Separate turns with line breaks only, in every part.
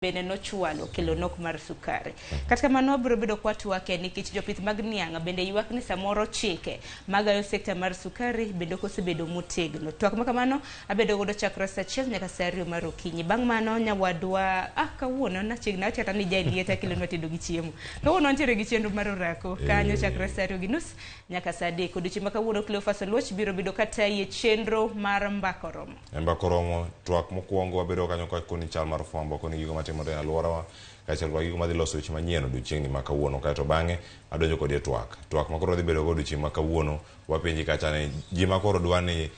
bene nochwalo kelo nok mar sukari. Kata kamano wabiro bedo kwa twake nikech jopith mag niang' bende ywak ni samoro chike magayo sekta mar sukari bende kosebedo motegno. Twak ma kamano abedo godo chakra saa 1 nyaka saa 2 mar okinyi. Bang' mano nyawadwa kawuono na chiegna chata ni jalieta kilo nwatedo gi chiemo. Kawuono ntiere gi chenro mar orako kanyo chakra saa 2:30 nyaka saa 3. Odiochieng' ma kawuono Cleophas Oluoch biro bedo kata ye chenro mar mbakoromo.
Mbakoromo twak mokwongo wabedo kanyo koni chal mar fwambo koni gigo matimore e alworawa kaachiel kod gigo madhi loso weche manyien odiochieng'ni ma kawuono kaeto bang'e adonjo kodi e twak makoro dhi bedo go odiochieng' ma kawuono wapenji kacha ni ji makoro dwa ni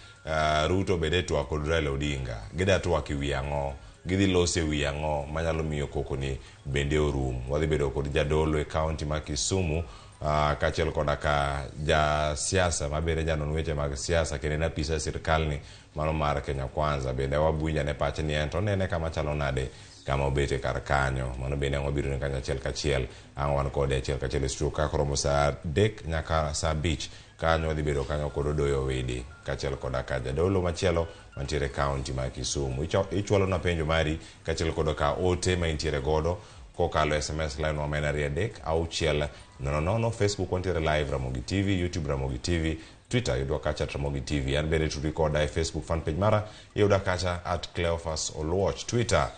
Ruto bede twak kod Raila Odinga gida twak e wi ang'o gidhi loso e wi ang'o manyalo miyo koko ni bende orum. Wadhi bedo kod jadolo e kaunti ma Kisumu kaachiel koda ka ja siasa mabende janon weche mag siasa kendo en apisa sirkal ni mano mar Kenya Kwanza bende wabwinja ne pache ni en to nene kama chalo nade kama obete kar kanyo mano bende wabiro ne kanyo achiel kachiel wan kode achiel kachiel e studio ka koromo saa 3 nyaka saa 5 kanyo wadhi bedo kanyo kod Odoyo Wede kaachiel koda ka jadolo machielo mantiere kaunti ma Kisumu. Ichwalo na penjo mari kaachiel koda ka ote ma intiere godo kokalo SMS line wa mena 3 6 Facebook wantiere live Ramogi TV, YouTube Ramogi TV, Twitter yudo kacha Ramogi TV. An bende tu recorda e Facebook fan page mara yudo kacha @Cleophas Oluoch. Twitter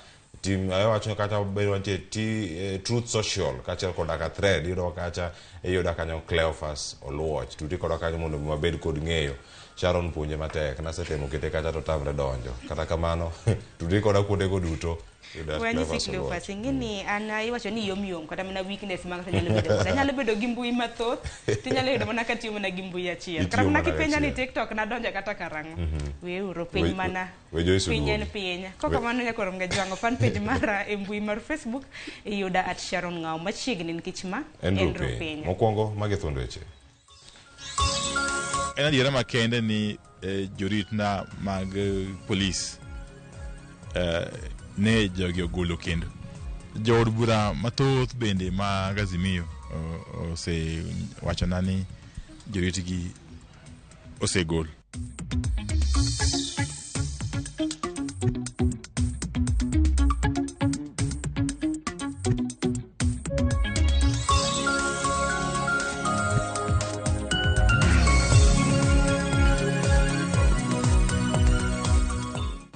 team ayo wacho kacha bero wantie Truth Social kacha koda ka thread yudo kacha yudo kanyo Cleophas Oluoch. Tu recorda kanyo mondo mabed kod ng'eyo Sharon Punje matek nasetemo kete kacha to tamre donjo. Kata kamano tu recorda kuonde go duto
Wani Cleophas ngini ana iwacho ni yom kata mana weakness ma ng'ato nyalo bedo. Nyalo bedo gi mbui mathoth, tinyalo yudo mana katiyo mana gi mbui achiel. Kata mana kipenya ni TikTok na donja kata karang'o. Weuru piny mana. Piny en piny. Koko mano nyako rom ga jwango fan page mara e mbui mar Facebook iyuda @Sharon Ngao machiegni nikech ma en ropiny.
Mokwongo mage thondo eche.
En adiera makende ni joritna mag polis ne jogi ogolo kendo jood bura mathoth bende mag Azimio ose wachona ni joritgi osegol.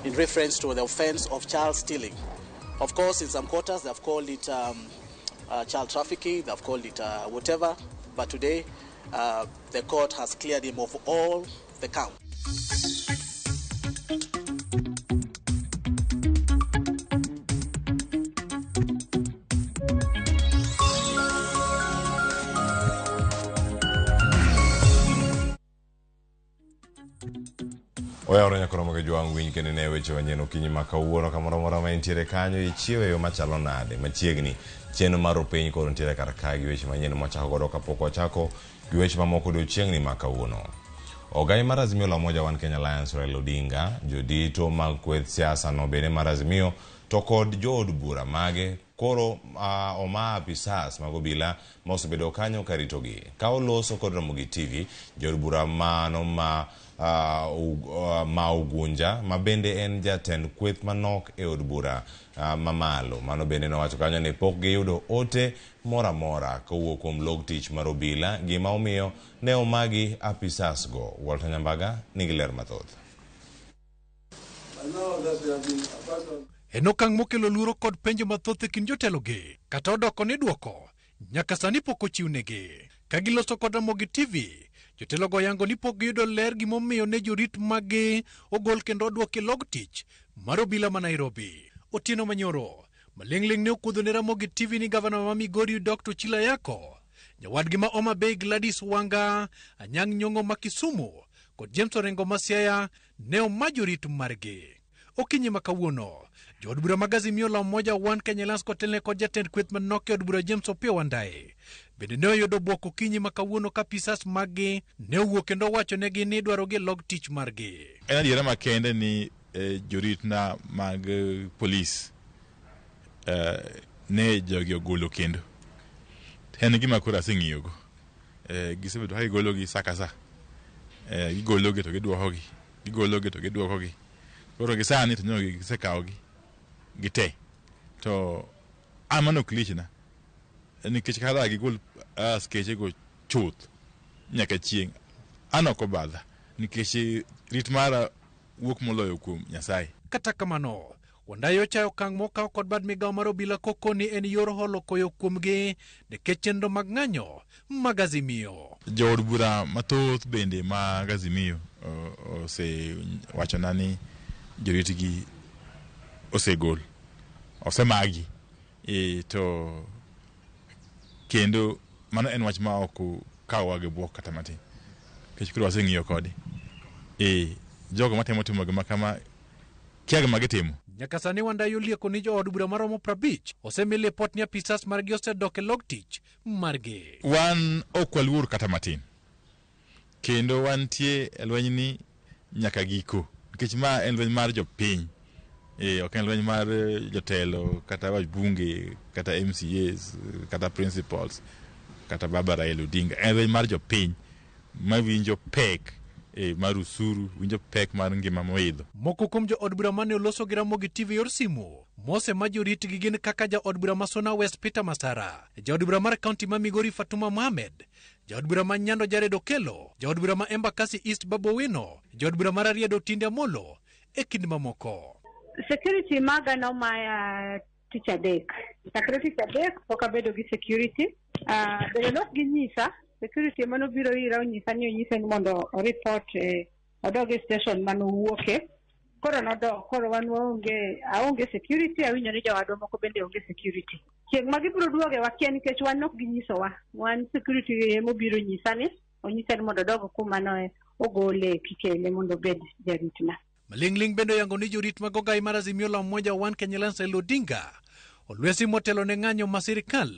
In reference to the offense of child stealing. Of course, in some quarters, they've called it child trafficking, they've called it whatever, but today the court has cleared him of all the counts.
Oyaore nyakoromo ke jwang' winy kendo ne weche manyien okinyi ma kawuono kamoro moro ma intiere kanyo ichiewe yo machalo nade machiegni chenro mar piny koro ntiere kar ka gi weche manyien mwachako godo kapok wachako gi weche mamoko odiochieng'ni ma kawuono. Ogai mar Azimio la Umoja One Kenya Alliance Raila Odinga jodito mag kweth siasa no bende mar Azimio to kod jood bura mage koro oma apisas mag obila ma osebedo kanyo karitogi ka oloso kod Ramogi TV jood bura mano ma Ugunja ma bende en jatend kweth manok e od bura mamalo mano bende nowacho kanyo ni pok giyudo ote mora mora kowuok kuom log tich mar obila gima omiyo ne omagi apisas go. Walter Nyambaga nigi ler mathoth.
En okang' mokelo luoro kod penjo mathoth e kind jotelogi kata odoko ni duoko nyaka sani pok ochiwnegi. Ka giloso kod Ramogi TV jotelogo yango ni pok giyudo ler gimomiyo ne jorit magi ogol kendo odwoki log tich mar obila ma Nairobi. Otieno Manyoro maling'ling ne okuodho ne Ramogi TV ni gavana ma Migori Dr. Chila Yako, nyawadgi ma Homa Bay Gladys Wanga, Anyang' Nyong'o ma Kisumu kod James Orengo ma Siaya ne oma jorit margi. Okinyi ma kawuono jood bura mag Azimio la Umoja One Kenya Alliance kotelne kod jatend kweth manok e od bura James Opiyo Wandayi bende ne oyudo bwoko okinyi ma kawuono ka apisas maggi ne owuok kendo wachonegi ni dwarogi log tich margi.
En adiera makende ni joritna mag polis ne jogi ogolo kendo en gima koro aseng'iyogo gisebedo ka gigologi sa ka sa gigologi to giduokogi gigologi to giduokogi koro gisani to nyogi gisekawogi gite to amano klichna nikech kada gigol skeche go chuth nyaka chieng anoko badha nikech rit mara wuok moloyo kuom Nyasaye.
Kata kamano Wandayo chayo okang' mokaw kod bad migawo mar obila koko ni en yor holo koyo kuomgi nikech chenro mag ng'anyo mag Azimio.
Jood bura mathoth bende mag Azimio osewachona ni joritgi osegol, osemagi, to kendo mano en wach ma ok kawowa gi buok kata matin, nikech koro waseng'iyo kode. Jogo matimo gima kama kia gima gitimo.
Nyaka sani Wandayo lieko ni jood bura maromo 50 osemi lipot ni apisas margi osedok e log tich margi.
Wan ok waluor kata matin, kendo wantie e lweny ni nyaka giko, nikech ma en lweny mar jopiny, ok en lweny mar jotelo kata wabunge kata MCAs kata principals kata Baba Raila Odinga. En lweny mar jopiny mawinjo pek mar usuru, winjo pek mar ngima moidho.
Moko kuom jood bura mane oloso gi Ramogi TV yor simu mose ma joritgi gin kaka jaod bura ma Suna West Peter Masara, jaod bura mar kaunti ma Migori Fatuma Mohamed, jaod bura ma Nyando Jared Okelo, jaod bura ma Embakasi East Babu Wino, jaod bura mar Riedo Tinde Amolo e kind mamoko.
Security maga no my teacher deck. Security deck okabedo gi security. They not ginyisa security mano biro ira nyisa ni nyisa ni mondo report odoge station mano wuoke. Koro koro wan aonge security awinyo ni jawado moko bende onge security. Chieng magi biro duoge wakia nikech wan nok ginyiso wa. Wan security mo biro nyisa ni onyisa ni mondo dogo kuma no ogole kikele mondo bed jaritna.
Malingling bendo yango ni jorit mag ogai mar Azimio la Umoja One Kenya Raila Odinga olwesi motelo ne ng'anyo ma sirikal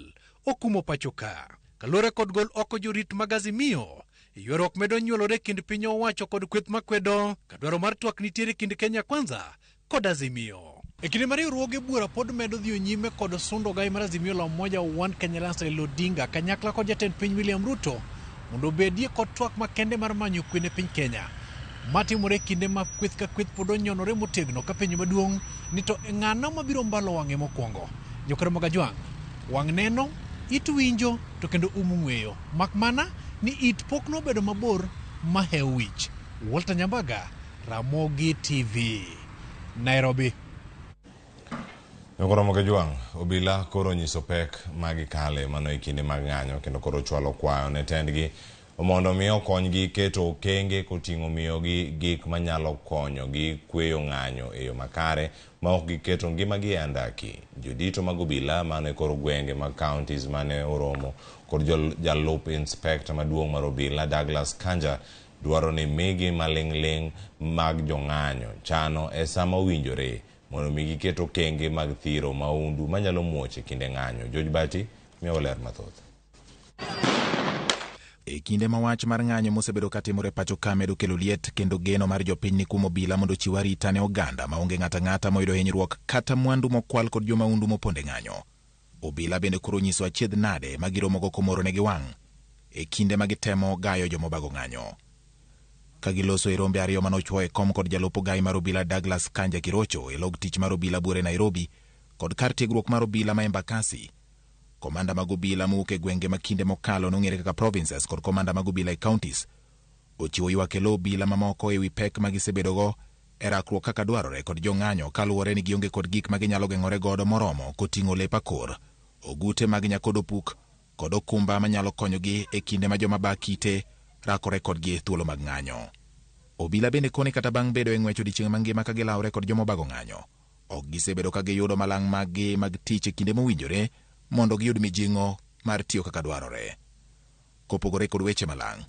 okumo pachoka. Kalore kod gol oko jorit mag Azimio, ywarruok medo nyuolore kind piny owacho kod kweth makwedo ka dwaro mar twak nitiere kind Kenya Kwanza kod Azimio. E kinde mar riwruoge bura pod medo dhi nyime kod sundo ogai mar Azimio la Umoja One Kenya Raila Odinga kanyakla kod jatend piny William Ruto mondo bedie kod twak makende mar manyo kwe ne piny Kenya. Matimore kinde ma kweth ka kweth pod onyonore motegno ka penjo maduong' ni to ng'ano mabiro mbalo wang'e mokwongo. Jokaramogo Gajwang', wang' neno, it winjo to kendo ng'weyo. Mak mana ni it pok nobedo mabor mahew wich. Walter Nyambaga, Ramogi TV, Nairobi.
Jokaramogo Gajwang', obila koro nyiso pek magikale mano e kinde mag ng'anyo kendo koro chwalo kwayo ne tendgi mondo miyo konygi keto okenge koting'o miyogi gik manyalo konyogi kweyo ng'anyo e yo makare ma ok giketo ngimagi e andaki. Jodito mag obila mane koro gwenge mag counties mane oromo kod jalup inspector maduong' mar obila Douglas Kanja dwaro ni migi maling'ling mag jong'anyo chano e sama owinjore mondo migi keto okenge mag thiro maundu manyalo muoche kinde ng'anyo. George Bati miyo ler mathoth.
E kinde ma wach mar ng'anyo mosebedo katimore pacho ka medo kelo liet kendo geno mar jopiny ni kumo obila mondo chiw arita ne oganda maonge ng'ata moyudo hinyruok kata mwandu mokwal kod jomaundu moponde ng'anyo. Obila bende koro nyiso achiedh nade ma giromogo komoro ne giwang' e kinde ma gitemo gayo jomobago ng'anyo. Ka giloso e rombe ariyo manochwo e kom kod jalupo gai mar obila Douglas Kanja Kirocho e log tich mar obila buore Nairobi kod kar tiegruok mar obila ma Embakasi. Komanda mag obila mowuok e gwenge makinde mokalo nong'ere kaka provinces kod komanda mag obila e counties ochiwo ywak e lo obila mamoko e wi pek magisebedogo e rakruok kaka dwarore kod jong'anyo kaluwore ni gionge kod gik maginyalo geng'ore godo moromo koting'o lep akor, ogute mag nyakodo puk kod okumba manyalo konyogi e kinde ma joma ba kite rakore kodgi thuolo mag ng'anyo. Obila bende koni kata bang' bedo e ng'wech odiechieng' mangima ka gilawre kod jomobago ng'anyo, ok gisebedo ka giyudo malang' maggi mag tich e kinde mowinjore mondo giyud mijing'o mar tiyo kaka dwarore. Kopogore kod weche malang',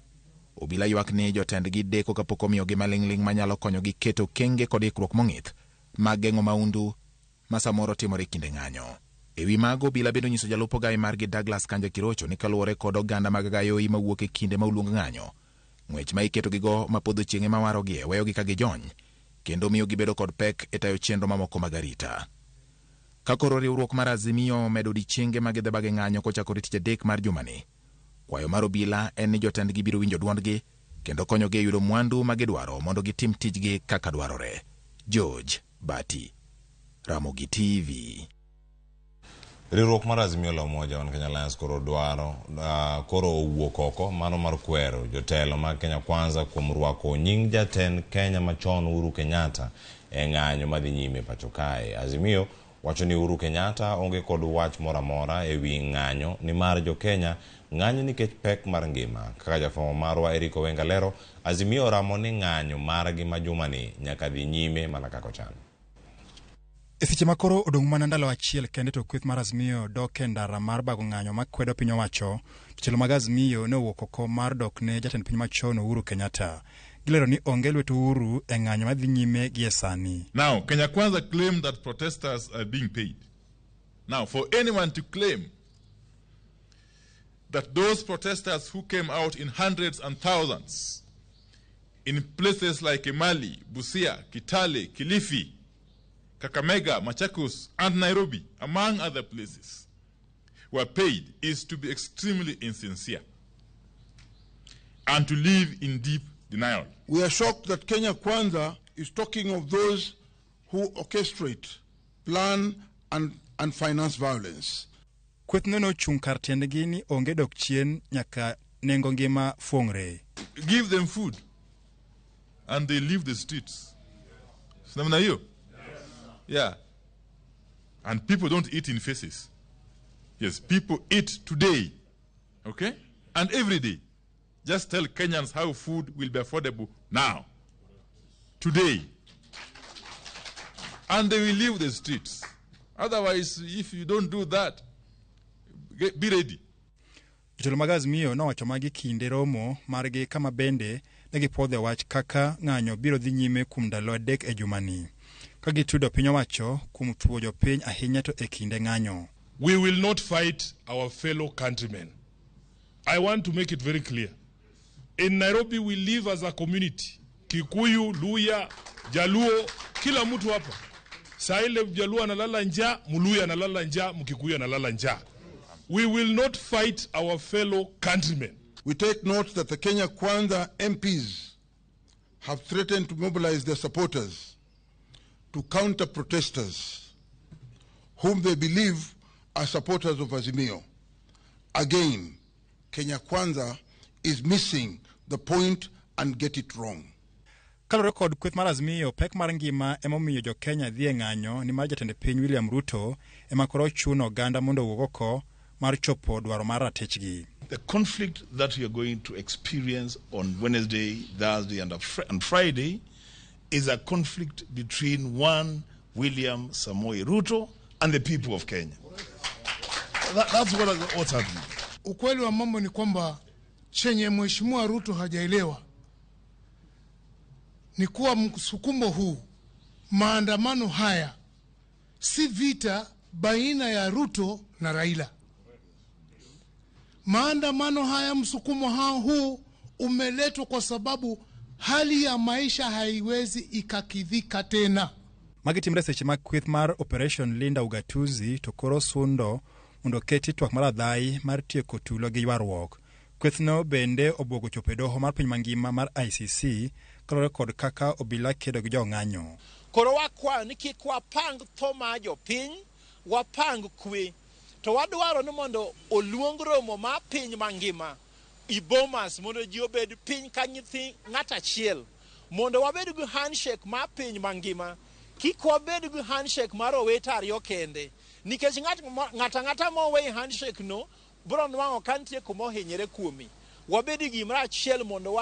obila ywak ni jotendgi deko kapok omiyogi maling'ling manyalo konyogi keto kenge kod ikruok mong'ith mag geng'o maundu ma samoro timore kinde ng'anyo. E wi mago obila bendo nyiso jalupo gai margi Douglas Kanja Kirocho ni kaluwore kod oganda mag gayoi mawuok e kinde ma uluong ng'anyo, ng'wech ma iketogigo ma podho chieng'e ma warogie weyogi ka gijony kendo miyo gibedo kod pek e tayo chenro mamoko mag arita. Ka koro riwruok mar Azimio medo odiechienge ma gidhebage ng'anyo kochakore tich adek mar jumani, kwayo mar obila en ni jotendgi biro winjo dwondgi kendo konyogi e yudo mwandu ma gidwaro mondo gitim tijgi kaka dwarore. George Bati, Ramogi TV.
Riwruok mar Azimio la Umoja One Kenya Alliance koro dwaro koro owuok oko mano mar kwero jotelo mag Kenya Kwanza kuom rwako nying jatend Kenya machon Uhuru Kenyatta e ng'anyo madhi nyime pacho kae. Azimio wacho ni Uhuru Kenyatta onge kod wach mora mora e wi ng'anyo ni mar jo Kenya ng'anyo nikech pek mar ngima. Kaka jafwambo marwa Eriko Wenga lero, Azimio ramo ni ng'anyo margi ma jumani nyaka dhi nyime mana kaka ochan.
E seche makoro odong' mana ndalo achiel kende to kweth mar Azimio dok e ndara mar bago ng'anyo makwedo piny owacho, jotelo mag Azimio ne owuok oko mar dok ne jatend piny machon Uhuru Kenyatta. Gilero ni onge lwet Uhuru e ng'anyo madhi nyime gie sani.
Now, Kenya Kwanza claim that protesters are being paid. Now, for anyone to claim that those protesters who came out in hundreds and thousands in places like Emali, Busia, Kitale, Kilifi, Kakamega, Machakos, and Nairobi, among other places, were paid is to be extremely insincere and to live in deep denial.
We are shocked that Kenya Kwanza is talking of those who orchestrate, plan, and finance violence.
Kweth no chung kar tiendgi ni onge dok chien nyaka nengo ngima fuongre.
Give them food and they leave the streets. Snamna hiyo? Yeah. And people don't eat in faces. Yes, people eat today. Okay? And every day. Just tell Kenyans how food will be affordable now. Today. And they will leave the streets. Otherwise, if you don't do that, be ready.
Jotelo mag Azimio nowacho magi kinde romo margi kama bende ne gipodho wach kaka ng'anyo biro dhi nyime kuom ndalo adek e jumani. Ka gitudo piny owacho kuom tuo jopiny ahinya to e kinde ng'anyo.
We will not fight our fellow countrymen. I want to make it very clear. In Nairobi we live as a community. Kikuyu, Luya, Jaluo, kila mtu hapa. Saa ile Jaluo analala njaa, Muluya analala njaa, Mkikuyu analala njaa. We will not fight our fellow countrymen.
We take note that the Kenya Kwanza MPs have threatened to mobilize their supporters to counter protesters whom they believe are supporters of Azimio. Again, Kenya Kwanza is missing the point and get it wrong.
Kalore kod kweth mar Azimio, pek mar ngima emomiyo jo Kenya dhi e ng'anyo ni mar jatend piny William Ruto ema koro chuno oganda mondo owuog oko mar chopo dwaro mar ratechgi.
The conflict that we are going to experience on Wednesday, Thursday, and Friday is a conflict between one William Samoei Ruto and the people of Kenya. That's what's happening.
Ukweli wa mambo ni kwamba chenye Mheshimiwa Ruto hajaelewa ni kuwa msukumo huu, maandamano haya si vita baina ya Ruto na Raila. Maandamano haya, msukumo huu umeletwa kwa sababu hali ya maisha haiwezi ikakidhika tena.
Magitimre seche mag kweth mar Operation Linda Ugatuzi to koro sundo mondo keti twak mar adhai mar tieko tulo gi ywaruok. Kwethno bende obwogo chopo e doho mar piny mangima mar ICC kalore kod kaka obila kedo gi jong'anyo.
Koro wakwa ni kik wapang tho ma jopiny, wapang kwe. To wadwaro ni mondo oluong romo ma piny mangima ibomas mondo ji obed piny ka nyithi ng'at achiel, mondo wabed gi handshake ma piny mangima, kik wabed gi handshake mar owete ariyo kende, nikech ng'ata mowe handshake no biro nwang'o ka nitie kuma ohinyore kuomi. Wabed gimoro achiel mondo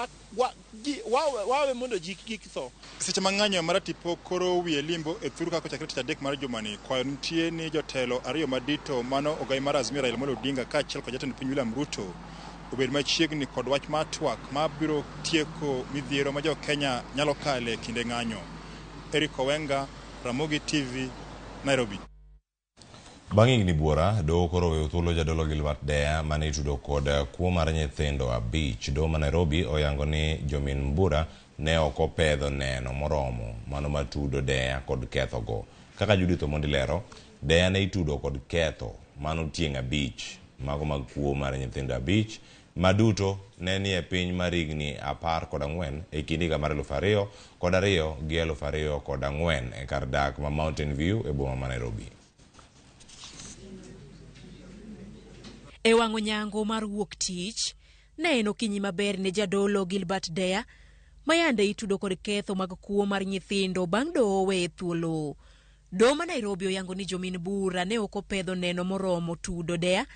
wawe mondo ji kik tho.
Seche mang'anyo mar tipo koro wiye limbo e thuru kako chakre tich adek mar jumani, kwayo nitie ni jotelo ariyo madito mano ogai mar Azimio Raila Amolo Odinga kaachiel kod jatend piny William Ruto obed machiegni kod wach mar twak ma biro tieko midhiero ma jo Kenya nyalo kale kinde ng'anyo. Eriko Wenga, Ramogi TV, Nairobi.
Bang' higni buora, doho koro weyo thuolo jadolo Gilbert Deya mane itudo kod kuo mar nyithindo abich. Doho ma Nairobi oyango ni jomin Mbura ne ok opedho neno moromo mano matudo Deya kod ketho go. Kaka Judith Omondi lero, Deya ne itudo kod ketho mano tieng' abich, mago mag kuo mar nyithindo abich, maduto ne ni e piny mar higni 14 e kind higa mar 2002 gi 2004 e kar dak ma Mountain View e boma ma Nairobi.
E wang'o nyango mar wuok tich, ne en okinyi maber ne jadolo Gilbert Deya, mayande itudo kod ketho mag kuo mar nyithindo bang' doho we thuolo. Doho ma Nairobi oyango ni jomin bura ne ok opedho neno moromo tudo Deya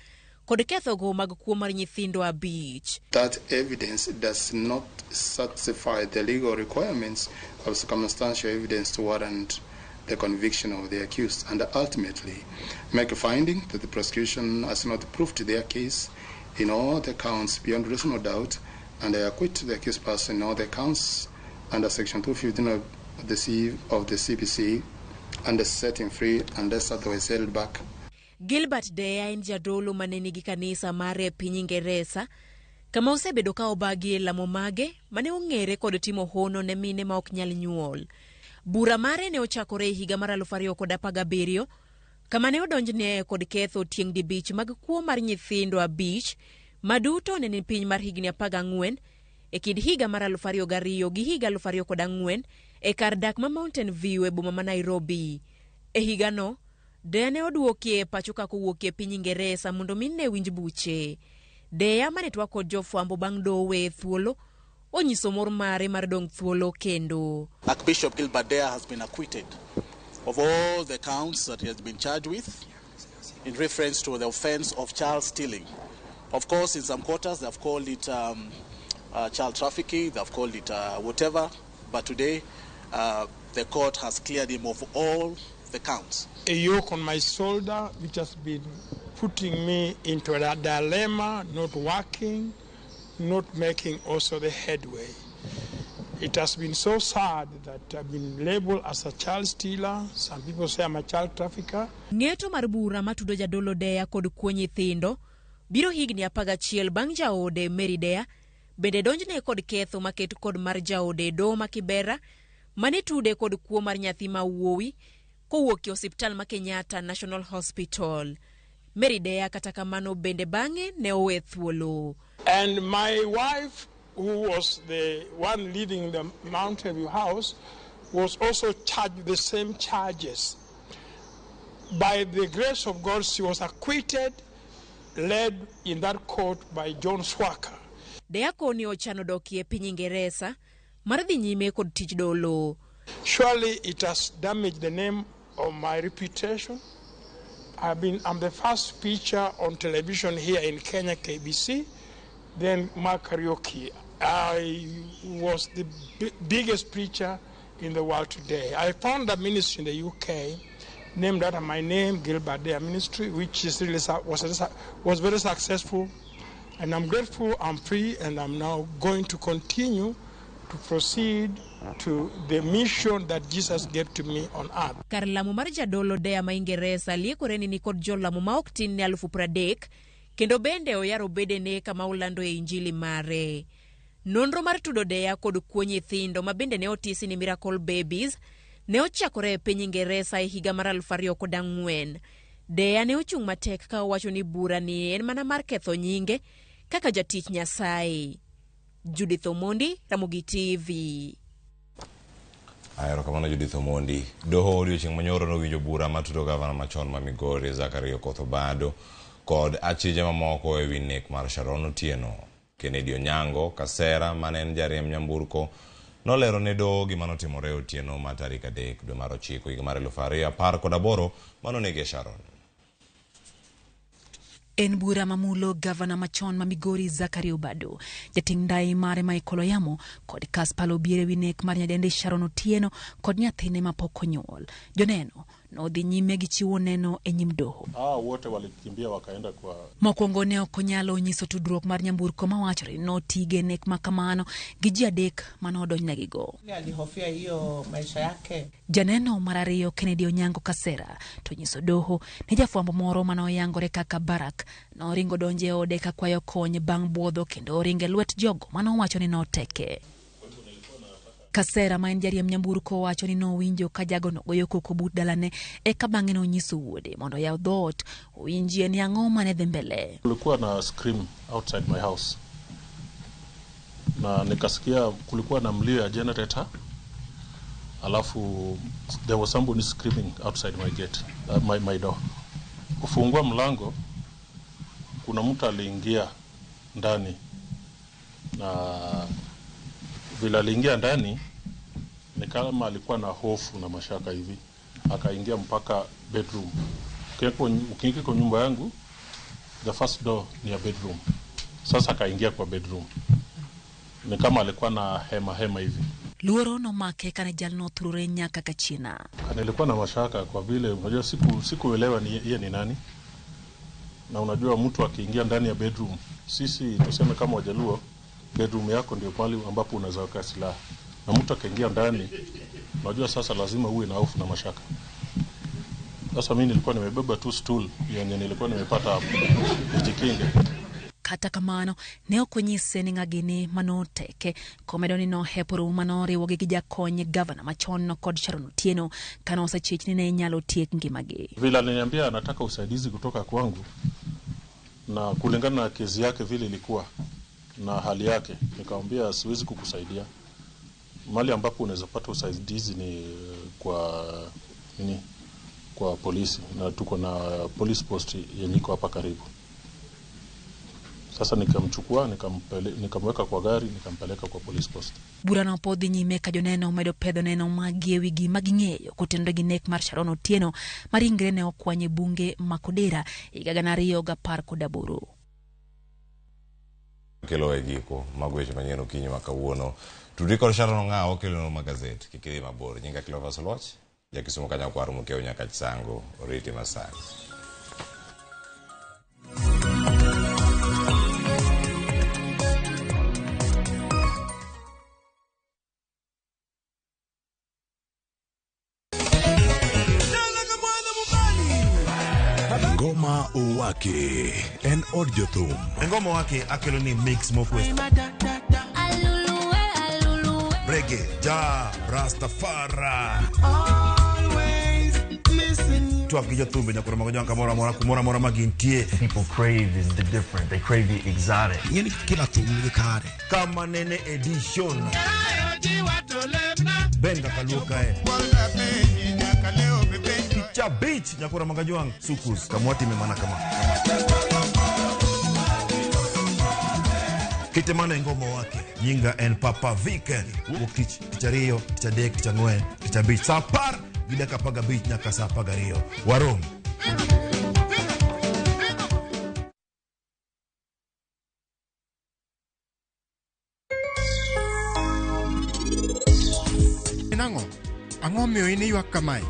kod ketho go mag kuo mar nyithindo 5.
That evidence does not satisfy the legal requirements of circumstantial evidence to warrant the conviction of the accused, and ultimately make a finding that the prosecution has not proved their case in all the counts beyond reasonable doubt, and they acquit the accused person in all the counts under Section 215 of the CPC, and set him free unless otherwise held back.
Gilbert Deya en jadolo maneni gi kanisa mare piny Ingeresa, kama osebedo ka obagi lamo mage mane ong'ere kod timo hono ne mine ma ok nyal nyuol. Bura mare ne ochakore higa mar 2017, kama ne odonjne kod ketho tieng' dibich mag kuo mar nyithindo 5, maduto ne ni piny mar higni 14, e kind higa mar 2002 gi higa 2004 e kar dak ma Mountain View e boma ma Nairobi. E higa no, Deya ne oduokie pacho ka kowuokie piny Ingeresa mondo minne winj buche. Deya mane twak kod jofwambo bang' doho we thuolo, onyiso mor mare mar dong' thuolo kendo.
Archbishop Gilbert Deya has been acquitted of all the counts that he has been charged with in reference to the offense of child stealing. Of course, in some quarters they have called it child trafficking, they have called it whatever, but today the court has cleared him of all the counts.
A yoke on my shoulder which has been putting me into a dilemma, not working, not making also the headway. It has been so sad that I've been labeled as a child stealer. Some people say I'm a child trafficker.
Ng'eto mar bura matudo jadolo Deya kod kuo nyithindo biro higni 11 bang' jaode Mary Deya bende donjne kod ketho maket kod mar jaode do makibera mane tude kod kuo mar nyathi ma wuowi kowuok e osiptal ma Kenyatta National Hospital. Mary Deya kata kamano bende bang'e ne owe thuolo.
And my wife, who was the one leading the Mountain View house, was also charged with the same charges. By the grace of God, she was acquitted, led in that court by John Swacker.
Deya koni ochano dokie piny Ingeresa mar dhi nyime kod tich dolo.
Surely it has damaged the name of my reputation. I'm the first speaker on television here in Kenya, KBC, then Mark Karaoke. I was the biggest preacher in the world today. I found a ministry in the UK named after my name, Gilbert Deya Ministry, which is really was very successful. And I'm grateful, I'm free, and I'm now going to continue to proceed to the mission that Jesus gave to me on earth.
Kar lamo mar jadolo Deya ma Ingeresa liekore ni kod jolamo ma ok tin ne 30,000, kendo bende oyaro bedene kama olando e injili mare. Nonro mar tudo Deya kod kuo nyithindo ma bende ne otisi ni Miracle Babies ne ochakore e piny Ingeresa e higa mar 2004. Deya ne ochung' matek ka owacho ni bura ni en mana mar ketho nyinge kaka jatich Nyasaye. Judith Omondi, Ramogi TV.
Ayero kamano Judith Omondi. Doho odiochieng' manyoro nowinjo bura matudo gavana machon ma Migori Zachary Okoth Obado kod achije mamoko e wi nek mar Sharon Otieno. Kennedy Onyango Kasera mane en jariemb nyamburko nolero ne doho gima notimore Otieno ma tarik 3 dwe mar 9 higa mar 2018 manonege Sharon.
En bura mamulo gavana machon ma Migori Zachary Obado, jating ndai mare ma Ikoloyamo kod Kaspalo biere winek mar nyadende Sharon Otieno kod nyathine ma pok onyuol. Joneno no dhi nyime gi chiwo neno e nyim doho.
Wote walikimbia wakaenda kwa
mokwongo ne ok onyalo nyiso tudruok mar nyamburko mawachore no tige nek makamano gi ji 3 manodonjnegigo.
Alihofia hiyo maisha yake.
Janeno mar ariyo Kennedy Onyango Kasera to nyiso doho ne jafwambo moro manoyangore kaka Barak noringo donje ode ka kwayo kony bang' buodho kendo oringe lwet jogo manowacho ni noteke. Kasera ma en jariemb nyamburko wacho ni nowinjo ka jago no goyo koko but dalane eka bang'e nonyiso wuode mondo yaw dhoot owinjie ni ang'o mane dhi mbele.
Kulikuwa na scream outside my house na nikasikia kulikuwa na mlio ya generator, alafu there was somebody screaming outside my gate, my door. Kufungua mlango kuna mtu aliingia ndani, na vile aliingia ndani ni kama alikuwa na hofu na mashaka hivi, akaingia mpaka bedroom. Ukiingia kwa nyumba yangu, the first door ni ya bedroom. Sasa akaingia kwa bedroom, ni kama alikuwa na hema hivi.
Luoro nomake kane jalno thurore nyaka kachina.
Nilikuwa na mashaka kwa vile unajua sikuelewa ni ni nani. Na unajua mtu akiingia ndani ya bedroom, sisi tuseme kama Wajaluo, bedroom yako ndio pale ambapo unaweza weka silaha. Na mtu akaingia ndani, unajua sasa lazima uwe na hofu na mashaka. Sasa mimi nilikuwa nimebeba tu stool yenye nilikuwa nimepata hapo, nijikinge.
Kata kamano, ne okonyise ni ng'agini manoteke komedo ni no hepuru manoriwo gi jakony gavana machon no kod Sharon Otieno kana osechich ni ne nyalo tiek ngimagi.
Vile aliniambia anataka usaidizi kutoka kwangu, na kulingana na kesi yake vile ilikuwa na hali yake, nikamwambia siwezi kukusaidia. Mali ambapo unaweza pata usaidizi ni kwa polisi, na tuko na police post yenye iko hapa karibu. Sasa nikamchukua, nikamweka kwa gari, nikampeleka kwa police post.
Burano podhi nyime ka joneno omedo pedho neno magi ewigi maging'eyo kotendo gi nek mar Sharon Otieno maringre ne okwanye bunge Makodera higa 2018.
Kelo e giko magweche manyien okinyi ma kawuono. Tudri kod Sharon Ong'aw kelo magazet kikiri mabor. Nyinga Clovis Oloch, jakisumo kanya kwaro mokeo nyaka chisango oriti masani.
Ngoma Owake en od jothum.
Ngoma Owake akelo ni mix mokwes. Reggae, ja, Rastafari. Always listen. Tuaf gi jothumbe nyakoro mago jonka mora magintie.
People crave is the different. They crave the exotic.
Yeni kila thum ni kare.
Kama nene edition. Benga kaluka Cha beach nyakura magajuang sukus kamwati memana kama Kitemana Ngoma Owake nyinga en Papa Vike ukich kichario kichadek kichangwe kichabich sapar gida kapaga beach nyaka sapaga rio warom
Ang'o miyo in ywak kamae?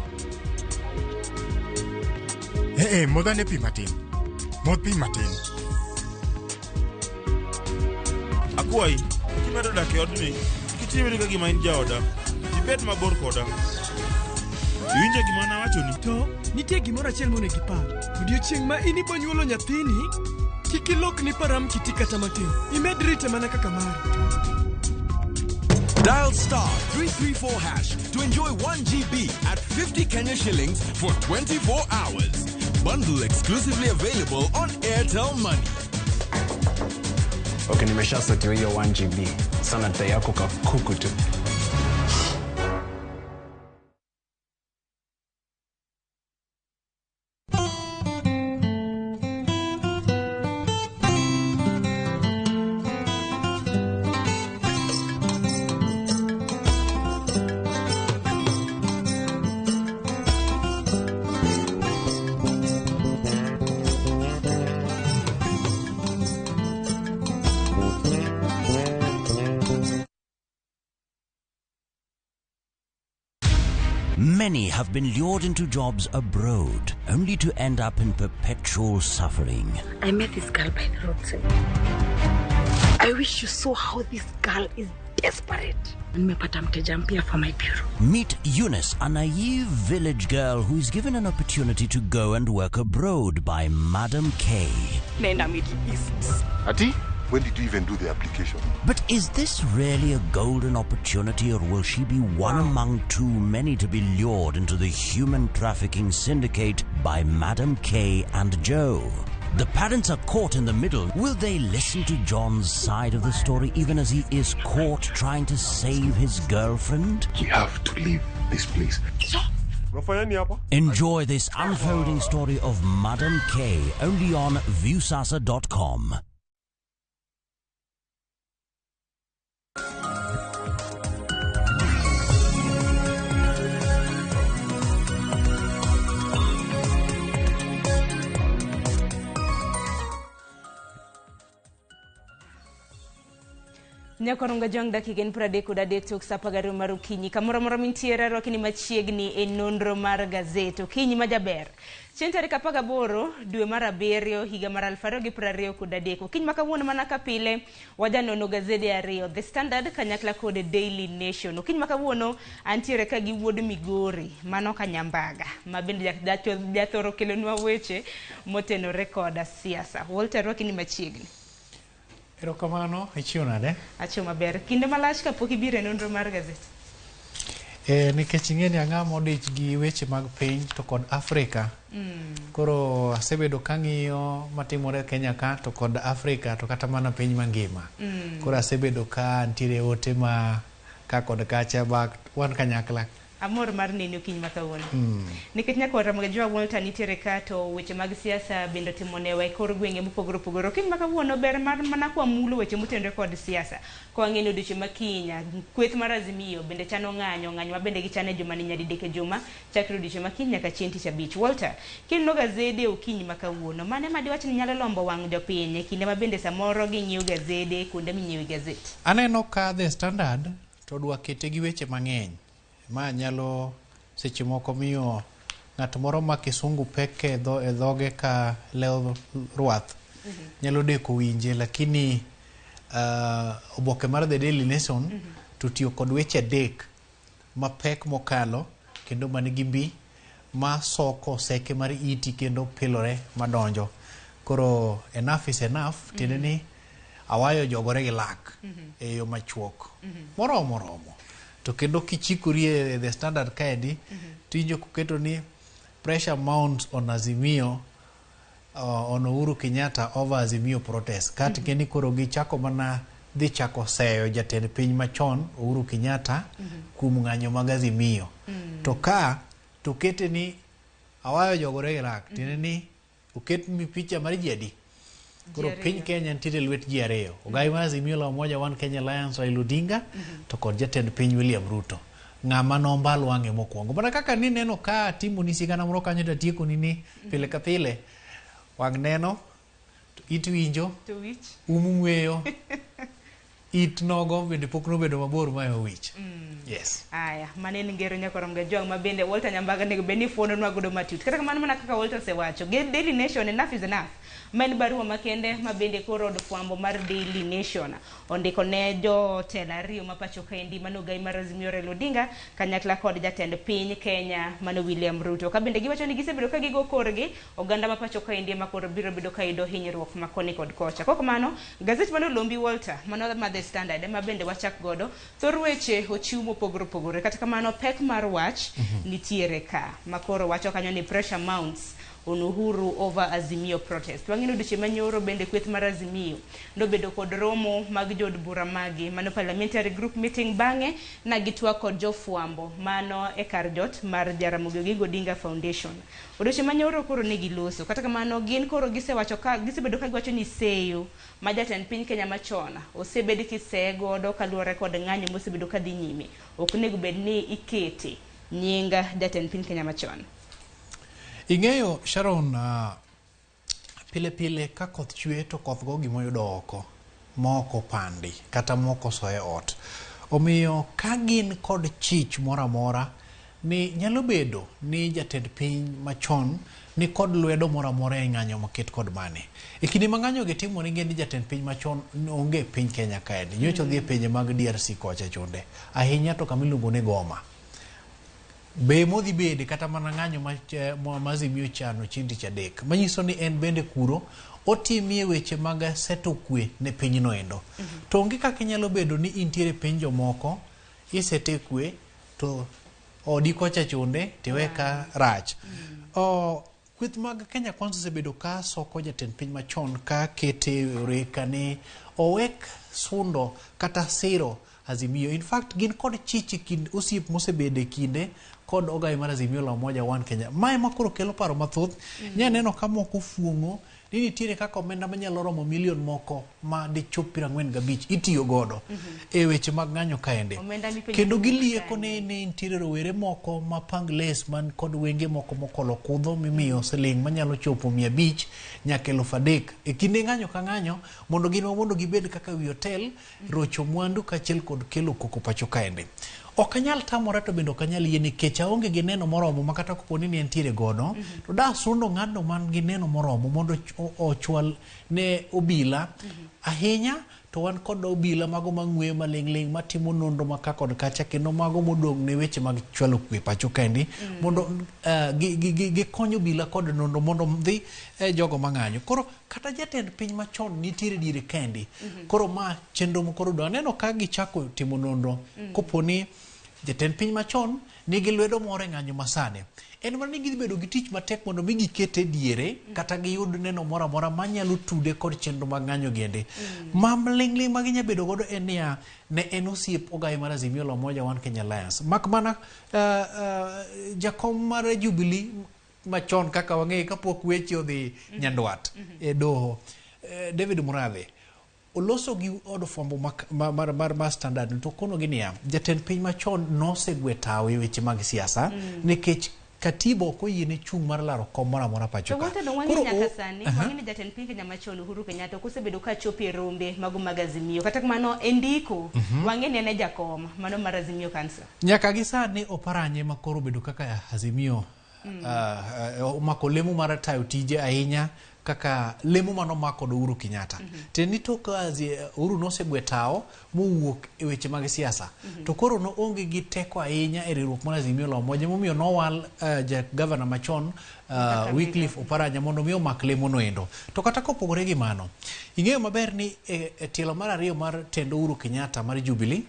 Modhane pi matin. Modh pi matin.
Akwai, kimedo dak e odni, kitime ka gima in jaoda. Ibed mabor koda. Iwinjo gima nawachoni?
To, nitie gimoro achiel monego ipar. Odiochieng' ma in ibo nyuolo nyathini, kik ilokni param kiti kata matin. Imed rite mana kaka mari.
Dial *334# to enjoy 1 GB at 50 Kenya shillings for 24 hours. Bundle exclusively available on Airtel Money.
Okay, nimeshasetiwa hiyo 1 GB. Sana data yako kakuku tu.
Many have been lured into jobs abroad, only to end up in perpetual suffering.
I met this girl by the roadside. I wish you saw how this girl is desperate. Nimepata mteja mpya for my bureau.
Meet Eunice, a naive village girl who is given an opportunity to go and work abroad by Madam K.
Nenda Middle East.
Ati? When did you even do the application?
But is this really a golden opportunity, or will she be one among too many to be lured into the human trafficking syndicate by Madam K and Joe? The parents are caught in the middle. Will they listen to John's side of the story even as he is caught trying to save his girlfriend?
We have to leave this place.
So,
Enjoy this unfolding story of Madam K only on viewsasa.com.
Nyakoronga jong dakigen pradekuda tok sapagaru marukinyi kamoro mintiere rokini machiegni e nonro mar gazeto kinyi majaber Chentari kapaga boro dwe mar abiriyo higa mar 2023 kinyi makawuono mana kapile wajanono gazede ariyo The Standard kanyakla kod Daily Nation kinyi makawuono antiere ka gi wuod Migori mano kanyambaga mabende jathoro kelonwa weche motenore kod siasa Walter rokini machiegni
Erokamano, ichiwo nade?
Achiwo maber. Kinde malach kapok ibiro e nonro mar gazet.
Nikech ing'eni ang'ama odich gi weche mag piny to kod Afrika. Koro asebedo kang'iyo matimore Kenya ka to kod Afrika to kata mana piny mangima. Koro asebedo ka ntiere ote ma ka kod kacha bak wan kanyakla.
Amor mar neno kinyi makawuono. Nikech nyako Ramogi jwa Walter nitiere ka to weche mag siasa bende timonewa e kor gwenge mopogore opogore. Kinyi makawuono ber mar mana kwa mulo weche motenore kod siasa. Kwa ng'eno odiochieng' ma kinya kweth mar Azimio bende chano ng'anyo mabende gichane juma ni nyadidek e juma chakre odiochieng' ma kinya nyaka chieng' tich abich. Walter, kineno gazede okinyi makawuono mane madiwach ni nyalo lombo wang' jopiny e kinde mabende samoro ging'iewo gazede kuonde minyiewe gazet.
Aneno ka The Standard to dwa kete gi weche mang'eny. Ma nyalo seche moko miyo ng'at moro ma kisungu pek e dhoge ka leo ruath nyalo deko winje lakini oboke mar The Daily Nation to tiyo kod weche adek ma pek mokalo kendo manigi mbi ma soko seke mar iti kendo pilore madonjo koro enough is enough tiende ni awayo jogore gi lak e yo machuok moromo to kendo kichikori e The Standard kaedi tinjo kuketo ni pressure mounts on Azimio on Uhuru Kenyatta over Azimio protest kati keni koro gichako mana dhi chako seyo jatend piny machon Uhuru Kenyatta kuom ng'anyo mag Azimio to ka to kete ni awayo jogore gi lak tiende ni uket mi picha mar jadi koro piny Kenya ntiere lwet ji ariyo ogai mar Azimio la Umoja One Kenya Alliance Raila Odinga to kod jatend piny William Ruto ng'ama nombal wang'e mokwongo mana kaka ni neno ka timo ni sigana moro kanyo to tieko ni pile ka pile wang' neno it winjo ng'weyo it nogo bende pok nobedo mabor ma wich yes
aya maneni ngero nyakoronga jwang mabende Walter Nyambaga nego beni fono nwa godo matut kata kamano mana kaka Walter sewacho Daily Nation enough is enough men barua makende mabende koro od fwambo mar Daily Nation ondiko ne jo telariyo mapacho kaendi mano gai mar Azimio Raila Odinga kanyakla kod jatend piny Kenya mano William Ruto ka bende giwacho ni gisebedo ka gigo korgi oganda mapacho kaendi makoro biro bedo kaido hinyruok makoni kod kocha koko mano gazet mano lombi Walter mano ma The Standard mabende wachak godo thor weche ochiw mopogore opogore kata kamano pek mar wach nitiere ka makoro wacho kanyo ni pressure mounts on Uhuru over Azimio protest. Wang'ino duche manyoro bende kweth mar Azimio nobedo kod romo mag jod bura magi mano parliamentary group meeting bang'e na gitwa kod jofwambo mano e kar jot mar Jaramogi Odinga Foundation. Oduche manyoro koro ne giloso kata kamano gin koro gisebedo ka giwacho ni seyo ma jatend piny Kenya machona osebed kiseye godo kaluwore kod ng'anyo mosebedo ka dhi nyime ok nego bed ni ikete nyinga jatend piny Kenya machona.
Ing'eyo Sharon pile ka koth chwe to koth go gimoyudo oko moko pandi kata moko soe ot omiyo ka gin kod chich moramora ni nyalo bedo ni jatend piny machon ni kod lwedo moramora e ng'anyo maket kod mane e kinde ma ng'anyo gi timo ni ni jatend piny machon onge piny Kenya kaendi nyocho dhi e pinje mag DRC kocha chonde ahinya to kamiluongo ne Goma be modhi bede kata mana ng'anyo ma Azimio chano chieng' tich adek manyiso ni en bende kuro otimie weche mag seto kwe ne piny no endo to onge kaka nyalo bedo ni intiere piny jomoko isete kwe to odi kocha chonde tiweka rach kweth mag Kenya Kwanza osebedo ka soko jatend piny machon ka kete reka ni owek sundo kata siro Azimio in fact gin kod chichi kind osiep mosebede kinde kod ogai mar Azimio la Umoja One Kenya. Mae makoro kelo paro mathoth. Nya neno kama ok ofuongo ni nitiere kaka omenda manyalo romo milion moko ma dichop 45 itiyo godo e weche mag ng'anyo kaende. Kendo gilieko ne nitiere rowere moko ma pangles man kod wenge moko mokolo kudho mimiyo siling manyalo chopo 500 nyaka 3,000 e kinde ng'anyo ka ng'anyo mondo gibed kaka wi hotel rocho mwandu kachiel kod kelo koko pacho kaende. Okanyal tamora to bendo okanyal yie nikech aonge gi neno moromo makata koponi ni entiere godo to da sundo ng'ano man gi neno moromo mondo ochwal ne obila ahinya to wan kod obila mago mang'weyo maling'ling matimo nonro maka kod kacha kendo mago modong' ne weche mag chwalo kwe pacho kendi mondo gikonyo obila kod nonro mondo dhi jogo mang'anyo. Koro kata jatend piny machon nitiere diere kendi. Koro ma chenro mokoro do aneno ka gichako timo nonro koponi jatend piny machon nigi lwedo moro e ng'anyo masane. En mana ni gidhi bedo gi tich matek mondo mi gikete diere kata giyud neno moro amora manyalo tude kod chenro mag ng'anyo gende. Mamling'ling ma ginya bedo godo en niya ne en osiep ogai mar Azimio la Umoja One Kenya Alliance. Mak mana jakom mar Jubilee machon kaka wang'e kapok weche odhi nyandwat e doho David Murathe oloso gi od fwambo mar Standard to kono gi niya jatend piny machon nosegwe tawe weche mag siasa nikech katiba ok oyiene chung' mar laro kom moro amora pacho ka.
To wang'e nyaka sani wang'e jatend piny Kenya machon Uhuru Kenyatta kosebedo ka chopo e rombe mago mag Azimio kata kamano endiko wang'e ni ene jakom mano mar Azimio kansa.
Nyaka gi sani oparanye makoro bedo kaka Azimio omako lemo mar tayo tije ahinya kaka lemo mano mako do Uhuru Kenyatta. Teni to ka Uhuru nosegwe tao mowuok e weche mag siasa. To koro no onge gi teko ahinya e riwruok mar Azimio la Umoja momiyo nowal governor machon Wycliffe Oparanya mondo mi omak lemo no endo. To kata kopogore gi mano ing'eyo maber ni e tielo mar ariyo mar tendo Uhuru Kenyatta mar Jubilee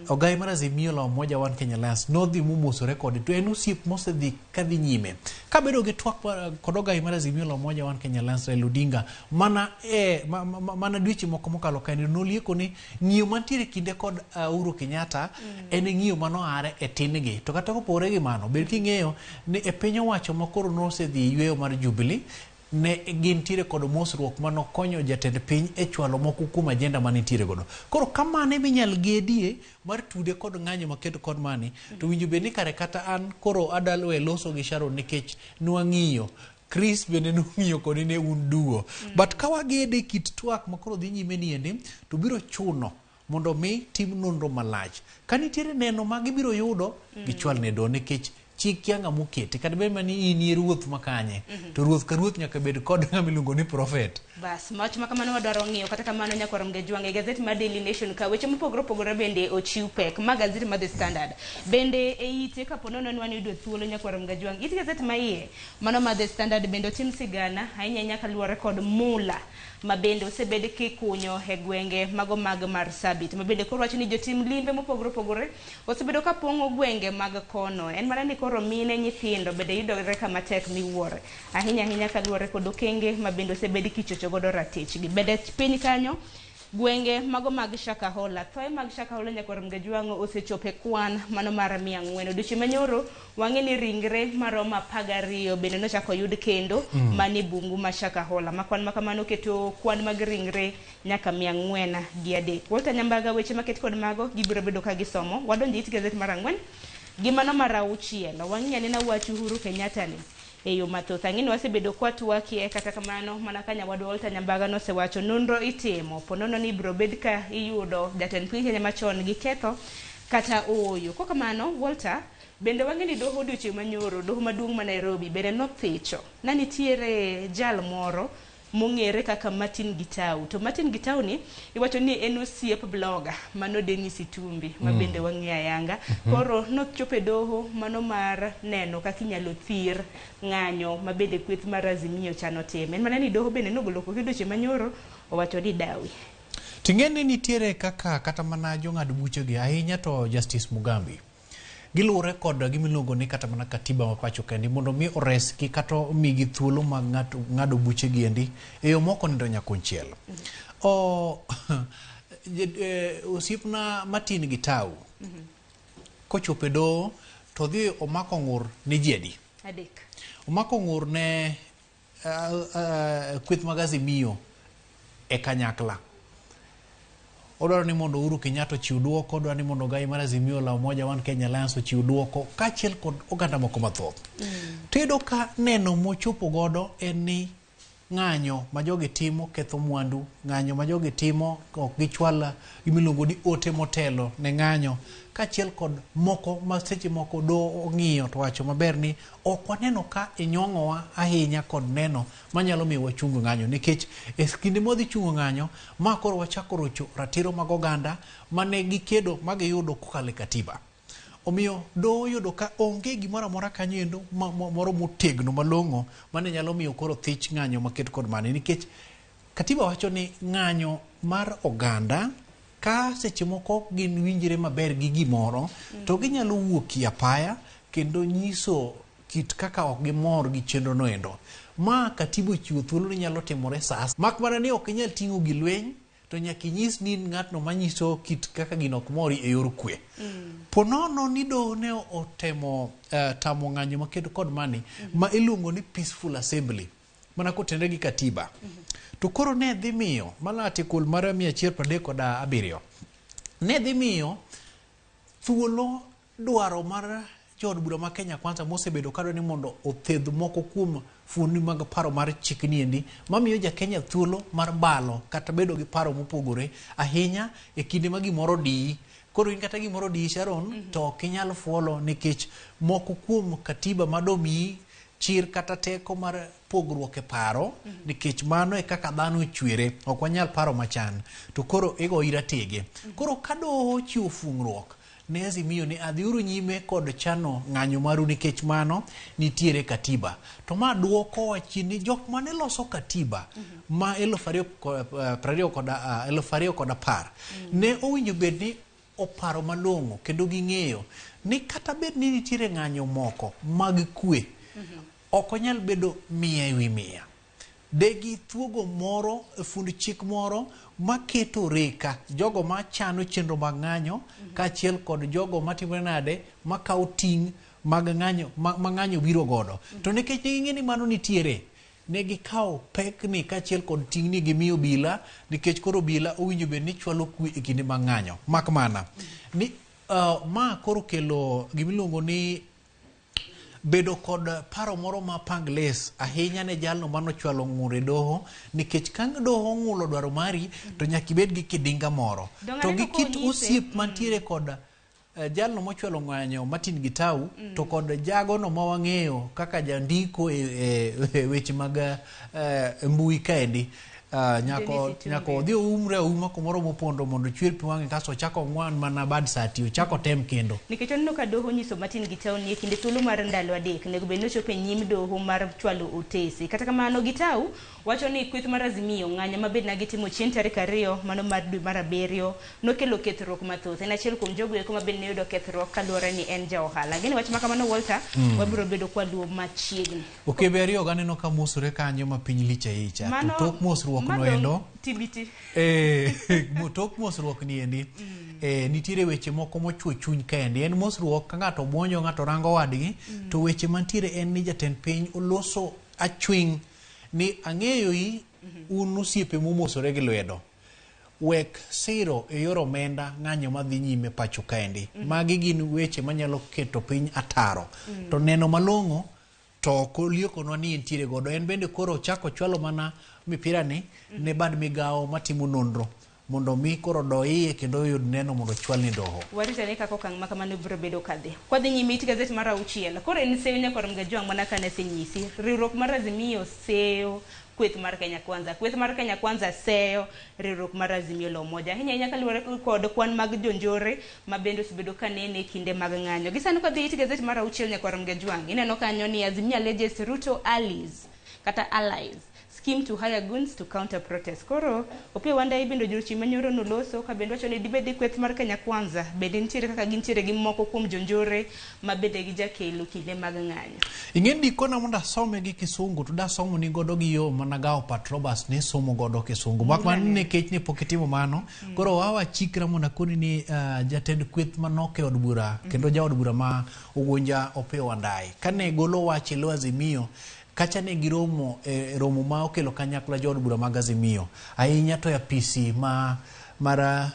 ogai mar Azimio la Umoja One Kenya Alliance nodhi mumosore kod to en osiep mosedhi kadhi nyime ka bedo gi twak kod ogai mar Azimio la Umoja One Kenya Alliance Raila Odinga mana dweche moko mokalo kae nolieko ni ng'iyo mantiere kinde kod Uhuru Kenyatta en ng'iyo mano are e tingi. To kata kopogore gi mano bed king'eyo ni e piny owacho makoro nosedhi yweyo mar Jubilee ne gintiere kod mosruok mano konyo jatend piny e chwalo moko kuom ajenda manitiere godo. Koro kamane minyal gedie mar tude kod ng'anyo maketo kod mani to winjo bed ni kare kata an koro adalwe loso gi Sharon nikech nwang'iyo Chris bende nung'iyo kodi ne un duo. But kawagede kit twak makoro dhi nyime ni ende to biro chuno mondo mi tim nonro malach. Kanitiere neno ma gibiro yudo gichwal ne do nikech chik yanga mukete kata bema ni ini ruoth makanye to ruoth ka ruoth nyaka bed kod ng'ama iluongo ni prophet.
Bas mach makamano wadwaro ng'iyo kata kamano nyaka romge jwange gazet mar Daily Nation ka weche mopogore opogore bende ochiw pek ma gazet mar The Standard bende e ite kapo nono ni wanyudo thuolo nyaka romge jwange it gazet ma iye mano mar The Standard bende otim sigana ahinya nyaka luwore kod mula ma bende osebed kikunyo e gwenge mago mag Marsabit ma bende koro wacho ni jotim limbe mopogore opogore osebedo ka pong'o gwenge mag kono en mana ni koro mine nyithindo bende yudore kama tek miwuore ahinya ka luwore kod okenge ma bende osebed kichocho godo ratich gi bende piny kanyo gwenge mago mag Shakahola thoe mag Shakahola nyaka romge jwango osechope kwan mano mar 400 odiochieng' manyoro wang'e ni ringre maroma 12 bende nochako yud kendo mani bungu ma Shakahola makwan makamano keto kwan mag ringre nyaka 403. Walter Nyambaga weche maket kod mago gibiro bedo ka gisomo wadonje it gazet mar 4 gi mano mar 6 wang'e ni na wach Uhuru Kenyatta ni eyo mathoth ang'ini wasebedo kwa tuwakie kata kamano mana kanya wadwa Walter Nyambaga nosewacho nonro itimo ponono ni biro bed ka iyudo jatend piny Kenya machon gi ketho kata oyo ko kamano Walter bende wang'e ni doho odiochieng' manyoro doho maduong' ma Nairobi bende nothicho na nitiere jal moro mong'ere kaka Martin Gitau to Martin Gitau ni iwacho ni en osiep blogger mano Dennis Itumbi ma bende wang'e ayanga koro nochope doho mano mar neno kaka inyalo thir ng'anyo ma bende kweth mar Azimio chano time en mana ni doho bende nogolo ko odiochieng' manyoro owacho ni dawi
ting'eni nitiere kaka kata mana jong'ad buchegi ahinya to Justice Mugambi gilure kod gimiluongo ni kata mana katiba ma pacho kendi mondo mi ores ki kata migi thuolo mag ng'ado buche giendi e yo moko nindo nyakonchiel. Osiepna Martin Gitau kochope do to dhi omako ng'ur ni jedi.
Adek.
Omako ng'ur ne kweth mag Azimio e kanyakla. Odwaro ni mondo Uhuru Kenyatta ochiw duoko, odwaro ni mondo gai mar Azimio la Umoja One Kenya Alliance ochiw duoko, kaachiel kod oganda moko mathoth. Tedo ka neno mochopo godo en ni ng'anyo ma jogi timo ketho mwandu, ng'anyo ma jogi timo ok gichwal gimiluongo ni ote motelo ne ng'anyo, kaachiel kod moko ma seche moko do ng'iyo to wacho maber ni ok waneno ka inyong'owa ahinya kod neno manyalo miyo wachungo ng'anyo, nikech e kinde modhi chungo ng'anyo ma koro wachako rocho ratiro mag oganda mane gikedo magiyudo kokalo e katiba. Omiyo do yudo ka onge gimoro amora kanyo endo moro motegno malong'o mane nyalo miyo koro thich ng'anyo maket kod mane, nikech katiba wacho ni ng'anyo mar oganda ka seche moko gin winjire maber gi gimoro to ginyalo wuoki apaya kendo nyiso kit kaka ok gimor gi chenro no endo. Ma katiba ochiwo thuolo ni nyalo timore sa mak mana ni ok inyal ting'o gi lweny, to nyaka nyis ni ng'atno manyiso kit kaka gino ok mori e yor kwe. Ponono ni do ne otemo tamo ng'anyo makedo kod mani ma iluongo ni peaceful assembly mana kotende gi katiba. To koro ne dhi miyo mana article mar 137 ne dhi miyo thuolo dwaro mar jood bura ma Kenya Kwanza mosebedo kadwa ni mondo othedh moko kuom fuoni mag paro mar chikni endi mamiyo ja Kenya thuolo mar balo kata bedo gi paro mopogore ahinya e kinde ma gimoro di. Koro in kata gimoro di Sharon to kinyal fuolo nikech moko kuom katiba madomi chir kata teko mar pogruok e paro, nikech mano e kaka dhano chwere, ok wanyal paro machan to koro ego ira tege. Koro kado chiwo fungruok ne Azimio ni adhiuru nyime kod chano ng'anyo maru nikech mano nitiere katiba. To ma duoko wachini jok mane loso katiba ma 2010 ne owinjo bed ni oparo malong'o kendo ging'eyo ni kata bed ni nitiere ng'anyo moko mag kwe ok onyal bedo mia ewi mia. Degi thuogo moro e fund chik moro maketo reka jogo ma chano chenro mag ng'anyo kaachiel kod jogo matimo nade makawo ting' mag ng'anyo ma ng'anyo biro godo. To nikech ging'e ni mano nitiere, ne gikawo pek ni kaachiel kod ting' ni gimiyo bila, nikech koro bila owinjo bed ni chwalo kwe e kinde mag ng'anyo. Mak mana ni ma koro kelo gimiluongo ni bedo kod paro moro ma pangles ahinya ne jalno mano chwalo ng'ure doho, nikech ka doho ng'ulo dwaro mari to nyaka ibed gi kidinga moro to gi kit osiep mantiere kod jalno mochwalo ng'anyo Martin Gitau to kod jagono ma wang'eyo kaka jandiko e weche mag mbui kaendi. Nyako odhi umre uma kumoro mopondo mondo chwer pi wang'e kaso chako ng'wan mana bad sati ochako tem kendo.
Nikech oneno ka doho nyiso Martin Gitau ni e kinde thuolo mar ndalo adek nego bed ni ochopo e nyim doho mar chwalo otese. Kata kamano Gitau wacho ni kweth mar Azimio ng'anyo mabed na gitimo chieng' tarik 2 mano mar dwe mar 7 nokelo kethruok mathoth. En achiel kuom jogo eko mabed ni yudo kethruok kaluwore ni en ja ohala. Gini wach makamano Walter wabiro bedo kwa luo machiegni.
Okay, beri oganeno ka mosore kanyo ma piny liche icha. To tok mosruok no endo
TBT.
Tok mosruok ni endi nitiere weche moko mochuo chuny kaendi. En mosruok ka ng'ato buonjo ng'ato rango wadgi to weche mantiere en ni jatend piny oloso achwing ni ang'eyo yi un osiepe momosore gi lwedo wek siro e yor omenda ng'anyo madhi nyime pacho kaendi. Magi gin weche manyalo keto piny ataro to neno malong'o to koliekonwa ni entiere godo. En bende koro chako chwalo mana mipira ni ne bad migawo matimo nonro mondo mi koro do iye kendo yud neno mondo chwal ni doho.
Warita ne kako kang makamano biro bedo kadhi. Kwa dhi nyime gazet mar 6 koro en seyo nya korom gajwang mana kane senyisi riwruok mar Azimio seyo kweth mar Kenya Kwanza. Kweth mar Kenya Kwanza seyo riwruok mar Azimio la Umoja. Hinya nyaka luwore kod kwan mag jonjore ma bende osebedo kanene kinde mag ng'anyo. Gisano kwa dhi gazet mar 6 nya korom gajwang ineno kanyo ni Azimio alleges Ruto allies kata allies scheme to hire goons to counter protest. Koro opia wanda ibendo juruchi manyoro noloso ka bendo wacho ni dibedi kweth mar Kenya Kwanza bende nitiere kaka gintiere gi moko kuom jonjore ma bende gi jakelo kinde mag ng'anyo.
Ingendi kona monda some gi kisungu to da somo ni godo gi yo managao Patrobas ne somo godo kisungu. Bakman ne kech ni pokitimo mano. Koro wawa chikra mona kuni ni jatend kweth manoke od bura kendo ja od bura ma ugonja opia wandai. Kane golo wachi lo Azimio kacha ne giromo romo ma okelo kanyakla jod bura mag Azimio ahinya to ya PC mara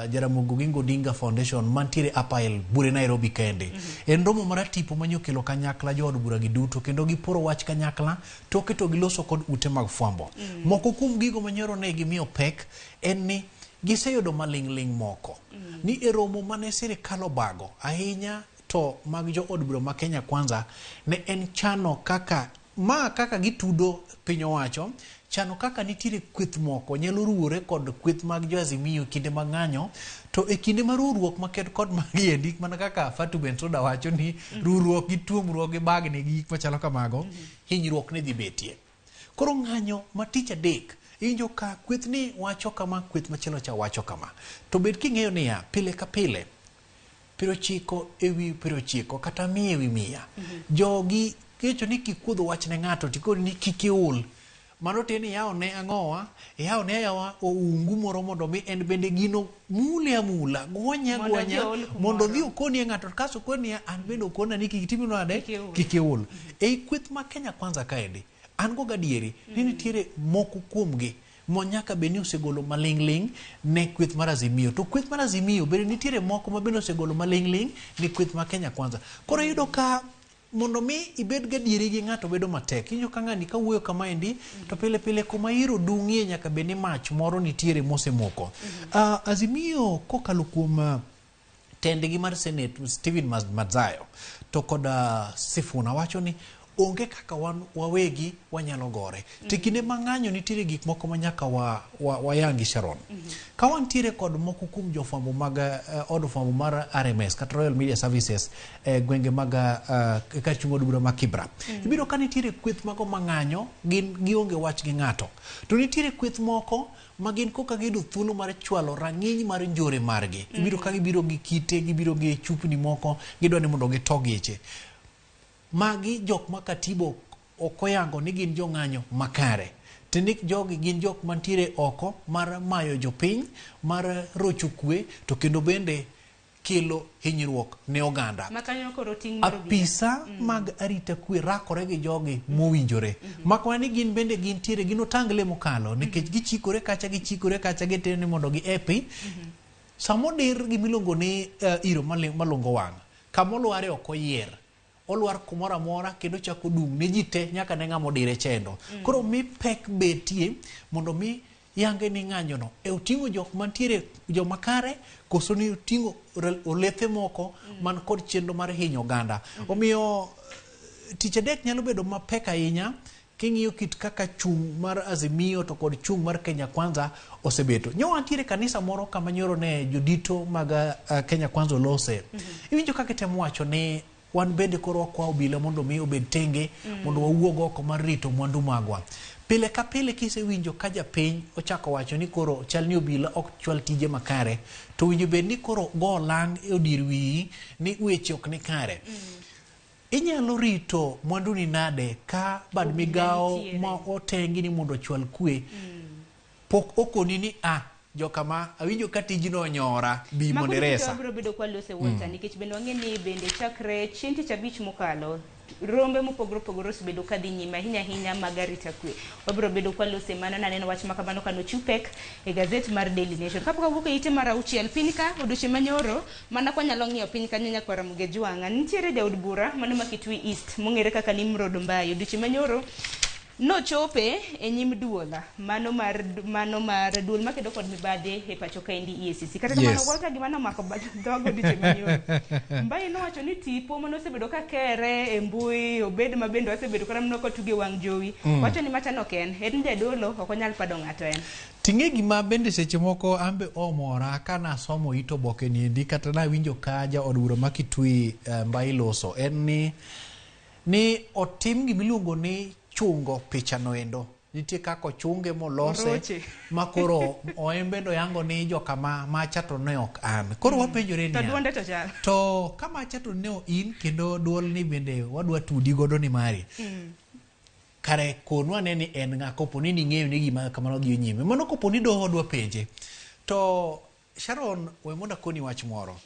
Jaramogi Odinga Foundation mantiere Apael bure Nairobi kende. En romo mara tipo manyo kelo kanyakla jod bura giduto kendo giporo wach kanyakla toke to giloso kod ute mag fwambo. Moko kum gigo manyoro ne gimiyo pek en ni giseyudo malingling moko. Ni e romo mane sirikal obago ahinya to mag jo od bura ma Kenya Kwanza ne en chano kaka gitudo piny owacho chano kaka nitiere kweth moko nyalo ruore kod kweth mag jo Azimio kinde mang'anyo to e kinde mar ruruok maked kod magiendi mana kaka Fatu Bensoda wacho ni ruruok gi tuomruok gi bagni gi gik machalo kamago hinyruok ne dhi betie. Koro ng'anyo ma tich adek injo ka kweth ni wacho kama kweth machielo cha wacho kama to bed king'eyo niya pile ka pile 90 ewi 90 kata 100 ewi 100 jogi kecho ni kikuodho wach ne ng'ato tikoni ni kikiul mano teni yao ne ang'owa yao ne yawa oungu moro mondo mi en bende gino mule amula gonya mondo dhi okoni ng'ato kaso koni an bende okona ni kikitimi no ade kikiul ei kweth ma Kenya Kwanza kaende an go gadieri ni nitiere moko kuomgi monyaka beni osegolo malingling ne kweth mar Azimio to kweth mar Azimio bende nitiere moko ma bende osegolo malingling ni kweth ma Kenya Kwanza. Koro yudo ka mondo mi ibed gadieri gi ng'ato bedo matek inyo ka ng'ani ka wuoyo kama endi to pile pile kuma iro dung'ie nyaka beni mach moro nitiere mosemoko. Azimio kokalo kuom tendgi mar Senate Stephen Madzayo to kod Sifuna wacho ni onge kaka wawegi wanyalo gore. Tikine mang'anyo nitiere gik moko manyaka wayangi Sharon. Ka wantiere kod moko kum jofwambo mag od fwambo mar RMS kata Royal Media Services gwenge mag ka chungo dubura ma Kibra. Ibiro ka nitiere kweth mago mang'anyo gin gionge wach gi ng'ato. To nitiere kweth moko magin koka gido thuolo mar chwalo rang'iny mar njore margi. Ibiro ka gibiro gi kite gibiro gi chupni moko gidwani mondo gitogieche. Magi jok ma katibo okoyango ni gin jo ng'anyo makare. Tenik jogi gin jok mantiere oko mar mayo jopiny, mar rocho kwe, to kendo bende kelo hinyruok ne oganda. Apisa mag arita kwe rakore gi jogi mowinjore. Makwa ni gin bende gintiere gin otangle mokalo nikech gichikore kacha gitene mondo gi epi. Samodir gimilongo ni iro malongo wang'. Kamoluare okoyier. Oluar kumora mora kendo chako dung ne jite nyaka ne ng'amo dire chendo. Koro mi pek betie mondo mi yange ni ng'anyo no. Utingo jok mantiere joma kare koso ni utingo olethe moko man kod chendo mar hinyo oganda. Omiyo tich adek nyalo bedo mapek ahinya king'iyo kit kaka chung mar Azimio to kod chung mar Kenya Kwanza osebeto. Nyo antiere kanisa moro kama nyoro ne jodito mag Kenya Kwanza lose. Iwinjo kaka temo wacho ni wan bende koro kwa obila mondo mi obed tenge mondo wawuog oko mar rito mwandu magwa. Pile ka pile kisewinjo ka japiny ochako wacho ni koro chal ni obila ok chwal tije makare to winjo bed ni koro go lang e odir wiyi ni weche ok ni kare. Inyalo rito mwandu ni nade ka bad migao ma otengi ni mondo chwal kwe pok okoni ni jokama awinjo ka tijino onyora bi moderesa.
Mabiro bedo kwa lose wota nikech bende wang'eni bende chakre chieng' tich abich mokalo rombe mopogore opogore osebedo ka dhi nyime ahinya mag arita kwe. Wabiro bedo kwa lose mano naneno wach makamano kano chupek e gazet mar Daily Nation. Kapok awuok e ite mar 6 piny ka odiochieng' manyoro mana kwa nyalo ng'iyo piny kanyo nyaka Ramogi Jwang'a nitiere jaod bura mano ma Kitui East mong'ere kaka Nimrod Mbayo. Odiochieng' manyoro no chope e nyim duola mano mar duol makedo kod mibade e pacho kaendi EACC kata kamano walka gima nomako dhogo diche manyo Mbaye nowacho ni tipo mano osebedo ka kere e mbui obed mabendo osebedo kana mnoko tuge wang' jowi wacho ni machano ken en jadolo ok onyal pado ng'ato en.
Ting'e gima bende seche moko ambe omora kana somo ito boke ni ndi kata na winjo ka ja od bura ma Kitui Mbaye loso en ni otim gimiluongo ni chungo picha noendo nitie kako chunge molose makoro oembe do yango ni joka macha to ne ok an. Koro wapenjore
to
ni
duonde to chal
to kama macha to ne in kendo duol ni bende wadwa tudi godo ni mari. Kare konwa ne ni en nga koponi ni ng'eyo ni gima kamano dhi nyime. Mano koponi doho dwa penje. To Sharon we monda koni wach moro.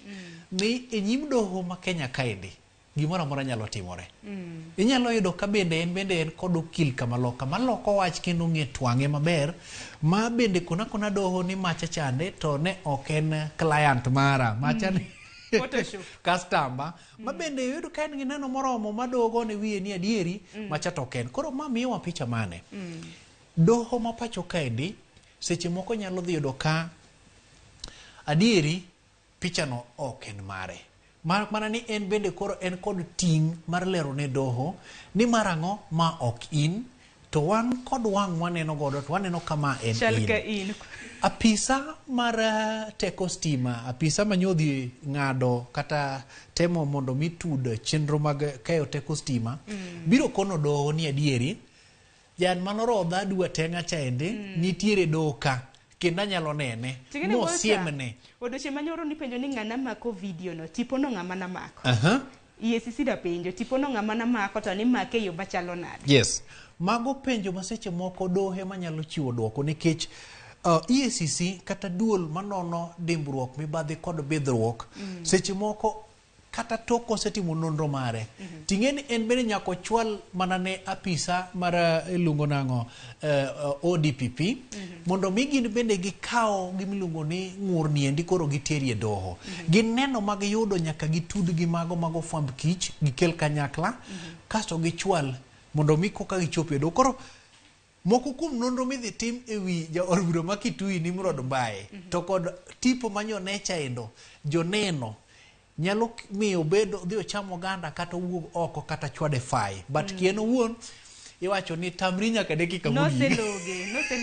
Ni e nyim doho ma Kenya kaendi gimoro amora nyalo timore. Inyalo yudo ka bende en kod okil kamaloka maloko wach kendo ng'e twang'e maber ma bende kona doho ni macha chande to ne ok en client mara macha ni customer ma bende yudo ka en gi neno moromo madogo ne wiye ni adieri macha to ken. Koro ma miyo wa picha mane doho ma pacho kaendi seche moko nyalo dhi yudo ka adieri picha no ok en mare. Mana ni en bende koro en kod ting' mar lero ne doho ni marango ma ok in to wan kod wang' waneno godo to waneno kama en in. Apisa mar teko stima, apisa manyodhi ng'ado kata temo mondo mitud chenro mag keyo teko stima biro kono doho ni adieri jan manorodha dwa tenga chaende nitiere doka kenda nyalo nene mo siemne
odoche manyoro ni penjo ni ng'ana mako video no tipo no ng'ama na mako EACC da penjo tipo no ng'ama na mako to ni make yo machalo nade.
Yes, mago penjo maseche moko dohe manyalo chiwo dwoko nikech EACC kata duol manono dimbruok mibadhi kod bidhruok seche moko kata toko setimo nonro mare ting'eni en bende nyako chwal mana ne apisa mar ilungo nango ODPP mondo mi gin bende gikao gimiluongo ni ng'ur niendi koro giterie doho gin neno mag yudo nyaka gitud gi mago fwamb kich gikel kanyakla kasto gichwal mondo mi koka gichope do. Koro moko kuom nonro midhi tim ewi ja od bura ma Kitui Nimrod Mbae to kod tipo manyone chaendo joneno nyalo miyo bedo dhi ochamo ganda kata wuog oko kata chwade fai but kien owuon iwacho ni tamri nyaka dakika
no se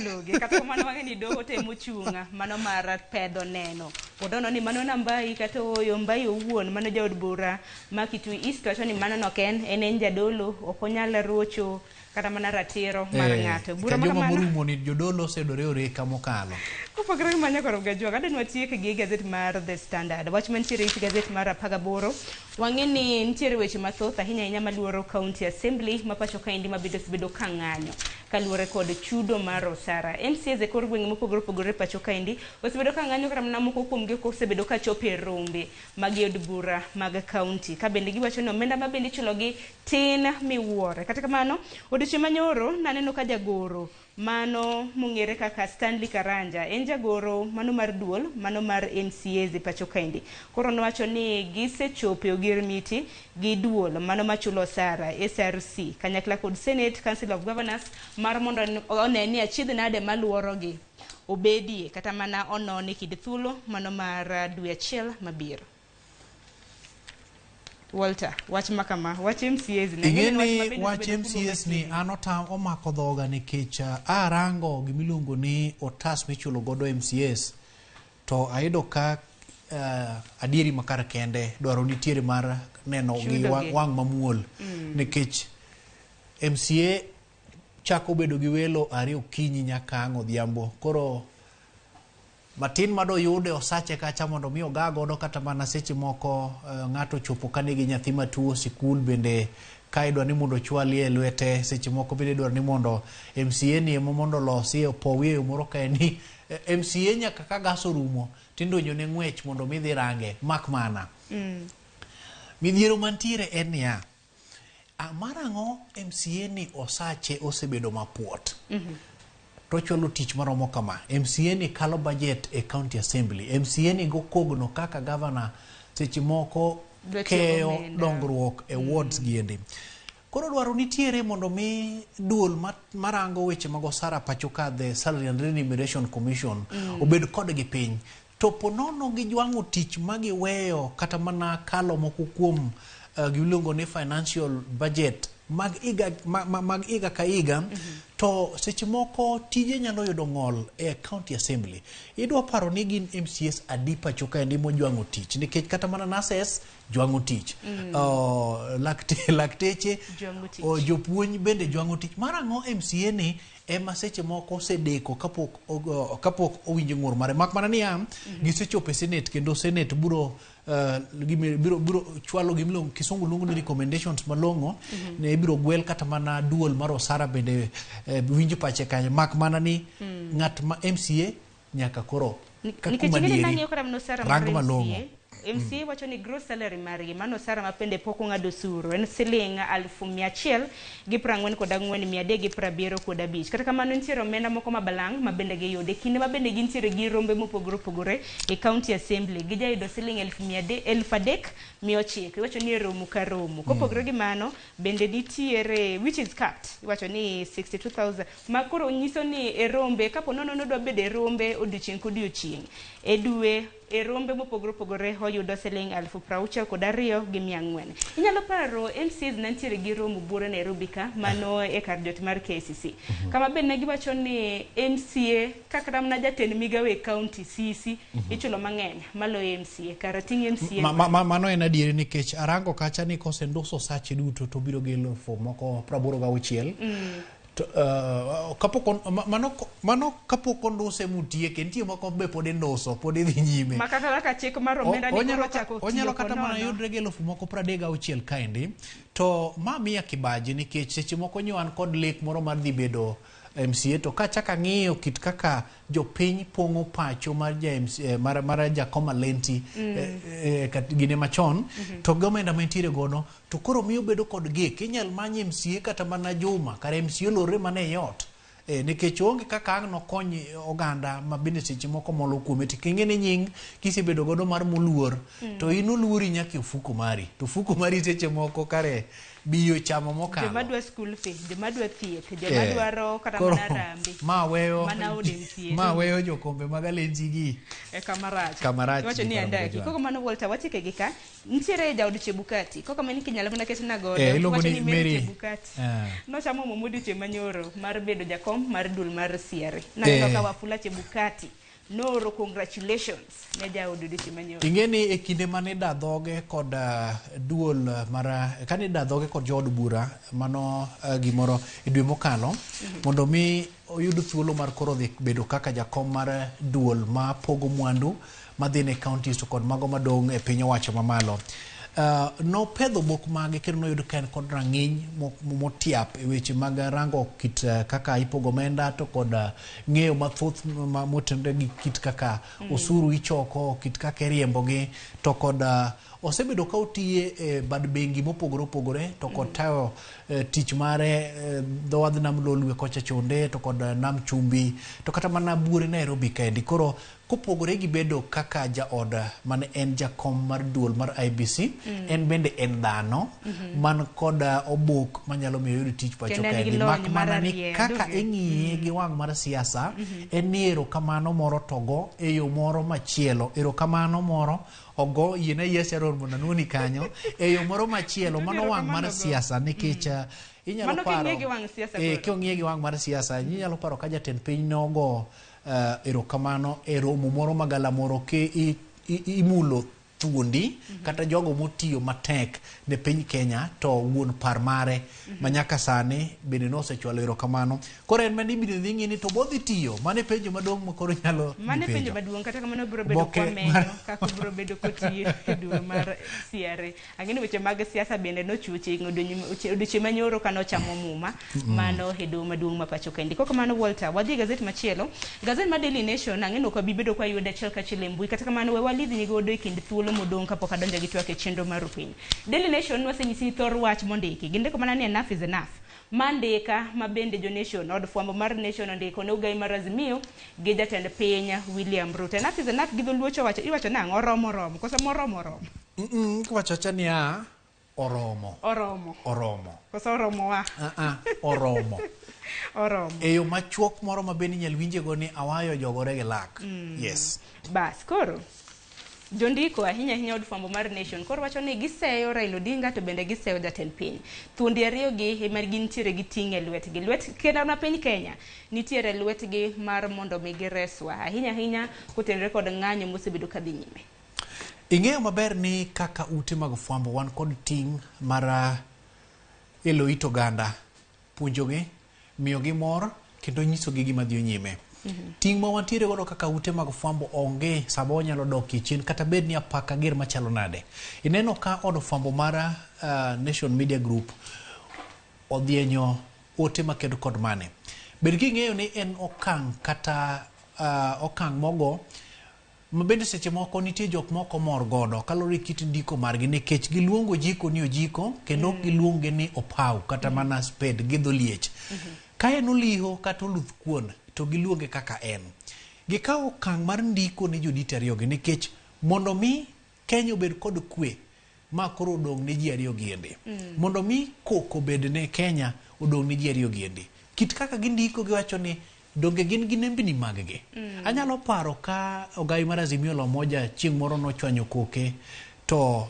loge kata mano wange ni doho temo chunga mano mar pedho neno odono ni mano na Mbai kata oyo Mbai owuon mano jaod bura ma Kitui East wacho ni mano no ken en jadolo okonyal rocho kata mana ratiro mar ng'ato
bura ma kamano morumo ni jodolo sedore ore kamokalo
kopogore manya koro gajwa kada nwatiek gi gazet mar The Standard wach mantiere e gazet mar 18 wang'e ni nitiere weche mathoth ahinya maluoro County Assembly ma pacho kaendi mabedo kang'anyo kaluore kod chudo mar osara. MCAs e kor gwenge mopogore pacho kaendi osebedo kang'anyo kata mana moko kuom gi osebedo ka chope rombe mag od bura mag county ka bende giwacho ni omenda ma bende chulogi tin miwuore. Kata kamano odiochieng' manyoro naneno ka jagoro mano mung'ere kaka Stanley Karanja en jagoro mano mar duol mano mar MCAs e pacho kaendi koro nowacho ni gisechope ogir miti gi duol mano machulo osara SRC kanyakla kod Senate Council of Governors mar mondo one ni achiedh nade maluorogi obedie kata mana onone kid thuolo mano mar dwe achiel mabiro. Walter, wach makama, wach MCAs ni.
Ingeni wach MCAs ni anotam omako dhoga nikech arango gimiluongo ni otas michulo godo MCAs to ayudo ka adieri makar kende dwaro nitiere mar neno gi wang' mamuol nikech MCA chako bedo gi welo ari okinyi nyaka ang' odhiambo koro matin mado yude osache kacha mondo mi ogagodo kata mana seche moko ng'ato chopo kanigi nyathi matuo sikul bende ka idwa ni mondo chwalie lwete seche moko bende idwa ni mondo MCA ni emo mondo losi opowie moro kaeni MCA nyaka ka gas orumo tindonyo ne ng'wech mondo mi dhi range mak mana midhiero mantiere en ya marango MCA ni osache osebedo mapuot to chulo tich maromo kama MCA ni kalo budget e County Assembly MCA ni go kogno kaka governor seche moko keyo dongruok e wards giendi koro dwaro nitiere mondo mi duol marango weche mag osara pacho ka the Salary and Remuneration Commission obed kod gi piny to ponono gi jwango tich magiweyo kata mana kalo moko kuom giluongo ni financial budget mag iga ka iga to seche moko tije nyalo yudo ng'ol e county assembly. Idwa paro ni gin MCAs adi pacho kaendi mojwang'o tich nikech kata mana nurses jwang'o tich, lakteche, jopuonj bende jwang'o tich. Mar ang'o MCA ni ema seche moko osedeko kapok owinjo ng'ur mare, mak mana niya gisechopo e Senate kendo Senate biro chwalo gimilongo kisungu luongo ni recommendations malong'o, ne ibiro gwel kata mana duol mar osara bende winjo pache kanyo, mak mana ni ng'at ma MCA nyaka koro kuma dieri rang malong'o.
MCA wacho ni gross salary margi mano sara mapende pok ong'ado suru en siling 144,375. Kata kamano nitiere omenda moko mabalang' mabende giyude kinde mabende gintiere gi rombe mopogore opogore e county assembly gijayudo siling 3,900. Iwacho ni romo ka romo. Kopogore gi mano bende nitiere which is capped, iwacho ni 62,000 ma koro nyiso ni e rombe kapo nono nodwa bede e rombe odiochieng' kodiochieng' e dwe e rombe mopogore opogore oyudo siling 62,400. Inyalo paro MCs nantiere gi romo buore Nairobi ka mano e kar jot mar KCC. Kama bende ne giwacho ni MCA kaka mana jatend migawe county CC ichulo mang'eny malo MCA kara ting' MCA.
Mano en adieri nikech arango kacha ni kosendoso sache duto to biro gelo fom moko 86. Mano kapok ondose mutieke nitie moko be pod endoso pod idhi nyime
makata ka chik mar omenda ni koro chako
onyalo kata mana yudre gelo moko 36 kaendi to ma miya kibaji nikech seche moko nyoan kod lek moro mar dhi bedo MCA to kachaka ng'iyo kit kaka jopiny pong'o pacho mar jakoma lenti gine machon to gomenda mantiere godo to koro miyo bedo kod gik inyal manye MCA kata mana juma kare MCA lore mane yot nikech onge kaka ang' nokony oganda ma bende seche moko molo kuome to king'e nying kisebedo godo mar moluor to in oluori nyaka ofuko mari to fuko mari seche moko kare biyo chamo mokalo
joma dwa school fee joma dwa thieth joma dwaro kata mana rambi
ma weyo jokombe mag alenji gi
kamarach wacho ni andaki koko mano Walter watike gi ka nitiere jaod Chebukati koko mani kinyalo mana ketna godo wacho ni Mary Chebukati no chamo momudi chemanyoro mar bedo jakom mar dul mar siare na ka Wafula Chebukati Noro, congratulations ne jaodu dichi manyo.
Ingeni e kinde mane da dhoge kod duol mara kane da dhoge kod jod bura mano gimoro e dwe mokalo mondo mi oyud thuolo mar koro dhi bedo kaka jakom mar duol ma pogo mwandu madhine counties kod mago madong e piny owacho mamalo. No pedho bok mage kendo no yudo kaen kod rang'iny motiap e weche mag rango kit kaka ipogo menda to kod ng'eyo mathoth motenore gi kit kaka osuru ichoko kit kaka riembogi to kod osebedo ka otiye e bad bengi mopogore opogore to kod tayo tich mare dho wadh nam Lolwe kocha chonde to kod nam Chumbi to kata mana buore Nairobi kaendi koro kopogore gi bedo kaka jaod mane en jakom mar duol mar IBC en bende en dhano man kod obok manyalo miyo yud tich pacho kaendi mak mana ni kaka ing'iye gi wang' mar siasa en ni erokamano moro togo e yo moro machielo erokamano moro ogo yiena yesero mondo nuoni kanyo e yo moro machielo mano wang' mar siasa nikech inyalo paro king'iye gi wang' mar siasa inyalo paro ka jatend piny nogo erokamano e romo moro magala moro ke imulo thuondi kata jogo motiyo matek ne piny Kenya to wuon par mare manyaka sani bende nosechwalo erokamano koro en mani biro dhi ng'ini to bodhi tiyo mane penjo maduong' ma koro nyalo
mane penjo maduong' kata kamano biro bedo kwamenyo kaka biro bedo kotiyo e dwe mar siare ang'eni weche mag siasa bende nochuche odiochieng' manyoro kano chamo muma mano e dwe maduong' ma pacho kaendi koko mano Walter wadhi gazet machielo gazet mar Daily Nation ang'eni ok wabibedo kwa yude achiel kachiel e mbui kata kamano we walidhni godo e kind thuolo modong' kapok adonjo gi twak e chenro mar piny. Daily Nation wasenyisi thor wach mondiki gindiko mana ni enough is enough mandika mabende jo Nation od fwambo mar Nation ondiko ne ugai mar Azimio gi jatend piny William Ruto. Enough is enough gido luocho wacho iwacho nang'o oromo kosa moromo
wacho cha ni oromo
kosa oromo wa oromo
eyo machuok moro mabende nyal winje go ni awayo jogore gi lak yes
bas koro Jondiko ahinya od fwambo mar Nation koro wacho ni giseyo Raila Odinga to bende giseyo jatend piny. Thuondi ariyo gi ma gintiere gi ting' e lwetgi. Kendo na piny Kenya nitiere lwetgi mar mondo mi gireswa ahinya kotenore kod ng'anyo mosebedo kadhi nyime.
Ing'eyo maber ni kaka ute mag fwambo wan kod ting' mar elo it oganda, puonjogi, miyogi mor kendo nyisogi gima dhi nyime. Ting' ma wantiere godo kaka ute mag fwambo onge sama wanyalo dok chien kata bed ni apaka ger machalo nade. Ineno ka od fwambo mar Nation Media Group odhienyo ote makedo kod mane. Bed ging'eyo ni en okang' kata okang' mogo mabende seche moko nitie jok moko mor godo kalori kit ndiko margi nikech giluongo jiko ni ojiko kendo giluonge ni opau kata mana spade gidholiech. Ka en oliho kata oluth kuon to giluonge kaka en. Gikawo okang' mar ndiko ni jodito ariyogi nikech mondo mi Kenya obed kod kwe ma koro odong' ne ji ariyo giendi. Mondo mi koko bed ne Kenya odong' ne ji ariyo giendi. Kit kaka gindiko giwacho ni donge gin gi nembni mag-gi. Anyalo paro ka ogai mar Azimio la Umoja chieng' moro nochwanyo koke to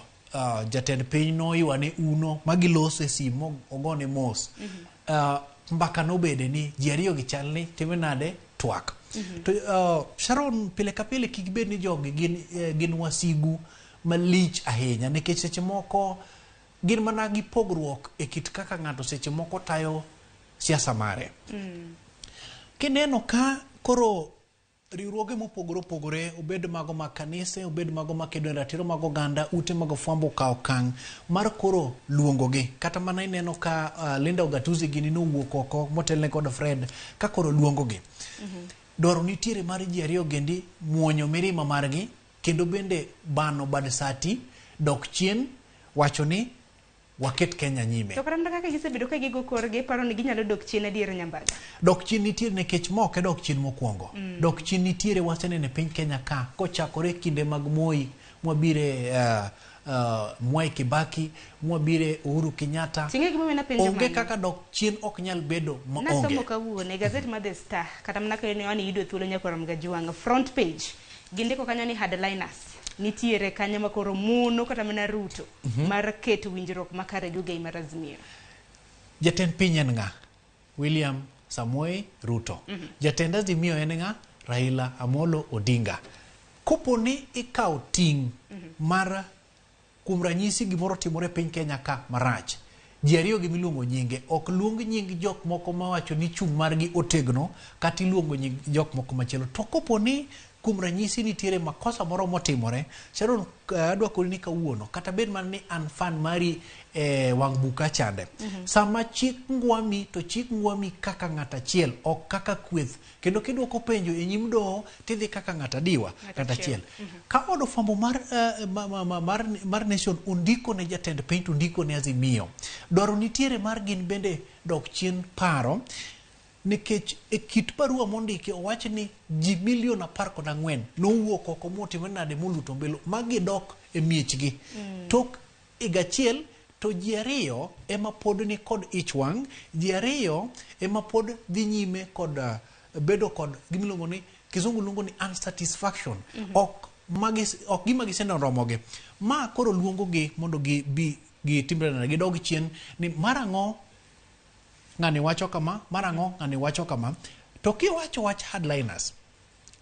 jatend piny noywane uno magilose e simu ogone mos. Mbaka nobede ni ji ariyo gi chal ni time nade twak. To Sharon pile ka pile kik bed ni jogi gin wasigu malich ahinya nikech seche moko gin mana gi pogruok e kit kaka ng'ato seche moko tayo siasa mare. Kineno ka koro riwruoge mopogore opogore obed mago mag kanise, obed mago makedo ratiro mag oganda, ute mag fwambo ka okang' mar koro luongogi. Kata mana ineno ka Linda Ugatuzi gini nowuok oko motelne kod Fred ka koro luongogi. Dwaro nitiere mar ji ariyo gendi muonyo mirima margi kendo bende bano bad sati dok chien wacho ni waket Kenya nyime.
To karamda kaka gisebedo ka gigo korgi paro ni ginyalo dok chien adier nyambaga.
Dok chien nitiere nekech moke dok chien mokwongo. Dok chien nitiere wasenene piny Kenya ka kochakore kinde mag Moi mwabire Mwai Kibaki mwabire Uhuru Kenyatta. Onge kaka dok chien ok nyal bedo maonge.
Nasomo kawuono e gazeti mar The Star kata mana ka ne yudo thuolo nyakoram gajuanga front page gindiko kanyo ni headliners nitiere kanyo makoro muno kata mana Ruto mar keto winjruok makare gi Ogai mar Azimio.
Jatend piny en ng'a? William Samoei Ruto. Jatend Azimio en ng'a? Raila Amolo Odinga. Kopo ni ikaw ting' mar kuom ranyisi gimoro timore piny Kenya ka marach, ji ariyo gi miluongo nyinge ok luong nying jok moko mawacho ni chung' margi otegno kata iluongo nying jok moko machielo. To kopo ni kuom ranyisi nitiere makosa moro motimore, Sharon adwa koni ni kawuono kata bed man ni an fan mari wang' buka chande. Sama chik ngwami to chik ngwami kaka ng'ata achiel ok kaka kweth kendo kidwoko penjo e nyim doho tidhi kaka ng'ata diwa ng'ata achiel. Ka od fwambo mar Nation undiko ne jatend piny to undiko ne Azimio. Dwaro nitiere mar gin bende dok chien paro nikech e kit barua mondiki owach ni ji 14,000,000 nowuok oko motimo nade moluto mbelo magidok e miechgi. Tok igachiel to ji ariyo ema pod ni kod ich wang', ji ariyo ema pod dhi nyime kod bedo kod gimiluongo ni kizungu luongo ni unsatisfaction. Ok gima gisenoromogi. Ma koro luongogi mondo gitimre nade gidog chien ni marang'o ng'ani wacho kama, marang'o ng'ani wacho kama. To kiwacho wach headliners,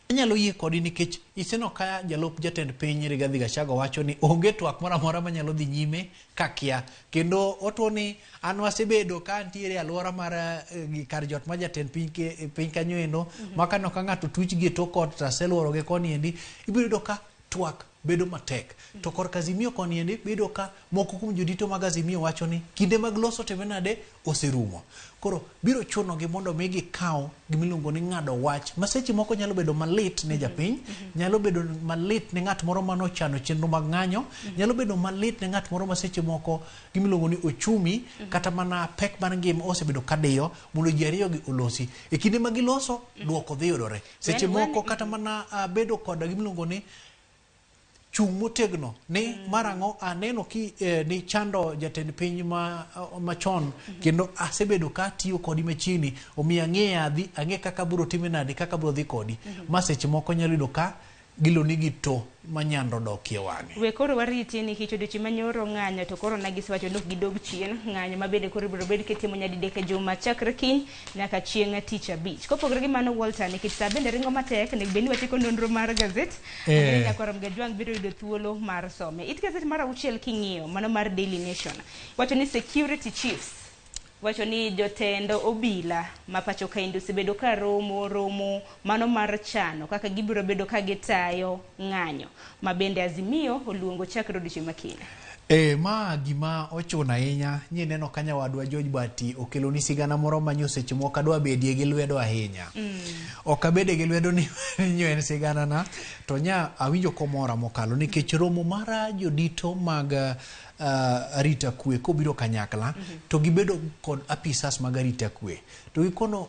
anyalo yie kodi nikech iseno ka jalup jatend piny Rigathi Gachagua wacho ni onge twak moro amora manyalo dhi nyime kakia. Kendo otuo ni an wasebedo ka ntiere alwora mar kar jot ma jatend piny kanyo endo makano ka ng'ato tuch gi to kot taseluoroge koni endi ibiro do ka twak bedo matek. To korka Azimio koni endi bedo ka moko kuom jodito mag Azimio wacho ni kinde mag loso temenade oserumo. Koro biro chuno gi mondo mi gikaw gimiluongo ni ng'ado wach maseche moko nyalo bedo malit ne japiny, nyalo bedo malit ne ng'at moro mano chano chenro mag ng'anyo, nyalo bedo malit ne ng'at moro maseche moko gimiluongo ni ochumi kata mana pek mar ngima osebedo kadiyo mondo ji ariyo gi olosi. E kinde ma giloso duoko dhi yudore. Seche moko kata mana bedo kod gimiluongo ni chung' motegno ni marang'o aneno ki ni chando jatend piny machon kendo asebedo ka tiyo kodi machiegni omiyo ang'e kaka biro time nade kaka biro dhi kodi. Ma seche moko nyalo yudo ka gilo nigi to manyando dokie wang'e.
We koro wariti ni kicho dochi manyoro ng'anyo to koro nagiswacho nok gidog chien ng'anyo mabende koro biro bed kitimo nyadidek e juma chakre kiny nyaka chieng' tich abich. Kopogore gi mano Walter nikech sa bende ringo matek nek beni wachiko nonro mar gazet nyaka Ramgajwang biro yudo thuolo mar some. It gazet mar 6 king'iyo mano mar Daily Nation wacho ni security chiefs wacho ni jotendo obila ma pacho kaindi osebedo ka romo mano mar chano kaka gibiro bedo ka gitayo ng'anyo ma bende Azimio oluongo chakre odiochieng' makiny.
Ma gima ochuna ahinya nye neno ka nyawadwa George Bati okelo ni sigana moro manyo seche moko adwa bedie gi lwedo ahinya. Ok abede gi lwedo ni nyo en sigana na to nya awinjo komora mokalo nikech romo mara jodito mag arita kwe kobiro kanyakla to gibedo kod apisas mag arita kwe to gikono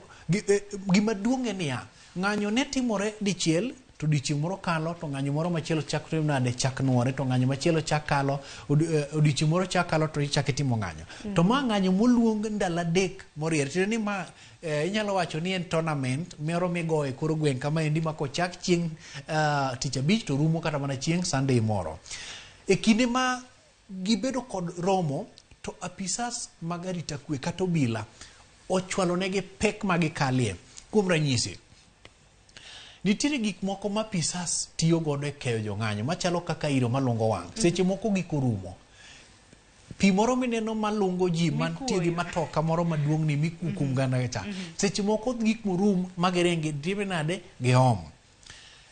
gima duong' en ya ng'anyo ne timore dichiel to dichieng' moro kalo to ng'anyo moro machielo chakre nade chak nuore to ng'anyo machielo chakalo odichieng' moro chakalo to ichake timo ng'anyo to ma ng'anyo moluong ndalo adek moriere to ni ma inyalo wacho ni en tournament moro migoye koro gweng' kama endi ma kochak chieng' tich abich to rumo kata mana chieng' Sunday moro e kinde ma gibedo kod romo to apisas mag arita kwe kata obila ochwalo negi pek magikalie kuom ranyisi nitiere gik moko ma apisas tiyo godo e keyo jong'anyo machalo kaka iro malungo wang' seche moko gikorumo pi moro mineno malungo ji mantie gi matoka moro maduong' ni mikukum gana cha seche moko gik morum magerenge time nade geom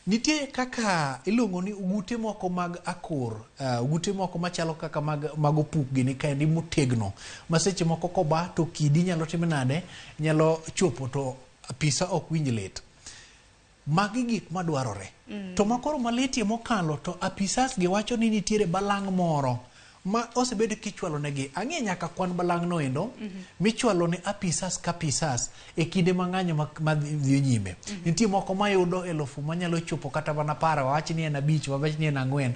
nitie kaka ilongo ni ugute moko mag akor ugute moko machalo kaka mag opuk gini kaendi motegno ma seche moko koba to kidi nyalo time nade nyalo chopo to apisa ok winj lit magi gik madwarore to makoro malitie mokalo to apisas gi wacho ni nitiere balang' moro ma osebedo kichwalo negi ang'e nyaka kwan balang' no endo michwalo ne apisas ka apisas e kinde mang'anyo madhi nyime nitie moko mayudo 1000 manyalo chopo kata mana para wach ni en 5 wach ni en 4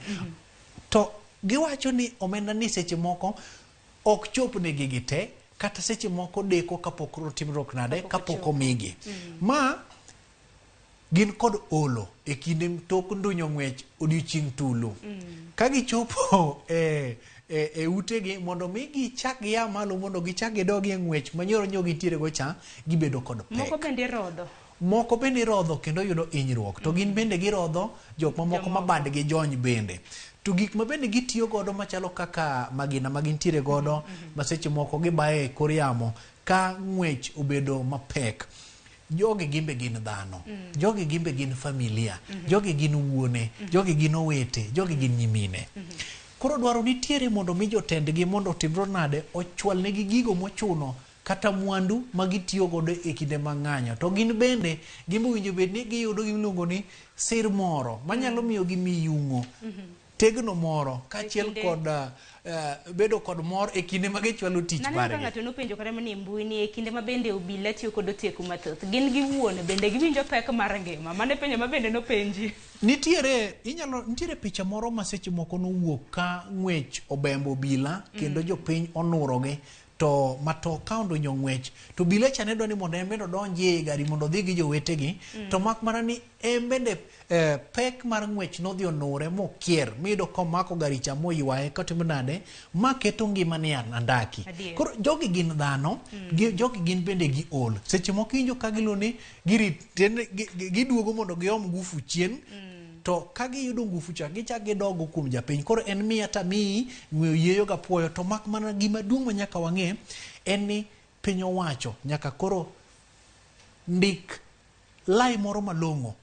to giwacho ni omenda ni seche moko ok chop negi gite kata seche moko deko kapok rotimrok nade kapok omigi ma gin kod olo e kinde tok ndunyo ng'wech odiochieng' tulu ka gichopo e utegi mondo mi gichak ya malo mondo gichak gidogi e ng'wech manyoro nyogi ntiere go cha gibedo kod pek moko bende rodho kendo yudo hinyruok to gin bende girodho jok mamoko ma badgi jony bende to gik ma bende gitiyo godo machalo kaka magina magintiere godo ma seche moko gibaye e kor yamo ka ng'wech obedo mapek jogi gimbe gin dhano jogi gimbe gin familia jogi gin wuone jogi gin owete jogi gin nyimine koro dwaro nitiere mondo mi jotendgi mondo timro nade ochwal negi gigo mochuno kata mwandu magitiyo godo e kinde mang'anyo to gin bende gimbo winjo bed ni giyudo gimiluongo ni sir moro manyalo miyo gi miyung'o tegno moro kachiel kod bedo kod mor e kinde ma gichwalo tich bare.
Nana ng'ato nopenjo kare mani mbui ni e kinde ma bende obila tiyo kod teku mathoth gin giwuone bende giwinjo pek mar ngima mane penjo ma bende nopenji
nitiere picha moro ma seche moko nowuok ka ng'wech obembo obila kendo jopiny onurogi to matoka ondonyo ng'wech to obila cha ne dwa ni mondo en bende odonjie gari mondo odhi gi jowetegi to mak mana ni en bende pek mar ng'wech nodhi onure mokier miyudo komako gari cha moywaye katimo nade ma keto ngima ni andaki koro jogi gin dhano jogi gin bende gi ol seche moko injo ka gilo ni giduogo mondo giom ngufu chien to ka giyudo ngufu cha gichak gidogo kuom japiny koro en miya ta miyi ng'weyo yeyo ga puoyo to mak mana gima duong' ma nyaka wang'e en ni piny owacho nyaka koro ndik lai moro malong'o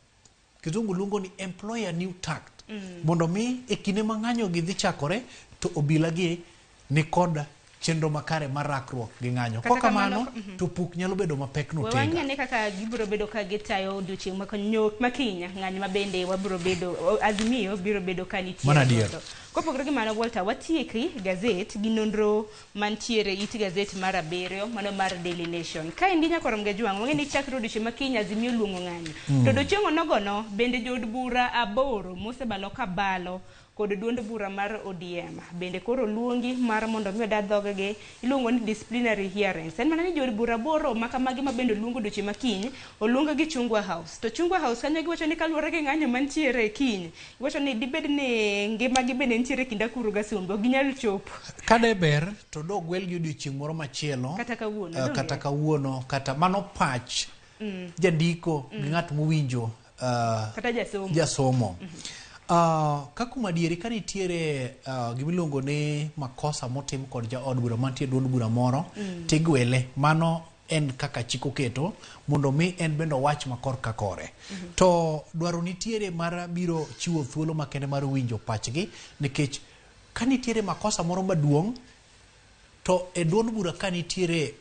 kizungu luongo ni employer new tact mondo mi e kinde ma ng'anyo gi dhi chakore to obila gi ni kod chenro makare mar rakruok gi ng'anyo koka mano to puk nyalo bedo mapek no tega
wang'e kaka gibiro bedo ka gitayo odiochieng' makinya ng'anyo ma bende wabiro bedo Azimio biro bedo ka nitie kopogore gi mano Walter watieki gazet gi nonro mantiere it gazet mar 7 mano mar Daily Nation ka indi nyaka Ramgajwang' wang'e ni chakre odiochieng' makinya Azimio luongo ng'anyo to odiochieng' onogono bende jod bura 8 mosebalo kabalo kod duond bura mar ODM bende koro luongi mar mondo mi oda dhogegi iluongo ni disciplinary hearings. En mana ni jod bura boro makamagi ma bende luongo duche makiny oluongo gi Chungwa House. To Chungwa House kanyo giwacho ni kaluwore gi ng'anyo mantiere kiny, giwacho ni dibed ni ngimagi bende nitiere kinda kuru gasumbe, ok ginyal chopo.
Kade ber to do gwel gi odiochieng' moro machielo kata kawuono kata mano pach jandiko gi ng'at mowinjo
kata
jasomo. Kakuma dieri ka nitiere gimiluongo ni makosa motim kod jaod bura mantie duond bura moro tigwele, mano en kaka chiko keto mondo mi en bendo wach makor kakore. To dwaro nitiere mar biro chiwo thuolo makende mar winjo pachgi, nikech ka nitiere makosa moro maduong' to e duond bura ka nitiere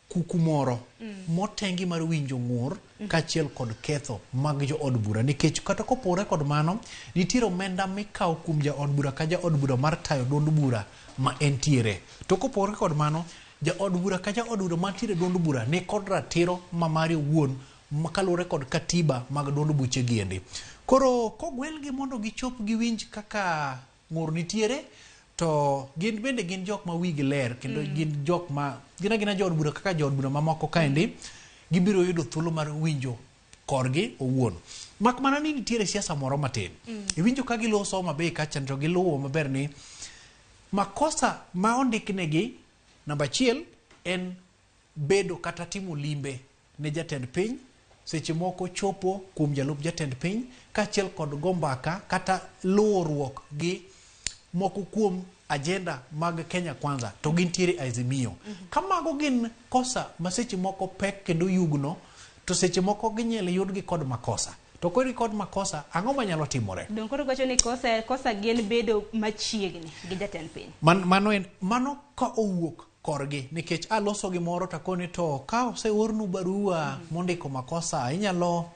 kuku moro motengi mar winjo ng'ur kachiel kod ketho mag jo od bura, nikech kata kopore kod mano nitiere omenda mikawo kuom ja od bura ka ja od bura mar tayo duond bura ma entiere. To kopore kod mano ja od bura ka ja od bura mantiere duond bura ni kod ratiro ma mare owuon makalure kod katiba mag duond buche giendi. Koro kogwelgi mondo gichop giwinj kaka ng'ur nitiere, to gin bende gin jok ma wigi ler kendo gin jok ma gina jod bura kaka jod bura mamoko kaendi gibiro yudo thuolo mar winjo korgi owuon. Mak mana ni nitiere siasa moro matin. Iwinjo ka giloso maber kacha to giluwo maber ni makosa ma ondiknegi namba 1 en bedo kata timo limbe ne jatend piny, seche moko chopo kuom jalup jatend piny kachiel kod gombaka kata luoruok gi moko kuom agenda mag Kenya Kwanza to gintiere Azimio. Kamago gin kosa ma seche moko pek kendo yugno, to seche moko ginyalo yudgi kod makosa. To kodi kod makosa ang'o manyalo timore?
Don koro gacho ni kosa gin bedo machiegni gi jatend piny.
Mano ka owuok korgi, nikech aloso gimoro takoni to ka oseornu barua mondiko makosa inyalo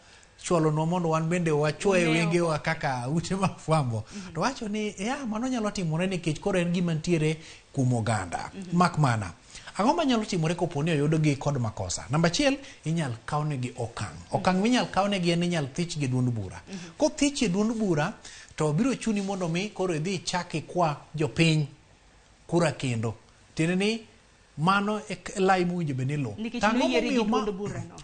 chwalonwa mondo wan bende wachuoe wengewa kaka ute mag fwambo. To wacho ni mano nyalo timore nikech koro en gima ntiere kuom oganda. Mak mana ang'o manyalo timore kopo ni oyudogi kod makosa? Namba 1 inyal kawnegi okang' minyal kawnegi en inyal thichgi duond bura. Kothich duond bura to biro chuni mondo mi koro idhi chaki kwa jopiny kura kendo. Tiende ni mano e lai mowinjo bende lo.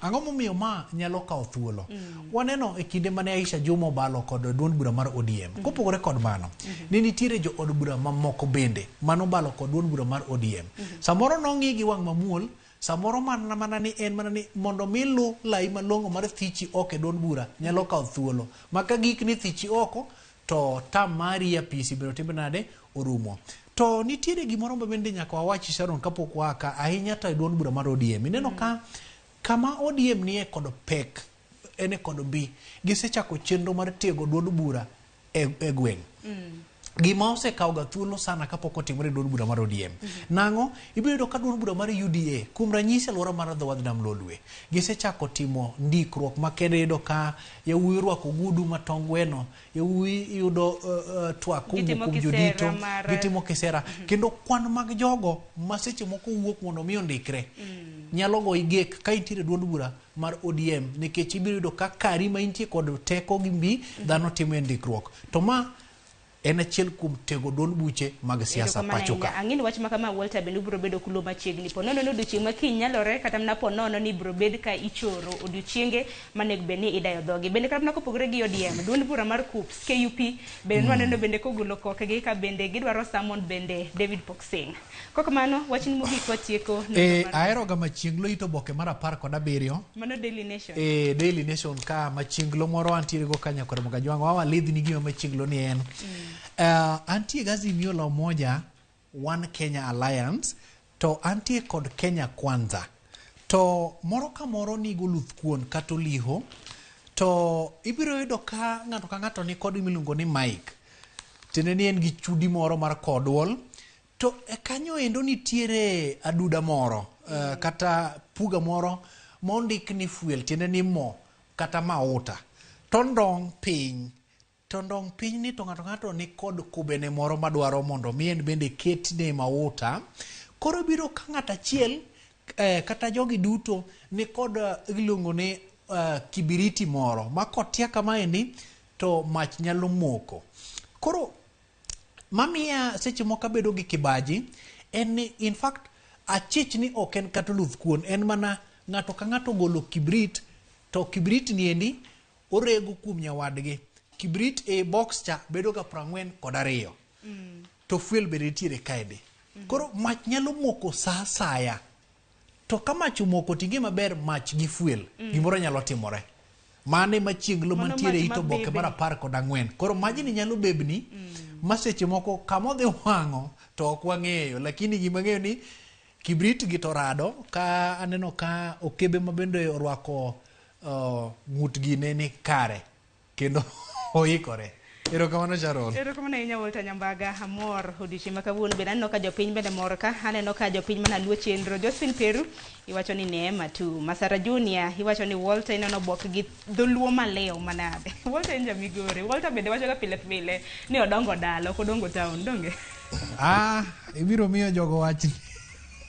Ang'o momiyo ma nyalo kawo thuolo? Waneno e kinde mane Aisha Juma obalo kod duond bura mar ODM. Kopogore kod mano, ni nitiere jo od bura mamoko bende mano balo kod duond bura mar ODM. Samoro nong'i gi wang' mamuol, samoro mana ni en mana ni mondo mi lu lai malong'o mar thichi oko e duond bura nyalo kawo thuolo. Maka gik ni thichi oko to tam mari apisi biro timbe nade orumo. To nitiere gimoro bende nyaka wawachi Sharon kapok waka ahinya to duond bura mar ODM. Ineno kama ODM nie kod pek ene kod mbi gisechako chenro mar tego duond bura e gweng'. Gima osekawo ga thuolo sana kapok otimore duond bura mar ODM. Nang'o ibiro yudo ka duond bura mar UDA kuom ranyisi alwora mar dho wadh nam Lolwe gisechako timo ndikruok makende, yudo ka yawuoyi rwako ogudu matong gweno, yawuoyi yudo twak kuom jodito, gitimo kisera kendo kwan mag jogo ma seche moko wuok mondo mi ondikre nyalo go igek ka intiere duond bura mar ODM, nikech ibiro yudo ka kari ma intie kod teko gi mbi dhano timo ndikruok. To ma en achiel kuom tego duond buche mag siasa pachoka.
Ang'ini wach makama Walter bende biro bedo kulo machiegni. Ponono ni odiochieng' ma kiny nyalore kata mna ponono ni biro bed ka ichoro odiochienge manego bed ni idayo dhogi. Bende kata mna kopogore gi ODM, duond bura mar KUPS, KUP bende nwaneno bende kogolo kokgi ka bende gidwaro summon bende David Poksing. Koko mano wachni mogik watieko.
Ahero ga machienglo ito boke mar 17.
Mano Daily Nation.
Daily Nation ka machienglo moro antiere go kanya kod Magajwang'o wawa lidhni gima machienglo ni en. Antie Azimio la Umoja One Kenya Alliance to antie kod Kenya Kwanza. To moro ka moro ni goluth kuon katoliho to ibiro yudo ka ng'ato ni kod miluongo ni mic. Tende ni en gi chudi moro mar kodwol. To kanyo endo nitiere aduda moro kata puga moro mondik ni fuel, tiende ni mo kata mauta. Tondong piny ni to ng'ato ni kod kubene moro madwaro mondo mien bende ketne mauta. Koro biro ka ng'ato achiel kata jogi duto ni kod iluongo ni kibiriti moro ma kotia kama endi to mach nyalo moko. Koro mamia seche moko bedo gi kibaji en ni in fact achich ni ok en kata luth kuon, en mana ng'ato ka ng'ato golo kibrit, to kibrit ni endi orego kuom nyawadgi. Kibrit e box cha bedo ga 42 to fuel bende nitiere kaede. Koro mach nyalo moko sa saya, to ka mach omoko tingi maber mach gi fuel gimoro nyalo timore. Mane machieglo mantiere ito boke mar 14. Koro majni nyalo bebni maseche moko kamodhi wang'o to ok wang'eyo, lakini gima ng'eyo ni kibrit gi torado. Ka aneno ka okebe mabende orwako ng'ut gine ni kare kendo oikore. Erokamano Sharon.
Erokamano ahinya Walter Nyambaga, amor odiochieng' ma kawuono bende aneno ka jopiny bende mor ka, aneno ka jopiny mana luo chenro. Josephine Peru iwacho ni Neema tu. Masara Junior iwacho ni Walter ineno bok gi dholuo maleo manade. Walter en jamigore. Walter bende wacho ga pile pile ni odongo dala, ok odongo town, donge?
Ibiro miyo jogo wachni.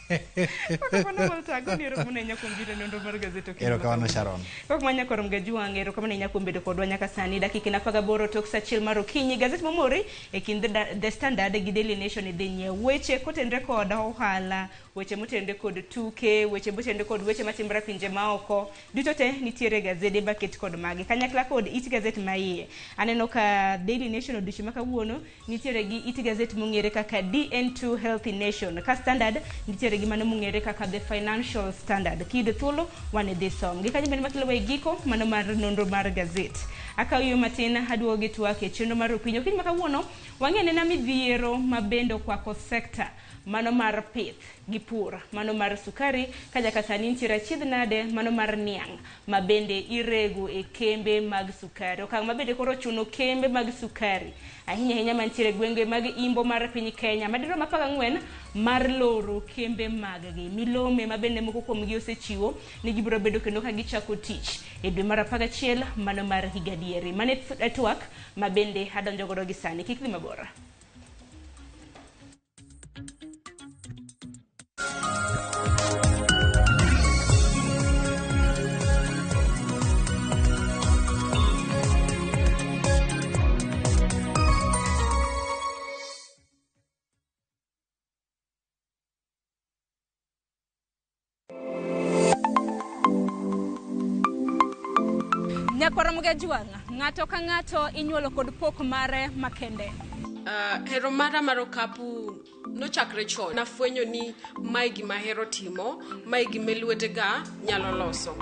Erokamano Walter, agoni erokamano ahinya kuom biro nonro mar Gazet Okinyi.
Erokamano Sharon.
Kok manya korom gajuang, erokamano ahinya kuom bedo kodwa nyaka sani. Dakika 18 tok saa achiel mar okinyi. Gazet momori e kind The Standard gi Daily Nation dhi nyiewo weche kotenre kod ohala, weche motenre kod tuke, weche motenre kod weche matimore pinje maoko. Duto te nitiere gazede baket kod magi. Kanyakla kod It Gazet maiye. Aneno ka Daily Nation odiochieng' ma kawuono nitiere gi It Gazet mong'ere kaka DN2 Healthy Nation. Ka Standard nitiere gi mano mong'ere kaka The Financial Standard. Kiyudo thuolo wan dhi som. Gi kanyo bende makelo we giko mano mar nonro mar gazet. Akaw yo matin aduogo gi twak e chenro mar okinyi. Okinyi ma kawuono wang'e na midhiero mabendo kwako sekta mano mar pith gi pur, mano mar sukari ka nyaka sani nitiere achiedh nade mano mar niang' mabende irego e kembe mag sukari. Okang' mabende koro chuno kembe mag sukari ahinya ahinya mantiere gwenge mag imbo mar piny Kenya madirom 14 mar loro kembe mag gi milome mabende moko kuom gi osechiwo ni gibiro bedo kendo ka gichako tich e dwe mar 11 mano mar higa diere. Mane twak mabende adonjo godo gi sani, kik dhi mabor. Ramogi juanga ng'ato ka ng'ato inyuolo kod pok mare makende.
Hero mara mar okapu nochakre chon. Nafwenyo ni mae gima hero timo, mae gima lwetega nyalo loso.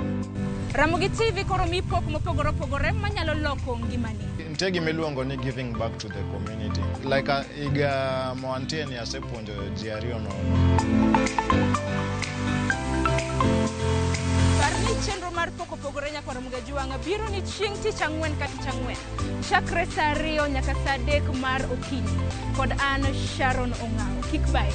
Ramogi TV koro mi pok mopogore opogore manyalo loko ngimani.
Nitie gima iluongo ni giving back to the community. Like iga moantie ni asepuonjo ji ariyo nono.
Chenro mar poko pogore nyaka Ramogi juanga biro ni chieng' tich ang'wen ka tich ang'wen chakre saa 2 nyaka saa 3 mar okinyi kod an Sharon Ong'ao. Kik bai.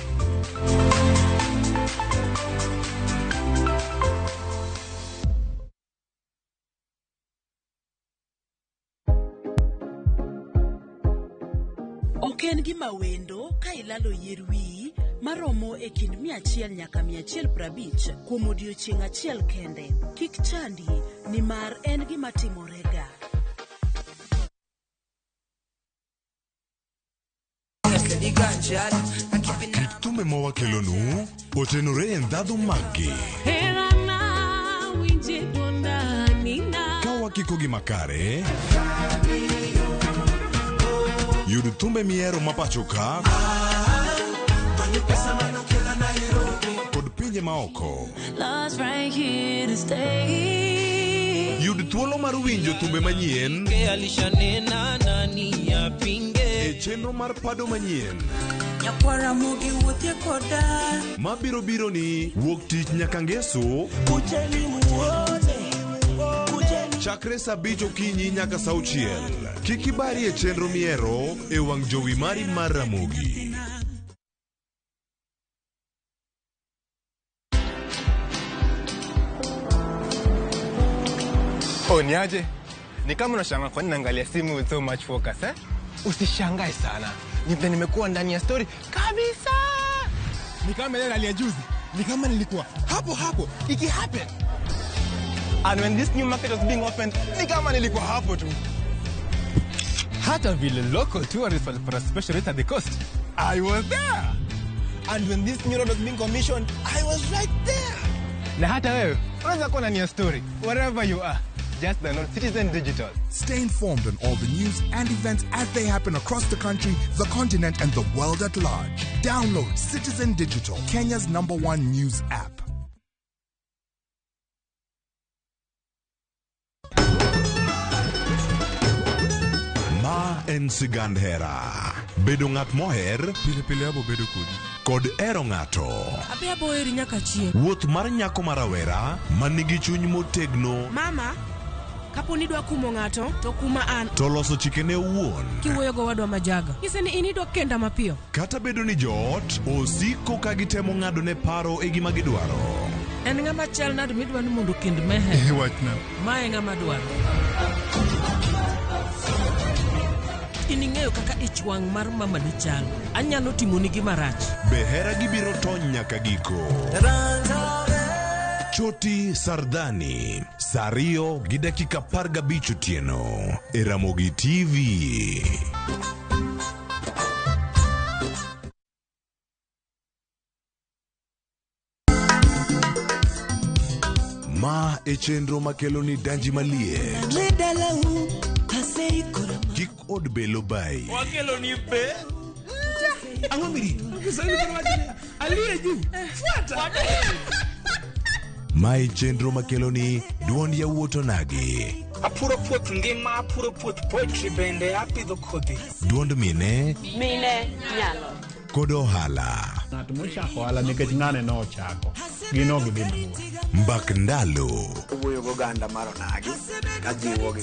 Ok en gima wendo ka ilalo yier wiyi maromo e kind 100 nyaka 150 kuom odiochieng' achiel kende. Kik chandi nimar en gima timorega.
Kit thumbe mawakelonu otenore e ndhadhu maggi. Ka wakiko gi makare, yud thumbe mihero mapacho ka kod pinje maoko. Yud thuolo mar winjo thumbe manyien e chenro mar pado manyien mabiro biro ni wuok tich nyaka ngeso chakre saa 5 okinyi nyaka saa 6. Kik ibari e chenro miero e wang' jowi mari mar Ramogi.
Niaje? Ni kama unashangaa kwa nini naangalia simu with so much focus eh? Usishangae sana. Nimekuwa ndani ya story kabisa. Ni kama ile hali ya juzi. Ni kama nilikuwa hapo iki happen. And when this new market was being opened, ni kama nilikuwa hapo tu. Hata vile local tourists for a special rate at the coast. I was there. And when this new road was being commissioned, I was right there. Na hata wewe, unaweza kuwa na story, wherever you are. Just download Citizen Digital.
Stay informed on all the news and events as they happen across the country, the continent, and the world at large. Download Citizen Digital, Kenya's #1 news app.
Ma en sigand hera. Bedo ng'at moher,
pile abo bedo kodi.
Kod ero ng'ato.
Abe abo eri nyaka chieng'.
Wuoth mar nyako marawera, manigi chuny motegno.
Mama, kapo ni dwa kumo ng'ato, to kuma an.
To loso chikene wuon.
Kiwuoyo go wadwa majaga. Kise ni inidwa kenda mapiyo.
Kata bedo ni joot, osiko ka gitemo ng'ado ne paro e gima gidwaro.
En ng'ama chal nade midwa ni mondo kend mehe.
Wachna.
Mae ng'ama dwaro. Ining'eyo kaka ich wang' mar mama ni chal. Anyalo timoni gima rach.
Be hera gibiro tony nyaka giko. Choti Sardani, Sario gi dakika 15 otieno e Ramogi TV. Ma e chenro makelo ni danji malie. Kik od belo bai.
Wakelo ni be.
Ang'o mirito?
Aliye juu. Fuata.
Ma e chenro makelo ni duond yawuoto nagi.
Apuro puoth ngima, apuro puoth poetry bende, apidho kodhi.
Duond mine.
Mine nyalo.
Kod ohala.
Ng'at mochako ohala nikech ng'ane no ochako. Gino gidhi mabuo.
Mbak ndalo.
Wuoyo go ganda mar onagi. Kajiwo gi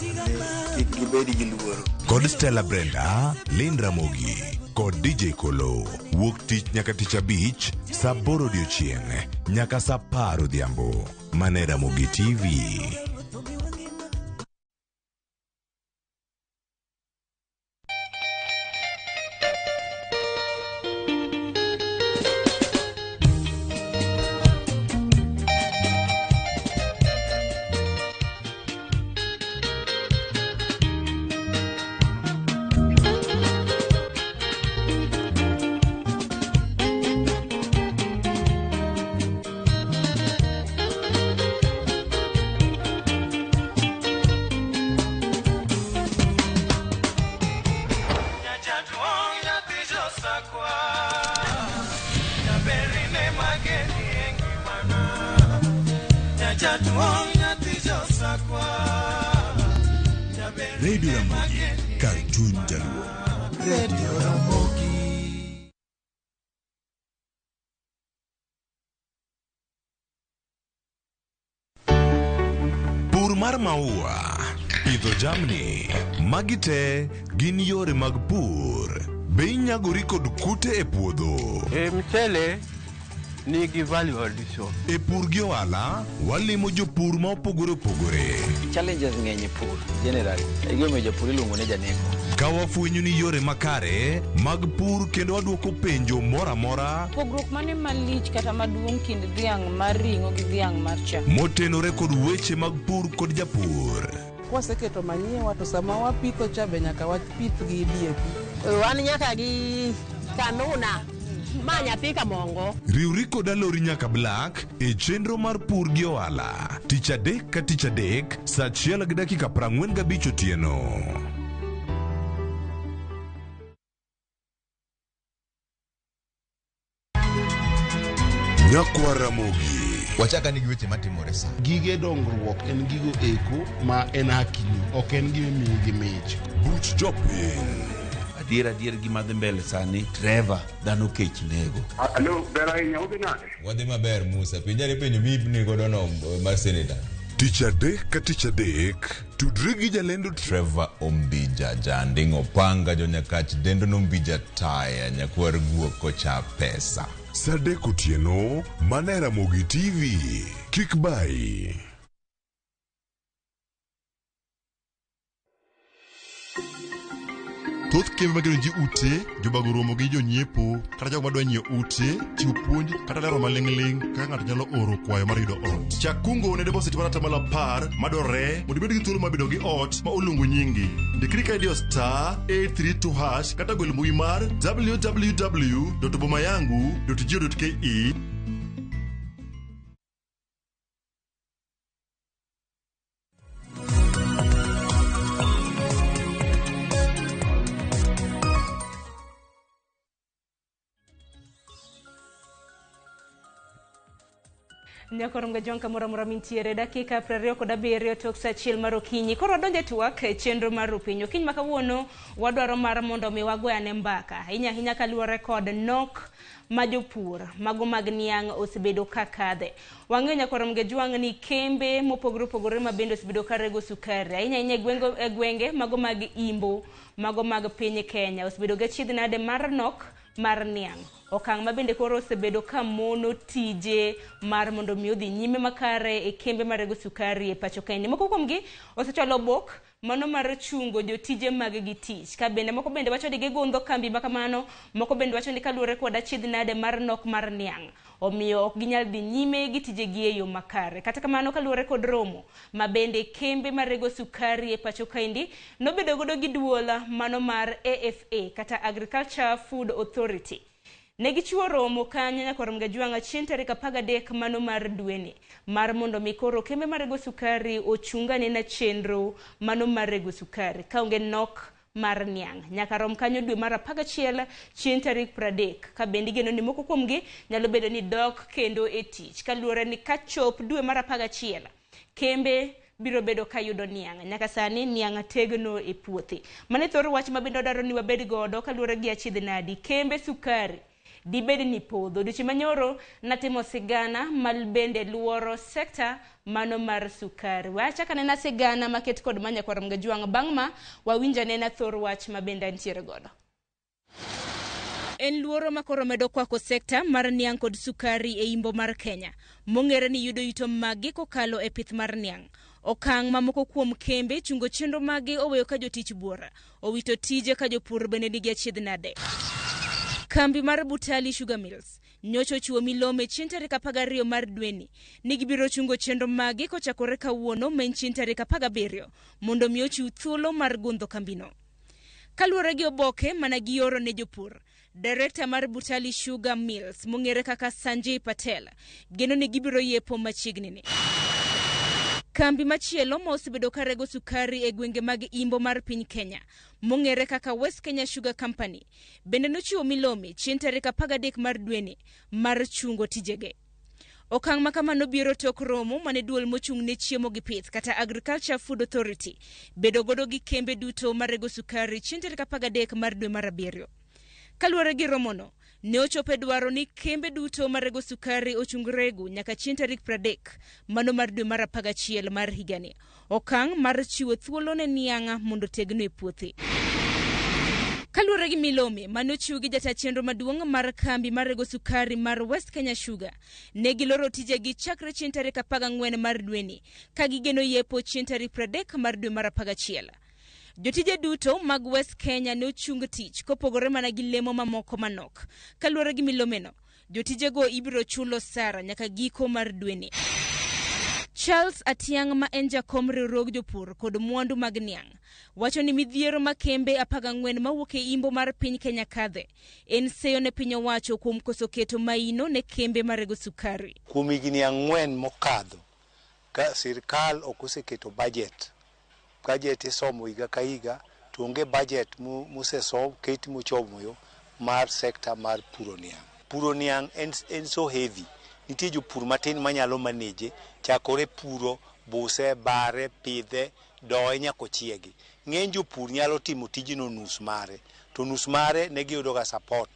kik gibedi gi luoro.
Kod Stella Brenda, Lynn Ramogi. Kod DJ Kolo. Wuok tich nyaka tich abich, saa 8 odiechieng' nyaka saa 10 odhiambo. Mane Ramogi TV.
Radio Ramogi, Cartoon Jaluo. Radio Ramogi.
Pur mar maua, pidho jamni, magi te gin yore mag pur. Be inyagori kod kute e puodho.
Mchele nigi value addition.
E pur gi ohala, walimo jopur ma opogore opogore.
Challenges ng'eny e pur generally. Igome jopur iluongo ne janeko.
Ka wafwenyo ni yore makare mag pur kendo waduoko penjo mora mora.
Pogruok mane malich kata maduong' kind dhiang' mar ring'o gi dhiang' mar chak.
Motenore kod weche mag pur kod japur.
Kwaseketo manyiwa to sama wapitho cha be nyaka wapith gi DAP.
Wan nyaka gi kanuna. Ma nyathi ka mongo.
Riwri kod alori nyaka Black e chenro mar pur gi ohala. Tich adek ka tich adek, saa 1 gi dakika 45 otieno. Nyakwa Ramogi.
Wachaka nigi weche matimore sa.
Gige dongruok en gigo eko ma en hakini, ok en gime miyi gi mich.
Buch jopiny.
Adier gima dhi mbele sani, Trevor dhano kech nego.
Alo, ber ahinya, udhi nade?
Wadhi maber Musa, pinjari penjo mibni godo no mar seneta.
Tich adek ka tich adek, tudri gi jalendo
Trevor Ombija, janding opanga jonyakach dendo nombija taya, nyakwar guok kocha pesa.
Sadek otieno, mane Ramogi TV. Kik bai.
Thoth kembe magero ji ute, jobago romo gi jonyiepo, kata jogo madwa nyiewo ute, chiwo puonj, kata lero maling'ling' kaka ng'ato nyalo oro kwayo mar yudo ot. Chak kungo ne deposit mar 10% madwarore mondo ibed gi thuolo mar bedo gi ot ma oluongo nyingi. Ndikri ka idiyo *832# kata gwel mbui mar www.bomayangu.go.ke.
Nyakoronga jonka mora mintiere dakika 27 tok sa achiel mar okinyi. Koro donje twak e chenro mar opinyo. Okinyi ma kawuono wadwaro mar mondo mi wagwene mbaka. Hinya kaluwore kod nok ma jopur mago mag niang' osebedo ka kadhe. Wang'eyo nyakoronga jwang' ni kembe mopogore ma bende osebedo ka rego sukari. Hinya e gwenge mago mag Imbo, mago mag piny Kenya osebedo ga chiedh nade mar nok mar niang'. Okang' ma bende koro osebedo ka mono tije mar mondo mi odhi nyime makare e kembe marego sukari e pacho kae. Moko kuomgi osecholo bok mano mar chungo jotije mag gi tich. Ka bende moko bende wacho ni gigundho kambi makamano, moko bende wacho ni kaluwore kod achiedh nade mar nok mar niang', omiyo ok ginyal dhi nyime gi tije gi e yo makare. Kata kamano kaluwore kod romo ma bende kembe marego sukari e pacho kaendi nobedo godo gi duola mano mar AFA kata Agriculture Food Authority. Negi chiwo romo kanyo nyakoronga jwang' chien tarik 13 mano mar dweni mar mondo mi koro kembe marego sukari ochungane na chenro mano marego sukari kaonge nok mar niang'. Nyaka rom kanyo dwe mar 11 chien tarik 30 ka bende geno ni moko kuomgi nyalo bedo ni dok kendo e tich kaluwore ni kachop dwe mar 11 kembe biro bedo ka yudo niang'. Nyaka sani niang' tegno e puothi. Mane thoro wach ma bende odaro ni wabed godo kaluwore gi achiedh nadi kembe sukari di bedi ni podho. Duchi manyoro natimo sigana mal bende luoro sekta mano mar sukari. Wacha kanena sigana maket kod manya kwa ramga jwang' bang' ma wawinja nena thor wach ma bende ntiere godo. En luoro makoro medo kwako sekta mar niang' kod sukari e Imbo mar Kenya. Mong'ere ni yudo yuto magi kokalo e pith mar niang'. Okang' mamoko kuom kembe chungo chenro magi oweyo ka jotich buora. Owito tije ka jopur bende nigi achiedh nade. Kambi mar Butali Sugar Mills nyocho chuo milome chien tarik 12 mar dweni ni gibiro chungo chenro magi kochakore kawuono men chien tarik 17 mondo mi ochiw thuolo mar gundho kambino. Kaluwore gi oboke mana gioro ne jopur, Director mar Butali Sugar Mills mong'ere kaka Sanjay Patel geno ni gibiro yepo machiegni ni. Kambi machielo ma osebedo ka rego sukari e gwenge mag Imbo mar piny Kenya mong'ere kaka West Kenya Sugar Company bende nochiwo milome chien tarik 13 mar dweni mar chungo tijege. Okang' makamano biro tok romo mane duol mochung' ne chiemo gi pith kata Agriculture Food Authority bedo godo gi kembe duto marego sukari chien tarik 13 mar dwe mar 7. Kaluwore gi romono ne ochope dwaro ni kembe duto marego sukari ochung rego nyaka chien tarik 30 mano mar dwe mar 11 mar higani. Okang' mar chiwo thuolo ne niang' mondo tegno e puothi. Kaluwore gi milome mane ochiw gi jata chenro maduong' mar kambi marego sukari mar West Kenya Sugar ne giloro tije gi chakre chien tarik 14 mar dweni ka gigeno yepo chien tarik 30 mar dwe mar 11. Jotije duto mag West Kenya ne ochung tich kopogore mana gi lemo mamoko manok. Kaluwore gi milomeno, jotije go ibiro chulo sara nyaka giko mar dweni. Charles Atiang' ma en jakom riwruog jopur kod mwandu mag niang' wacho ni midhiero ma kembe 14 mawuok e Imbo mar piny Kenya kadhe en seyo ne piny owacho kuom koso keto maino ne kembe marego sukari.
Kuom higni 4 mokadho ka sirkal ok oseketo budget isomo higa ka higa to onge budget mosesom keti mochomo yo mar sekta mar puro niang'. Puro niang' en so heavy. Nitie jopur matin manyalo manage chakore puro, buse, bare, pidhe, doye nyako chiegi. Ng'eny jopur nyalo timo tijino nus mare, to nus mare ne giyudo ga support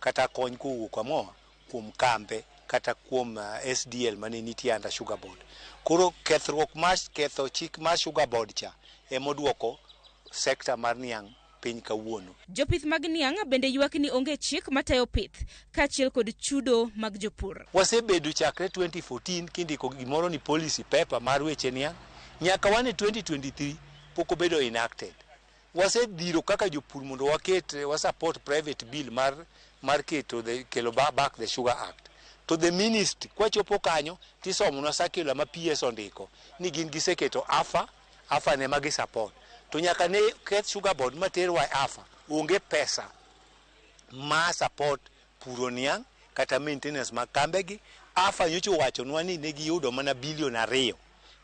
kata kony kowuok kuom kambe kata kuom SDL mane nitie under Sugar Board. Koro ketho chik mar Sugar Board cha emoduoko sekta mar niang' piny kawuono.
Jopith mag niang' bende ywak ni onge chik matayo pith kaachiel kod chudo mag jopur.
Wasebedo chakre 2014 kindiko gimoro ni policy paper mar weche niang' nyaka wane 2023 pok obedo enacted. wasedhiro kaka jopur mondo support private bill mar keto kelo back the Sugar Act. To the ministry kwachopo kanyo tisomo na circular ma PS ondiko ni gin giseketo afa ne magi support. To nyaka ne ket Sugar Board materwa afa onge pesa ma support puro niang kata maintenance ma kambegi. Afa nyocho wachonwa ni ne giyudo mana $2 billion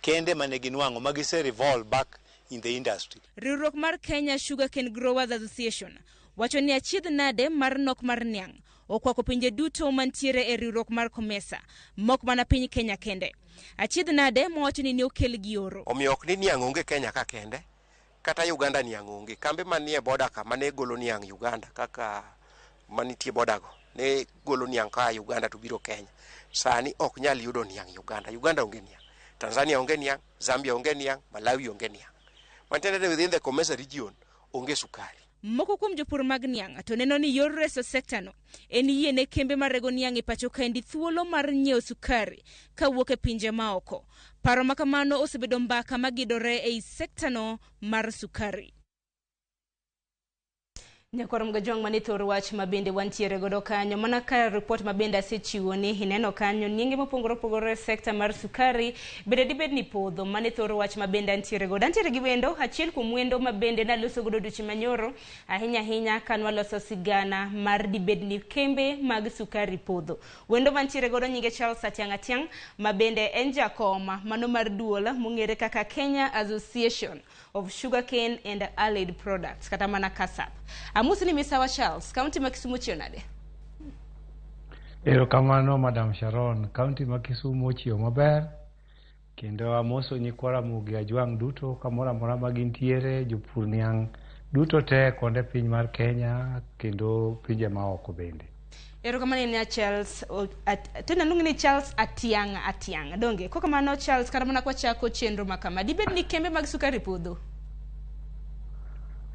kende mane ginwango magise revolve back in the industry.
Riwruok mar Kenya Sugarcane Growers Association wacho ni achiedh nade mar nok mar niang okwako pinje duto mantiere e riwruok mar Komesa mok mana piny Kenya kende. Achiedh nade mowacho ni okel gi oro.
Omiyo ok ni niang onge Kenya ka kende kata Uganda niang onge. Kambe manie boda ka mane golo niang Uganda kaka manitie boda go ne golo niang ka Uganda to biro Kenya. Sani ok nyal yudo niang Uganda. Uganda onge niang. Tanzania onge niang, Zambia onge niang, Malawi onge niang. Mantiere within the Komesa region onge sukari.
Moko kuom jopur mag niang to neno ni yor reso sekta no en yie ne kembe marego niang e pacho kaendi thuolo mar nyiewo sukari kawuok e pinje maoko. Paro makamano osebedo mbaka magidore ei sekta no mar sukari. Nyakorom gajong manithoro wach mabende wantiere godo kanyo mana ka report mabende asechiwo ni hineno kanyo nienge mopogore sekta mar sukari bende dibed ni podho manithoro wach mabende antiere godo antiere gi wendo achiel kuom wendo mabende naloso godo duchi manyoro ahinya kanwa loso sigana mar dibed ni kembe mag sukari podho. Wendo mantiere godo nyinge Charles Atiang mabende en jakoma mano mar duola mongere kaka Kenya Association of Sugarcane and Allied Products kata mana KASAP. Amusi ni Misawa Charles, County Makisumu chionade.
Erokamano Madam Sharon, County Makisumu chio maber. Kendo amoso nyikwara mugi ajwang duto kamora mora magintiere jopur niang duto te konde piny mar Kenya kendo pinje maoko bende.
Erokamano ni Charles tena nungi ni Charles Atiang donge kokamano Charles karamana kwa chako chenro makama dibed ni kembe mag sukari podho.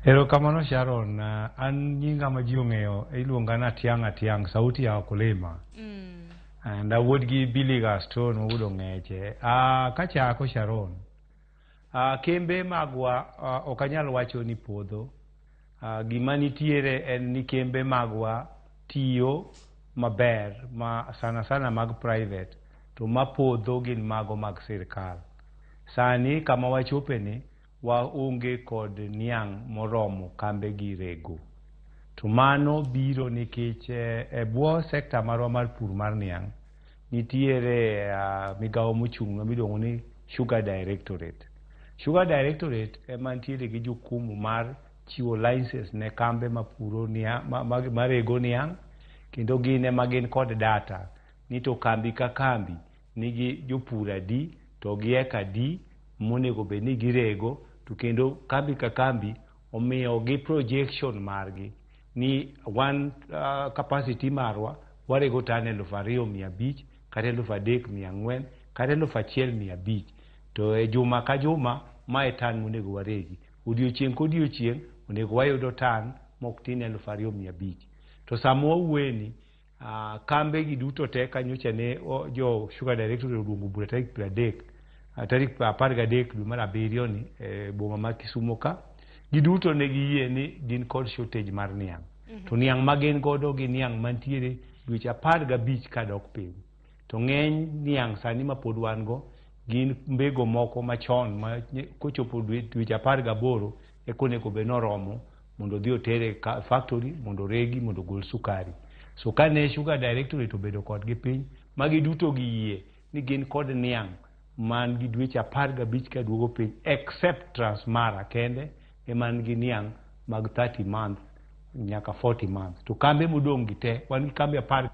Erokamano Sharon, an nyinga ma ji ong'eyo iluonga na Atiang sauti ya wakulima. And awuod gi Billy Gaston wudo ng'eche. Kachako Sharon. Kembe magwa ok anyal wacho ni podho. Gima nitiere en ni kembe magwa tiyo maber ma sana mag private to mapodho gin mago mag sirkal. Sani kama wachopeni waonge kod niang moromo kambe gi rego. To mano biro nikech e bwo sekta marwa mar pur mar niang nitiere migawo mochung' miluongo ni Sugar Directorate. Sugar Directorate ema nitiere gi jukumu mar chiwo license ne kambe mapuro niang marego niang kendo gin ema gin kod data ni to kambi ka kambi nigi jopur adi to gi eka adi monego bed ni girego to kendo kambi ka kambi omiyo gi projection margi ni one capacity marwa warego tane 2,500 kata 3,400 kata 1,500 to e juma ka juma mae tan monego waregi odiochieng' kodiochieng' onego wayudo tan mok tin 2,500 to samo wawueni kambe gi duto te kanyocha ne jo Sugar Directorate oduongo bura tarik 13 dwe mar 7 ni boma ma Kisumo ka giduto ne giyie ni gin kod shortage mar niang. To niang magen godo gi niang mantiere dweche 15 kadok piny. To ng'eny niang sani ma pod wan go gin mbego moko machon ma kochopo dweche 18 e konego be noromo mondo dhi otere factory mondo regi mondo gol sukari. So kane Sugar Directorate obedo kod gi piny magi duto giyie ni gin kod niang man gi dweche 15 ka duogo piny except Transmara kende eman gi niang mag 30 months nyaka 40 months. To kambe modong' gi te wan gi kambe 10.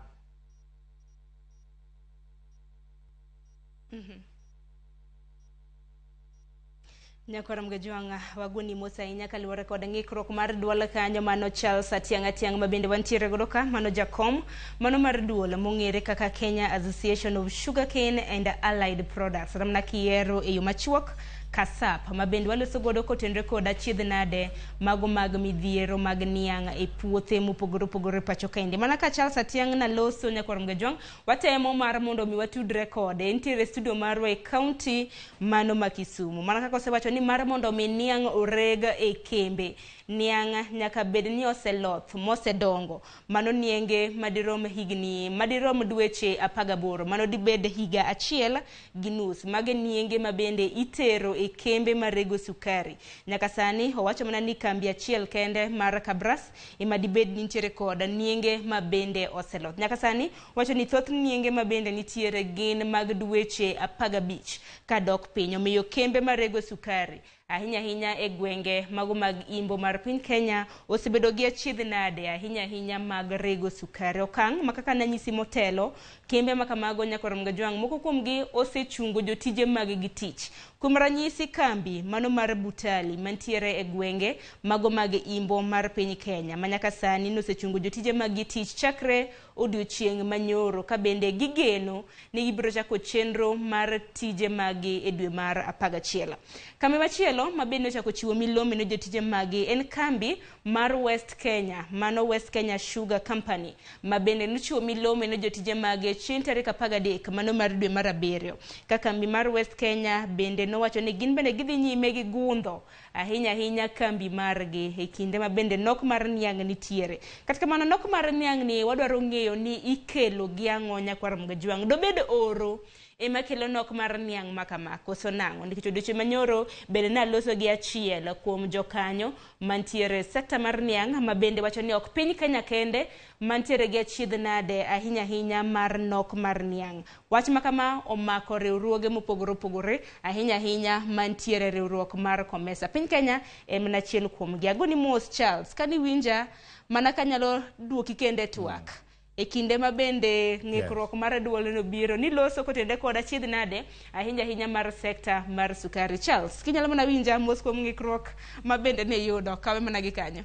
Nyakoram gajwanga waguni mosa inya kaluwore kod ng'ikruok mar duol kanyo mano Charles Atiang mabende wantiere godo ka mano jakom mano mar duol mong'ere kaka Kenya Association of Sugarcane and Allied Products ramna kiero e yo machuok kasap ma bende waloso godo kotenre kod achiedh nade mago mag midhiero mag niang' e puothe mopogore opogore pacho kaendi. Mana ka Charles Atiang' na loso Nyakorom Gajwang, watemo mar mondo mi watudre kode. Entiere studio marwa e county mano ma Kisumu. Mana kaka osewacho ni mar mondo mi niang' oreg e kembe, niang' nyaka bed ni oseloth mosedongo. Mano nienge madirom higni madirom dweche 18, mano dibed higa achiel gi nus. Mage nienge mabende itero e kembe marego sukari. Nyaka sani owacho mana ni kambi achiel kende mar Kabras ema dibed nitiere kod nienge mabende oseloth. Nyaka sani wacho ni thoth nienge mabende nitiere gin mag dweche 15 kadok piny. Omiyo kembe marego sukari ahinya e gwenge mago mag imbo mar piny Kenya osebedo gi achiedh nade ahinya mag rego sukari. Okang' makaka nanyisi motelo, kembe makamago Nyakorom Gajwang' moko kuomgi osechungo jotije mag gi tich. Kuom ranyisi kambi mano mar Butali mantiere e gwenge mago mag imbo mar piny Kenya manyaka sani nosechungo jotije mag gi tich chakre odiochieng' manyoro, ka bende gigeno ni gibiro chako chenro mar tije magi e dwe mar 11. Kambi machielo mabende ochako chiwo milome ne jotije magi en kambi mar West Kenya, mano West Kenya Sugar Company, mabende nochiwo milome ne jotije magi chieng' tarik 13 mano mar dwe mar 7. Ka kambi mar West Kenya bende nowacho ni gin bende gidhi nyime gi gundho ahinya kambi margi e kinde ma bende nok mar niang' nitiere. Kata kamano nok mar niang' ni wadwaro ng'eyo ni ikelo gi ang'o Nyakorom Gajwang'. Dobed oro ema kelo nok mar niang' makama koso nang'o? Nikech odiochieng' manyoro bende naloso gi achiel kuom jokanyo mantiere sekta mar niang' ma bende wacho ni ok piny Kenya kende mantiere gi achiedh nade ahinya mar nok mar niang'. Wach makama omako riwruoge mopogore opogore ahinya mantiere riwruok mar Komesa. Piny Kenya en achiel kuom gi. Agoni mos Charles, kani winja mana kanyalo duoki kende twak. E kinde ma bende ng'ikruok mar duol no biro ni loso kotende kod achiedh nade ahinya mar sekta mar sukari. Charles, kinyalo mana winja mos kuom ng'ikruok ma bende ne yudo kawe mana gi kanyo.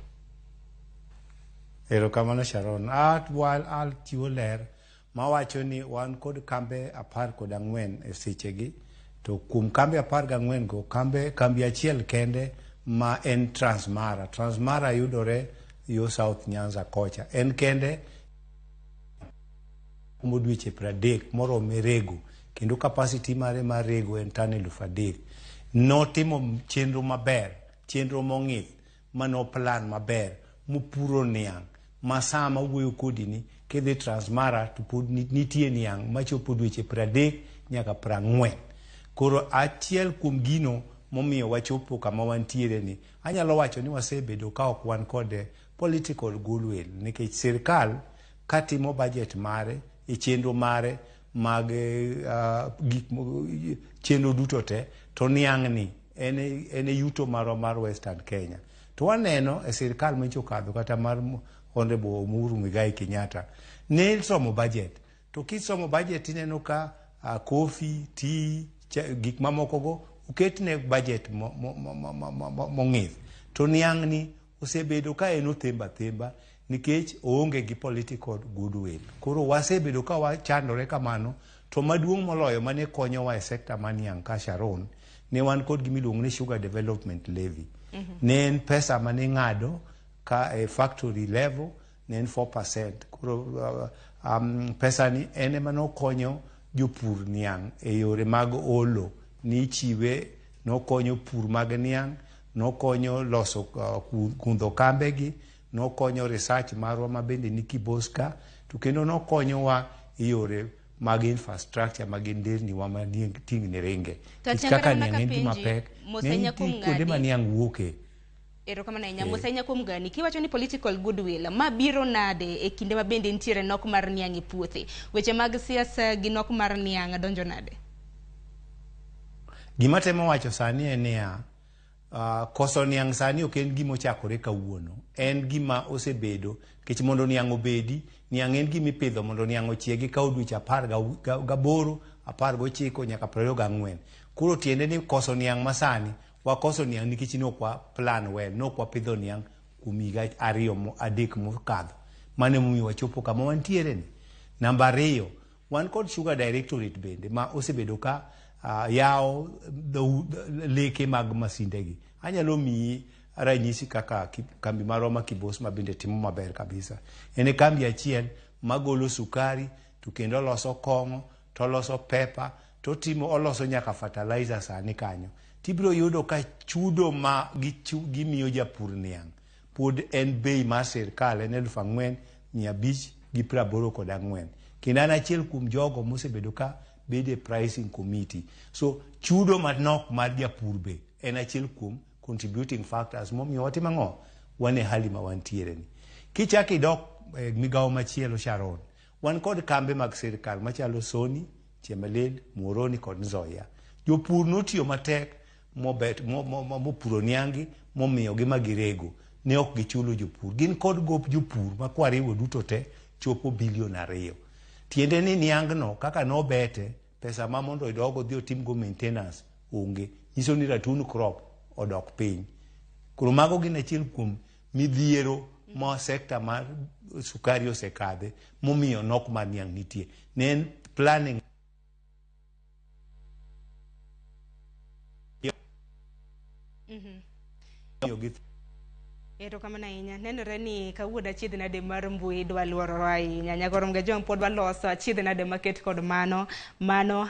Erokamano Sharon. While I'll chiwo ler mawacho ni wan kod kambe 14 e sechegi, to kuom kambe 14 go kambi achiel kende ma en Transmara. Transmara yudore yo South Nyanza kocha. En kende dweche 30 morome rego, kendo capacity mare mar rego en tan 3,000. Notimo chenro maber, chenro mong'ith, mano plan maber, mupuro niang', masama wuoyo kodi ni kedhi Transmara to pod nitie niang' machopo dweche 30 nyaka 40. Koro achiel kuom gino momiyo wachopo kama wantiere ni, anyalo wacho ni wasebedo ka ok wan kod political goodwill, nikech sirkal katimo budget mare e chenro mare mag chenro duto te, to niang' ni ene yuto mar Western Kenya. To waneno e sirkal mechokadho kata mar Honorable Uhuru Muigai Kenyatta ne somo budget, to kisomo budget ineno ka coffee, tea, gik mamoko go uketne budget mong'ith. To niang' ni osebedo ka eno themba nikech oonge gi political goodwill. Koro wasebedo ka wachandore kamano, to maduong' moloyo mane konyowa e sekta maniang' ka Sharon, ne wan kod gimiluongo ni Sugar Development Levy. Ne en pesa mane ng'ado ka e factory level, ne en 4%. Koro pesa ni ene mano konyo jopur niang' e yore mag olo, ni chiwe nokonyo pur mag niang', nokonyo loso kundho kambegi, nokonyo research marwa mabende ni Kiboska, to kendo nokonyowa e yore mag infrastructure mag nderni wa ting' ne ringe. Kaka niang' en gima pek, ne kuonde ma niang' wuoke.
Erokamano ahinya. Mosainya kuom gani kiwacho ni political goodwill ma biro nade e kinde ma bende nitiere nok mar niang' e puothe, weche mag siasa gi nok mar niang' donjo nade?
Gima temo wacho sani en niya, koso niang' sani ok en gima ochakore kawuono, en gima osebedo, kech mondo niang' obedi, niang' en gima ipidho mondo niang' ochiegi ka dweche 18, 19 nyaka 24. Koro tiende ni koso niang' masani, wakoso niang' nikech nokwa plan well, nokwa pidho niang' kuom higa 2, 3 mokadho. Mane momiyo wachopo kama wantiere ni. Namba 2, wan kod Sugar Directorate bende ma osebedo ka yawo leke mag masindegi. Anyalo miyi ranyisi kaka kambi maroma Kibos ma bende timo maber kabisa. Ene kambi achiel magolo sukari, to kendo loso kong'o, to loso pepper, to oloso nyaka fertilizer sani kanyo. Tibiro yudo ka chudo ma gimiyo japur niang' pod en bei mar sirkal en 4,584. Kendo an achiel kuom jogo mosebedo ka bede pricing committee. So chudo manok mar japur be en achiel kuom contributing factors momiyo watimo ang'o wane hali ma wantiere ni. Kichaki dok migawo machielo Sharon, wan kod kambe mag sirkal machalo Sony, Chemelil, Muhoroni kod Nzoia. Jopur notiyo matek mopuro niangi momiyo gi magirego ne ok gichulo jopur. Gin kod gop jopur ma kwariwo duto te chopo bilion 2. Tiende ni niangno kaka nobete pesa ma mondo idogo dhi otim go maintenance onge. Nyiso ni ratun crop odok piny. Koro mago gin achiel kuom midhiero ma sekta mar sukari osekadhe momiyo nok mar niang' nitie. Ne en planning
Erokamano ahinya. Nenore ni kawuono achiedh nade mar mbui dwa luorwa ahinya. Nyagorom ga jong pod waloso achiedh nade maket kod mano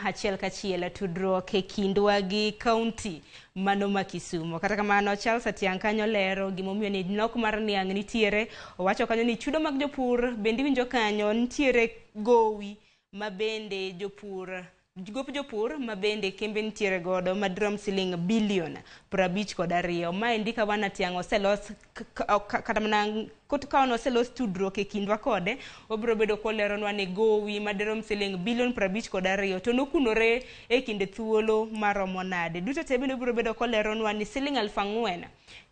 achiel kachiel tudruok e kindwa gi kaunti mano ma Kisumu. Kata kamano Charles Atiang' kanyo lero gimomiyo ni nok mar niang' nitiere. Owacho kanyo ni chudo mag jopur bende winjo kanyo nitiere gowi ma bende jopur ma bende kembe nitiere godo madrom siling bilion 52. Ma indika wana Tiang' oselos kata mana kotkaono oselos tudruok e kindwa kode, obiro bedo koleronwa ni gowi madrom siling bilion 52 to nokunore e kinde thuolo maromo nade. Duto te bende obiro bedo koleronwa ni siling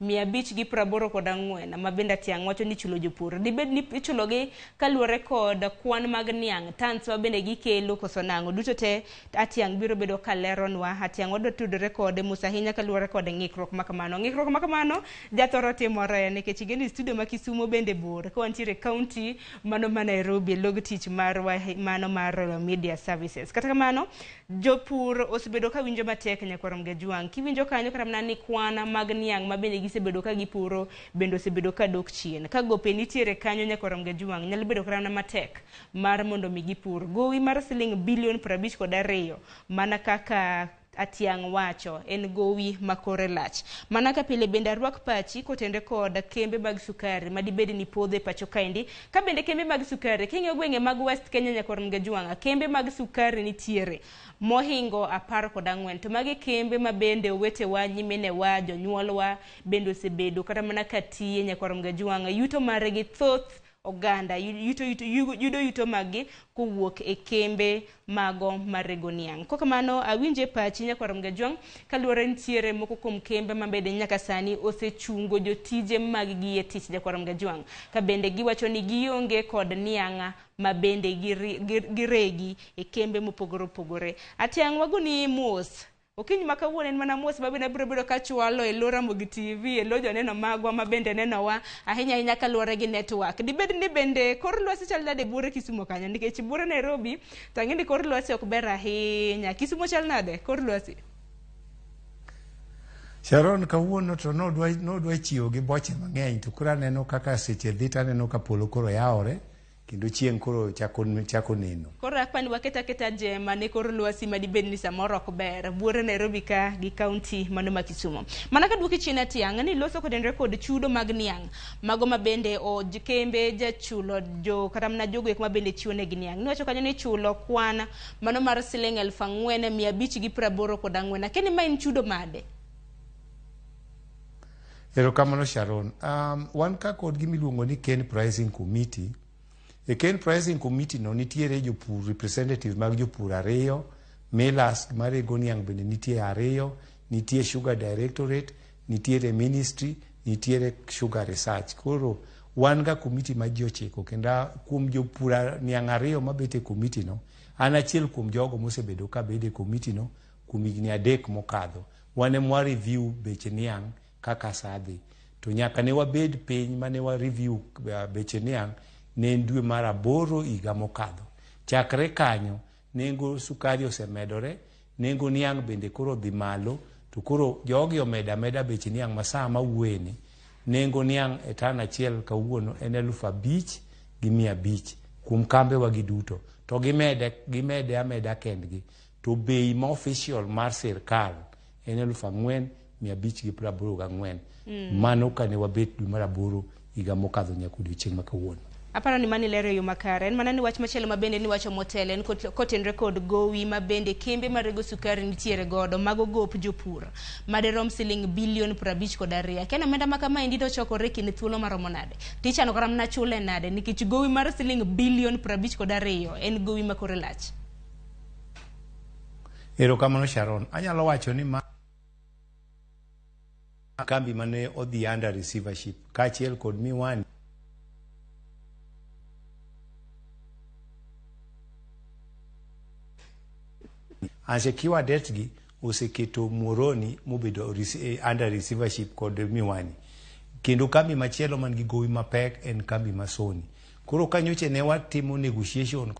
4,584 ma bende Tiang' wacho ni chulo jopur. Dibed ni ichulogi kaluwore kod kwan mag niang' tans ma bende gikelo koso nang'o. Duto te Atiang' biro bedo kaleronwa. Atiang' wado tudore kode musahinya kaluwore kod ng'ikruok makamano. Ng'ikruok makamano jathoro timore nikech igeni studio ma Kisumu bende bor ka wantiere kaunti mano ma Nairobi log tich marwa mano mar media services. Kata kamano jopur osebedo ka winjo matek Nyakorom Gajuang. Kiwinjo kanyo kata mana ni kwana mag niang' ma bende gisebedo ka gipuro bende osebedo ka dok chien. Ka gope nitiere kanyo Nyakorom Gajuang nyalo bedo kata matek mar mondo mi gipur. Gowi mar siling bilion 52 mana kaka Atiang' wacho en gowi makore lach. Mana ka pile bende arwak pachi kotende kod kembe mag sukari madibedi ni podhe pacho kaendi. Ka bende kembe mag sukari king'e gwenge mag West Kenya Nyakorom Gajuang, kembe mag sukari nitiere mohingo 14 to magi kembe ma bende owetewa, nyimenewa, jonyuolwa bende osebedo kata mana katiye Nyakorom Gajuang. Yuto margi thoth oganda yudo yuto magi kowuok e kembe mago marego niang'. Kokamano awinje pachi Nyakorom Gajuang kaluwore nitiere moko kuom kembe ma bende nyaka sani osechungo jotije mag gi e tich Nyakorom Gajuang. Ka bende giwacho ni gionge kod niang'a ma bende giregi e kembe mopogore opogore. Atiang' wagoni mos. Okinyi makawuono en mana mos ma bende biro ka chwalo e lo Ramogi TV, e lo joneno magwa ma bende nenowa ahinya kaluwore gi network. Dibed ni bende kor lwasi chal nade buore Kisumu kanyo nikech buore Nairobi tang'e ni kor lwasi ok ber ahinya. Kisumu chal nade kor lwasi?
Sharon, kawuono to nodwa chiwo gi boche mang'eny to koro aneno kaka seche dhi taneno ka polo koro yawore kendo chieng' koro chako neno.
Koro apani waketa jema ne kor lwasi madibed ni samoro ok ber buore Nairobi ka gi kaunti mano ma Kisumu. Mana ka duoki chien Atiang' ni loso kodendre kod chudo mag niang' mago ma bende kembe jachulo kata mana jogo ma bende chiwo negi niang'. Niwacho kanyo ni chulo kwana mano mar siling 4,584. Akeni ma en chudo made?
Erokamano Sharon. Wan ka kod gimiluongo ni Ken Pricing Committee. E Ken Pricing Committee no nitiere jopur representative mag jopur 2, Millers marego niang' bende nitie 2, nitie Sugar Directorate, nitiere Ministry, nitiere Sugar Research. Koro wan ga committee ma ji ochiko kendo kuom jopur niang' 2 mabete committee no, an achiel kuom jogo mosebedo ka bede committee no kuom higni 3 mokadho. Wane mwa review beche niang' kaka sadhi. To nyaka ne wabed piny mane wa review beche niang' ne dwe mar 8 higa mokadho. Chakre kanyo nengo sukari osemedore, nengo niang' bende koro dhi malo, to koro jogi omeda bech niang' masaa mawueni. Nengo niang' e tan achiel kawuono en 5,500 kuom kambe wagi duto, to gimede ameda kendgi, to bei ma official mar sirkal en 4,584. Mano kane wabet dwe mar 8 higa mokadho nyaka odiochieng' ma kawuono.
Aparo ni mani lero yo makare. En mana ni wach machielo mabende ni wacho motelo en kotenre kod gowi mabende kembe marego sukari nitiere godo mago gop jopur maderom siling bilion 52. Kena omenda makama endi dochokore kinde thuolo maromo nade. Tichano kara mna chule nade nikech gowi mar siling bilion 52 en gowi makore lach.
Erokamano Sharon, anyalo wacho ni kambi mane odhi under receivership kaachiel kod Miwani Ansekiwa detgi oseketo Muoroni mobedo under receivership kod Miwani. Kendo kambi machielo man gi gowi mapek en kambi masoni. Koro kanyoche ne watimo negotiation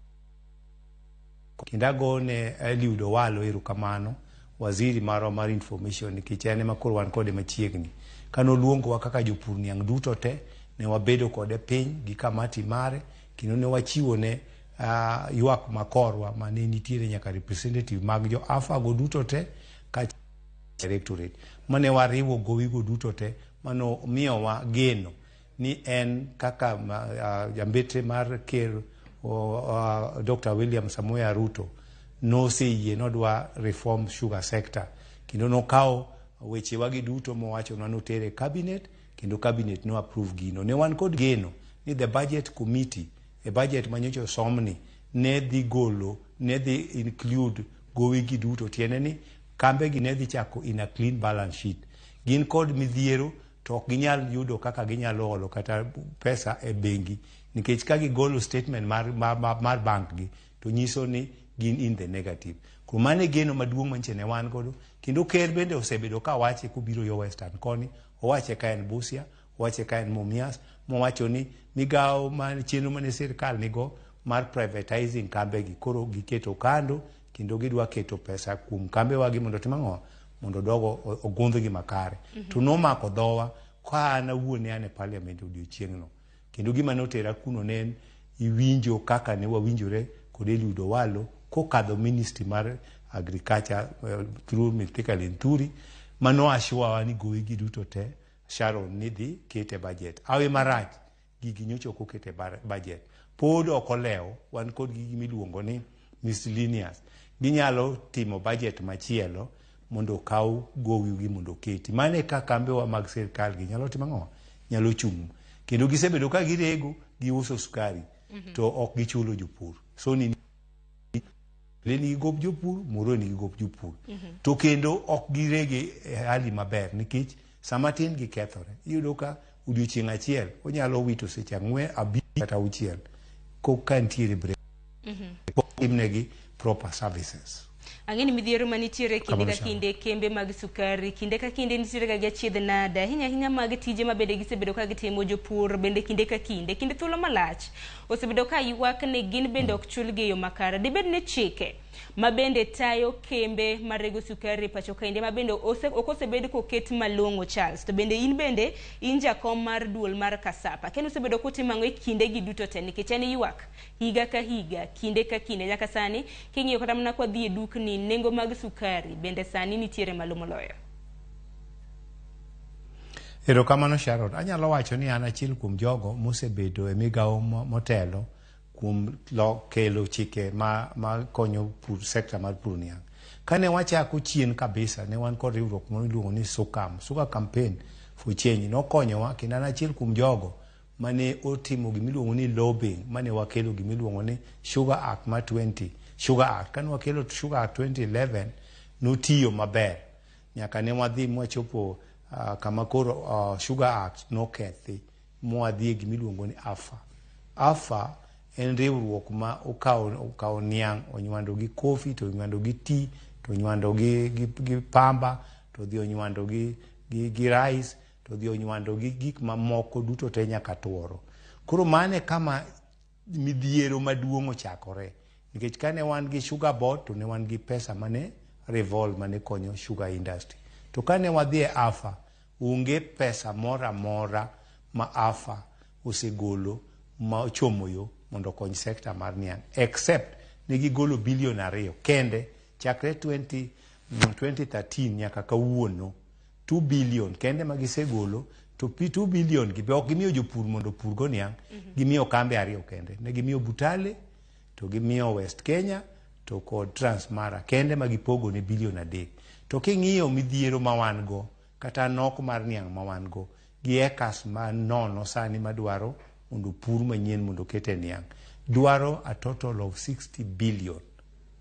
kendo agone Eliud Owalo erokamano, waziri mar information, nikech en ema koro wan kode machiegni. Kano luongowa kaka jopur niang' duto te, ne wabedo kode piny gi kamati mare, kendo ne wachiwo ne ywak makorwa mane nitiere nyaka representative mag jo afago duto te ka directorate mane wariwo gowigo duto te, mano miyowa geno ni en kaka jambetre mar ker Dr. William Samoei Ruto noseyie nodwa reform sugar sector, kendo nokawo weche wagi duto mowacho na notere cabinet, kendo cabinet no approve gino. Ne wan kod geno ni the budget committee e budget manyocho somni ne dhi include gowi gi duto, tiene ni kambe gi ne dhi chako in a clean balance sheet. Gin kod midhiero to ok ginyal yudo kaka ginyalo holo kata pesa e bengi, nikech ka gigolo statement mar bank gi to nyiso ni gin in the negative. Kumane geno maduong' manche ne wan godo, kendo ker bende osebedo ka wache kubiro yo Western koni, owache ka en Busia, owache ka en Mumias, mowacho ni migawo man chenro mane sirkal nigo mar privatizing kambe gi koro giketo kando, kendo gidwa keto pesa kuom kambe wagi mondo timang'o mondo dogo ogundhgi makare. To nomako dhowa ka an awuone ane parliament odiochieng'no, kendo gima notera kuno ne en iwinjo kaka ne wawinjore kod Eliud Owalo kokadho ministry mar agriculture through Mithika Linturi, mano ashuawa ni gowi gi duto te Sharon nidhi kete budget. Awe marach gigi nyocho kokete budget. Pod okolewo, wan kod gigi miluongo ni miscellaneous. Ginyalo timo budget machielo mondo kaw gowi gi mondo keti. Mane ka kambe wa mag sirkal gi nyalo timang'o, nyalo chung'. Kendo gisebedo ka girego giuso sukari to ok gichulo jopur. So ni leni gigop jopur, Muoroni gigop jopur. To kendo ok girege hali maber nikech sama tin gikethore. Iyudo ka odiochieng' achiel onyalo wito seche 4, 5 kata 6 koka nitiere break. Imnegi proper services.
Ang'eni midhiero manitiere kinde ka kinde kembe mag sukari, kinde ka kinde nitiere ga giachiedh nada, hinya mag tije mabende gisebedo ka gitimo jopur, bende kinde ka kinde thuolo malach osebedo ka ywak ne gin bende ok chulgi e yo makare. Dibed ne chike mabende tayo kembe marego sukari pacho kainde mabende ok osebed koket malong'o Charles, to bende in jakom mar duol mar Kasapa, kendo osebedo kotimang'o e kinde gi duto te nikech en ywak higa ka higa, kinde ka kinde. Nyaka sani king'iyo kata mana kwa dhi e dukni, nengo mag sukari bende sani nitiere malo moloyo.
Erokamano Sharon, anyalo wacho ni an achiel kuom jogo mosebedo e migawo motelo kuom kelo chike ma konyo pur sector mar pur niang'. Kane wachako chien kabisa ne wan kod riwruok miluongo ni Sugar Campaign for Change, nokonyowa kendo an achiel kuom jogo mane otimo gimiluongo ni lobbying, mane wakelo gimiluongo ni Sugar Act ma 20. Sugar Act, kane wakelo Sugar Act 2011 notiyo maber. Nyaka ne wadhi mwachopo kama koro Sugar Act nokethi mwadhi gimiluongo ni AFA en riwruok ma okawo niang', onywando gi coffee, to onywando gi tea, to onywando gi pamba, to dhi onywando gi rice, to dhi onywando gi gik mamoko duto te nyaka tuoro. Koro mane kama midhiero maduong' ochakore, nikech kane wan gi sugar board to ne wan gi pesa mane revolve mane konyo sugar industry. To kane wadhi e AFA, unge pesa mora mora ma AFA osegolo ma ochomo yo mondo kony sekta mar niang', except ne gigolo $2 billion kende chakre 2013 nyaka kawuono. 2 billion kende ma gisegolo, to 2 billion gi ok gimiyo jopur mondo purgo niang', gimiyo kambe 2 kende. Ne gimiyo Butale, to gimiyo West Kenya, to kod Transmara kende ma gipogo ne $1 billion. To king'iyo midhiero ma wan go kata nok mar niang' ma wan go gi ekas ma nono sani madwaro mondo pur manyien mondo kete niang', dwaro a total of 60 billion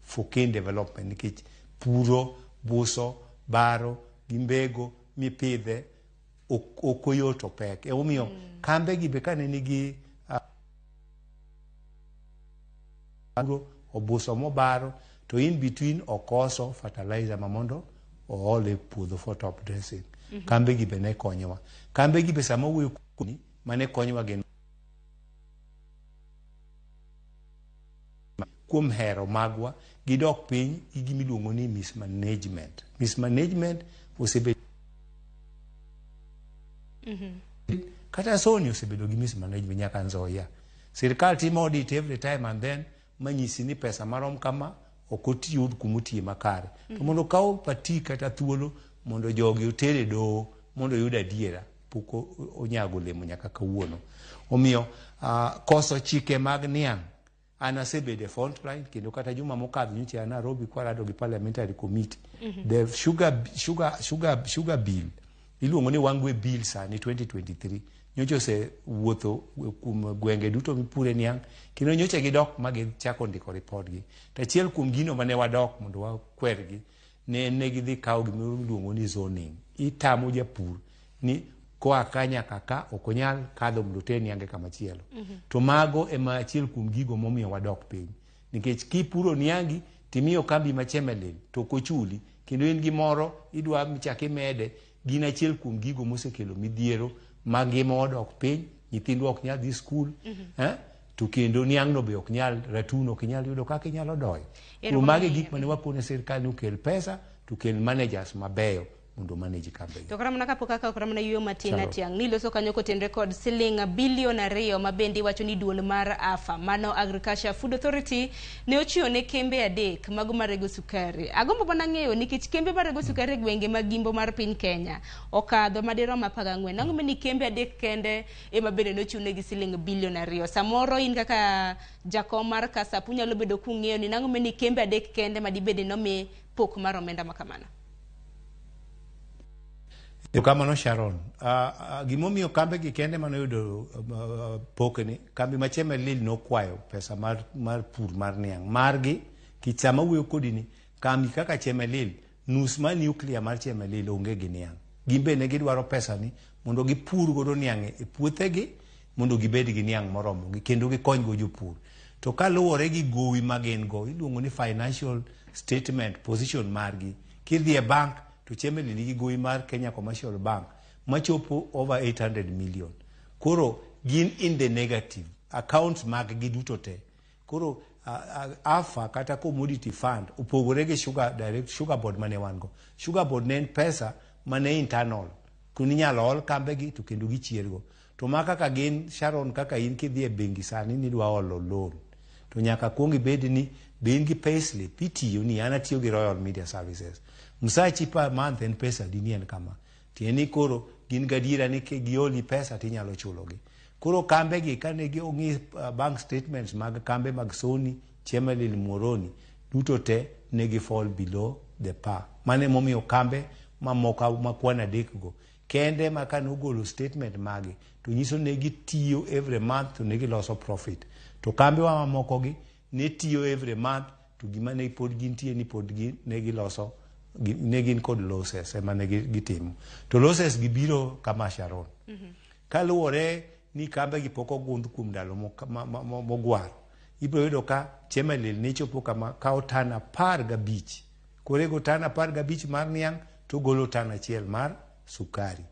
for cane development, nikech puro, buso, baro, gimbego, mipidhe okoyot opek. E umiyo kambe gi be kane nigi obuso mobaro, to in between okoso fertilizer mamondo oole puodho for top dressing. Kambe gi be ne konyowa. Kambe gi be sama wuyo kuni mane konyowa gen kuom hero magwa gidok piny gi gimiluongo ni mismanagement. Mismanagement osebedo kata Sony osebedo gi mismanagement nyaka Nzoia. Sirkal timo audit every time and then manyisi ni pesa marom kama okotiyud kumutie makare. To mondo kaw pati kata thuolo mondo jogi otere do mondo yud adiera poko onyago lemo nyaka kawuono. Omiyo koso chike mag niang' ana sebede frontline kendo kata juma mokadho nyocha Nairobi kwarado gi parliamentary committee. The sugar bill iluongo ni wangwe bill sani 2023 nyocha se wuotho kum gwenge duto mipure niang' kendo nyocha gidok ma gichako ndiko report gi. Tachiel kuom gino mane wadok mondo wakwergi ne gidhi kawo gimiluongo ni zoning. Itamo japur ni koa kanya kaka okonyal kadho mondo te niange kama chielo. To mago ema achiel kuom gigo momiyo wadok piny, nikech kipuro niangi timiyo kambi machemelil to kochuli kendo in gimoro idwa michaki mede, gin achiel kuom gigo mosekelo midhiero magima wadok piny. Nyithindwa ok nyal dhi skul, to kendo niang' no be ok nyal, ratuno ok nyal yudo kaka inyalo doyo. To magi gik mane wapone sirkal ni okel pesa to kel managers mabeyo mondo manage kambe.
To kara mana kapo kaka kara mana yuyo matina tiang' niloso kanyo kotenre kod siling $2 billion ma bende wacho ni duol mar AFA mano Agriculture Food Authority ne ochiwo ne kembe 3 mago marego sukari. Agombo mana ng'eyo nikech kembe marego sukari e gwenge mag gimbo mar piny Kenya okadho madirom 14. Nang'o ni kembe 3 kende ema bende nochiw ne gi siling $2 billion. Samoro in kaka jakom mar Kasapu nyalo bedo kung'eyo ni nang'o ni kembe 3 kende madibede nomi pok mar omenda makamano.
Kamano Sharon, gimomiyo kambe gi kende mano yudo pokni, kambi machemelil nokwayo pesa mar pur mar niang' margi. Kichama wuyo kodi ni kambi kaka Chemelil, nus ma nuclear mar Chemelil onge gi niang'. Gimbe ne gidwaro pesa ni mondo gipur godo niang' e puothegi mondo gibed gi niang' moromo kendo gikony go jopur. To kaluwore gi gowi magin go iluongo ni financial statement position margi, kidhi e bank to Chemelil nigi gowi mar Kenya Commercial Bank machopo over 800 million. Koro gin in the negative, accounts mag gi duto te. Koro AFA kata commodity fund upogore gi sugar board mane wango. Sugar board ne en pesa mane internal kuni nyalo ol kambe gi to kendo gichiergo. To maka kaka gin Sharon kaka in kidhi e bengi sani ni dwa olo loan, to nyaka kuongi bed ni ben gi payslip itiyo ni ana tiyo gi Royal Media Services. Msachi per month en pesa dinien kama. Tieni koro gin gadiera ni ke gioli pesa tinyalo chulogi. Koro kambe gi kane gi ongi bank statements mag kambe mag Sony, Chemelil, Moroni duto te ne gi fall below the par. Mane momiyo kambe mamoka makwana dekgo kende makano golo statement magi to nyiso ne gitiyo every month to ne giloso profit. To kambe wa mamoko gi ne tiyo every month to gima ne pod gintie ni pod ne giloso negin kod losses ema ne gitimo. To losses gibiro kama Sharon. Kaluwore ni kambe gi poko gund kuom ndalo mogwaro. Ibiro yudo ka Chemelil ne chopo kama kao tana 15. Korego tana 15 mar niang' to golo tana 1 mar sukari.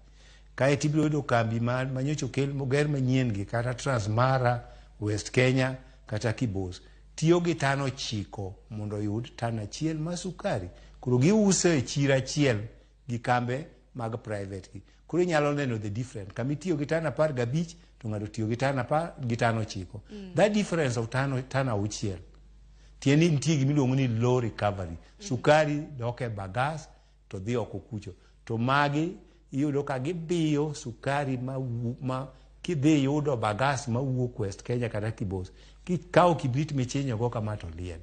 Kae tibiro yudo kambi manyocho kel moger manyien gi kata Transmara, West Kenya kata Kibos tiyo gi tano 9 mondo yud tana 1 mar sukari. koro giuso e chiro achiel gi kambe mag private gi. Koro inyalo neno the difference. Kama itiyo gi tan 15 to ng'ato tiyo gi tan 9. That difference of tan 6 tieni nitie gimiluongo ni low recovery. Sukari dok e bagas to dhi oko kucho. To magi iyudo ka gibiyo sukari ma kidhi yudo bagas ma wuok West Kenya kata Kibos. Kikawo kibrit michinyo go kama to liel.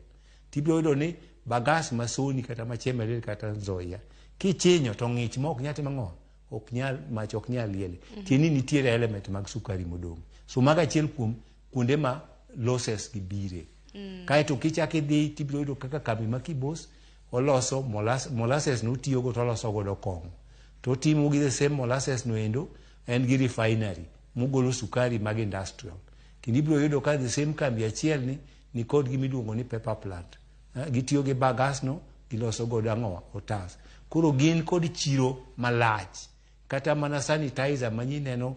Tibiro yudo ni bagas ma Sony kata ma Chemelil kata Nzoia. Kichinyo to ng'ich ma ok nyal timo ng'o. Ok nyal mach ok nyal liele. Tieni nitiere element mag sukari modong'. So maga achiel kuom kuonde ma losses gi bire. Kaeto kichak idhi tibiro yudo kaka kambi ma Kibos oloso molasses no tiyo go to oloso godo kong'o. To timo gi the same molasses no endo en gi refinery mugolo sukari mag industrial. Kendo ibiro yudo ka the same kambi achiel ni kod gimiluongo ni paper plant. Gitiyo gi bagas no giloso godo ang'o otas. Koro gin kod chiro malach. Kata mana sanitizer manyineno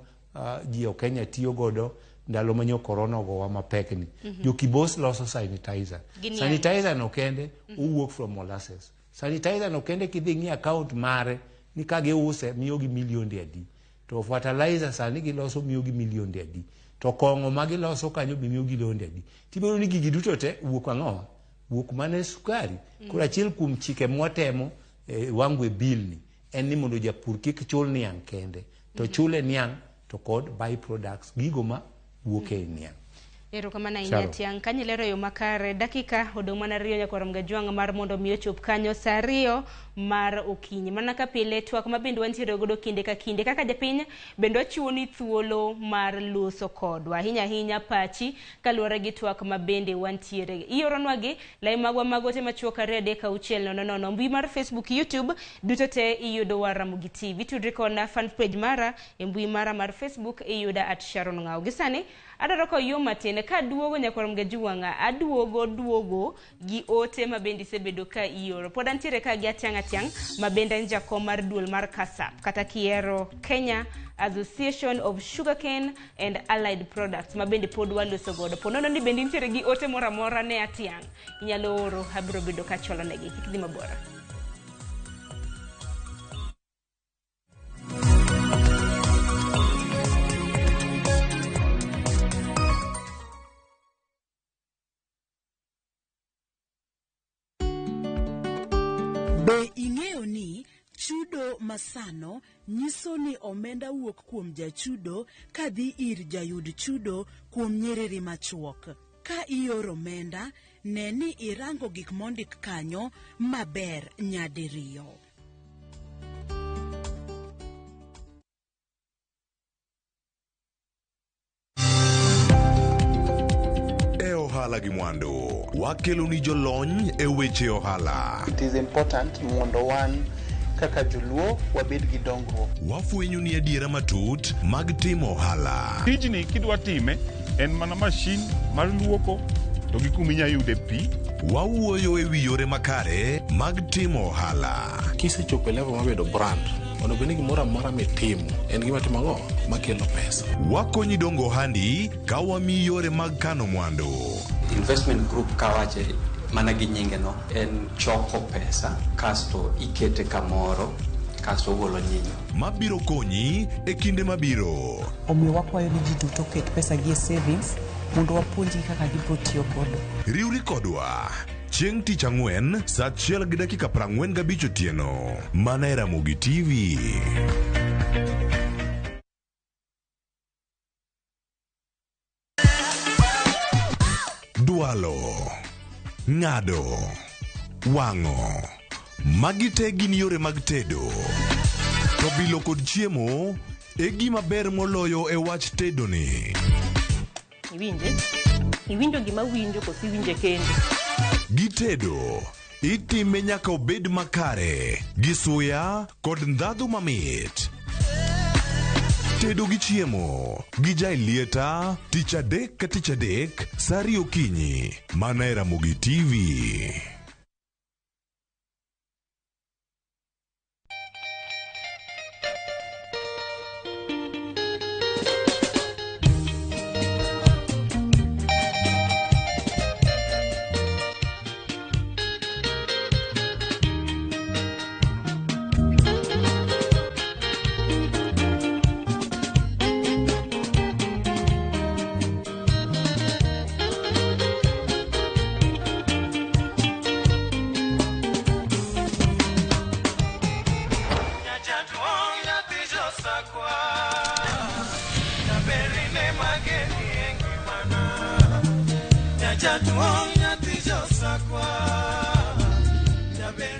ji ok Kenya tiyo godo ndalo manyo corona gowa mapek ni. Jo Kibos loso sanitizer. Sanitizer no kende owuok from molasses. Sanitizer no kende kidhi ng'i account mare ni ka giuse miyo gi milionde adi. To fertilizer sani giloso miyo gi milionde adi. To kong'o ma giloso kanyo be miyo gi milionde adi. Tibiro ni gigi duto te wuok ang'o? Wuok mane sukari. Koro achiel kuom chike mwatemo wangwe bill ni en ni mondo japur kik chul niang' kende. To chule niang' to kod byproducts gigo ma wuok e niang'.
Ero kama na inyatiang kanyilero yo makare dakika odong' mana 2 nyaka rom gajwang' mar mondo miyo chop kanyo saa 2 mar okinyi. Mana ka pile twak ma bende wantiere godo kinde ka kinde kaka japiny bende wachiwo ni thuolo mar loso kodwa ahinya pachi kaluwore gi twak ma bende wantiere. Ioronwa gi lai magwa magote machuok 3:600 mbui mar Facebook, YouTube duto te iyudo wa Ramogi TV. Tudri kona fan page mara e mbui mara mar Facebook iyuda @Sharon Ngao. Gisani adaro ko yo matene ka duogo nyakorom gajuwanga aduogo gi ote mabendi sebedo ka ioro pod antiere ka gi atiang mabenda njako mar duol mar Kasap kata kiero Kenya Association of Sugarcane and Allied Products mabendi pod waloso godo ponono ni bendi ntiere gi ote mora ne atiang inyalo oro abiro bedo ka cholo negi kikdhi mabora.
Be ing'eyo ni chudo masano nyiso ni omenda wuok kuom jachudo kadhi ir jayud chudo kuom nyiriri machuok. Ka ioro omenda, ne ni irango gik mondik kanyo maber nyadiriyo.
Ohala gi mwandu wakelo ni jolony e weche ohala.
It is important mondo wan kaka joluo wabed gi dongruok.
Wafwenyo ni adiera matut mag timo ohala.
Tijni kidwa time en mana mashin mar luoko to gi kuminya yude pi.
Wawuoyo e wi yore makare mag timo ohala.
Kisechopo level mabedo brand ono bende gimoro amora mitimo en gima timo ang'o makelo pesa.
Wakonyi dongo handi ka wamiyi yore mag kano mwandu.
Investment group kawache mana gi nyinge no en choko pesa kasto ikete kamoro kasto golo nyinyo
mabiro konyi e kinde mabiro.
Omiyo wakwayo ni ji duto ket pesa gi e savings mondo wapuonji kaka gibiro tiyo godo.
Riwri kodwa chieng' tich ang'wen saa 1:45 otieno mana e Ramogi TV. Dualo, ng'ado, wang'o, magi te gin yore mag tedo. To bilo kod chiemo e gima ber moloyo e wach tedo ni.
Iwinjo gima winjo kosi winje kende.
Gi tedo itime nyaka obed makare gi suya kod ndhadhu mamit. Tedo gi chiemo gi jai lieta tich adek ka tich adek saa 2 okinyi mana e Ramogi TV.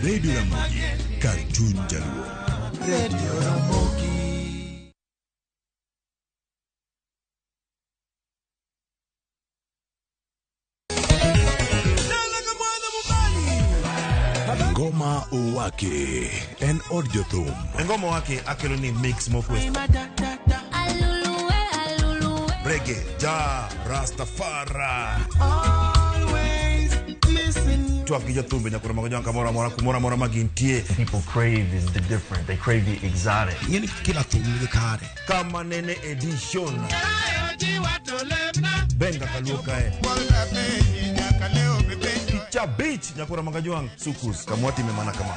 Radio Ramogi, Cartoon Jaluo.
Radio Ramogi.
Ngoma Uwake en od jothum.
Ngoma Uwake akelo ni mix mokwes. Reggae, ja, Rastafari.
Always listen.
Tuak jothumbe nyakura magonjwa kamora magintie.
People crave is the different. They crave the exotic.
Yeni kila thum ni kare. Kama nene edition. Benga kaluka Picha beach nyakura magajuang sukus kamwati memana kama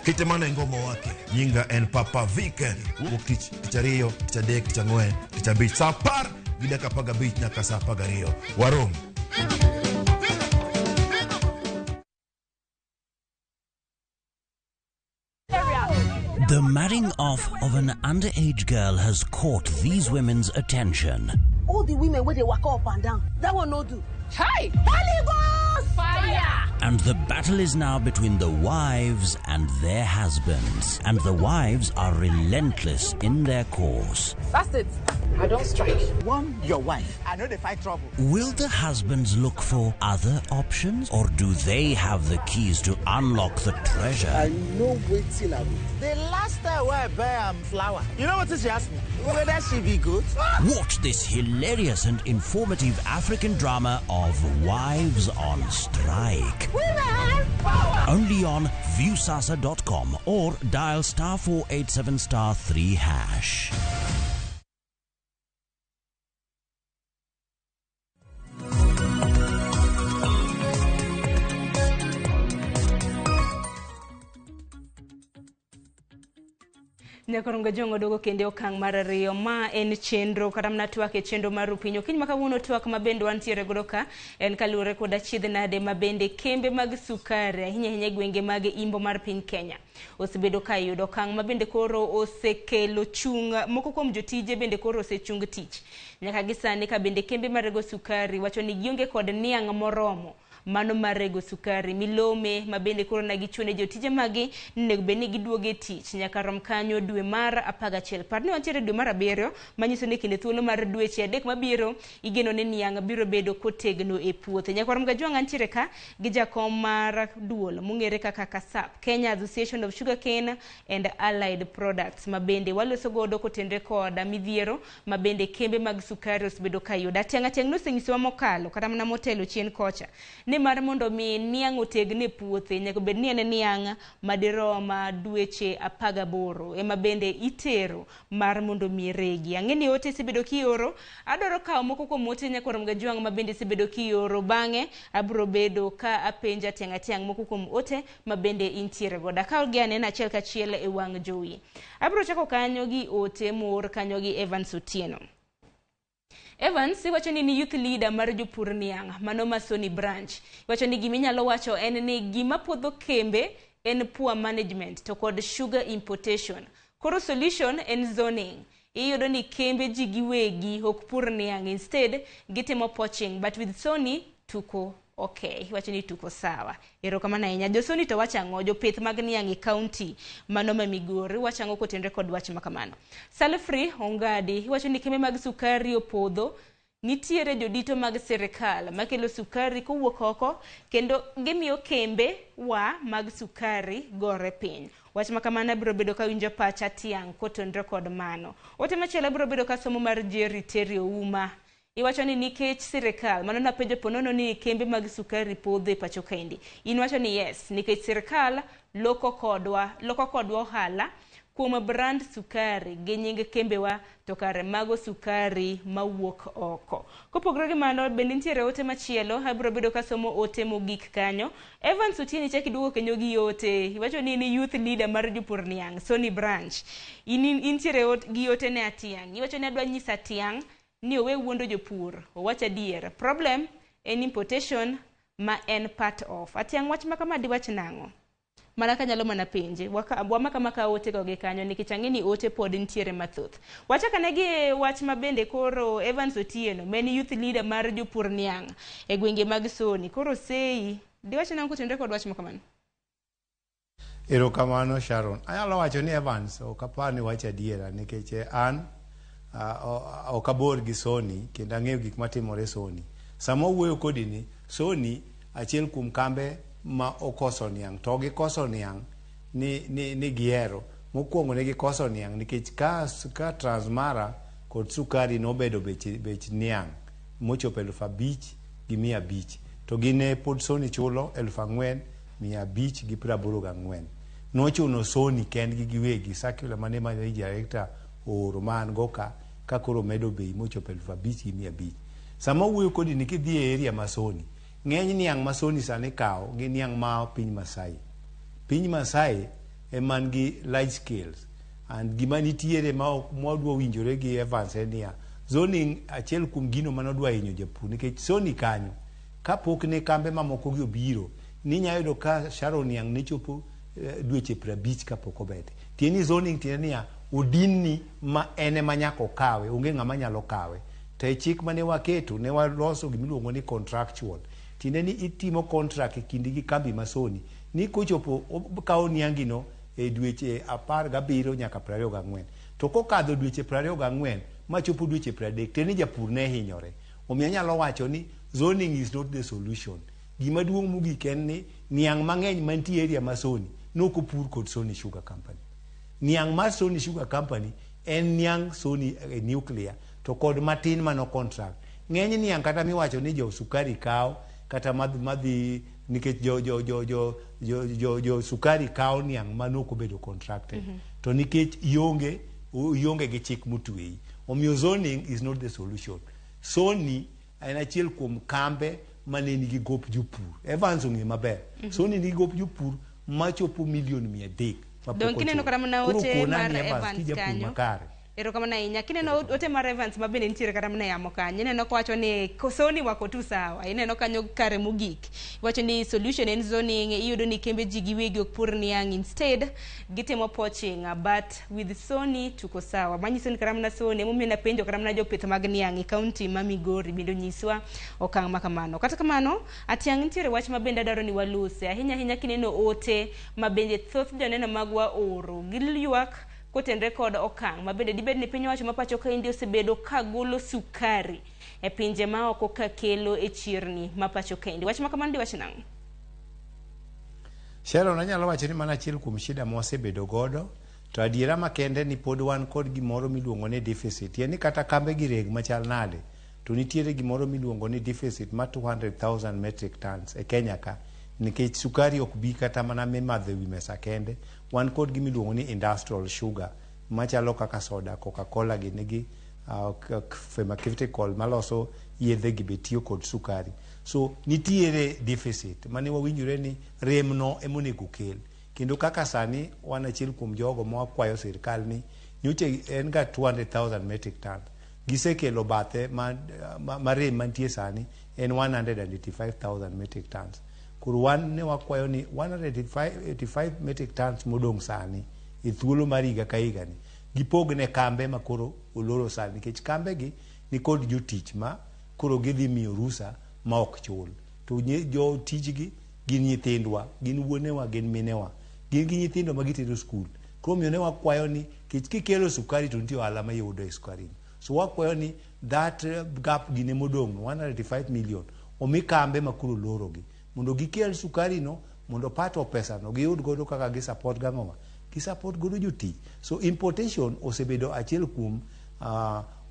Kitemana ngoma wake Nyinga en Papa Vike Wukich, Kichario, Kichadek, Kichangwe, Kichabich Sapar, Gidaka paga beach nyaka sapaga rio Warum
The marrying off of an underage girl has caught these women's attention.
All the women where they walk up and down, that one no do. Hi! Holy Ghost! Fire!
And the battle is now between the wives and their husbands. And the wives are relentless in their course.
That's it. I don't strike. One, your wife. I know they fight trouble.
Will the husbands look for other options? Or do they have the keys to unlock the treasure?
I know waiting I will. The last time where I buy flour, you know what she asked me? Whether she be good?
Watch this hilarious and informative African drama of Wives on Strike.
Women! Power!
Only on viewsasa.com or dial *487*3#.
Nyakoronga jongo dogo kende okang marariyo ma en chenro kata mna tuake chenro maru pinyo kiny makawuono tuak mabende wantiere godo ka en kalure koda chiedh nade mabende kembe mag sukari ahinya gwenge mag imbo mar piny Kenya osebedo ka yudo okang mabende koro osekelo chung moko kuom jotije bende koro osechung tich nyaka gisani ka bende kembe marego sukari wacho ni gionge kod niang moromo mano marego sukari milome mabende koro na gichune jotije magi nego beni giduoge tich nyaka rom kanyo dwe mar 11 parni wantiere dwe mar 7 manyiso ni kinde thuolo mar dweche adek mabiro igeno ne niang biro bedo kotegno e puothe nyaka rom gajwang antiere ka gi jakom mar duol mungere kaka KASAP Kenya Association of Sugarcane and Allied Products mabende waloso godo kotendre koda midhiero mabende kembe mag sukari osbedo kayuda tianga no sengiso mokalo kata mna motelo chien kocha ne mar mondo mi niang otegne puothe nyaka bed ni ene niang madiroma dweche 18 ema bende itero mar mondo mi regi angeni ote sebedo kioro adoro kawo moko kuom ote nyaka rom gajwang mabende sebedo kioro bange abro bedo ka apenja tiang moko kuom ote mabende intiere goda ka ogane na achiel kachiel e wang jowi abro chako kanyo gi ote mor kanyo gi Evans Otieno. Evans wacho ni youth leader mar jopur niang mano Masoni branch wacho ni giminyalo wacho en ni gima podho kembe en poor management to kod sugar importation koro solution en zoning iyudo ni kembe ji giwegi ok pur niang instead gitimo poaching but with Sony tuko okay wacho ni tuko sawa erokamano ahinya josoni to wachango jopith mag niang e county mano ma Migori wachango kotendre kod wach makamano Salfrey Ongadi wacho ni kembe mag sukari opodho nitiere jodito mag serikal makelo sukari kowuok oko kendo gimiyo kembe wa mag sukari gore piny wach makamano biro bedo ka winjo pacha tiang kotendre kod mano ote machielo biro bedo ka somo mar Jerry Terry Ouma iwacho ni nikech sirikal mano na penjo ponono ni kembe mag sukari podho e pacho kaendi inwacho ni yes nikech sirikal loko kodwa ohala kuom brand sukari gi nying kembewa to kare mago sukari mawuok oko kopogore gi mano bende nitiere ote machielo abiro bedo ka somo ote mogik kanyo Evans Otieno chaki duogo kenyo gi ote iwacho ni youth leader mar jopur niang Sony branch intiere gi ote ne atiang iwacho ni adwa nyisa tiang ni owe wuondo jopur owacho adier problem en importation ma en part of atiang wach makama di wach nango mana kanyalo mana penje wamaka maka ote go gi kanyo nikech ang'eni ote pod ntiere mathoth. Wachaka negi wach mabende koro Evans Otieno men youth leader mar jopur niang' e gwenge mag Soni koro sei diwach nango kotendre kod wach makamano.
Erokamano Sharon. Anyalo wacho ni Evans ok apar ni wach adiera nikech an ok abor gi Soni kendo ang'eyo gik matimore Soni. Sama wuoyo kodi ni Soni achiel kuom kambe ma okoso niang' to gi koso niang' ni gihero mokwongo ne gikoso niang' nikech ka Transmara kod sukari nobedo bech niang' mochopo 5,500 to gine pod Soni chulo 4,584. Nochuno Soni kendgi giwegi circular mane managing director oro man goka ka koro medo bei mochopo 5,500. Sama wuoyo kodi ni kidhi e area ma Soni ng'eny niang' ma Soni sani kawo gi niang' ma piny Masai. Piny Masai e man gi large scales and gima nitiere ma mwadwa winjore gi Evans en niya zoning achiel kuom gino manodwa hinyo japur nikech Soni kanyo kapok ne kambe mamoko gi obiro ni nyayudo ka Sharon niang' ne chopo dweche 50 kapok obete. Tieni zoning tieni niya udinni ma ene manyako kawe onge ng'ama nyalo kawe. Te chik mane waketo ne waloso gimiluongo ni contractual. Tiende ni itimo contract e kindi gi kambi ma Soni ni kochopo kawo niangino e dweche 17 nyaka 24 to kokadho dweche 24 ma chopo dweche 30 tieni japur ne hinyore. Omiyo nyalo wacho ni zoning is not the solution. Gima duong' mogik en ni niang' mang'eny mantie area ma Soni nokopur kod Soni Sugar Company. Niang' mar Soni Sugar Company en niang' Soni nuclear to kod matin mano contract. Ng'eny niang' kata miwacho ni jo sukari kawo kata madhi nikech jo sukari kawo niang' manoko bedo contracted. To nikech yonge gi chik mutwei. Omiyo zoning is not the solution. Soni en achiel kuom kambe mane nigi gop jopur. Evans ong'e maber. Soni nigi gop jopur machopo 300,000.
Don kineno kata mana ote mar
Evans kanyo.
Erokamano ahinya. Kineno ote mar Evans mabende nitiere kata mana yamo kanyo. Ineno kowacho ni Soni wako tu sawa. Ineno kanyo kare mogik. Iwacho ni solution en zoning iyudo ni kembe ji giwegi ok pur niang' instead gitimo poaching but with Soni tuko sawa. Manyiso ni kata mana Soni emomiyo napenjo kata mana jopith mag niang' e kaunti ma Migori bende nyiswa okang' makamano. Kata kamano atiang' nitiere wach mabende adwaro ni waluse ahinya kineno ote mabende thoth joneno magwa oro giluak kotenre kod okang' mabende dibed ni piny owacho mapacho kaendi osebedo kagolo sukari e pinje ma oko kakelo e chirni mapacho kaendi. Wach makamano diwach nang'o?
Sharon anyalo wacho ni mana achiel kuom shida mosebedo godo to adiera makende ni pod wan kod gimoro miluongo ni deficit. Yani kata kambe gi reg machal nade to nitiere gimoro miluongo ni deficit ma 200,000 metric tons e Kenya ka nikech sukari ok bi kata mana mimadho wi mesa kende. Wan kod gimiluongo ni industrial sugar machalo kaka soda, Coca-Cola gi nigi pharmaceutical maloso yedhe gi betiyo kod sukari. So nitiere deficit mane wawinjore ni remno emonego kel. Kendo kaka sani wan achiel kuom jogo mwakwayo sirkal ni nyoche en ga 200,000 metric tons. Gisekelo bathe ma rem mantie sani en 185,000 metric tons. Kuru wan ne wakwayo ni 185 metric tons modong sani e thuolo mar higa ka higa ni gipogne kambe ma koro oloro sani nikech kambe gi ni kod jotich ma koro gidhi miyo rusa ma ok chul. To jo tijgi gin nyithindwa, gin wuonewa, gin minewa, gin gi nyithindo ma gitero skul. Koro miyo ne wakwayo ni kikelo sukari to nitie ohala ma yudo e sukari. So wakwayo ni that gap gine modong 185 million omi kambe ma koro loro gi mondo gikel sukari no mondo pato pesa no giyud godo kaka gi support gang'oma gi support godo jotich. So importation osebedo achiel kuom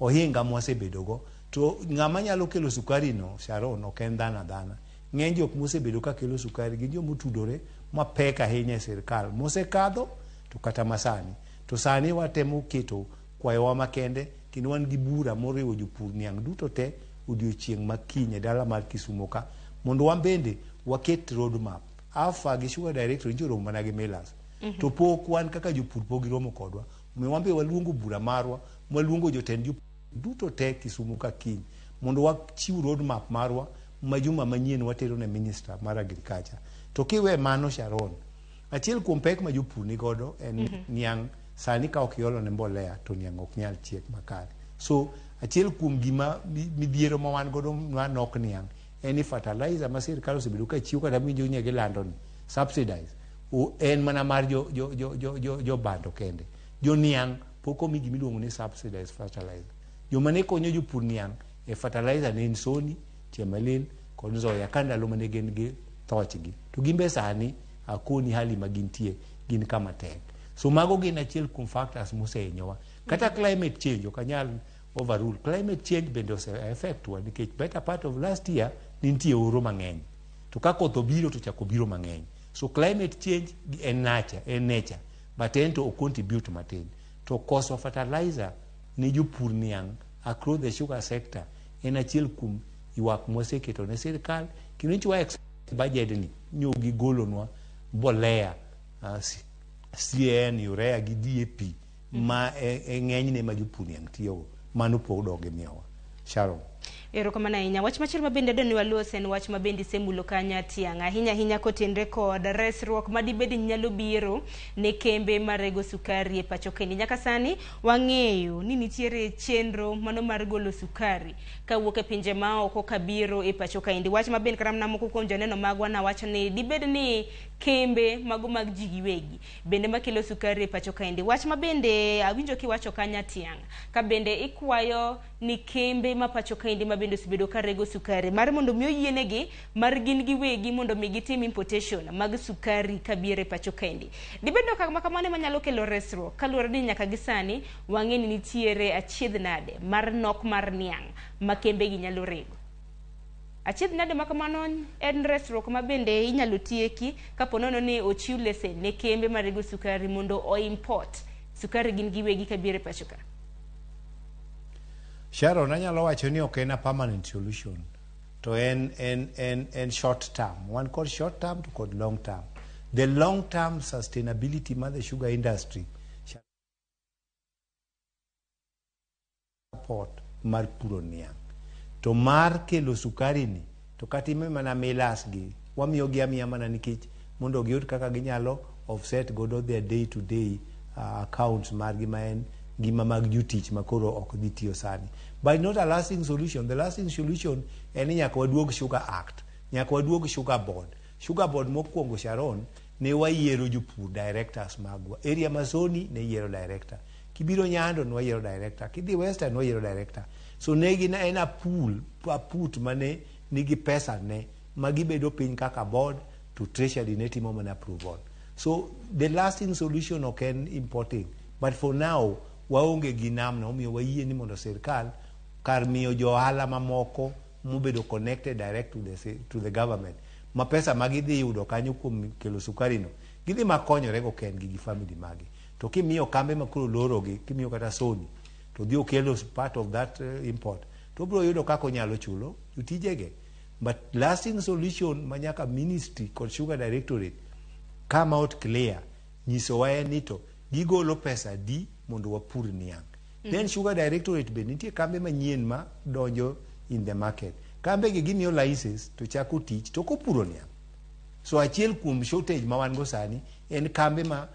ohinga mosebedo go to ng'ama nyalo kelo sukari no Sharon ok en dhana. Ng'eny jok mosebedo ka kelo sukari gin joma otudore mapek ahinya e sirkal mosekadho to kata masani. To sani watemo keto kwayowa makende kendo wan gi bura moriwo jopur niang' duto te odiochieng' makiny e dala mar Kisumo ka mondo wan bende waket road map. Afa gi sugar director njo romo mana gi millers. To pok wan kaka jopur pok giromo kodwa. Omiyo wan be waluongo bura marwa, waluongo jotend jopur duto te Kisumo ka kiny mondo wachiw road map marwa ma juma manyien watero ne minister mar agriculture. To kiwe mano Sharon, achiel kuom pek ma jopur ni godo en niang' sani ka ok iolo ne mbolea to niang' ok nyal chiek makare. So achiel kuom gima midhiero ma wan godo ma nok niang' en ni fertilizer ma sirkal osebedo ka chiwo kata winjo nyegi lando ni subsidize en mana mar jo bando kende. Jo niang' pok omi gima iluongo ni subsidized fertilizer. Joma ne konyo jopur niang' e fertilizer ne en Sony, Chemelil kod Nzoia ka ndalo mane gin gi thochgi. To gimbe sani akoni hali ma gintie gin kama tek. So mago gin achiel kuom factors mosehinyowa. Kata climate change ok anyal overrule. Climate change bende ose affect wa nikech better part of last year nitie oro mang'eny. To ka koth obiro to chako biro mang'eny. So climate change en nature but ento o contribute matin. To cost of fertilizer ni jopur niang' across the sugar sector en achiel kuom ywak moseketo ne sirkal kendo nyichwa budget ni nyogi golonwa mbolea CAN, urea gi DAP ma ng'enyne ma jopur niang' tiyogo mano pod doge miyowa. Sharon.
Erokamano ahinya. Wach machielo ma bende doni walos en wach ma bende semulo kanya tiang' ahinya kotenre kod resruok ma dibed nyalo biro ne kembe marego sukari e pacho kendi. Nyaka sani wang'eyo ni nitiere chenro mano mar golo sukari kawuok e pinje maoko kabiro e pacho kendi. Wach ma bende karamna moko kuom joneno magwa na wacho ni dibed ni kembe mago mag ji giwegi bende makelo sukari e pacho kendi. Wach ma bende awinjo kiwacho kanya tiang' ka bende ikwayo ni kembe ma pacho kendi ma bende sibedo karego sukari mar mondo mi oyienegi mar gin giwegi mondo mi gitim importation mag sukari kabiere pacho kendi. Dibedo kama kamane manyalo kelo resruok kaluwore ni nyaka gisani wang'eni nitiere achiedh nade mar nok mar niang' ma kembe gi nyalo rego. Achiedh nade makamano en resruok ma bende inyalo tieki kapo nono ni ochiw lesen ne kembe marego sukari mondo o import sukari gin giwegi kabiere pacho ka.
Sharon, anyalo wacho ni ok en a permanent solution. To en short term. One called short term to called long term. The long term sustainability of the sugar industry support mar puro niang'. To mar kelo sukari ni to katime mana milas gi wamiyo gi amiya mana nikech mondo giyud kaka ginyalo offset godo their day to day accounts margi ma en gima mag jutich makoro ok dhi tiyo sani. But not a lasting solution. The lasting solution en nyaka waduog Sugar Act, nyaka waduog Sugar Board. Sugar Board mokwongo Sharon ne wayiero jopur directors magwa. Area Masoni ne yiero director. Kibiro Nyando ne wayiero director. Kidhi Western ne wayiero director. So negi na en a pool, a put mane nigi pesa ne magibedo piny kaka board to treasury ne timo mana approval. So the lasting solution ok en importing. But for now waonge gi namna omiyo wayie ni mondo sirkal kar miyo jo ohala mamoko mobedo connected direct to the government ma pesa magidhi yudo kanyo kuom kelo sukari no gidhi makonyorego kendgi gi family magi. To kimiyo kambe makoro lorogi kimiyo kata Sony to dhi okelo part of that import to bro yudo kako onyalo chulo utijege. But lasting solution manyaka ministry kod sugar directorate come out clear nyisowa en ni to gigolo pesa di mondo wapur niang'. Then sugar directorate be nitie kambe manyien ma donjo in the market. Kambe gi gimiyo license to chako tich to kopuro niang'. So achiel kuom shortage ma wan go sani en kambe ma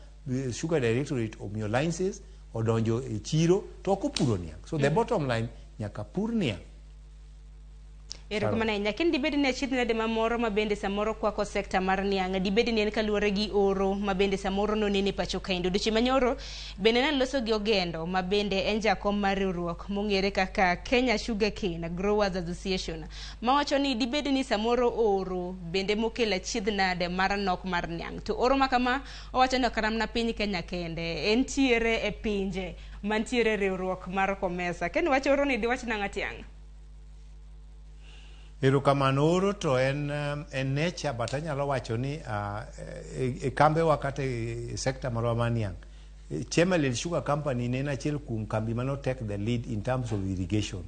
sugar directorate omiyo license odonjo e chiro to kopuro niang'. So the bottom line nyaka pur niang'.
Erokamano ahinya. Kendo dibedi ni achiedh nade mamoro ma bende samoro kwako sekta mar niang'. Dibedi ni en kaluwore gi oro ma bende samoro nonene pacho kaendo. Duchi manyoro bende naloso gi ogendo ma bende en jakom mar riwruok mong'ere kaka Kenya Sugarcane Growers Association ma wacho ni dibedi ni samoro oro bende mokelo achiedh nade mar nok mar niang'. To oro makama owacho ni okaramna piny Kenya kende entiere e pinje mantiere riwruok mar Komesa. Kendo wacho oro ni diwach nang'a tiang'.
Erokamano oro to en nature but anyalo wacho ni e kambe wakati e sector marwa ma niang'. Chemelil Sugar Company ne en achiel kuom kambi mano take the lead in terms of irrigation.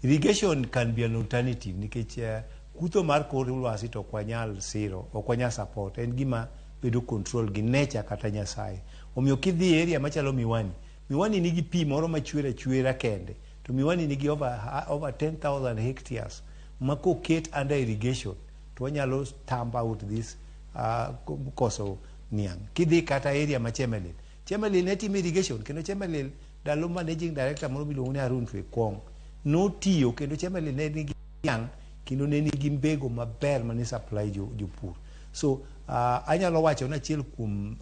Irrigation can be an alternative nikech kutho mar kor lwasi to ok wanyal siro, ok wanyal support. En gima bedo control gi nature kata Nyasaye. Omiyo kidhi area machalo Miwani nigi pi moro machwere chwera kende. To Miwani nigi over 10,000 hectares. Mako ket under irrigation to wanyalo stamp out this koso niang. Kidhi kata area ma Chemelil. Chemelil ne timo irrigation kendo Chemelil dalo managing director moro miluongo ni Arun Kwong no tiyo kendo Chemelil ne nigi niang kendo ne nigi mbego maber mane supply jopur. So anyalo wacho na achiel kuom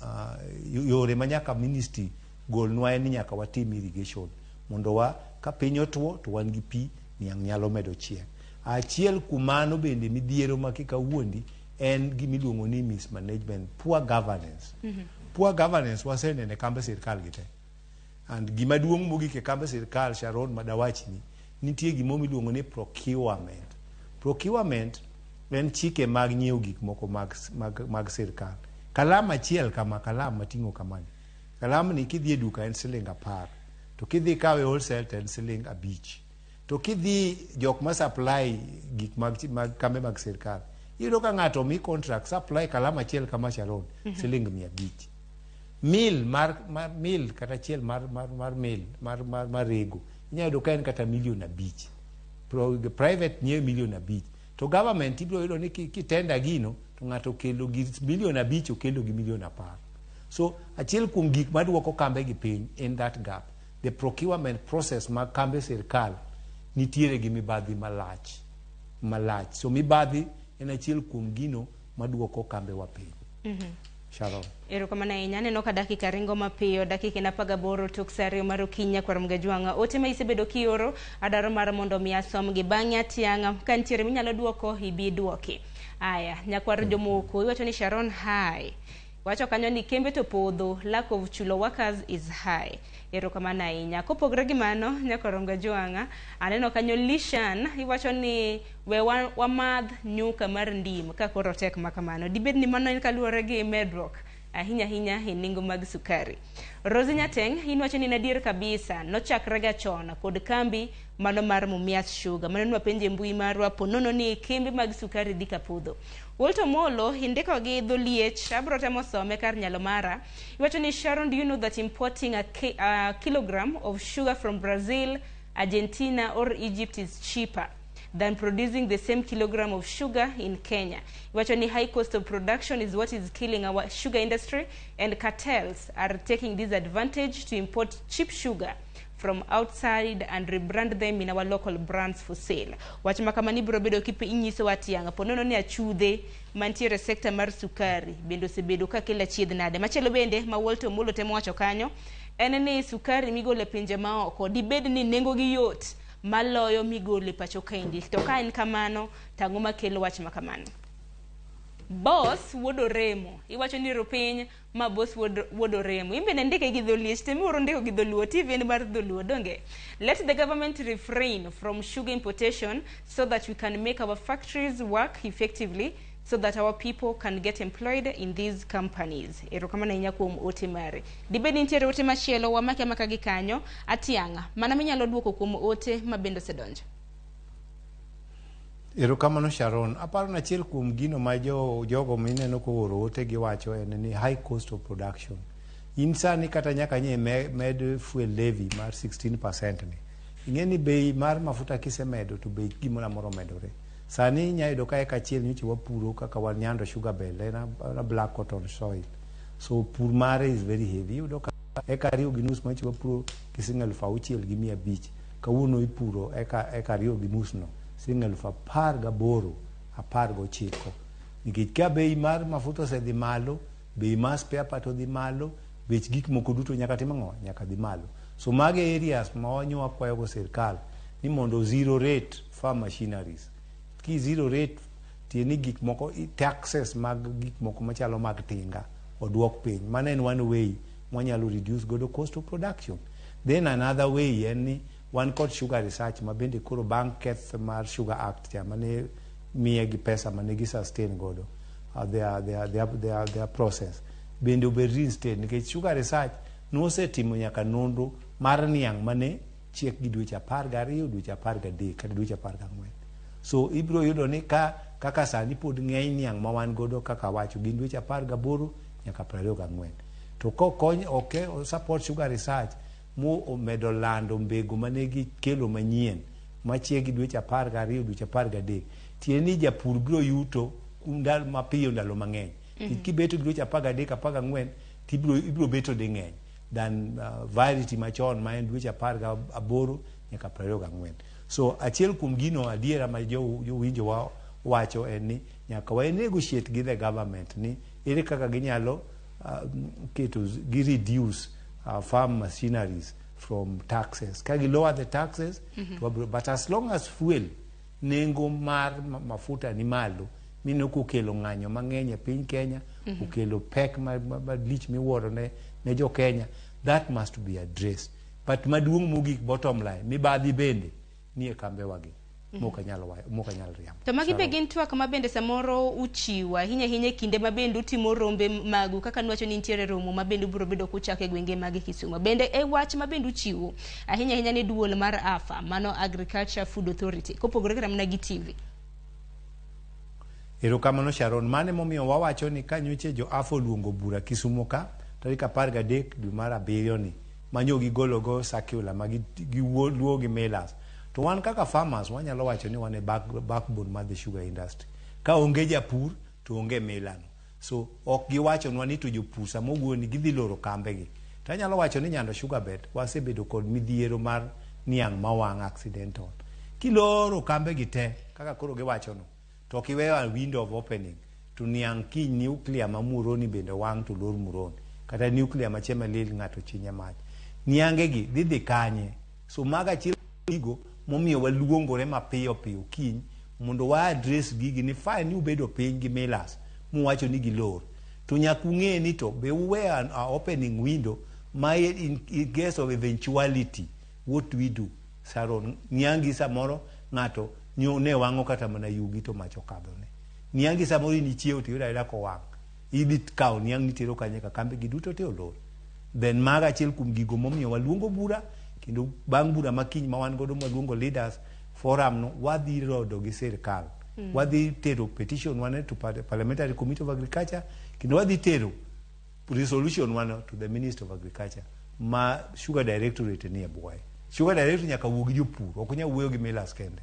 yore manyaka ministry golnwa en ni nyaka watim irrigation mondo wa ka piny otuo to wan gi pi niang' nyalo medo chieng'. Achiel kuom mano bende midhiero ma kika wuondi en gimiluongo ni mismanagement, poor governance. Poor governance wasenene kambe sirkal gite. And gima duong' mogik e kambe sirkal Sharon madawachni nitie gimo miluongo ni procurement. Procurement en chike mag nyiewo gik moko mag sirkal. Kalam achiel kama, kalam mating'o kamani. Kalam ni kidhi e duka en siling 10, to kidhi kawe wholesale to en siling 5. To kidhi jok ma supply gik mag kambe mag sirkal, iyudo ka ng'ato mi contract supply kalam achiel kama Sharon siling 500. Mil mil kata achiel mar mil mar rego inyalo yudo ka en kata $1,500,000. Private nyiewo $1,500,000. To government ibiro yudo ni kitenda gino to ng'ato kelo gi $500,000 okelo gi $10,000,000. So achiel kuom gik maduoko kambe gi piny in that gap. The procurement process mag kambe sirkal nitiere gi mibadhi malach. So mibadhi en achiel kuom gino maduoko kambe wa piny. Sharon.
Erokamano ahinya, aneno ka dakika ringo mapiyo, dakika 18 tok saa 2 mar okinyi kwarom gajwanga. Ote ma isebedo kioro adaro mar mondo mi asom gi bang'e atianga ka nitiere minyalo duoko ibi duoki. Aya, nyakwar jomoko iwacho ni Sharon high. Wacho kanyo ni kembe to podho, lack of chulo workers is high. Erokamano ahinya. Kopogre gi mano nyakwarom gajwanga, aneno kanyo Lishan iwacho ni we wamadh nyuka mar ndim ka koro tek makamano. Dibed ni mano en kaluwore gi medruok ahinya e nengo mag sukari. Rosi Nyateng inwacho ni nadier kabisa nochakre ga chon kod kambi mano mar Mumias Sugar. Mano nwa penje mbui marwa ponono ni kembe mag sukari dika podho. Walter Molo hindeko gi dholiech abro temo some kar nyalo mara. Iwacho ni Sharon, do you know that importing a kilogram of sugar from Brazil, Argentina or Egypt is cheaper than producing the same kilogram of sugar in Kenya? Iwacho ni high cost of production is what is killing our sugar industry, and cartels are taking this advantage to import cheap sugar from outside and rebrand them in our local brands for sale. Wacho makamani bro bedo kipe inyiso watianga ponono ni achudhe mantiere sekta mar sukari bendo sebedo ka kila chiedh nade. Machielo bende ma Walter Molo temo wacho kanyo en ni sukari migole pinje maoko dibed ni nengo gi yot maloyo migole pacho kaindi. To ka en kamano tang'o makelo wach makamano. Boss wodoremo iwacho ni ropiny ma boss wodoremo imbe ndike gi dholiech temi oro ndiko gi dholuo TV en bar dholuo donge. Let the government refrain from sugar importation so that we can make our factories work effectively so that our people can get employed in these companies. Erokamano inya kuom ote mare. Dibedi nitiere ote machielo wamake makagi kanyo atianga mana minyalo duoko kuom ote mabendo sedonjo.
Erokamano Sharon, aparo na achiel kuom gino ma jogo mineno ko oro ote gi wacho en ni high cost of production. Insani kata nyaka nye med fuel levy mar 16% ni. Ingeni bei mar mafuta kisemedo to bei gimona moro medore. Sani nyayudo ka eka achiel nyocha wapuro kaka Wanyando sugar bell na black cotton soil. So pur mare is very heavy. Yudo ka eka riyo gi nus manyocha wapuro kisinga 6,500. Kawuono ipuro eka riyo gi nus no. Singa 18,19. Nikech ka bei mar mafuta osedhi malo, bei mar spare part odhi malo, bech gik moko duto nyaka tim nyaka dhi malo. So mage areas ma wanyo wakwayo go sirkal ni mondo zero rate farm machineries. Ki zero rate tieni gik moko taxes mag gik moko machalo mag tinga oduok piny. Mano en one way mwanyalo reduce godo cost of production. Then another way en ni one called sugar research ma bende koro bank keth mar Sugar Act ya mane miye gi pesa mane gi sustain godo their process bende ober reinstate nikech sugar research nosetimo nyaka nonro mar niang' mane chiek gi dweche 12, dweche 13 kata dweche 14. So ibro yudo ni kaka sani pod ng'eny niang' ma wan godo kaka wacho gin dweche 18 nyaka 24. To kokony support sugar research mo omedo lando mbego manegi kelo manyien machiegi dweche 12, dweche 13. Tieni japur biro yuto ndalo mapiyo ndalo mang'eny kibeto dweche 13 14 ibiro beto ding'eny than variety machon ma en dweche 18 nyaka 24. So achiel kuom gino adiera ma jowinjo wacho en ni nyaka wa negotiate gi the government ni ere kaka ginyalo reduce farm machineries from taxes. Kagi lower the taxes, but as long as fuel nengo mar mafuta ni malo, mino kukelo ng'anyo mang'eny e piny Kenya, kukelo pek malich miwuoro ne jo Kenya, that must be addressed. But maduong' mogik, bottom line, mibadhi bende nie kambe wagi. Moka nyalo riambo.
To magi be gin twak ma bende samoro uchiwa hinya kinde ma bende utimo rombe magu kaka nwacho ni nitiere romo ma bende biro bedo kuchake gwenge magi Kisumu. Bende wach ma bende uchiwo hinya ni duol mar AFA, mano Agriculture Food Authority, kopogore kata mana gi TV.
Erokamano Sharon, mane momiyo wawacho ni kanyoche jo AFA luongo bura Kisumu ka tarik 13 dwe mar 7 ni manyo gigologo circular magi luo gi mailers. To wan kaka farmers wanyalo wacho ni wan e backbone mar the sugar industry. Ka onge japur to onge melano. So ok giwacho nwa ni to jopur samogoni gidhi loro kambegi. To anyalo wacho ni Nyando Sugar Bed wasebedo kod midhiero mar niang' mawang' accidental. Kiloro kambegi te kaka koro giwacho no. To kiweyo a window of opening to niang' ki nuclear ma Muroni bende wang' to lor Muroni. Kata nuclear ma Chemelil ng'ato chinye mach. Niangegi dhi kanye. So maga chigo momiyo waluongore mapiyo kiny mondo wa address gigi ni fine ni ubedo piny gi mailers muwacho ni gilor to nyakung'e ni to be uwe an opening window ma in case of eventuality what we do. Sharon, niangi samoro ng'ato ne wang'o kata mana yugi to macho kadhone. Niangi samoro ni chieo to yuda ko wang' idhi kawo niang' nitero kanye ka kambe giduto te olor. Then maga achiel kuom gigo momiyo waluongo bura kendo bang' bura makiny ma wan godo maluongo leaders forum no wadhi rodo gi sirkal. Wadhi tero petition wane to Parliamentary Committee of Agriculture kendo wadhi tero resolution wane to the Minister of Agriculture ma Sugar Directorate ni e bwoye. Sugar Directorate nyaka wuo gi jopur, ok nya wuoyo gi mailers kende.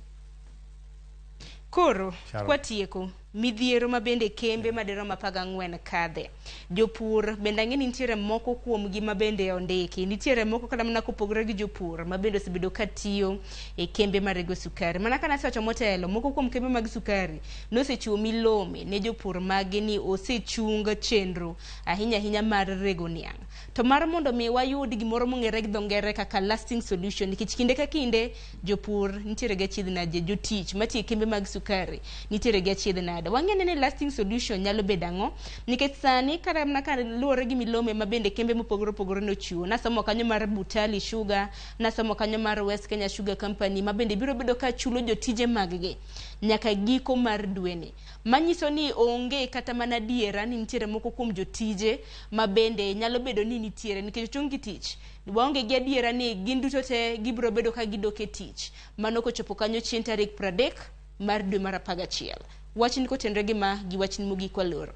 Koro kwatieko midhiero ma bende kembe madero mapaga 4 kadhe. Jopur bende ng'eni nitiere moko kuom gi ma bende ondiki, nitiere moko kada mana kopogore gi jopur ma bende osebedo katiyo e kembe marego sukari. Mana kana sewacho motelo, moko kuom kembe mag sukari nosechiwo milome ne jopur magi ni osechunga chenro hinya mar rego niang'. To mar mondo mi wayud gimoro mong'ere gi dhongere kaka lasting solution, nikech kinde ka kinde jopur nitiere ga chiedhnade, jotich matiyo kembe mag sukari nitiere ga chiedhnade. Wang'ene ni lasting solution nyalo bedo ang'o, nikech sani kata mana ka luwore gi milome ma bende kembe mopogore nochiwo. Nasomo kanyo mar Butali Sugar, nasomo kanyo mar West Kenya Sugar Company ma bende biro bedo ka chulo jotije maggi nyaka giko mar dweni. Manyiso ni onge kata mana diera ni nitiere moko kuom jotije ma bende nyalo bedo ni nitiere, nikech chung' gi tich waonge gi adiera ni gin duto te gibiro bedo ka gidok e tich mano kochopo kanyo chieng' tarik 30 mar dwe mar 11. Wachni kotenre gi wachni mogik waloro.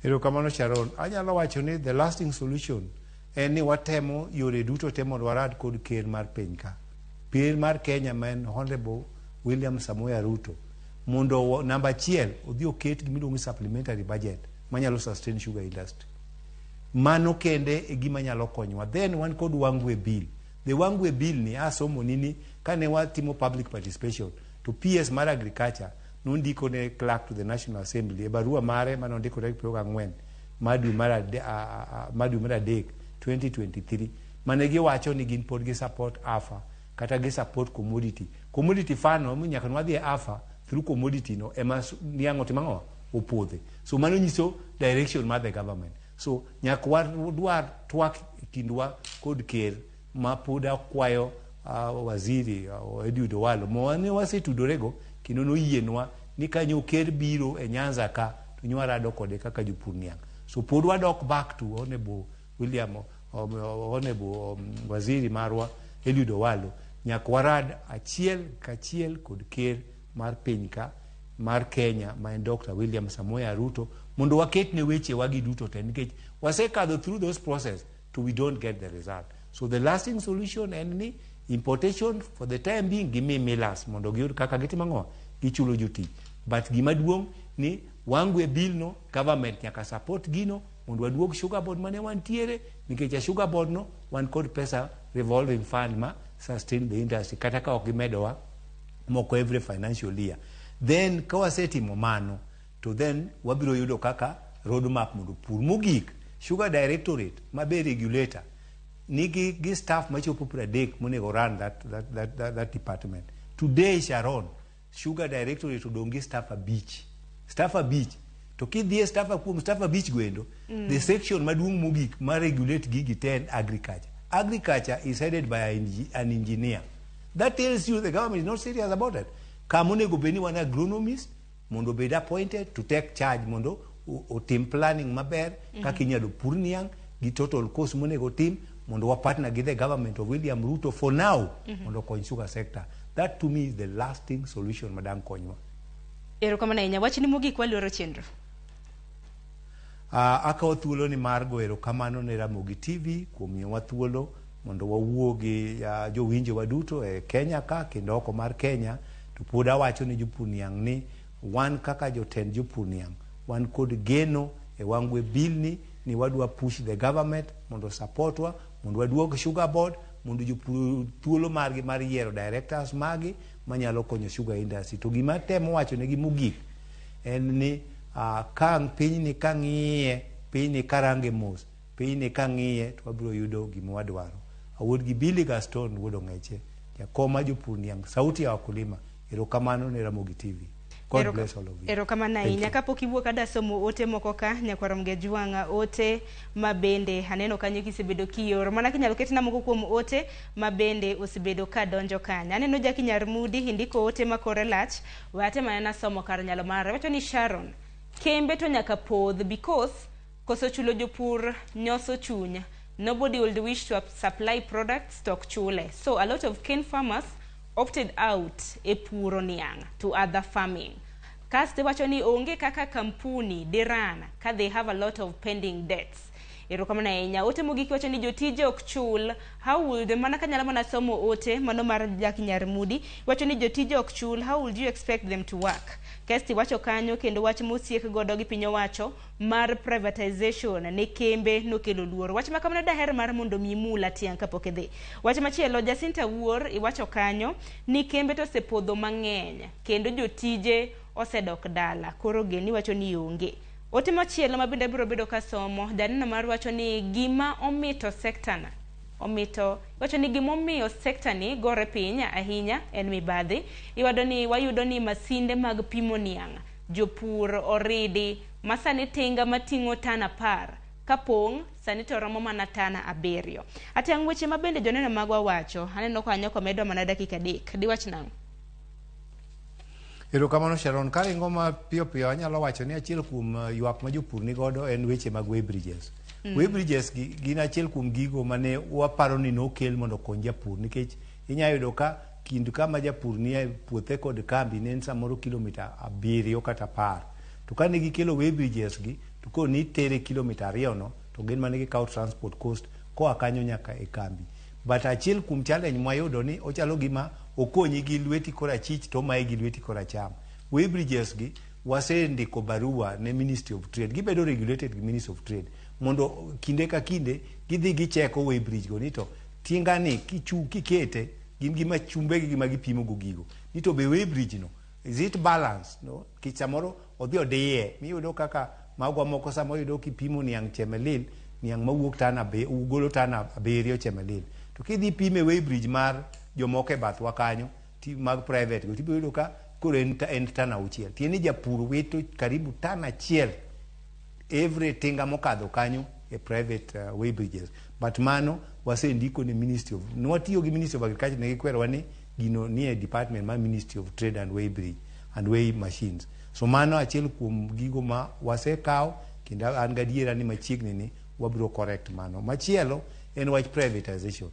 Erokamano Sharon, anyalo wacho ni the lasting solution en ni watemo yore duto temo warad kod ker mar piny ka. Ker mar Kenya man Honorable William Samoei Ruto mondo namba 1 odhi oket gimiluongo supplementary budget manyalo sustain sugar industry. Mano kende e gima nyalo konyowa. Then wan kod Wangwe bill. The Wangwe bill ni asomo nini kane watimo public participation to PS mar agriculture nondiko ne clerk to the National Assembly e barua mare manondiko ne 24 madwe mar 2023 mane giwacho ni gin pod gi support AFA kata gi support commodity fund no nyaka nwadhi AFA through commodity no ema niang'o timang'o opodhe. So mano nyiso direction mar the government. So nyaka wadwar twak kindwa kod ker ma pod akwayo waziri Edward Owalo mwane wasetudorego kendo noyienwa ni kanyo ker biro e Nyanza ka to nywara kode kaka jopur niang'. So pod wadok back to Honorable William waziri marwa Edward Owalo nyaka warad achiel kachiel kod ker mar piny ka mar Kenya ma en Dr. William Samoei Ruto mondo waket ne weche wagi duto te nikech wasekadho through those process to we don't get the result. So the lasting solution en ni importation for the time being gimi millers mondo giyud kaka gitimang'o gichulo jotich. But gima duong' ni wangwe bill no government nyaka support gino mondo waduog sugar board mane wantiere nikech sugar board no wan kod pesa revolving fund ma sustain the industry kata ka ok gimedowa moko every financial year. Then ka wasetimo mano to then wabiro yudo kaka roadmap mondo pur mogik sugar directorate mabe regulator nigi gi staff machopo 30 monego run that department. Today Sharon sugar directorate odongi staff a beach to kidhie staff a beach gwendo the section maduong mogik ma regulate gigi 10 agriculture is headed by an engineer. That tells you the government is not serious about it. Kamonego beni wan agronomist mondo bed appointed to take charge mondo o team planning maber kaka inyalo pur niang gi total cost monego tim mondo wa partner gi the government of William Ruto for now mondo kony sugar sector. That to me is the lasting solution madam konywa.
Ero kama na wachni mogik waloro chenro.
Akawo thuolo ni mar goero kamano ne Ramogi TV kuom miyowa thuolo mondo wawuo gi jowinjo waduto e Kenya ka kendo oko mar Kenya. To pod awacho ni jopur niang' ni wan kaka jotend jopur niang' wan kod geno e wangwe bill ni wadwa push the government mondo supportwa mondo waduog sugar board mondo jopur thuolo margi mar yiero directors magi manyalo konyo sugar industry. To gima temo wacho ne gi mogik en ni kang pinyni kang'iye pinyni karange mos pinyni kang'iye to wabiro yudo gima wadwaro. Awuod gi Billy Gaston wuodo ng'eche jakoma jopur niang' sauti ya wakulima. Erokamano ne Ramogi TV. God bless all of you.
Erokamano ahinya kapok iwuok kada somo ote moko ka nyakwarom ge jwanga ote mabende haneno kanyo kisebedo kioro mana kinyalo ketina moko kuom ote mabende osebedo ka donjo kanya. Aneno Jaki Nyarmudi indiko ote makore lach wate manena somo kar nyalo mare wacho ni Sharon kembe to nyaka podh because koso chulo jopur nyoso chunya. Nobody will wish to supply products stock chule. So a lot of cane farmers opted out e puro niang' to other farming. Kaste wacho ni onge kaka kampuni dirana ka they have a lot of pending debts. Erokamano ahinya. Ote mogik wacho ni jotije ok chul. How would mana kanyalo mana somo ote mano mar Jaki Nyarmudi wacho ni jotije ok chul. How would you expect them to work? Kesti wacho kanyo kendo wach mosiek godo gi piny owacho mar privatization ne kembe nokelo luoro. Wach makamano daher mar mondo mimula tiang kapok idhi. Wach machielo Jacinta Wuor iwacho kanyo ni kembe to sepodho mang'eny kendo jotije osedok dala koro geni wacho ni onge. Ote machielo mabende biro bedo ka somo Danina mar wacho ni gima omito sector na omito wacho ni gimomiyo sector ni gore piny ahinya en mibadhi. Wayudo ni masinde mag pimo niang' jopur oridi masani tinga mating'o tana 10 kapong' sani to romo mana tana 7. Atiang' weche mabende joneno magwa wacho aneno kanyo komedo mana dakika 3 diwach nang'o.
Erokamano Sharon karingo ma piyo anyalo wacho ni achiel kuom ywak ma jopur ni godo en weche mag way bridges. Way bridges gin achiel kuom gigo mane waparo ni nokel mondo kony japur nikech inyalo yudo ka kind kama japur ni e puothe kod kambi ne en samoro kilomita 7 kata 10. To kane gikelo way bridges gi to koni tere kilomita 2 no to gin mane gikawo transport cost koa kanyo nyaka e kambi. But achiel kuom challenge mwayudo ni ochalo gima okonyi gi lweti korachich to mae gi lweti koracham. Way bridges gi wasendiko barua ne Ministry of Trade gibedo regulated gi Ministry of Trade mondo kinde ka kinde gidhi gicheko way bridge go nito tinga ni kikete gin gima chumbe gi gima gipimo go gigo nito be way bridge no is it balance no kichamoro odhi odiye miyudo kaka magwa moko samo yudo kipimo niang' Chemelil niang' mawuok tana be ugolo tana 7 Chemelil to kidhi pime way bridge mar jomoke bathwa kanyo mag private go tibiro yudo ka koro en tana 6 tieni japur wito karibu tana 1 every tinga mokadho kanyo e private way bridges. But mano wasendiko ni Ministry of nwatiyo gi Ministry of Agriculture ne gikwero ni gino ni e department ma Ministry of Trade and Way Bridge and Way Machines. So mano achiel kuom gigo ma wasekawo kendo an gadiera ni machiegni ni wabiro correct mano. Machielo en wach privatization.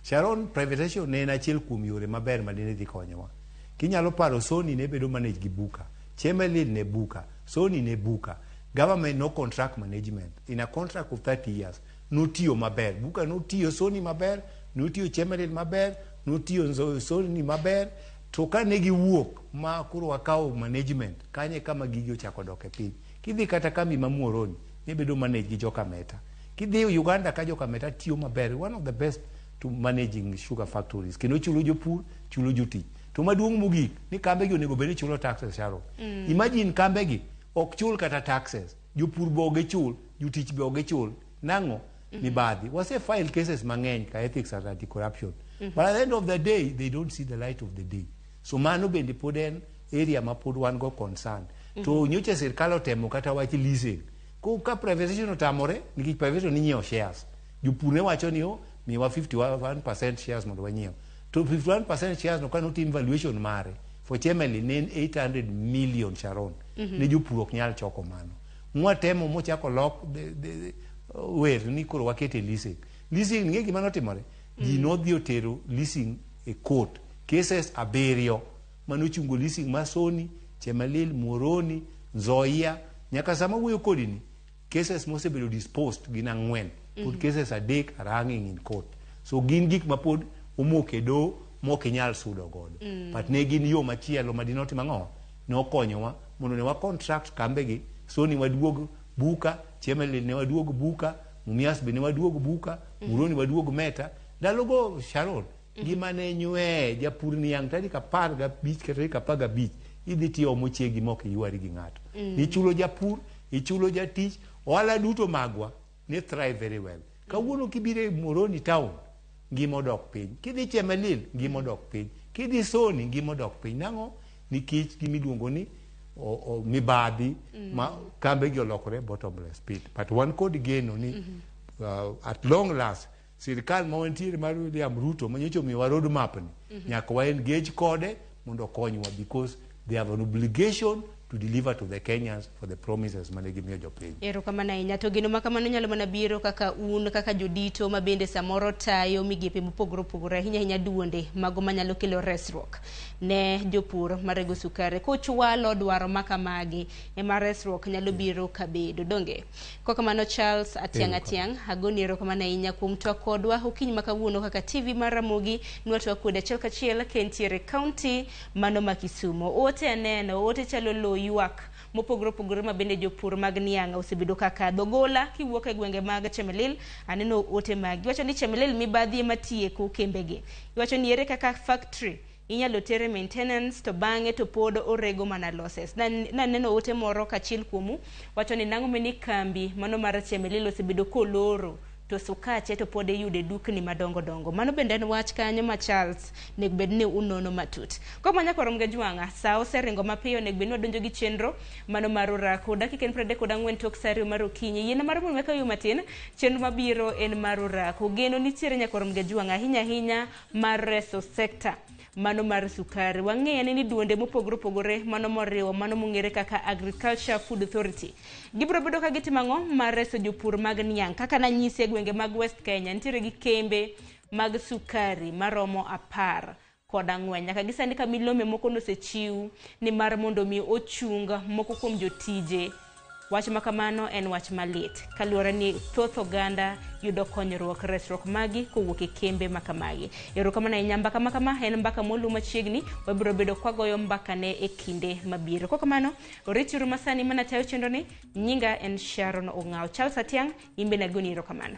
Sharon, privatization ne en achiel kuom yore maber madine dhi konyowa. Kinyalo paro Sony ne bedo manage gi buka, Chemelil ne buka, Sony ne buka. Government no contract management. In a contract of 30 years, no tiyo maber. Buka no tiyo Sony maber, no tiyo Chemelil maber, no tiyo Sony maber. to ka ne giwuok ma koro wakawo management kanye kama gigi ochako dok e piny. Kidhi kata kambi ma Muhoroni ne bedo manage gi joka Meta. Kidhi Uganda ka joka Meta tiyo maber, one of the best to managing sugar factories. Kendo chulo jopur, chulo jotich. To maduong' mogik ni kambe gi onego bed ni chulo taxes Sharon. Imagine kambe gi ok chul kata taxes. Jopur be oge chul, jotich be oge chul. Nango mibadhi. Wase file cases mang'eny ka ethics and anti-corruption. But at the end of the day, they don't see the light of the day. So mano bende pod en area ma pod wan go concern. To nyocha sirkal otemo kata wach leasing. Ko ka privatization otamore, nikech privatization ni nyiewo shares. Jopur ne wacho ni miwa 51% shares mondo wanyiew. To 51% shares no kano tim valuation mare. For Chemelil ne 800 million Sharon. Ne jopur ok nyal choko mano. Mwatemo mochako lock wer ni koro wakete leasing. Leasing ng'e gima notimore. Ji nodhi otero leasing e court. Cases abiriyo manochungo leasing Masoni, Chemelil, Muhoroni, Nzoia, nyaka sama wuoyo kodi ni cases mosebedo disposed gin 4. Pod cases 3 are hanging in court. So gin gik ma pod omok e do mok inyal sudo godo. But ne gin yo machielo madinoti mang'o nokonyowa mondo ne wa contract kambe gi. Soni waduog Buka, Chemelil ne waduog Buka, Mumias be ne waduog Buka, Muhoroni waduog Meta. Ndalogo Sharon gima ne nywe japur ni yang tarik 15 kata 15 idhi tiyo mochiegi mok yuari gi ng'ato. Ichulo japur, ichulo jatich, ohala duto magwa ne thrive very well. Kawuono kibire Muhoroni town ngima odok piny. Kidhi Chemelil ngima odok piny. Kidhi Soni ngima odok piny. Nango nikech gimiluongo ni mibadhi ma kambe gi olokore bottomless pit. But one could geno ni at long last sirkal ma wantiere mar William Ruto manyocho miwa road map ni nyaka wa engage kode mondo konywa, because they have an obligation to deliver to the Kenyans for the promises mane gimiyo jopiny.
Erokamano ahinya. To gino ma kamano nyalo mana biro kaka un kaka jodito ma bende samoro tayo migepe mopogore opogore ahinya duonde mago manyalo kelo resruok ne jopur marego sukari. Kochwalo dwaro makamagi ema resruok nyalo biro kabedo donge. Kokamano Charles Atiang agoni erokamano ahinya kuom twak kodwa okinyi makawuono kaka TV mar Ramogi nwatwa kude achiel kachiel kentiere county mano ma Kisumo. Ote aneno, ote chalo yuak mopogore opogore ma bende jopur mag niang' osebedo kaka dogola kiwuok e gwenge mag Chemelil. Aneno ote mag iwacho ni Chemelil mibadhi matieko kembegi. Iwacho ni ere kaka factory inyalo tere maintenance to bang'e to pod orego mana losses. Naneno ote moro kachiel kuomu wacho ni nang'o meni kambi mano mar Chemelil osebedo koloro to sukache to pod yude dukni madongo dongo. Mano bende en wach kanyo ma Charles nek bed ni unono matut. Ko manya korom ge jwanga sa oseringo mapiyo nek bed ni wadonjo gi chenro mano mar orako dakika 34 tok sari mar okinyi. Yena mar mon ka yo matin chenro mabiro en mar orako. Geno nitiere nyakorom ge jwanga hinya mar reso sector mano mar sukari. Wang'eyo ni duonde mopogore opogore mano moriwo mano mong'ere kaka Agriculture Food Authority gibiro bedo ka gitimo ang'o mar reso jopur mag niang'. Kaka nanyisi e gwenge mag West Kenya nitiere gi kembe mag sukari maromo 14 nyaka gisani ka milome moko nosechiw ni mar mondo mi ochunga moko kuom jotije. Wach makamano en wach malit kaluwore ni thoth oganda yudo konyruok resruok magi kowuok e kembe makamagi. Erokamano ahinya. Mbaka makama en mbaka molu machiegni wabiro bedo kwagoyo mbaka ne e kinde mabiro. Kokamano orichiru masani mana tayo chenro ni nyinga en Sharon Ong'ao. Charles Atiang imbe na goni erokamano.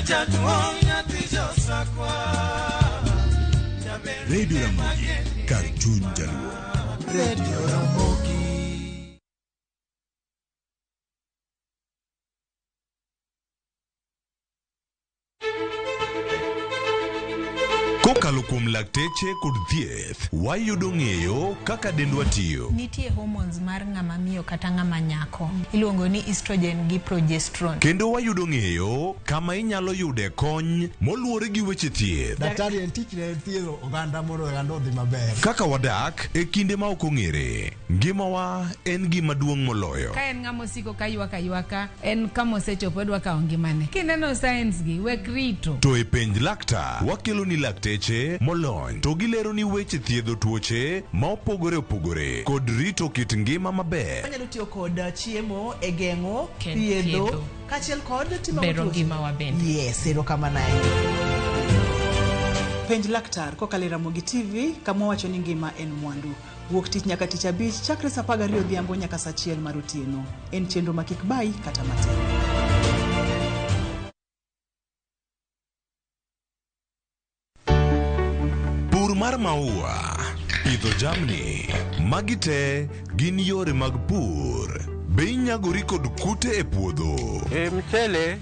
Jatuong nyathi Joseph
Radio Ramogi, kar chuny jaluo.
Radio Ramogi.
Kokalo kuom lakteche kod thieth, wayudo ng'eyo kaka dendwa tiyo.
Nitie hormones mar ng'ama miyo kata ng'ama nyako. Iluongo ni estrogen gi progesterone.
Kendo wayudo ng'eyo kama inyalo yude kony moluwore gi weche thieth.
Daktari en tich ne thiedho oganda mondo oganda odhi maber.
Kaka wadak e kinde ma ok ong'ere, ngimawa en gima duong' moloyo.
Ka en ng'ama osiko ka ywaka, en kama osechopo dwa kawo ngimane. Kineno science gi, wek rito.
To e penj laktar, wakelo ni lakteche molony to gilero ni weche thiedho tuoche ma opogore opogore kod rito kit ngima maber.
Wanyalo tiyo kod chiemo e geng'o thiedho kaachiel kod timo
bero ngima wa bende.
Yes, erokamano ahinya. Penj laktar kokalo Ramogi TV, kama wacho ni ngima en mwandu. Wuok tich nyaka tich abich chakre saa 12 odhiambo nyaka saa 1 mar otieno. En chenro ma kik bai kata matin.
Mar maua, pidho jamni, magi te gin yore mag pur. Be inyagori kod kute e puodho?
Mchele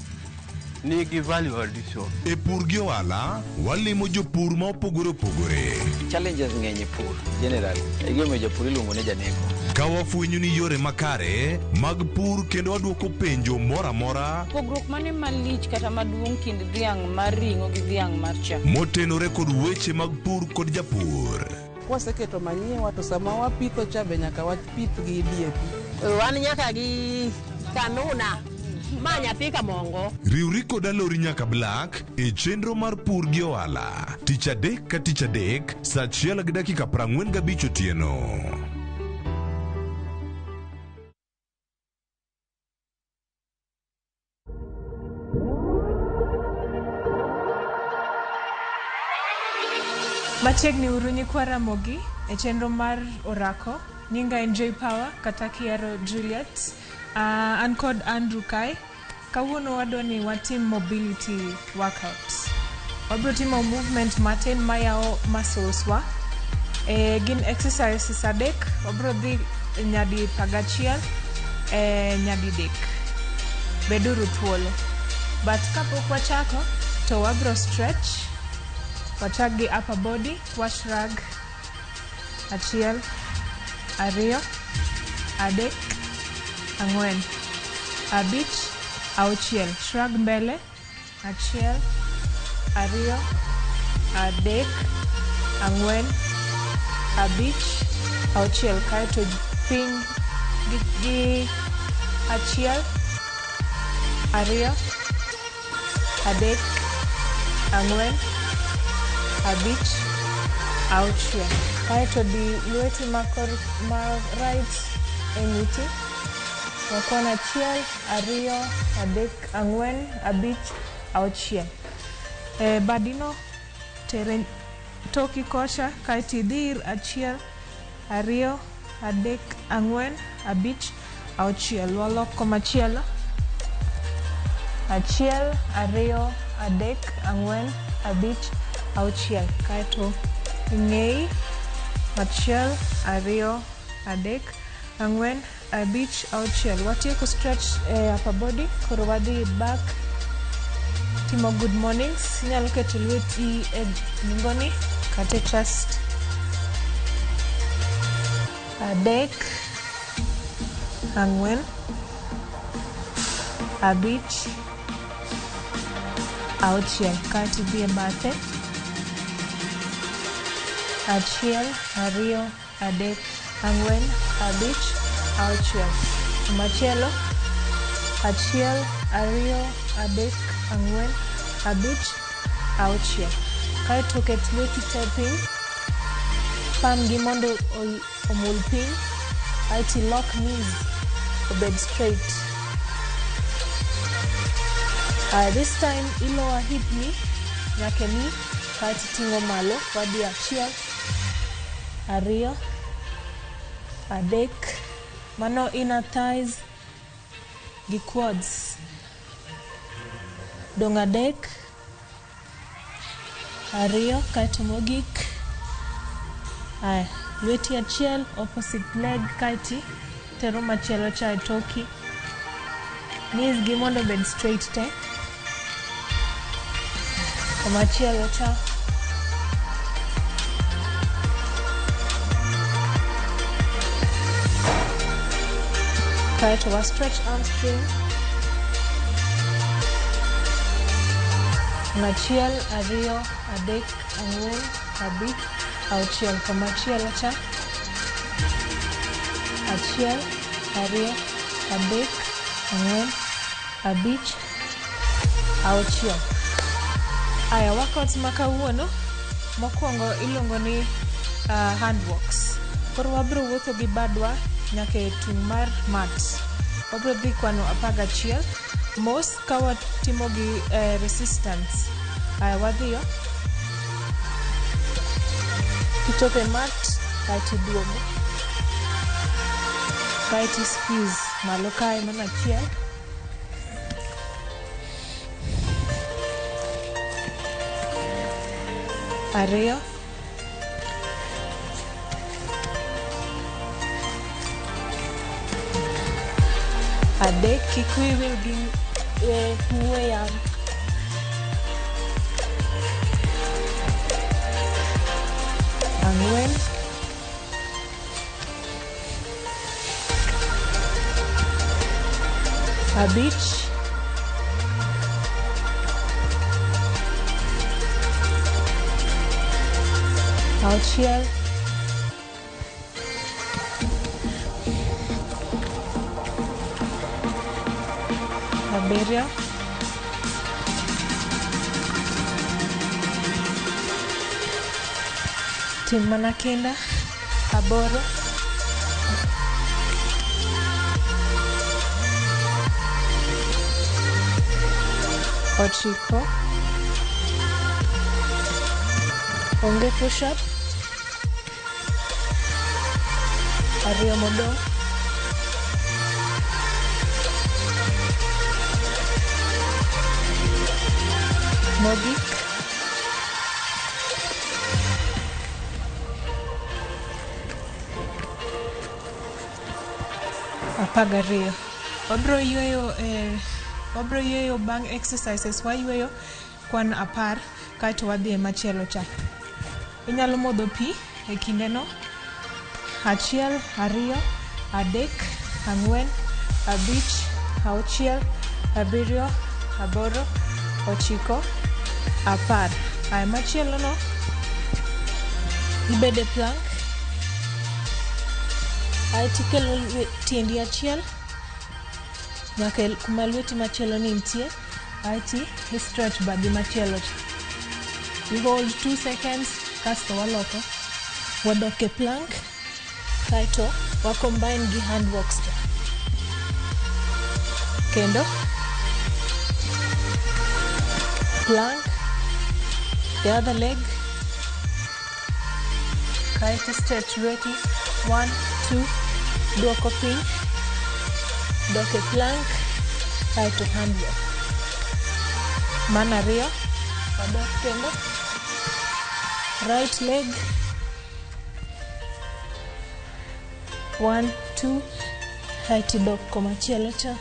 nigi value addition.
E pur gi ohala, walimo jopur ma opogore opogore.
Challenges ng'eny e pur, general. Egime jopur iluongo ne janeko.
Ka wafwenyo ni yore makare mag pur kendo waduoko penjo mora mora.
Pogruok mane malich kata maduong' kind dhiang' mar ring'o gi dhiang' mar chak.
Motenore kod weche mag pur kod japur.
Kwaseketo manyiwa to sama wapitho cha be nyaka wapith gi DAP.
Wan nyaka gi kanuna. Ma nyathi kamongo.
Riwri kod alori nyaka Black e chenro mar pur gi ohala. Tich adek ka tich adek, saa 1:45 otieno.
Machiegni uru nyikwa Ramogi e chenro mar orako. Nyinga Enjoy Power kata Kiaro Juliet. An kod Andrew Kai. Kawuono wadwa ni watim mobility workout. Wabro timo movement matin mayao muscles wa. Gin exercises adek. Wabro dhi nyadi 11 nyadi dek. Beduru thuolo. But kapok wachako to wabro stretch. Wachak gi upper body, washrag, achiel, ariyo, adek, ang'wen, abich, auchiel. Shrug mbele, achiel, ariyo, adek, ang'wen, abich, auchiel. Kaeto piny gi achiel, ariyo, adek, ang'wen, abich, auchiel. Kaeto di lweti ma right e ng'uti. Wakon achiel, ariyo, adek, ang'wen, abich, auchiel. Badino tere toki kocha, kaeto idhir achiel, ariyo, adek, ang'wen, abich, auchiel. Waloko machielo. Achiel, ariyo, adek, ang'wen, abich, auchiel. Kaeto ng'ei achiel, ariyo, adek, ang'wen, abich, auchiel. Watieko stretch upper body. Koro wadhi back. Timo good mornings. Inyalo keto lweti e nungoni kata chest. Adek, ang'wen, abich, auchiel. Kaeto idhi e bathe. Achiel, ariyo, adek, ang'wen, abich, auchiel. Machielo. Achiel, ariyo, adek, ang'wen, abich, auchiel. Kaeto ket lweti te piny. Pam gi mondo omul piny. Kaeto lock knees obed straight. This time ilower hip ni nyaka ni. Kaeto ting'o malo. Wadi achiel, ariyo, adek. Mano inner thighs gi quads. Dong adek, ariyo kaeto mogik. Aya, lweti achiel opposite leg kaeti tero machielo cha e toki. Knees gi mondo bed straight te. Machielo cha. Kaeto wa stretch hamstring. Achiel, ariyo, adek, ang'wen, abich, auchiel. Komachielo cha. Achiel, ariyo, adek, ang'wen, abich, auchiel. Aya, workouts ma kawuono mokwongo iluongo ni hand walks. Koro wabro wuotho gi badwa nyaka e tung' mar mat. Wabro dhi kwano 11 mos ka watimo gi resistance. Aya, wadhiyo. Kichope mat kaeti duogo. Kaeti squeeze malo kae mana achiel. Ariyo. Adek, kik wiyi wil gi ng'we yamo. Ang'wen. Abich. Auchiel. Abiriyo. Tim mana kinda. Aboro. Ochiko. Onge push up. Ariyo modong'. Mogik. Apagariyo. Wabro yweyo bang' exercises wayweyo kwan 10 kaeto wadhi e machielo cha. Inyalo modho pi e kindeno. Achiel, ariyo, adek, ang'wen, abich, auchiel, abiriyo, aboro, ochiko, 10. Aya, machielo no ibede plank. Aya, tikelo tiendi achiel nyaka kuma lweti machielo ni nitie. Aya, stretch badi machielo cha. You hold 2 seconds kasto waloko. Wadok e plank. Kaeto wa combine gi hand walks cha. Kendo plank, the other leg. Kaeto stretch lweti 1, 2, duoko piny, doke plank, kaeto hand walk. Mana ariyo, wadok kendo. Right leg, 1, 2, kaeto dok komachielo cha.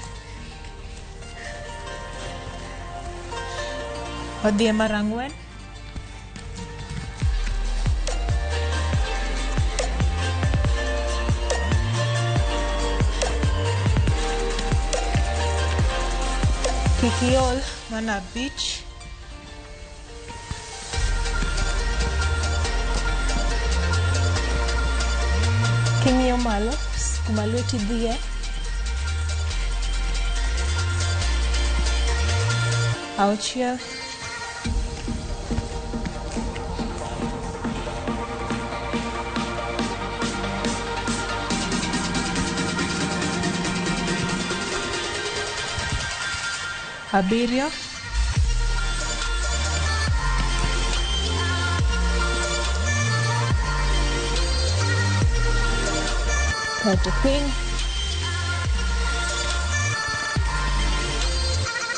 Wadhi e mar ang'wen. Kik iol, mana abich. King'iyo malo, kuma lweti dhiye. Auchiel. Abiriyo. Kaeto piny.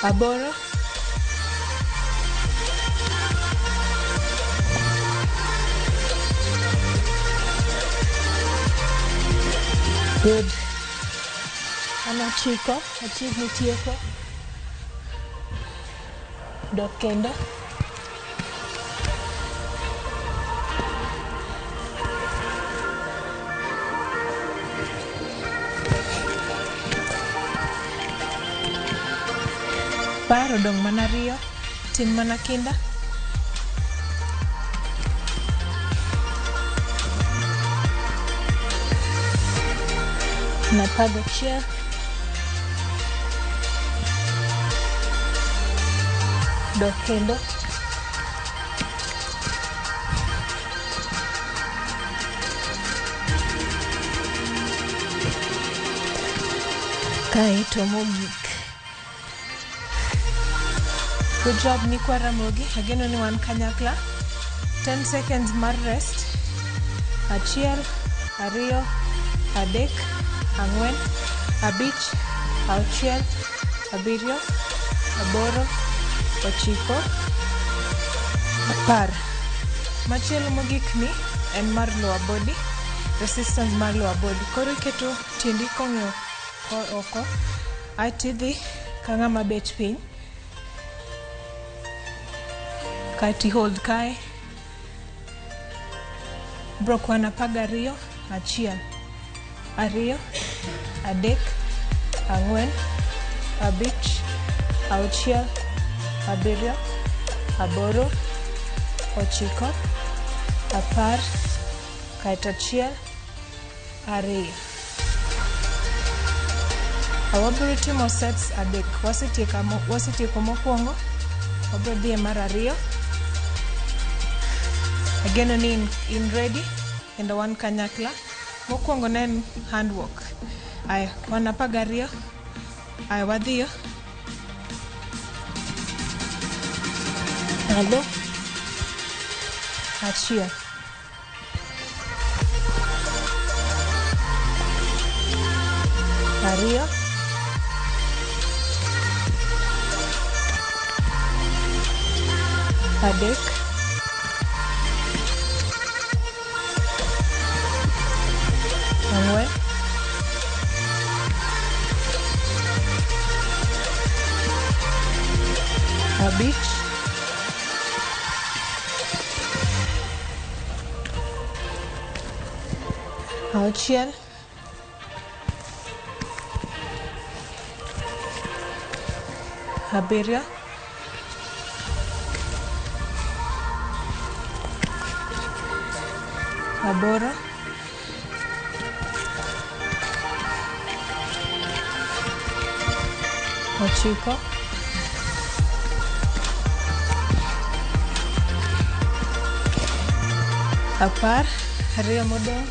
Aboro. Good. Ano chiko, achiegni tieko. Dok kendo. Paro dong mana riyo, tin mana kinda. Napago chair. Dok kendo. Kaito mogik. Good job ni kwa Ramogi. Ageno ni wan kanyakla. 10 seconds mar rest. Achiel, ariyo, adek, ang'wen, abich, auchiel, abiriyo, aboro, ochiko, apar. Machielo mogik ni en mar lower body, resistance mar lower body. Koro iketo tiendi kong'yo oko, aeti dhi ka ng'ama bet piny, kaeti hold kae. Bro kwana 12, achiel, ariyo, adek, ang'wen, abich, auchiel, abiriyo, aboro, ochiko, apar, kaeto achiel, ariyo. Wabiro timo sets adek. Wasetieko mokwongo, wabiro dhi e mar ariyo. Ageno ni in ready kendo wan kanyakla. Mokwongo ne en handwork. Aya, wan 12. Aya, wadhiyo. Alo. Achiel. Ariyo. Adek. Ang'wen. Abich. Auchiel. Abiriyo. Aboro. Ochiko. Apar. Ariyo modong'.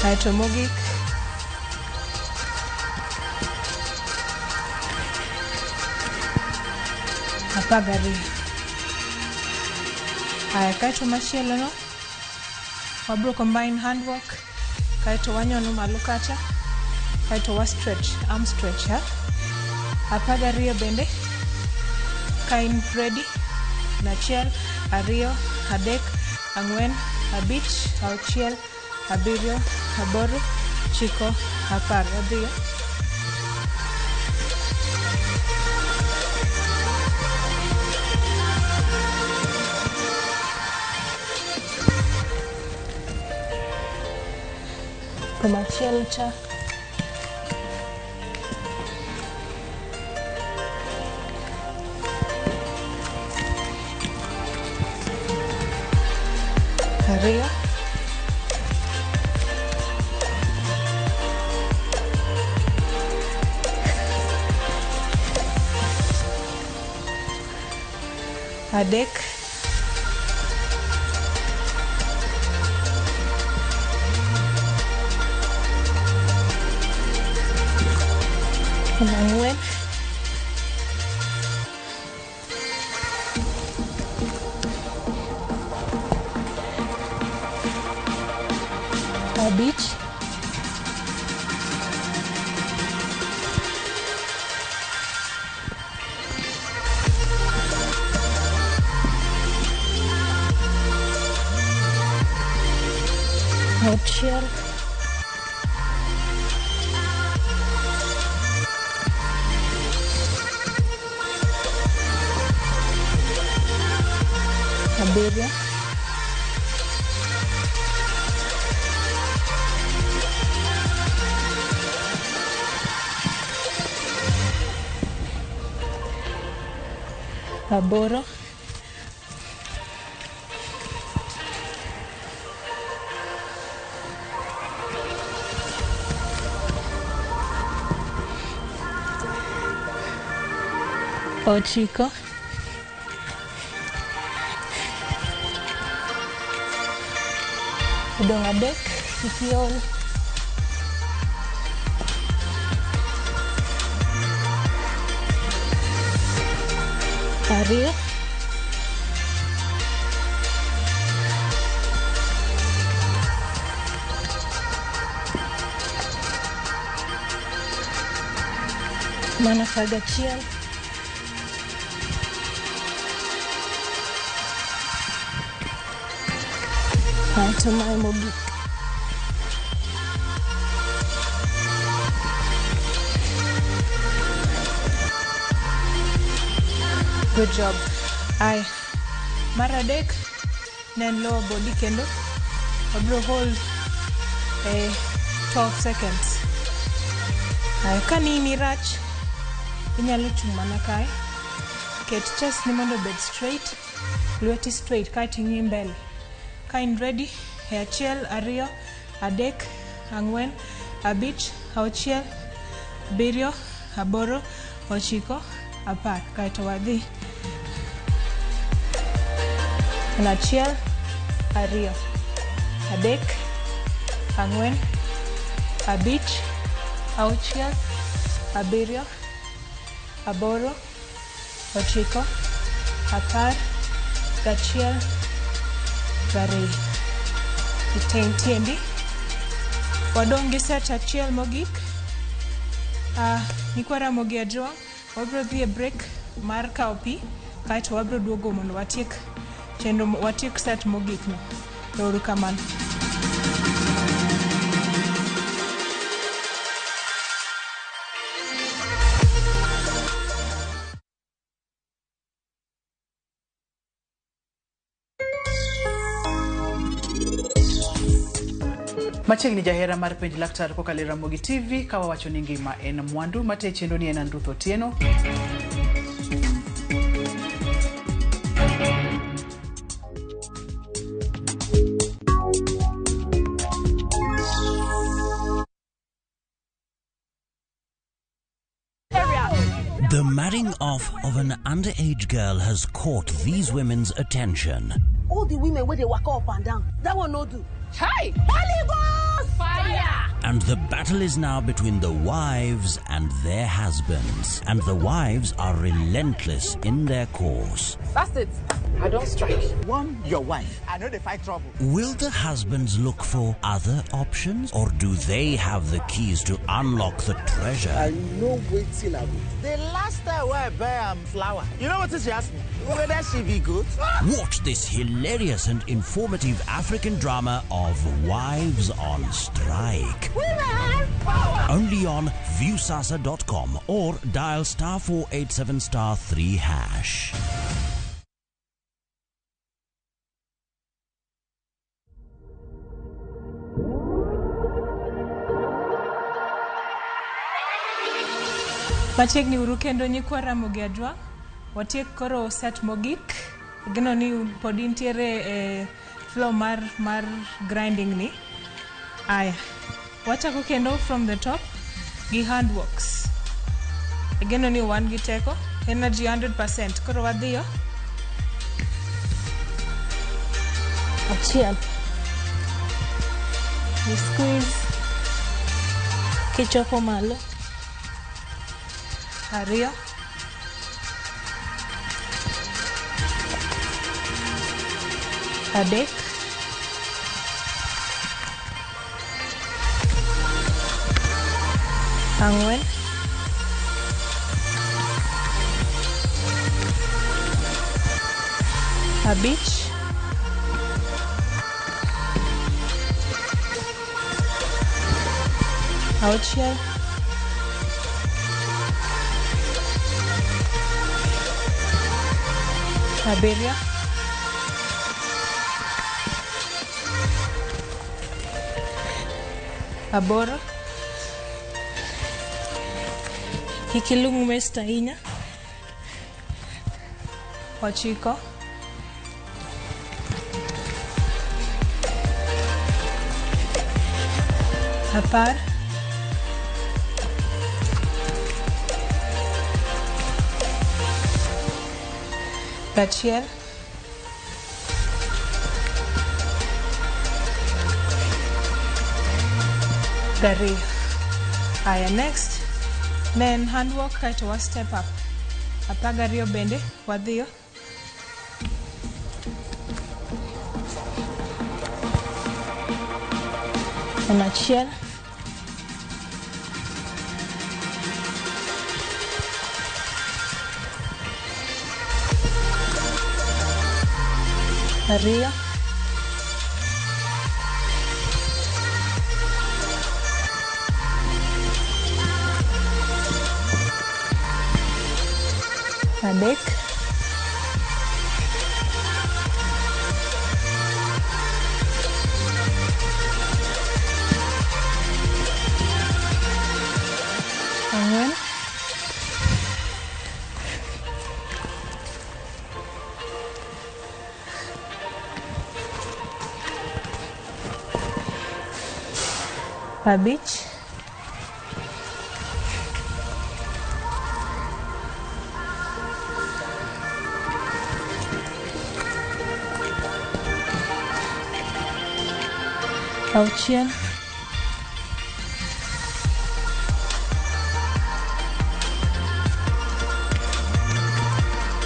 Aeto mogik. Apagariyo. Aya, kaeto machielo no, wabiro combine handwork, kaeto wanyono malo kacha, kaeto wa stretch, arm stretch, ha? Apagariyo bende, ka in ready, nachiel, ariyo, adek, ang'wen, abich, auchiel, abiriyo, aboro, chiko, apar. Wadhiyo. Machielo cha. Ariyo. Adek. Ang'wen. Abich. abiriyo, aboro, ochiko, odong' adek, ikiol, ariyo, mana kaga achiel, aeto mae mogik. Good job. Aya, mar adek ne en lower body kendo wabiro hold 12 seconds. Aya, ka nini rach inyalo chung' mana kae, ket chest ni mondo bed straight, lweti straight kaeto ing'i mbele. Ka in ready, e achiel, ariyo, adek, ang'wen, abich, auchiel, abiriyo, aboro, ochiko, apar. Kaeto wadhi. En achiel, ariyo, adek, ang'wen, abich, auchiel, abiriyo, aboro, ochiko, apar, gachiel, gariyo. Iteng' tiendi. Wadong' gi set achiel mogik. Nyikwa Ramogi Ajwang', wabiro dhi e break mar kao pi, kaeto wabiro duogo mondo watiek chenro, watiek set mogik no. Ero kamano.
Machiegni jahera mar penj laktar kokalo Ramogi TV ka wawacho ni ngima en mwandu. Mate chenro ni en Andruth Otieno.
The marrying off of an underage girl has caught these women's attention.
All the women where they walk up and down, that one no do. Hey! Holy Ghost! Fire!
And the battle is now between the wives and their husbands. And the wives are relentless in their course.
That's it. I don't strike.
One, your wife. I know they fight trouble.
Will the husbands look for other options, or do they have the keys to unlock the treasure?
I know waiting I will. The last time I buy flour, you know what she asked me? Whether she be good?
Watch this hilarious and informative African drama of Wives on Strike.
Women! Power!
Only on viewsasa.com or dial *487*3#.
Machiegni uru kendo nyikwa Ramogi Ajwang', watiek koro set mogik. Gino ni pod intiere e flow mar grinding ni. Aya, wachako kendo from the top gi handworks. Gino ni wan gi teko, energy 100%. Koro wadhiyo.
achiel, ni squeeze kichopo malo,
ariyo,
adek,
ang'wen,
abich,
auchiel,
abiriyo, aboro, ikilung mesta ahinya, ochiko, apar, achiel, ariyo. Aya, next ne en hand walk kaito wa step up. Apagariyo bende wadhiyo. En achiel, ariyo, adek, ang'wen, abich, auchiel, abiriyo,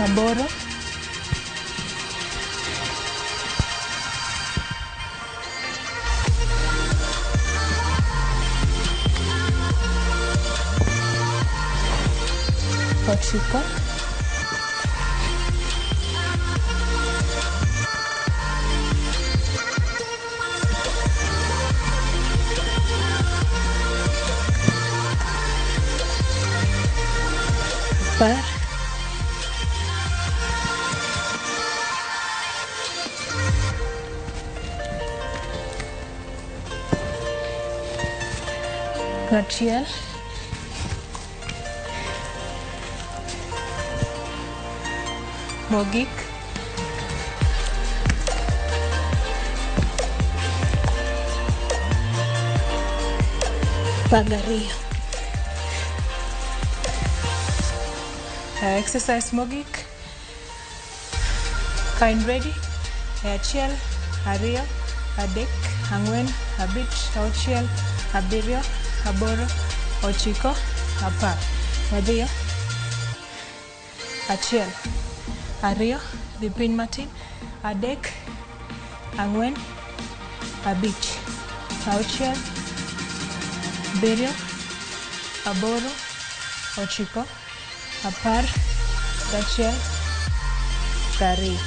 aboro, ochiko, apar, achiel, mogik, apagariyo. Exercise mogik. Ka in ready? Achiel, ariyo, adek, ang'wen, abich, auchiel, abiriyo, aboro, ochiko, apar. Wadhiyo. Achiel, ariyo, dhi piny matin, adek, ang'wen, abich, auchiel, abiriyo, aboro, ochiko, apar, achiel, ariyo.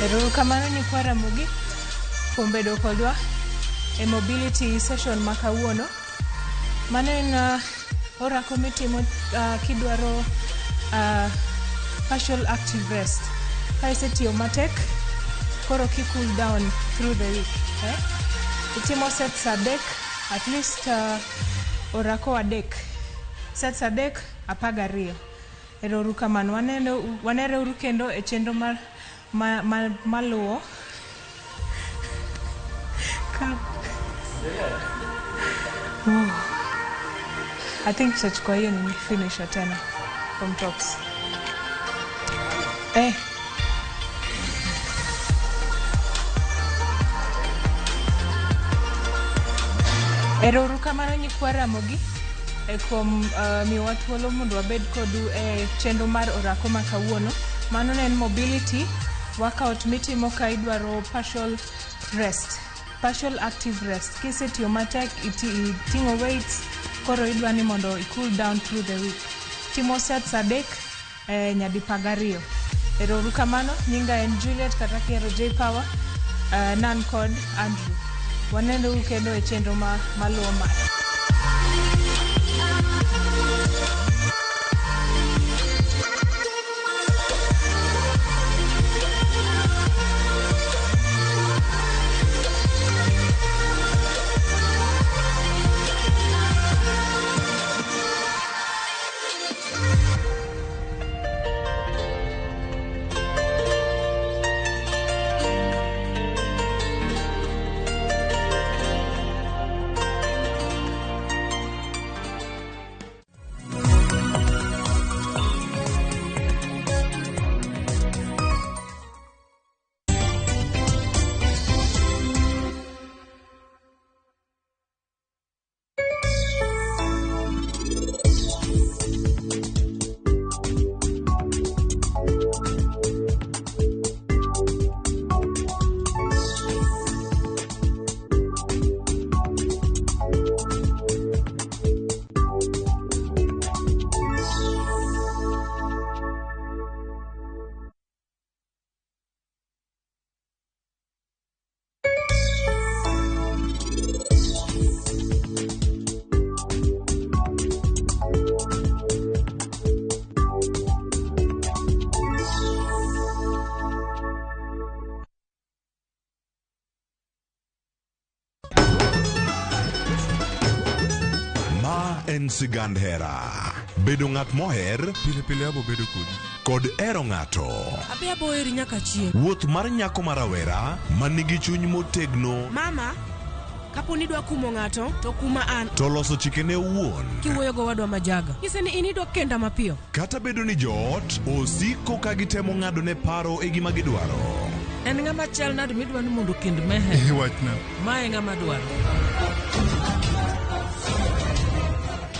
Erokamano nyikwa Ramogi kuom bedo kodwa e mobility session ma kawuono. Mano en orako mitimo kidwaro partial active rest. Ka isetiyo matek, koro ki cool down through the week. Itimo sets adek, at least orako adek. Sets adek, apagariyo. Erokamano, wanere uru kendo e chenro maluwo. I think tutachukua hiyo ni finish tena from talks. Erokamano nyikwa Ramogi kuom miyowa thuolo mondo wabed kodu e chenro mar orako ma kawuono. Mano en mobility workout mitimo ka idwaro partial rest, partial active rest. Kisetiyo matek iting'o weights, koro idwani mondo cool down through the week. Timo sets adek nyadi pagariyo. Erokamano, nyinga en Juliet kata kiero J Power, nan kod Andrew.
waneno kendo e chenro maluwo ma.
En sigand hera. Bedo ng'at moher pile pile abo bedo kod ero ng'ato.
Abe abo eri nyaka chieng'.
Wuoth mar nyako marawera manigi chuny motegno.
Mama, kaponi dwa kumo ng'ato to kuma an.
To loso chikene owuon.
Kiwuoyo go wadwa majaga. Nyise ni inidwa kenda mapiyo.
Kata bedo ni joot osiko ka gitemo ng'ado ne paro e gima gidwaro.
En ng'ama chal nade midwa ni mondo kend mehe.
Wachna.
Mae ng'ama dwaro.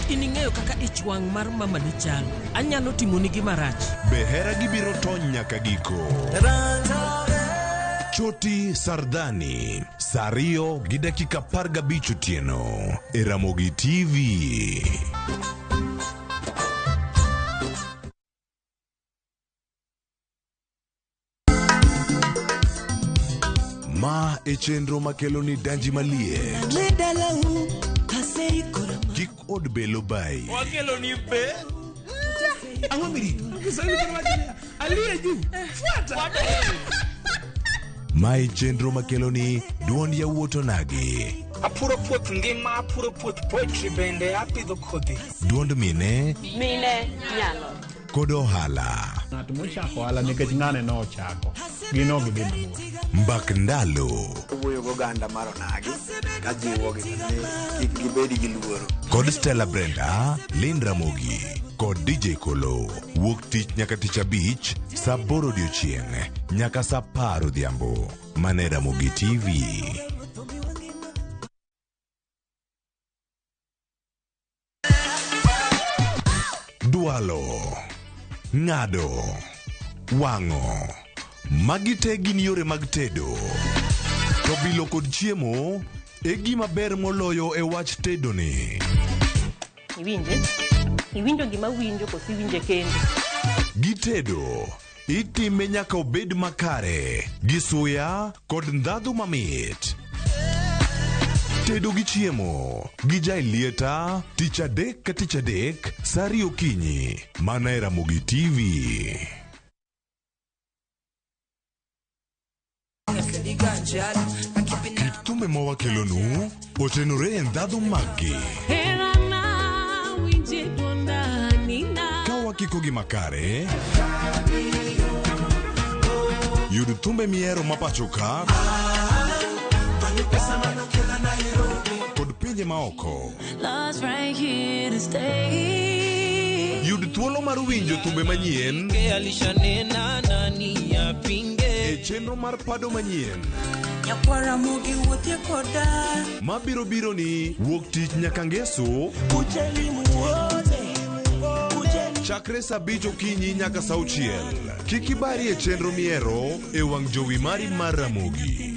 Ining'eyo kaka ich wang' mar mama ni chal. Anyalo timoni gima rach.
Be hera gibiro tony nyaka giko. Choti Sardani, Sario gi dakika 15 otieno e Ramogi TV. Ma e chenro makelo ni danji malie. Kik od belo bai.
Wakelo ni be. Ang'o mirito? Kiswahili kama wajania. Aliye juu. Fuata.
Ma e chenro makelo ni duond yawuoto nagi.
Apuro puoth ngima, apuro puoth poetry bende, apidho kodhi.
Duond mine.
Mine nyalo.
Kod ohala.
Ng'at mochako ohala nikech ng'ane no ochako. Gino gidhi mabor.
Mbak ndalo.
Wuoyo go ganda mar onagi ka jiwo gi kik gibedi gi luoro.
Kod Stella Brenda, Lynn Ramogi, kod DJ Kolo. Wuok tich nyaka tich abich, saa 8 odiochieng' nyaka saa 10 odhiambo. Mane Ramogi TV. Dualo, ng'ado, wang'o. Magi te gin yore mag tedo. To bilo kod chiemo e gima ber moloyo e wach tedo ni.
Iwinjo gima winjo kosi winje kendo.
Gitedo itime nyaka obed makare gi suya kod ndhadhu mamit. Tedo gi chiemo gi jai lieta tich adek ka tich adek saa 2 okinyi. Mana e Ramogi TV. Kit thumbe mawakelonu otenore e ndhadhu maggi. Ka wakiko gi makare, yud thumbe miero mapacho ka kod pinje maoko. Yud thuolo mar winjo thumbe manyien e chenro mar pado manyien mabiro biro ni wuok tich nyaka ngeso chakre saa 5 okinyi nyaka saa 6. Kik ibari e chenro miero e wang' jowi mari mar Ramogi.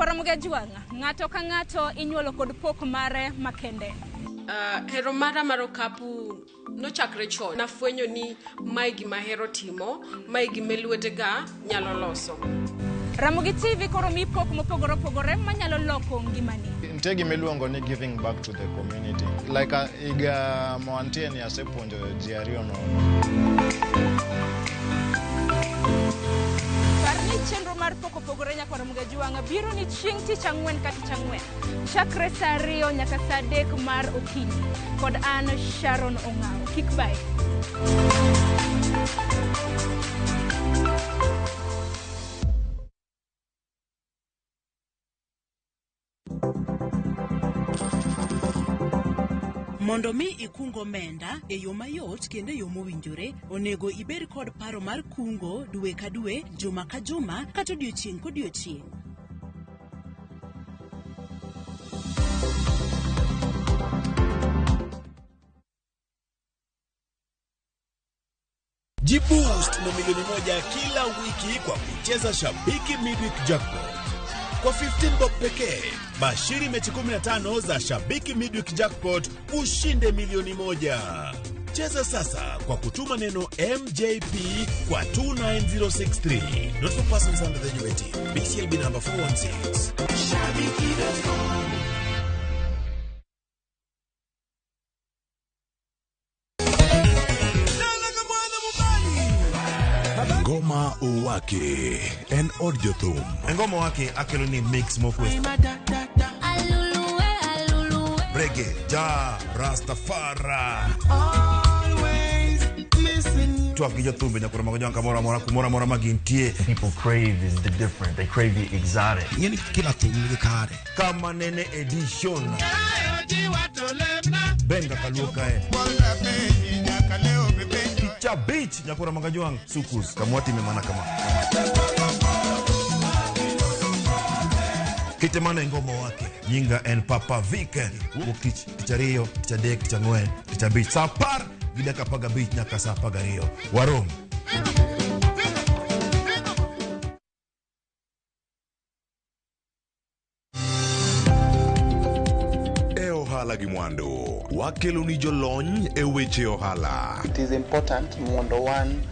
Ramogi juanga ng'ato ka ng'ato inyuolo kod pok mare makende.
Hero mara mar okapu
nochakre chon. Nafwenyo ni mae gima ahero timo, mae gima lwetega nyalo loso.
Ramogi TV koro mi pok mopogore opogore manyalo loko ngimani.
Nitie gima iluongo ni giving back to the community. Like iga moantie ni asepuonjo ji ariyo nono.
Parni chenro mar pok opogore nyaka Ramogi Ajwang' biro ni chieng' tich ang'wen ka tich ang'wen. Chakre saa 2 nyaka saa 3 mar okinyi. Kod an Sharon Ong'aw. Kik bye.
Mondo mi ikungo omenda e yo mayot kendo e yo mowinjore, onego ibed kod paro mar kungo dwe ka dwe, juma ka juma, kata odiochieng' kodiochieng'.
Jiboost na milioni 1 kila wiki kwa kucheza Shabiki Midweek Jackpot. Kwa 15 bob pekee, bashiri mechi 15 za Shabiki Midweek Jackpot ushinde milioni 1. Cheza sasa kwa kutuma neno MJP kwa 29063. Not for persons under the age of 18. BCLB number 416. Shabiki.com.
Ngoma Uwake en od jothum.
Ngoma Uwake akelo ni mix mofwe. Reggae, ja, Rastafari. Always listen. Tuak gi jothumbe nyakura mago janka mora magintie.
People crave is the different. They crave the exotic.
Yeni kila thing ni kare. Kama nene edition. Benga kaluka Cha beach nyakura Magajuang sukus kamwati memana kama Kitemana ngoma wake nyinga en Papa Vike wukich tichario tichadek tichangwen tichabich sapar gidaka paga beach nyaka sapagario warom
Ohala gi mwandu wakelo ni jolony e weche ohala.
It is important mondo wan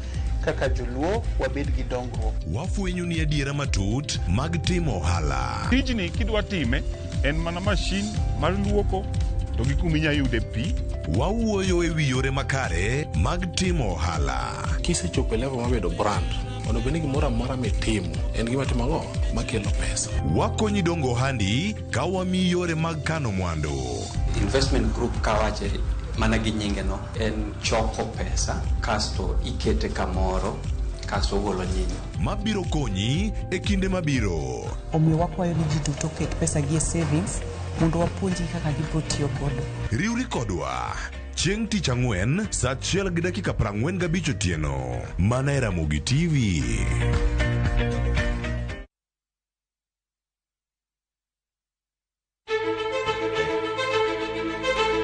kaka joluo wabed gi dongruok.
Wafwenyo ni adiera matut mag timo ohala.
Tijni kidwa time en mana mashin mar luoko to gi kuminya yude pi.
Wawuoyo e wi yore makare mag timo ohala.
Kisechopo level mabedo brand ono beni gimoro amora mitimo en gima timo ang'o makelo pesa.
Wakonyi dongo handi ka wami yore mag kano mwandu.
Investment group kawache mana gi nyinge no en choko pesa kasto ikete kamoro kasto golo nyinyo
mabiro konyi e kinde mabiro.
Omiyo wakwayo ni ji duto ket pesa gi e savings mondo wapuonji kaka gibiro tiyo godo.
Riwri kodwa chieng' tich ang'wen saa 1:45 otieno mana e Ramogi TV.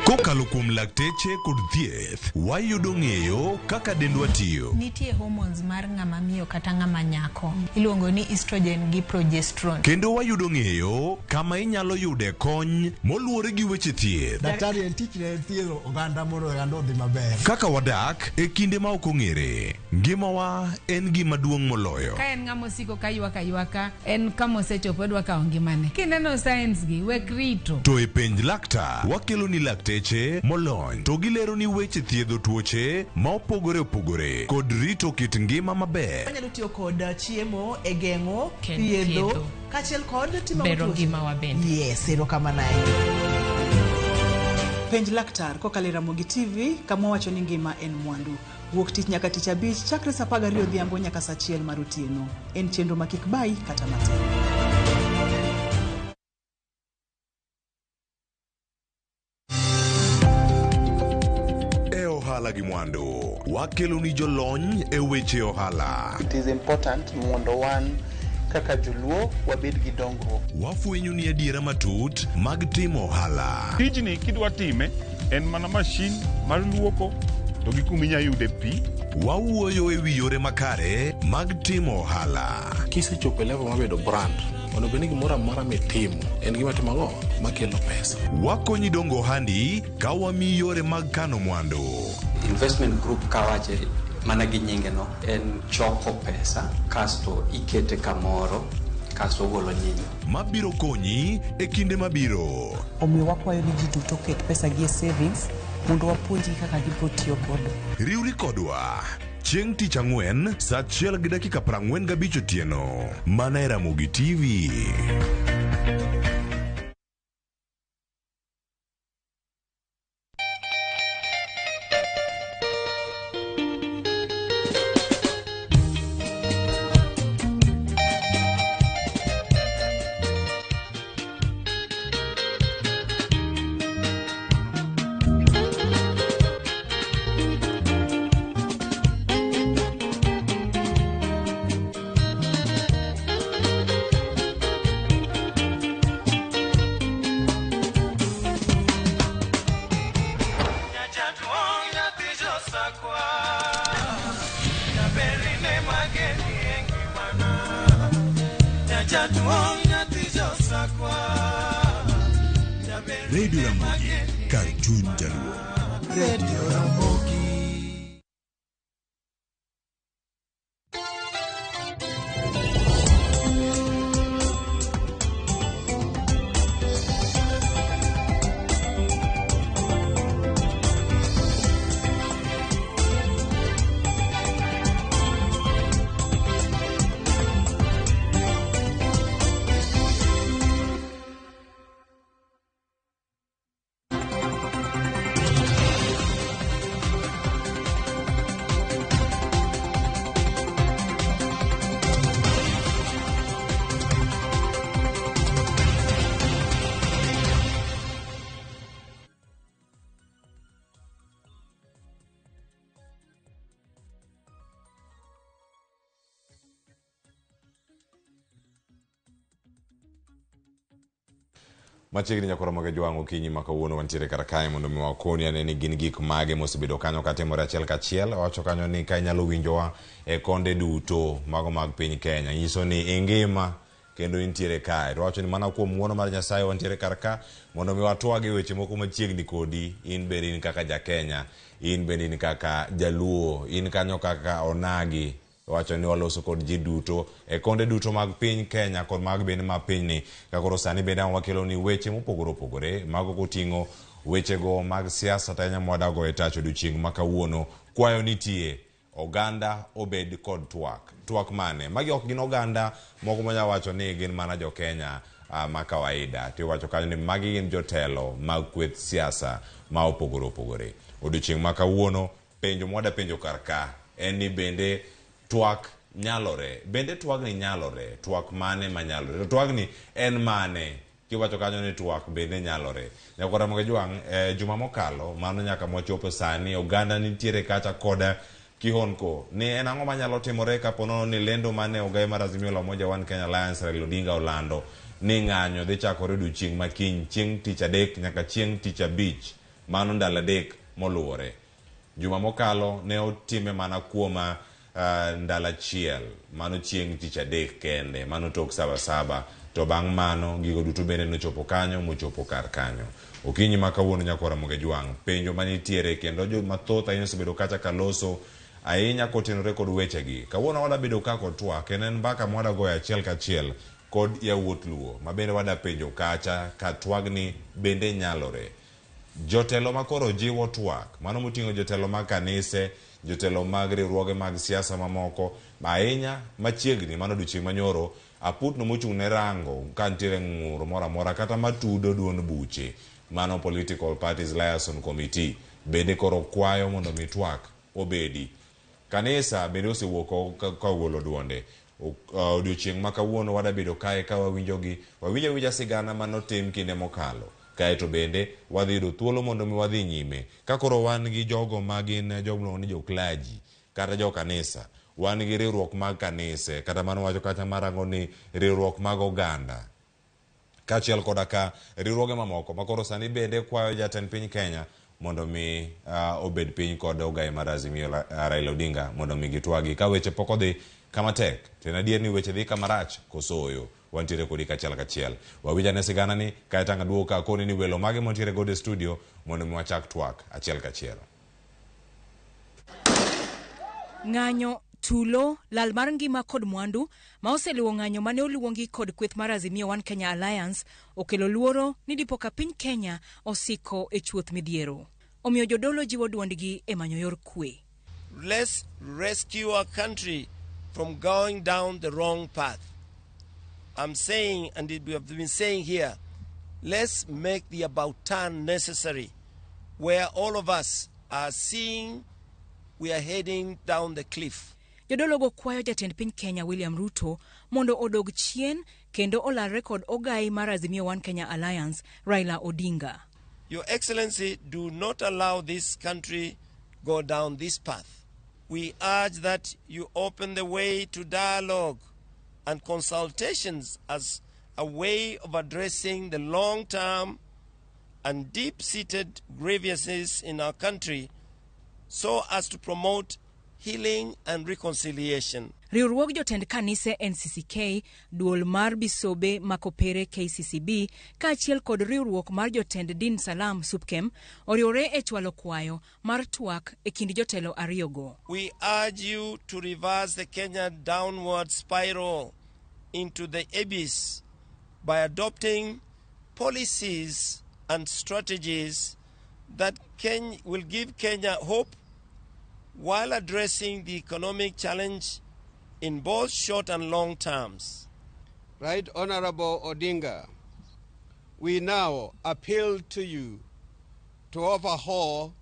Kokalo kuom lakteche kod thieth, wayudo ng'eyo kaka dendwa tiyo.
Nitie hormones mar ng'ama miyo kata ng'ama nyako. Iluongo ni estrogen gi progesterone.
Kendo wayudo ng'eyo kama inyalo yude kony moluwore gi weche thieth.
Daktari en tich ne thiedho oganda mondo oganda odhi maber.
Kaka wadak e kinde ma ok ong'ere. Ngimawa en gima duong' moloyo.
Ka en ng'ama osiko ka ywaka en kama osechopo odwa kawo ngimane. Kineno science gi wek rito.
To e penj laktar wakelo ni lakteche molony to gilero ni weche thiedho tuoche ma opogore opogore kod rito kit ngima maber.
Wanyalo tiyo kod chiemo e geng'o thiedho kachiel kod timo
bero ngima wa bende.
Yes, erokamano. Penj laktar kokalo e Ramogi TV kama wacho ni ngima en mwandu. Wuok tich nyaka tich abich chakre saa 12 odhiambo nyaka saa 1 mar otieno. En chenro ma kik bai kata matin.
Ohala gi mwandu wakelo ni jolony e weche ohala.
It is important mondo wan kaka joluo wabed gi dongruok.
Wafwenyo ni adiera matut mag timo ohala.
Tijni kidwa time en mana mashin mar luoko to gi kuminya yude pi.
Wawuoyo e wi yore makare mag timo ohala.
Kisechopo level mabedo brand ono beni gimoro amora mitimo en gima timo ang'o makelo pesa.
Wakonyi dongo handi ka wami yore mag kano mwandu.
investment group kawache mana gi nyinge no en choko pesa kasto ikete kamoro kasto golo nyinyo
mabiro konyi e kinde mabiro.
Omiyo wakwayo ni ji duto ket pesa gi e savings mondo wapuonji kaka gibiro tiyo godo.
Riwri kodwa chieng' tich ang'wen saa 1:45 otieno mana e Ramogi TV.
Radio Ramogi, Cartoon Jaluo. Radio Ramogi.
Machiegni nyakoro mage jwang' okinyi ma kawuono wantiere kar kae mondo mi wakoni ane ni gin gik mage mosebedo kanyo katimore achiel kachiel. Wacho kanyo ni ka inyalo winjowa e konde duto mago mag piny Kenya. Nyiso ni ingima kendo intiere kae. Wacho ni mana kuom ng'wono mar Nyasaye wantiere kar ka mondo mi watwage weche moko machiegni kodi. In bende in kaka ja Kenya, in bende in kaka Jaluo, in kanyo kaka Onagi. Wacho ni waloso kod ji duto e konde duto mag piny Kenya kod mag bende ma piny ni. Kakoro sani bende wakelo ni weche mopogore opogore mago koting'o wechego mag siasa tanya mwadago e tacho odiochieng' ma kawuono. Kwayo nitie oganda obed kod twak mane. Magi ok gin oganda moko manya wacho ni gin mana jo Kenya ma kawaida. Ti wacho kanyo ni magi gin jotelo mag kweth siasa ma opogore opogore. Odiochieng' ma kawuono penjo mwada penjo kar ka en ni bende twak nyalore. Bende twak ni nyalore. Twak mane ma nyalore. Twak ni en mane. Kiwacho kanyo ni twak bende nyalore. Nyakora mga jwang' juma mokalo mano nyaka mwachopo sani oganda nitiere kacha koda kihonko. Ni en ang'o manyalo timore kapono ni lendo mane ogaye mar Azimio la Umoja One Kenya Alliance Raila Odinga olando ni ng'anyo dhi chakore odiochieng' makiny chieng' tich adek nyaka chieng' tich abich mano ndalo adek moluwore. Juma mokalo ne otime mana kuoma ndala achiel mano chieng' tich adek kende mano tok saba to bang' mano gigo duto bende nochopo kanyo mochopo kar kanyo. Okinyi ma kawuono nyakora moge jwang' penjo manitiere kendo jo mathoth ahinya osebedo kacha kaloso ahinya kotenore kod wechegi. Kawuono wada bedo ka kod twak en mbaka mwada goyo achiel kachiel kod yawuot Luo ma bende wada penjo kacha ka twagni bende nyalore. Jotelo makoro jiwo twak mano moting'o jotelo mag kanise, jotelo mag riwruoge mag siasa mamoko ahinya machiegni mano odiochieng' manyoro aputno mochung' ne rango ka nitiere ng'ur moro amora kata matudo duond buche mano Political Parties Liaison Committee bende koro kwayo mondo mi twak obedi. Kanisa bende osewuok ka ogolo duonde. Odiochieng' ma kawuono wada bedo kae ka wawinjo sigana manotim kinde mokalo. Kae to bende wadhi yudo thuolo mondo mi wadhi nyime. Ka koro wan gi jogo magin jogo ni jo clergy kata jo kanisa, wan gi riwruok mag kanise kata mano wacho kata marango ni riwruok mag oganda. Kachiel koda ka riwruoge mamoko makoro sani bende kwayo jatend piny Kenya mondo mi obed piny kod ogaye mar Azimio Raila Odinga mondo mi gitwagi ka weche pok odhi kama tek. Tena adier ni weche dhi kama rach kosoyo. Wantiere kodi kachiel kachiel. Wawinja ne sigana ni kae tanga duo ka koni ni welo mage montiere gode studio mondo mi wachak twak achiel kachiel.
Ng'anyo, tulo, lal mar ngima kod mwandu ma oseluwo ng'anyo mane oluongi kod kweth mar Azimio One Kenya Alliance okelo luoro ni dipo ka piny Kenya osiko e chuoth midhiero. Omiyo jodolo jiwo duondgi e manyo yor kwe.
Let's rescue our country from going down the wrong path. I'm saying, and we have been saying here, let's make the about turn necessary, where all of us are seeing we are heading down the cliff.
Jodologo kwayo jatend piny Kenya William Ruto mondo odog chien kendo olarre kod ogai mar Azimio One Kenya Alliance Raila Odinga.
Your Excellency, do not allow this country go down this path. We urge that you open the way to dialogue and consultations as a way of addressing the long-term and deep-seated grievances in our country so as to promote healing and reconciliation.
Riwruog jotend kanise NCCK, duol mar bisobe makopere KCCB, kaachiel kod riwruok mar jotend din Salam Supkem, oriwore e chwalo kwayo mar twak e kind jotelo ariyogo.
We urge you to reverse the Kenya downward spiral into the abyss by adopting policies and strategies that will give Kenya hope while addressing the economic challenge in both short and long terms.
Right Honorable Odinga, we now appeal to you to overhaul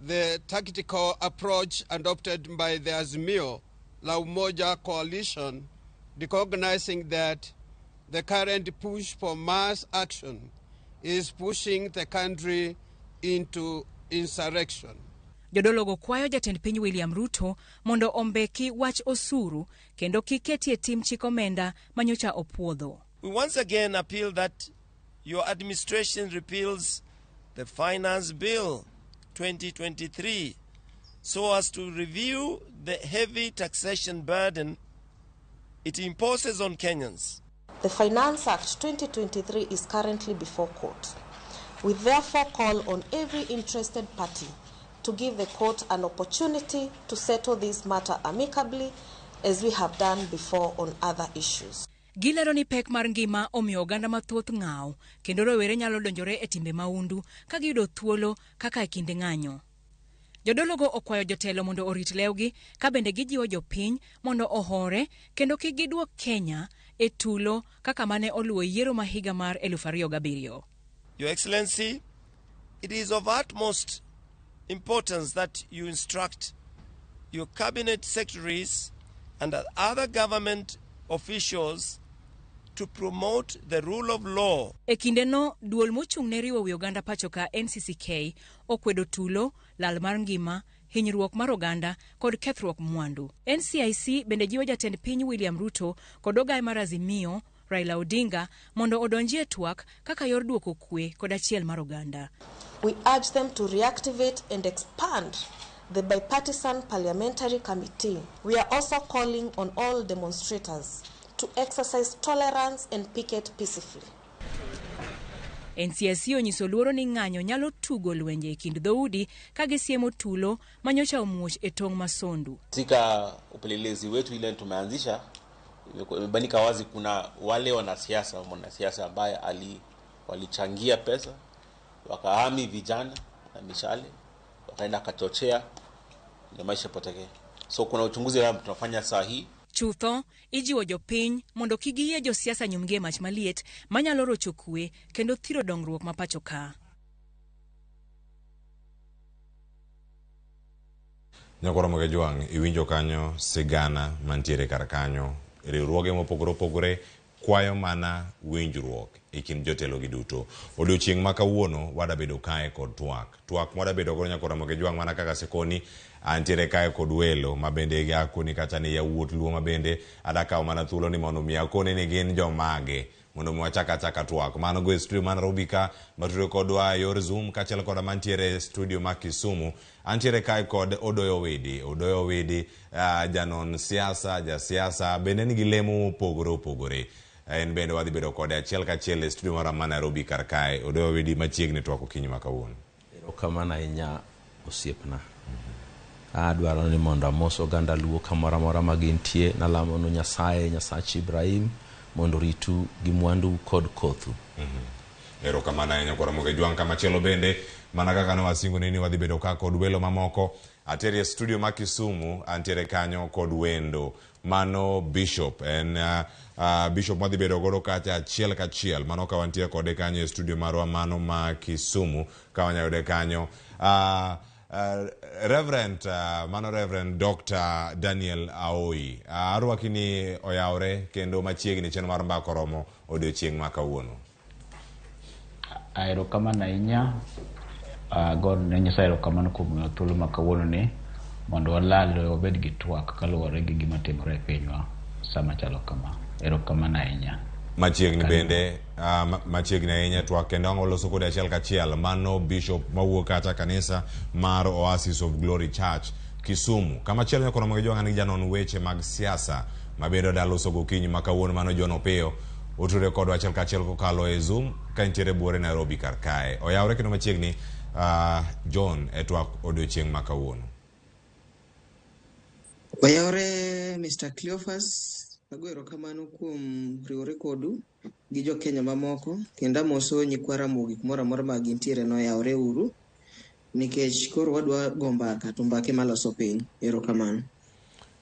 the tactical approach adopted by the Azimio La Umoja coalition, recognizing that the current push for mass action is pushing the country into insurrection.
Jodologo kwayo jatend piny William Ruto mondo ombeki wach osuru kendo kiketie tim chik omenda manyocha opuodho.
We once again appeal that your administration repeals the Finance Bill 2023 so as to review the heavy taxation burden it imposes on Kenyans.
The Finance Act 2023 is currently before court. We therefore call on every interested party to give the court an opportunity to settle this matter amicably as we have done before on other issues.
Gilero ni pek mar ngima omiyo oganda mathoth ng'aw kendo rowere nyalo donjore e timbe maundu ka giyudo thuolo kaka e kinde ng'anyo. Jodologo okwayo jotelo mondo orit lewgi ka bende gijiwo jopiny mondo ohore kendo kik giduok Kenya e tulo kaka mane oluwo yiero ma higa mar 2007.
Your Excellency, it is of utmost importance that you instruct your cabinet secretaries and other government officials to promote the rule of law.
E kindeno, duol mochung' ne riwo wi oganda pachoka NCCK okwedo tulo, lal mar ngima, hinyruok mar oganda kod kethruok mwandu. NCIC bende jiwo jatend piny William Ruto kod ogai mar Azimio Raila Odinga mondo odonjie twak kaka yor duoko kwe kod achiel mar oganda.
We urge them to reactivate and expand the bipartisan parliamentary committee. We are also calling on all demonstrators to exercise tolerance and picket peacefully.
NCIC onyiso luoro ni ng'anyo nyalo tugo lwenje e kind dhoudi ka gisiemo tulo manyocha omuoch e tong' masondu.
Katika upelelezi wetu ile tumeanzisha imebanika wazi kuna wale wanasiasa ambaye walichangia pesa wakahami vijana na mishale wakaenda kachochea na maisha poteke. So kuna uchunguzi ambao tunafanya saa hii.
Chutho ijiwo jopiny mondo kigiyie josiasa nyumgie mach maliet manyalo rocho kwe kendo thiro dongruok ma pacho ka.
Nyakoro Ramogi Jwang' iwinjo kanyo sigana mantiere kar kanyo riwruoge mopogore opogore kwayo mana winjruok e kind jotelo gi duto. Odiochieng' ma kawuono wada bedo kae kod twak wada bedo go Nyakoro Ramogi Jwang' mana kaka sekoni antiere kae kod welo mabende gakoni kata ni yawuot luo mabende adakaw mana thuolo ni mondo mi akone ni gin jomage mondo mwachaka twak mano go e studio man Robika maturo kodwa yor Zoom kachel koda mantiere studio ma Kisumu antiere kae kod Odoyo Widi janon siasa bende nigi lemo opogore en bende wadhi bedo kode achiel kachiel e studio mara man Nairobi kar kae. Odoyo Widi machiegni twako kinyi makawuono.
Erokamano ahinya osiepna.
Adwaro ni mondo amos oganda luo kamoro amora ma gintie, nalamo no Nyasaye, Nyasach Ibrahim, mondo ritu gi mwandu kod kothu.
Erokamano ahinya Ramogi Jwang'. Kamachielo bende mana kaka ne wasingo ni wadhi bedo ka kod welo mamoko. Atere studio ma Kisumu antiere kanyo kod wendo mano Bishop en Bishop madhi bedo godo kacha achiel kachiel mano ka wantie kode kanyo e studio marwa mano ma Kisumu ka wanyayude kanyo. Reverend Reverend Dr. Daniel Aoi arwakini oyawre kendo machiegni chenro mar mbako romo odiochieng' ma kawuono.
Erokamano ahinya God ne Nyasaye erokamano kuom thuolo ma kawuono ni mondo walal obed gi twak kaluwore gi gima timore e pinywa sama chalo kama. Erokamano ahinya.
Machiegni bende machiegni ahinya twak kendo oloso kode achiel kachiel mano Bishop mawuok kata kanisa mar Oasis of Glory Church Kisumu. Kamachielo nyako Ramogi Jwang' ni janon weche mag siasa mabedo daloso gokinyi ma kawuono mano John Opiyo oture kodwa achiel kachiel kokalo e Zoom ka intiere buore Nairobi kar kae. Oyawre kendo machiegni John e twak odiochieng' ma kawuono.
Oyawre Mr. Cleophas, ago erokamano kuom riwore kodu gi jo Kenya mamoko kendo amoso nyikwa Ramogi kumoro amora ma gintiere no yawre uru nikech koro wadwa go mbaka to mbake maloso piny. Erokamano.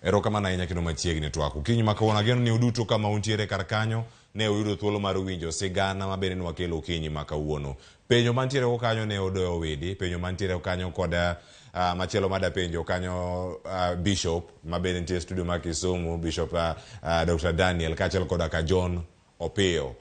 Erokamano ahinya kendo machiegni twak okinyi ma kawuono. Ageno ni uduto kama untiere kar kanyo ne uyudo thuolo mar winjo sigana mabende ni wakelo okinyi ma kawuono. Penjo mantiere go kanyo ne odoyo wedi, penjo mantiere kanyo kod machielo mada penjo kanyo Bishop mabende nitie studio ma Kisumu, Bishop Dr. Daniel kachiel kod ka John Opiyo.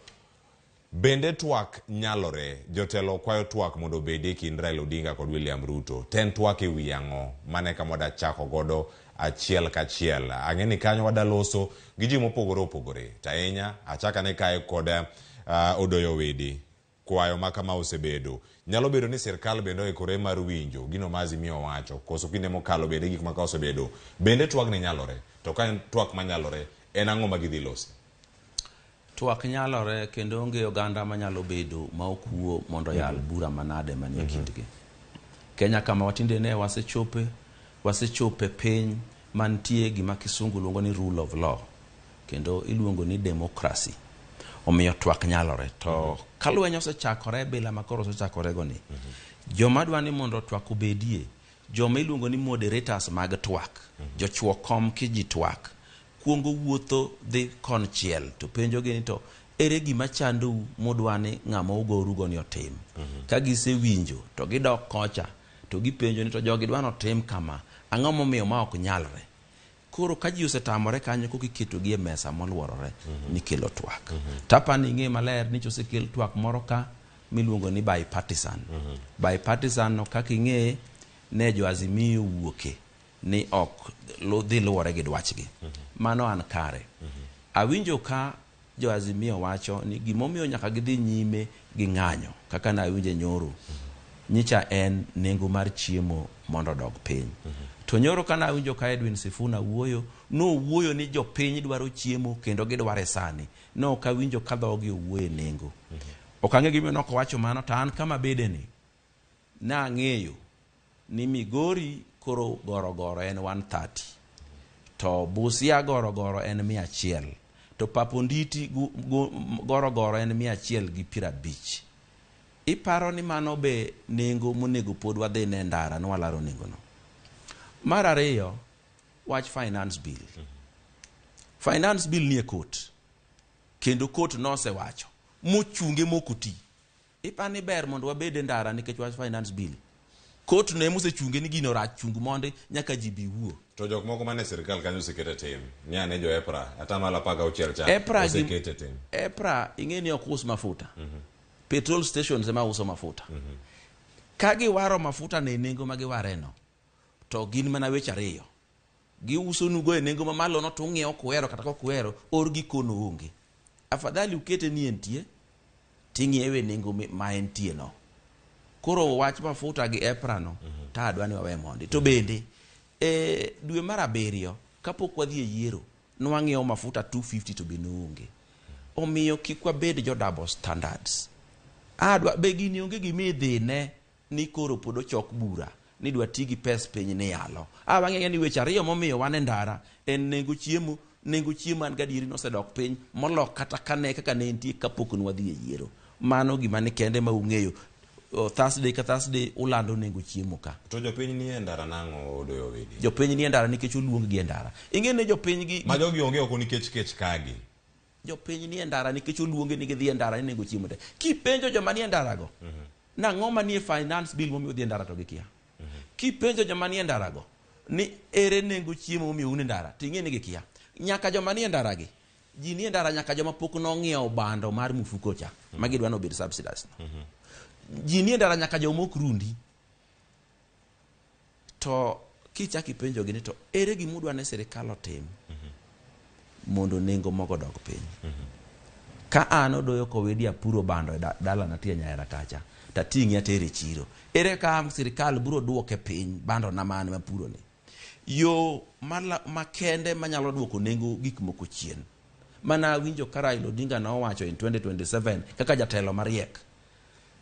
Bende twak nyalore, jotelo kwayo twak mondo bedi kind Raila Odinga kod William Ruto. Ten twak e wi ang'o mane kamoda chako godo achiel kachiel. Ang'eni kanyo wadaloso gi ji mopogore opogore. Taenya achaka ne kae kod odoyo wedi. Kwayo ma kama osebedo. Nyalo bedo ni sirkal bende oikore mar winjo gino ma Azimio wacho. Koso kinde mokalo bende gik ma ka osebedo. Bende twak ne nyalore. To ka twak ma nyalore en ang'o ma gidhi losi?
Twak nyalore kendo onge oganda manyalo bedo ma okuo mondo yal bura manade manie kindgi. Kenya kama watinde ne wasechope piny mantie gima kisungu luongo ni rule of law kendo iluongo ni democracy. Omiyo twak nyalore to kalwenyo osechakore bila makoro osechakore go ni. Joma dwani mondo twak obedie, joma iluongo ni moderators mag twak, jochuo kom kiji twak. Kuongo wuotho dhi konchiel to penjo gini to ere gima chandu modwani ng'ama ugoru go ni otim. Ka gise winjo to gidok kocha to gipenjo ni to jogi dwano tim kama ang'o momiyo ma ok nyalre. Koro ka ji osetamore kanyo kokiketo gi e mesa moluorore ni kelo twak. Tapa ni ng'e maler ni chosekel twak moro ka miluongo ni bipartisan. Bipartisan no kaka ing'e ne jo Azimio wuoke ni ok dhi luwore gi dwachgi. Mano an kare. Awinjo ka jo Azimio wacho ni gimomiyo nyaka gidhi nyime gi ng'anyo kaka na awinje nyoro. Nyicha en nengo mar chiemo mondo dog piny. To nyoro kana awinjo ka Edwin Sifuna wuoyo ni jo piny dwaro chiemo kendo gidware sani. No ka winjo ka dhogi wuoye nengo. Okang'e gimiyo nok wacho mano to an kama bede ni na ng'eyo ni Migori koro goro en 130 to Busia goro en 100 to Paponditi goro en 150. Iparo ni mano be nengo monego pod wadhi ne ndara no walaro nengo no. Mar ariyo wach finance bill. Finance bill nie court. Kendo court nosewacho mochunge mokuti. Ipani ber mondo wabede ndara nikech wach finance bill. Court ne mosechunge ni gino rach chung monde nyaka jibi wuo.
To jok moko mane sirkal kanyo sekete tim. Nyane jo EPRA atamala paga uchiel cha osekete tim.
EPRA ing'eni ok us mafuta. Petrol stations ema uso mafuta. Kagi waro mafuta ne nengo ma giware no. To gin mana weche ariyo. Gi uso nugo e nengo mamalo no to ng'iewo kuero kata kuero or gikono onge. Afadhali ukete ni entie ting'iewe nengo ma entie no. Koro wach mafuta gi EPRA no ta adwani wawe mondi. To bende dwe mar 7 kapok wadhi e yiero nwang'iewo mafuta 250 to be noonge. Omiyo kik wabed jo double standards. Adwa be gini onge gimidhine ni koro pod ochok bura ni dwa tigi pes piny ni yalo. Wang'eyo ni weche ariyo momiyo wan e ndara en nengo chiemo an gadieri nosedok piny molok kata kane kaka ne entie kapok nwadhi e yiero. Mano gima ne kende ma ung'eyo. Thursday ka Thursday ulando nengo chiemo ka.
To jopiny ni e ndara nang'o Odoyo Wedi?
Jopiny ni e ndara nikech oluong gi e ndara. Ing'e jopiny gi
ma jogi onge oko nikech kech kagi.
Jopiny ni e ndara nikech oluonge ni gidhi e ndara ni nengo chiemo te. Kipenjo joma ni e ndara go, nang'o manie finance bill momiyo dhi e ndara to gikia. Kipenjo joma ni e ndara go ni ere nengo chiemo momiyo un e ndara, ting'e ni gikia. Nyaka joma ni e ndara gi, ji ni e ndara nyaka joma pok nong'iewo bando mar mfuko cha, ma gidwa nobed subsidized. Ji ni e ndara nyaka joma ok rundi. To kichaki penjo gi ni to ere gimudwa ne sirikal otim mondo nengo mogo dog piny. Ka an Odoyo Kowedi apuro bando e dala na tie Nyahera kacha, tating'i atere chiro. Ere ka sirikal biro duoke piny bando na mane mapuro ni. Yo makende manyalo duoko nengo gik moko chien. Mana winjo ka Raila Odinga na owacho in 2027 kaka jatelo mariek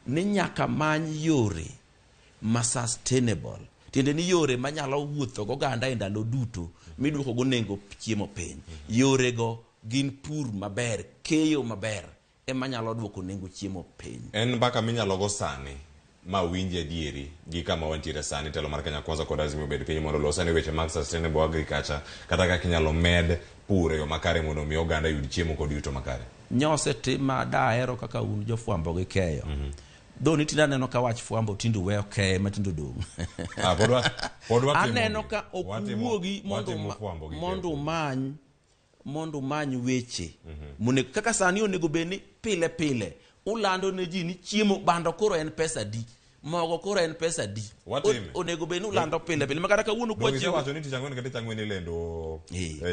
ni nyaka many yore ma sustainable. Tiende ni yore manyalo wuotho go ganda e ndalo duto miduoko go nengo chiemo piny. Yore go gin pur maber, keyo maber emanyalo duoko nengo chiemo piny.
En mbaka minyalo go sani ma winje dieri gi kama wantiere sani telo mar Kenya Kwanza kod Azimio bed piny mondo losane weche mag sustainable agriculture kata kaka inyalo med pur e yo makare mondo mi oganda yud chiemo kod yuto makare.
Nyose tima daero kaka un jofwambo gi keyo. Do ni tinda neno ka wach fwambo tindu weyo keye matindo dong.
Podwa
aneno ka okuogi mondo many weche. Kaka sani onego beni pile pile ulando ne ji ni chiemo bando koro en pesa di, mogo koro en pesa di. Onego beni ulando pile pile makata kawuono kwa chiemo.
Wacho ni tichangwen kata tichangwen lendo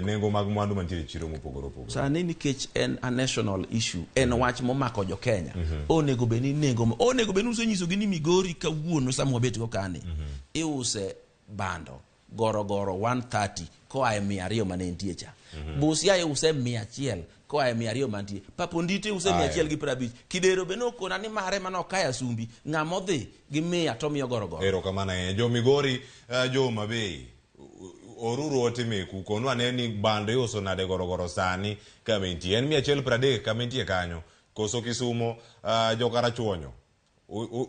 nengo mag mwandu mantiere chiro mopogoro opogoro.
Sani nikech en a national issue, en wach momako jo Kenya. Onego beni nengo, onego beni usenyiso gi ni Migori kawuono sama wabet go kane. Iuse bando goro 130 koa e 200 mane entie cha. Busia iuse 100 koa e 200 mantie. Papondite iuse 150. Kidero beno kona ni mare mano kaya sumbi ng'amodhi gi 100 to miyo goro.
Ero kamana jo Migori jo Mabei oruru otime ku konwa ne ni bando iuso nade goro sani kama entie en 130 kama entie kanyo. Koso Kisumo jo Karachuonyo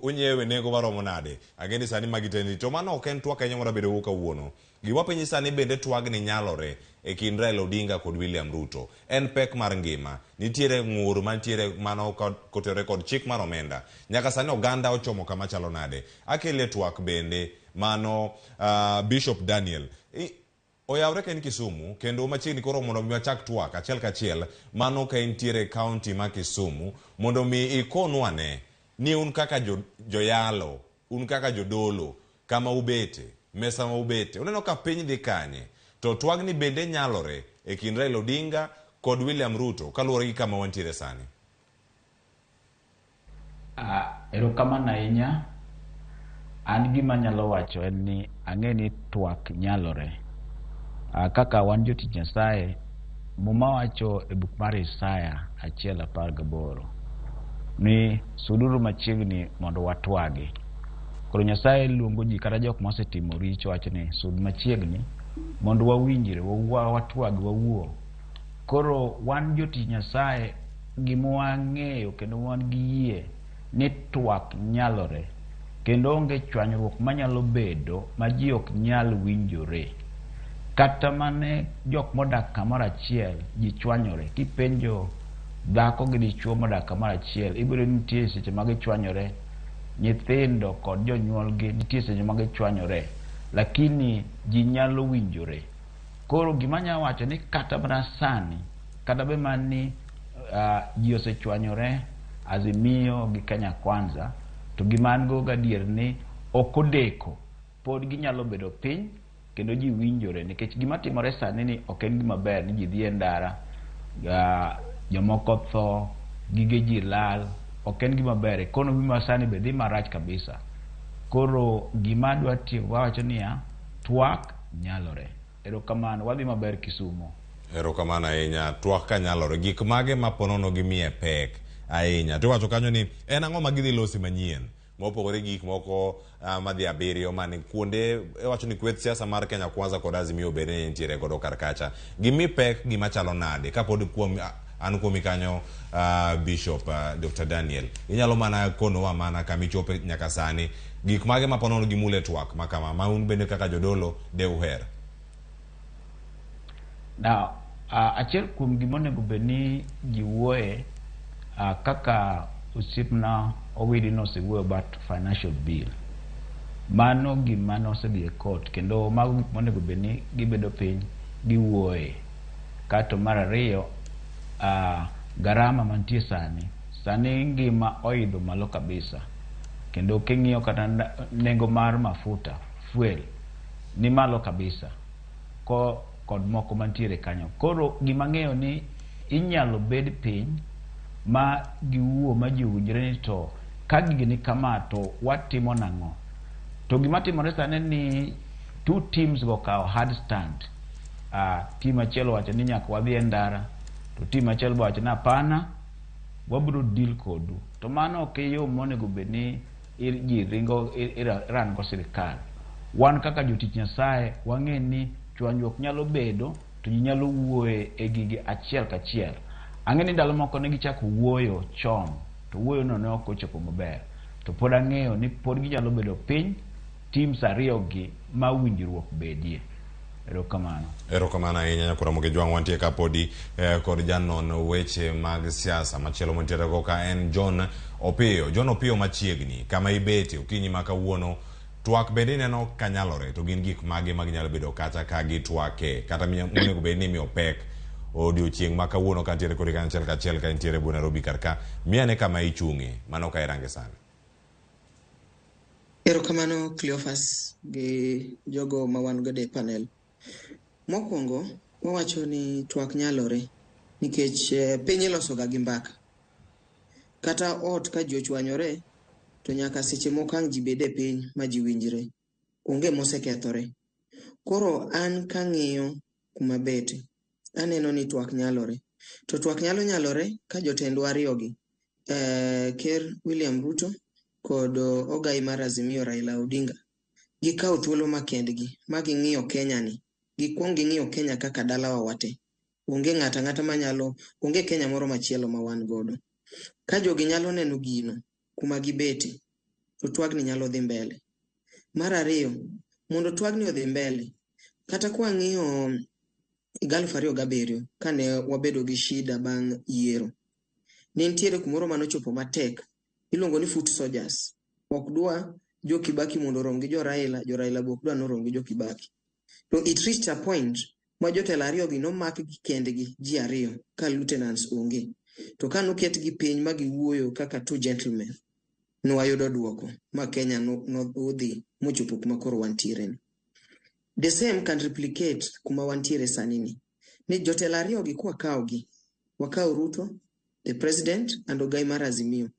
unyewe nego maromo nade ageni sani magitendi to mano ok en twak Kenya mora bedo kawuono. Giwa piny sani bende twag ni nyalore e kind Raila Odinga kod William Ruto. En pek mar ngima, nitiere ng'ur mantiere mano kotere kod chik mar omenda. Nyaka sani oganda ochomo kama chalo nade. Akele twak bende mano Bishop Daniel oyawre ken Kisumu kendo machiegni koro mondo mi wachak twak achiel kachiel mano ka entiere county ma Kisumu mondo mi ikonwane ni un kaka joyalo, un kaka jodolo kama ubete, mesa ma ubete. Uneno ka piny dhi kanye to twag ni bende nyalore e kind Raila Odinga kod William Ruto kaluwore gi kama wantiere sani.
Erokamano ahinya. An gima nyalo wacho en ni ang'e ni twak nyalore. Kaka wan jotich Nyasaye, Muma wacho e buk mar Isaya 1:18 ni suduru machiegni mondo watwagi. Koro Nyasaye luongo ji kata jok mosetimo richo wacho ni sud machiegni mondo wawinjre, watwagi, wawuo. Koro wan jotich Nyasaye gima wang'eyo kendo wan gi yie ni twak nyalore kendo onge chwanyruok manyalo bedo ma ji ok nyal winjore. Kata mane jok modak kamoro achiel ji chwanyore. Kipenjo dhako gi dichuo modak kamoro achiel, ibiro nitie seche ma gichwanyore. Nyithindo kod jonyuolgi nitie seche ma gichwanyore, lakini ji nyalo winjore. Koro gima nyalo wacho ni kata mana sani, kata be mani ji osechwanyore Azimio gi Kenya Kwanza, to gima an go gadier ni ok odeko, pod ginyalo bedo piny kendo ji winjore, nikech gima timore sani ni ok en gima ber ni ji dhi e ndara, jomoko tho, gige ji lal, ok en gima ber. Ekonomi ma sani be dhi marach kabisa. Koro gima dwa tiyo wacho niya, twak nyalore. Erokamano, wadhi maber Kisumo.
Erokamano ahinya. Twak ka nyalore, gik mage maponono gi miye pek ahinya. To wacho kanyo ni en ang'o ma gidhi losi manyien mopogore gik moko madhi abiriyo mane kuonde wacho ni kweth siasa mar Kenya Kwanza kod Azimio bende nitiere godo karkacha. Gimi pek gima chalo nade kapod kuom an kuomi kanyo Bishop Dr. Daniel. Inyalo mana konowa mana kamichope nyaka sani gik mage maponono gi mule twak makama ma un bende kaka jodolo de uher.
Now, achiel kuom gimonego bedni giwuoye kaka osipna Owidi nosewuoyo about financial bill. Mano gima nosedhi e court kendo mago gik monego bedni gibedo piny giwuoye. Kato mar ariyo, garama mantie sani ngima oidho malo kabisa. Kendo king'iyo kata nengo mar mafuta, fuel, ni malo kabisa. Kod moko mantiere kanyo. Koro gima ng'eyo ni inyalo bed piny ma giwuo ma ji winjre ni to ka gigi ni kama to watimo nang'o. To gima timore sani ni two teams go kao hard stand. Team achiel wacho ni nyaka wadhi e ndara, to team achiel wacho ni hapana, wabiro deal kodu. To mano ok yo monego bedni ji ringo ran go sirikal. Wan kaka jotich Nyasaye wang'e ni chwanyruok nyalo bedo to ji nyalo wuoye e gigi achiel kachiel. Ang'e ni ndalo moko ne gichako wuoyo chon, to wuoyo no ne ok ochopo maber. To pod ang'eyo ni pod ginyalo bedo piny teams ariyo gi ma winjruok bedie.
Erokamano ahinya Nyakura Mogi Jwang'. Wantie kapodi kod janon weche mag siasa machielo montiere go ka en John Opiyo. John Opiyo machiegni kama ibete okinyi ma kawuono twak bende neno kanyalore, to gin gik mage maginyalo bedo kata ka gitwake kata monego bedni miyo pek odiochieng' ma kawuono kantiere kodi kanchiel kachiel ka intiere bu Nairobi karka miane kama ichung'e mano ka irange sani.
Erokamano Cleophas gi jogo ma wan godo e panel. Mokwongo wawacho ni twak nyalore nikech piny ilosoga gi mbaka. Kata ot ka ji ochwanyore to nyaka seche moko ang' ji bede piny ma ji winjre. Onge mosekethore. Koro an kang'iyo kuma bete, aneno ni twak nyalore. To twak nyalore ka jotendwa ariyogi, Ker William Ruto kod Ogai mar Azimio Raila Odinga, gikawo thuolo makendgi ma ging'iyo Kenya ni. Gikwong ging'iyo Kenya kaka dalawa wate. Onge ng'ata manyalo, onge Kenya moro machielo ma wan godo. Ka jogi nyalo neno gino kuma gibete, to twagni nyalo dhi mbele. Mar ariyo, mondo twagni odhi mbele, kata kwa ng'iyo 2007 kane wabedo gi shida bang' yiero, ne nitiere kumoro manochopo matek, iluongo ni foot soldiers. Ok dwa jo Kibaki mondo orom gi jo Raila bok dwa norom gi jo Kibaki. To it reached a point ma jotelo ariyogi nomak gi kendgi ji ariyo ka lieutenants onge. To ka noketgi piny ma giwuoyo kaka two gentlemen, nwayudo duoko ma Kenya nodhi mochopo kuma koro wantiere. The same can replicate kuma wantiere sani ni jotelo ariyogi kwa kaogi, wakaw Ruto, the president, and Ogai mar Azimio.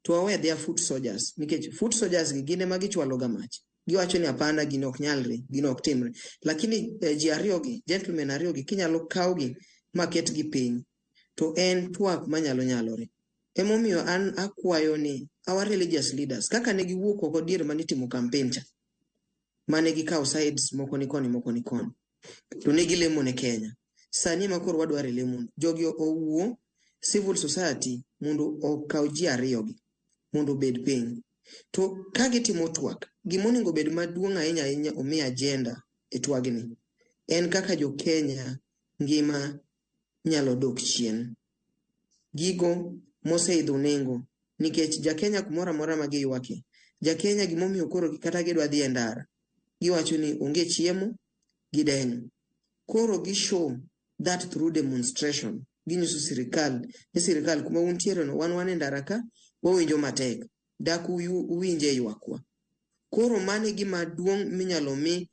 To awe they are foot soldiers. Nikech foot soldiers gi gine ma gichwalo ga mach. Giwacho ni hapana gino ok nyalre, gino ok timre. Lakini ji ariyogi, gentlemen ariyogi kinyalo kawgi maketgi piny, to en twak manyalo nyalore. Emomiyo an akwayo ni our religious leaders, kaka ne giwuok oko diere manitimo campaign cha, mane gikaw sides moko ni koni moko ni koni, to ne gilemo ne Kenya. Sani ma koro wadware lemo. Jogi owuo civil society mondo okaw ji ariyogi mondo bed piny. To ka gitimo twak, gimonego bed maduong' ahinya omi agenda e twagni en kaka jo Kenya ngima nyalo dok chien. Gigo moseidho nengo, nikech ja Kenya kumora mora ma giywake, ja Kenya gimomiyo koro kata gidwa dhi e ndara, giwacho ni onge chiemo, gidenyo. Koro gishow that through demonstration. Ginyiso sirikal, ni sirikal kuma untiere no, wan e ndara ka, wawinjo matek, dak uwinje ywakwa. Koro mane gima duong' minyalo mi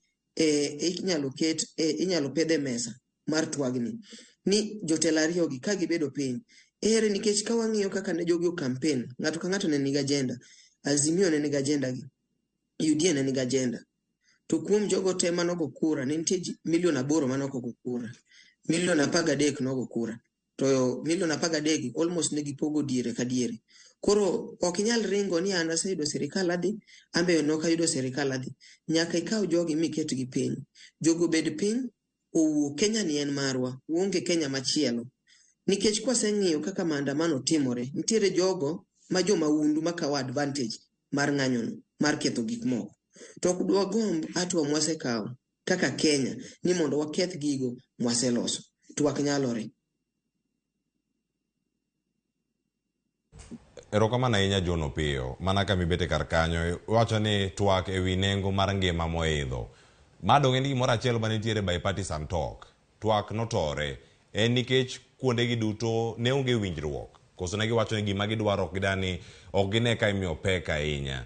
inyalo pedhe mesa mar twagni ni jotelo ariyogi ka gibedo piny. Ere nikech ka wang'iyo kaka ne jogi o campaign, ng'ato ka ng'ato ne nigi agenda. Azimio ne nigi agenda gi, UDA ne nigi agenda. To kuom jogo te manogo kura, ne nitie 8 million manoko go kura, 13 million nogo kura. to milion 13 almost ne gipogo diere ka diere. Koro ok inyal ringo ni an aseyudo sirikal adhi, ambe nok ayudo sirikal adhi. Nyaka ikaw jogi miketgi piny. Jogo bed piny, owuo Kenya ni en marwa, uonge Kenya machielo. Nikech kwaseng'iyo kaka maandamano timore, nitiere jogo ma joma undu makawo advantage mar ng'anyono, mar ketho gik moko. To ok dwagomb hatua mwasekawo kaka Kenya ni mondo waketh gigo mwaseloso. Twak nyalore.
Erokamano ahinya John Opiyo. Mana ka mibete kar kanyo, wacho ni twak ewi nengo mar ngima moidho. Madong en gimoro achiel manitiere bipartisan talk. Twak notore. En nikech kuondegi duto ne onge winjruok. Koso ne giwacho ni gima gidwaro ok gidani, ok gine ka imiyo pek ahinya.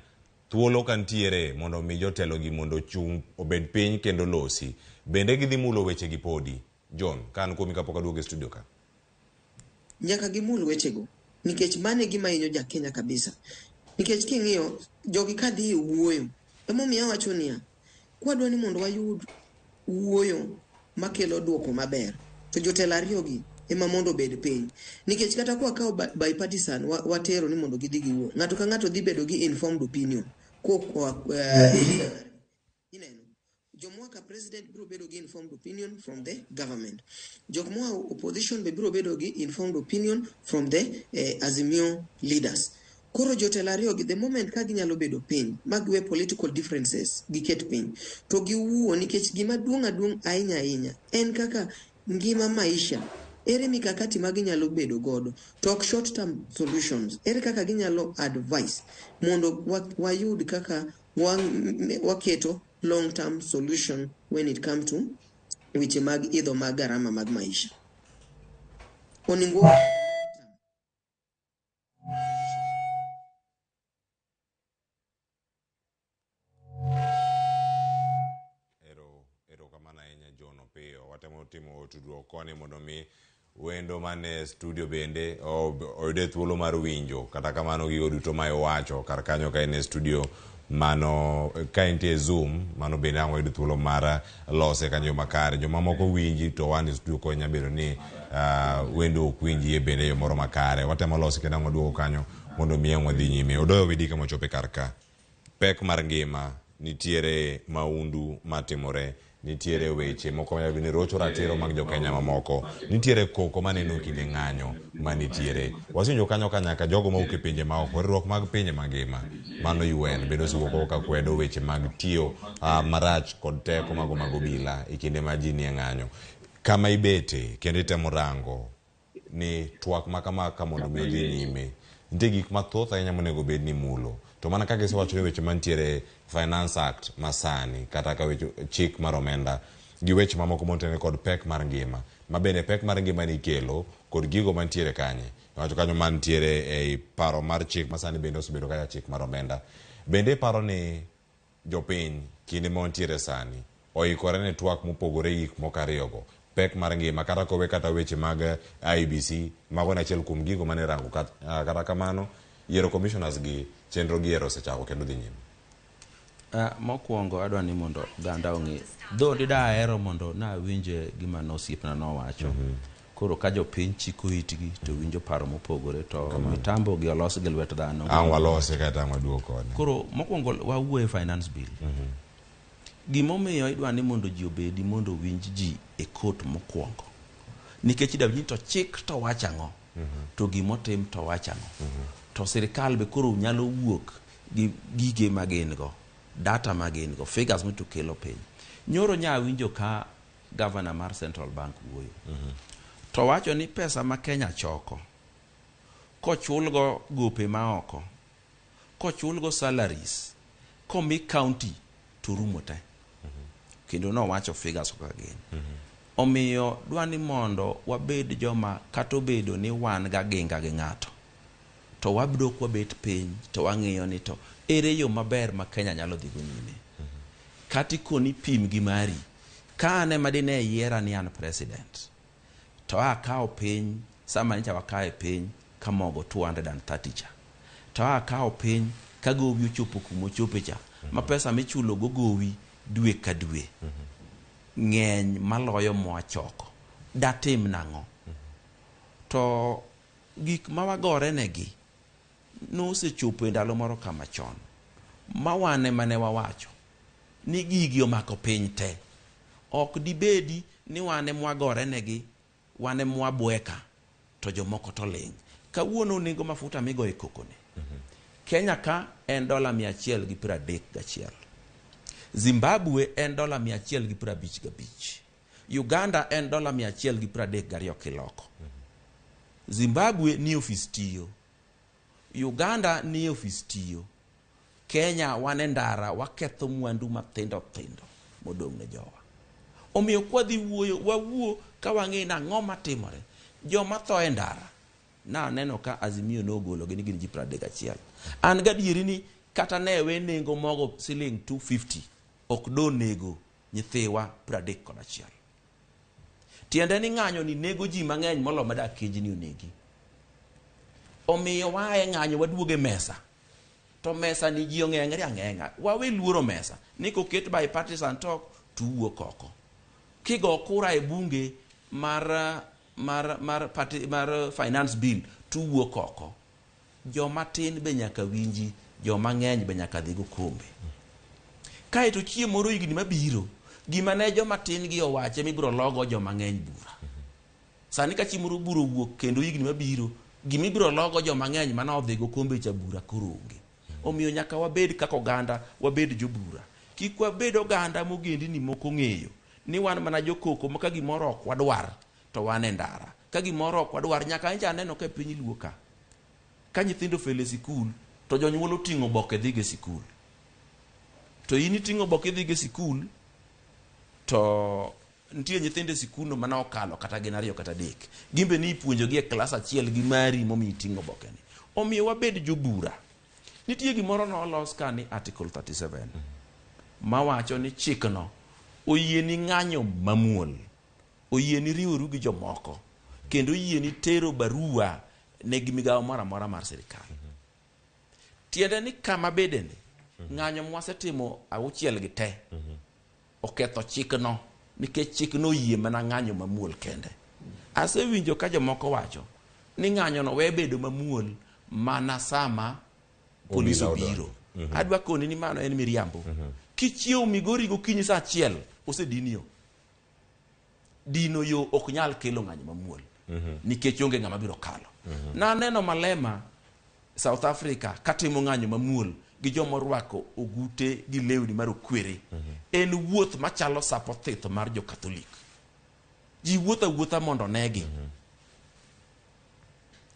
Thuolo kantiere mondo mi jotelo gi mondo chung obed piny kendo losi. Bende gidhi mulo weche gi podi. John, kan kuomi kapok aduogo e studio ka.
Nyaka gimul wechego. Nikech mane gima hinyo ja Kenya kabisa. Nikech king'iyo jogi kadhi wuoyo, emomiyo awacho niya, kwadwa ni mondo wayud wuoyo makelo duoko maber, to jotelo ariyogi ema mondo bed piny. Nikech kata kwa kawo bipartisan watero ni mondo gidhi giwuo, ng'ato ka ng'ato dhi bedo gi informed opinion. Jomwaka president biro bedo gi informed opinion from the government. Jokmwa opposition be biro bedo gi informed opinion from the Azimio leaders. Koro jotelo ariyogi the moment ka ginyalo bedo piny, magwe political differences giket piny, to giwuo nikech gima duong' ahinya en kaka ngima maisha. Ere mikakati ma ginyalo bedo godo, talk short term solutions. Ere kaka ginyalo advice mondo wayud kaka waketo long term solution when it comes to weche mag idho mag garama mag maisha. Oningo
Erokamano ahinya John Opiyo. Watemo timo tudruok koni mondo mi wendo mane studio bende oyude thuolo mar winjo. Kata kamano gigo duto ma iwacho kar kanyo ka en studio mano ka entie Zoom, mano bende ang' oyudo thuolo mar lose kanyo makare. Joma moko winji to wan e studio ko nya bedo ni wendo ok winji bende yo moro makare. Watemo lose kendo ang' waduogo kanyo mondo mi ang' wadhi nyime. Odoyo Widika mochope kar ka. Pek mar ngima, nitiere maundu matimore, nitiere weche moko manyalo ni rocho ratiro mag jo Kenya mamoko, nitiere koko maneno kinde ng'anyo manitiere. Wasinjo kanyo ka nyaka jogo mawuok e pinje maoko, riwruok mag pinje mangima, mano UN bende osewuok ka kwedo weche mag tiyo marach kod teko mago mag obila e kinde ma ji nie ng'anyo. Kama ibete kendo itemo rango ni twak makama ka mondo mi odhi nyime, nitie gik mathoth ahinya monego bed ni mulo. To mana kaka isewacho ni weche mantiere Finance Act masani, kata ka weche chik mar omenda, gi weche mamoko motenore kod pek mar ngima, ma bende pek mar ngima ni kelo kod gigo mantiere kanye. Wacho kanyo mantiere e paro mar chik masani bende osebedo kaka chik mar omenda. Bende paro ni jopiny kinde montiere sani oikore ne twak mopogore gik moko ariyogo. Pek mar ngima kata kowe kata weche mag IBC, mago na achiel kuom gigo mane rango kata kamano yiero commissioners gi chenro gi yiero osechako kendo dhi nyime.
Mokwongo adwa ni mondo ganda ong'e, dho didahero mondo nawinje gima nosiepna nowacho. Koro ka jopiny chiko itgi to winjo paro mopogore to mitambo gi olos gi lwet dhano.
Ang' walose kata ang' waduogo kode.
Koro mokwongo wawuoye finance bill. Gimomiyo idwa ni mondo ji obedi mondo winj ji e court mokwongo. Nikech idawinji to chik to wachang'o, to gimotim to wachang'o. To sirikal be koro nyalo wuok gi gige magin go, data magin go, figures mito kelo piny. Nyoro winjo ka governor mar Central Bank wuoyo. To wacho ni pesa ma Kenya choko, kochulgo gope maoko, kochulgo salaries, komi county to rumo te. Kendo no wacho figures kaka gin. Omiyo dwani mondo wabed joma kato bedo ni wan ga ginga gi ng'ato, to wabdo kwa bet piny to wang'iyo ni to ere yo maber ma Kenya nyalo dhi go nyime. Kati koni pim gi mari, ka ane madine yiera ni an president, to akawo piny sama ncha wakae piny ka mogo 230 cha, to akawo piny ka gowi ochopo kumochope cha, ma pesa michulo go gowi dwe ka dwe ng'eny maloyo mwachoko, datim nang'o? to gik mawagore negi nosechopo e ndalo moro kama chon mawane mane wawacho ni gigi omako piny te. Ok dibedi ni wane mwagore negi, wane mwabweka to jomoko to ling. Kawuono nengo mafuta migo e kokone Kenya ka en $131. Zimbabwe en $155. Uganda en $132 kiloko. Zimbabwe ni ofis tiyo, Uganda ni ofis tiyo. Kenya wane ndara waketho mwandu mathindo thindo modong' ne jowa. Omiyo kwadhi wuoyo wawuo ka wang'e na ang'o matimore. Joma tho e ndara na neno ka Azimio nogologi ni gin ji 31. An gadieri ni kata newe nengo mogo siling 250 ok do nego nyithiwa 31. Tiende ni ng'anyo ni nego ji mang'eny molo madak keji ni onegi. Omiyo wae ng'anyo waduoge mesa. To mesa ni ji ong'eng're ang'eng'a. Wawe luoro mesa. Ni koket bipartisan talk tuwuok oko. Kigo kura e bunge mar finance bill tuwuok oko. Joma tin be nyaka winji, joma ng'eny be nyaka dhigo kombe. Kae to chiemo moro higni mabiro, gima ne joma tin gi owache mibiro logo joma ng'eny bura. Sani ka chiemo moro buro wuok kendo higni mabiro, gima ibiro logo joma ng'eny mana odhigo kombe cha bura koro onge. Omiyo nyaka wabed kaka oganda, wabed jobura. Kik wabed oganda mogendini moko ng'eyo ni wan mana jokoko ma ka gimoro ok wadwar to wan e ndara. Ka gimoro ok wadwar nyaka nja neno ka piny luo ka. Ka nyithindo fele sikul to jonyuol oting'o boke dhige sikul. To in iting'o boke dhige sikul to nitie nyithindo sikul no mana okalo kata gin 2 kata 3. Gimbe ni ipuonjogi e klas achiel gi mari momi iting'o boke ni. Omiyo wabed jobura. Nitie gimoro no olos ka ni article 37 mawacho ni chikno oyie ni ng'anyo mamuol, oyie ni riworu gi jomoko, kendo oyie ni tero barua ne gimigawo moro amora mar sirikal. Tiende ni kama bedende ng'anyo mwasetimo 6 gi te oketho chikno, nikech chikno oyie mana ng'anyo mamuol kende. Asewinjo ka jomoko wacho ni ng'anyo no we bedo mamuol mana sama polis obiro. Adwa koni ni mano en miriambo. Kichiew Migori gokinyi saa 1 osedinio. Dino yo ok nyal kelo ng'anyo mamuol. Nikech onge ng'ama biro kalo. Na neno Malema South Africa katimo ng'anyo mamuol gi joma rwako ogute gi lewni marokwere. En wuoth machalo sapo thith mar jo Katolik. Ji wuotha mondo negi.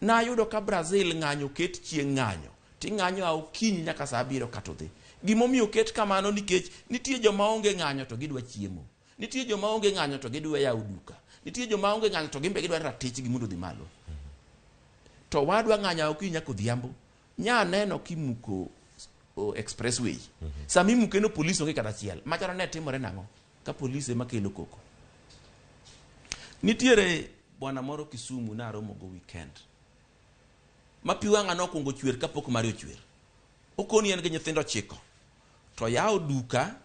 Na yudo ka Brazil ng'anyo ket chieng' ng'anyo. Ti ng'anyo okinyi nyaka saa 7 katodhi. Gimomiyo ket kamano nikech nitie joma onge ng'anyo to gidwa chiemo. Nitie joma onge ng'anyo to gidwa yawo duka. Nitie joma onge ng'anyo to gimbe gidwa ratich gi mondo dhi malo. To wadwa ng'anyo okinyi nyaka odhiambo. Nya neno kimuko expressway. Sami mukeno polis onge kata achiel. Macharo ne timore nang'o ka polise makelo koko. Nitiere bwana moro Kisumu na romo go weekend. Mapiwa ng'ano kongo chwer kapok mari ochwer. Okoni en gi nyithindo 9. To yawo duka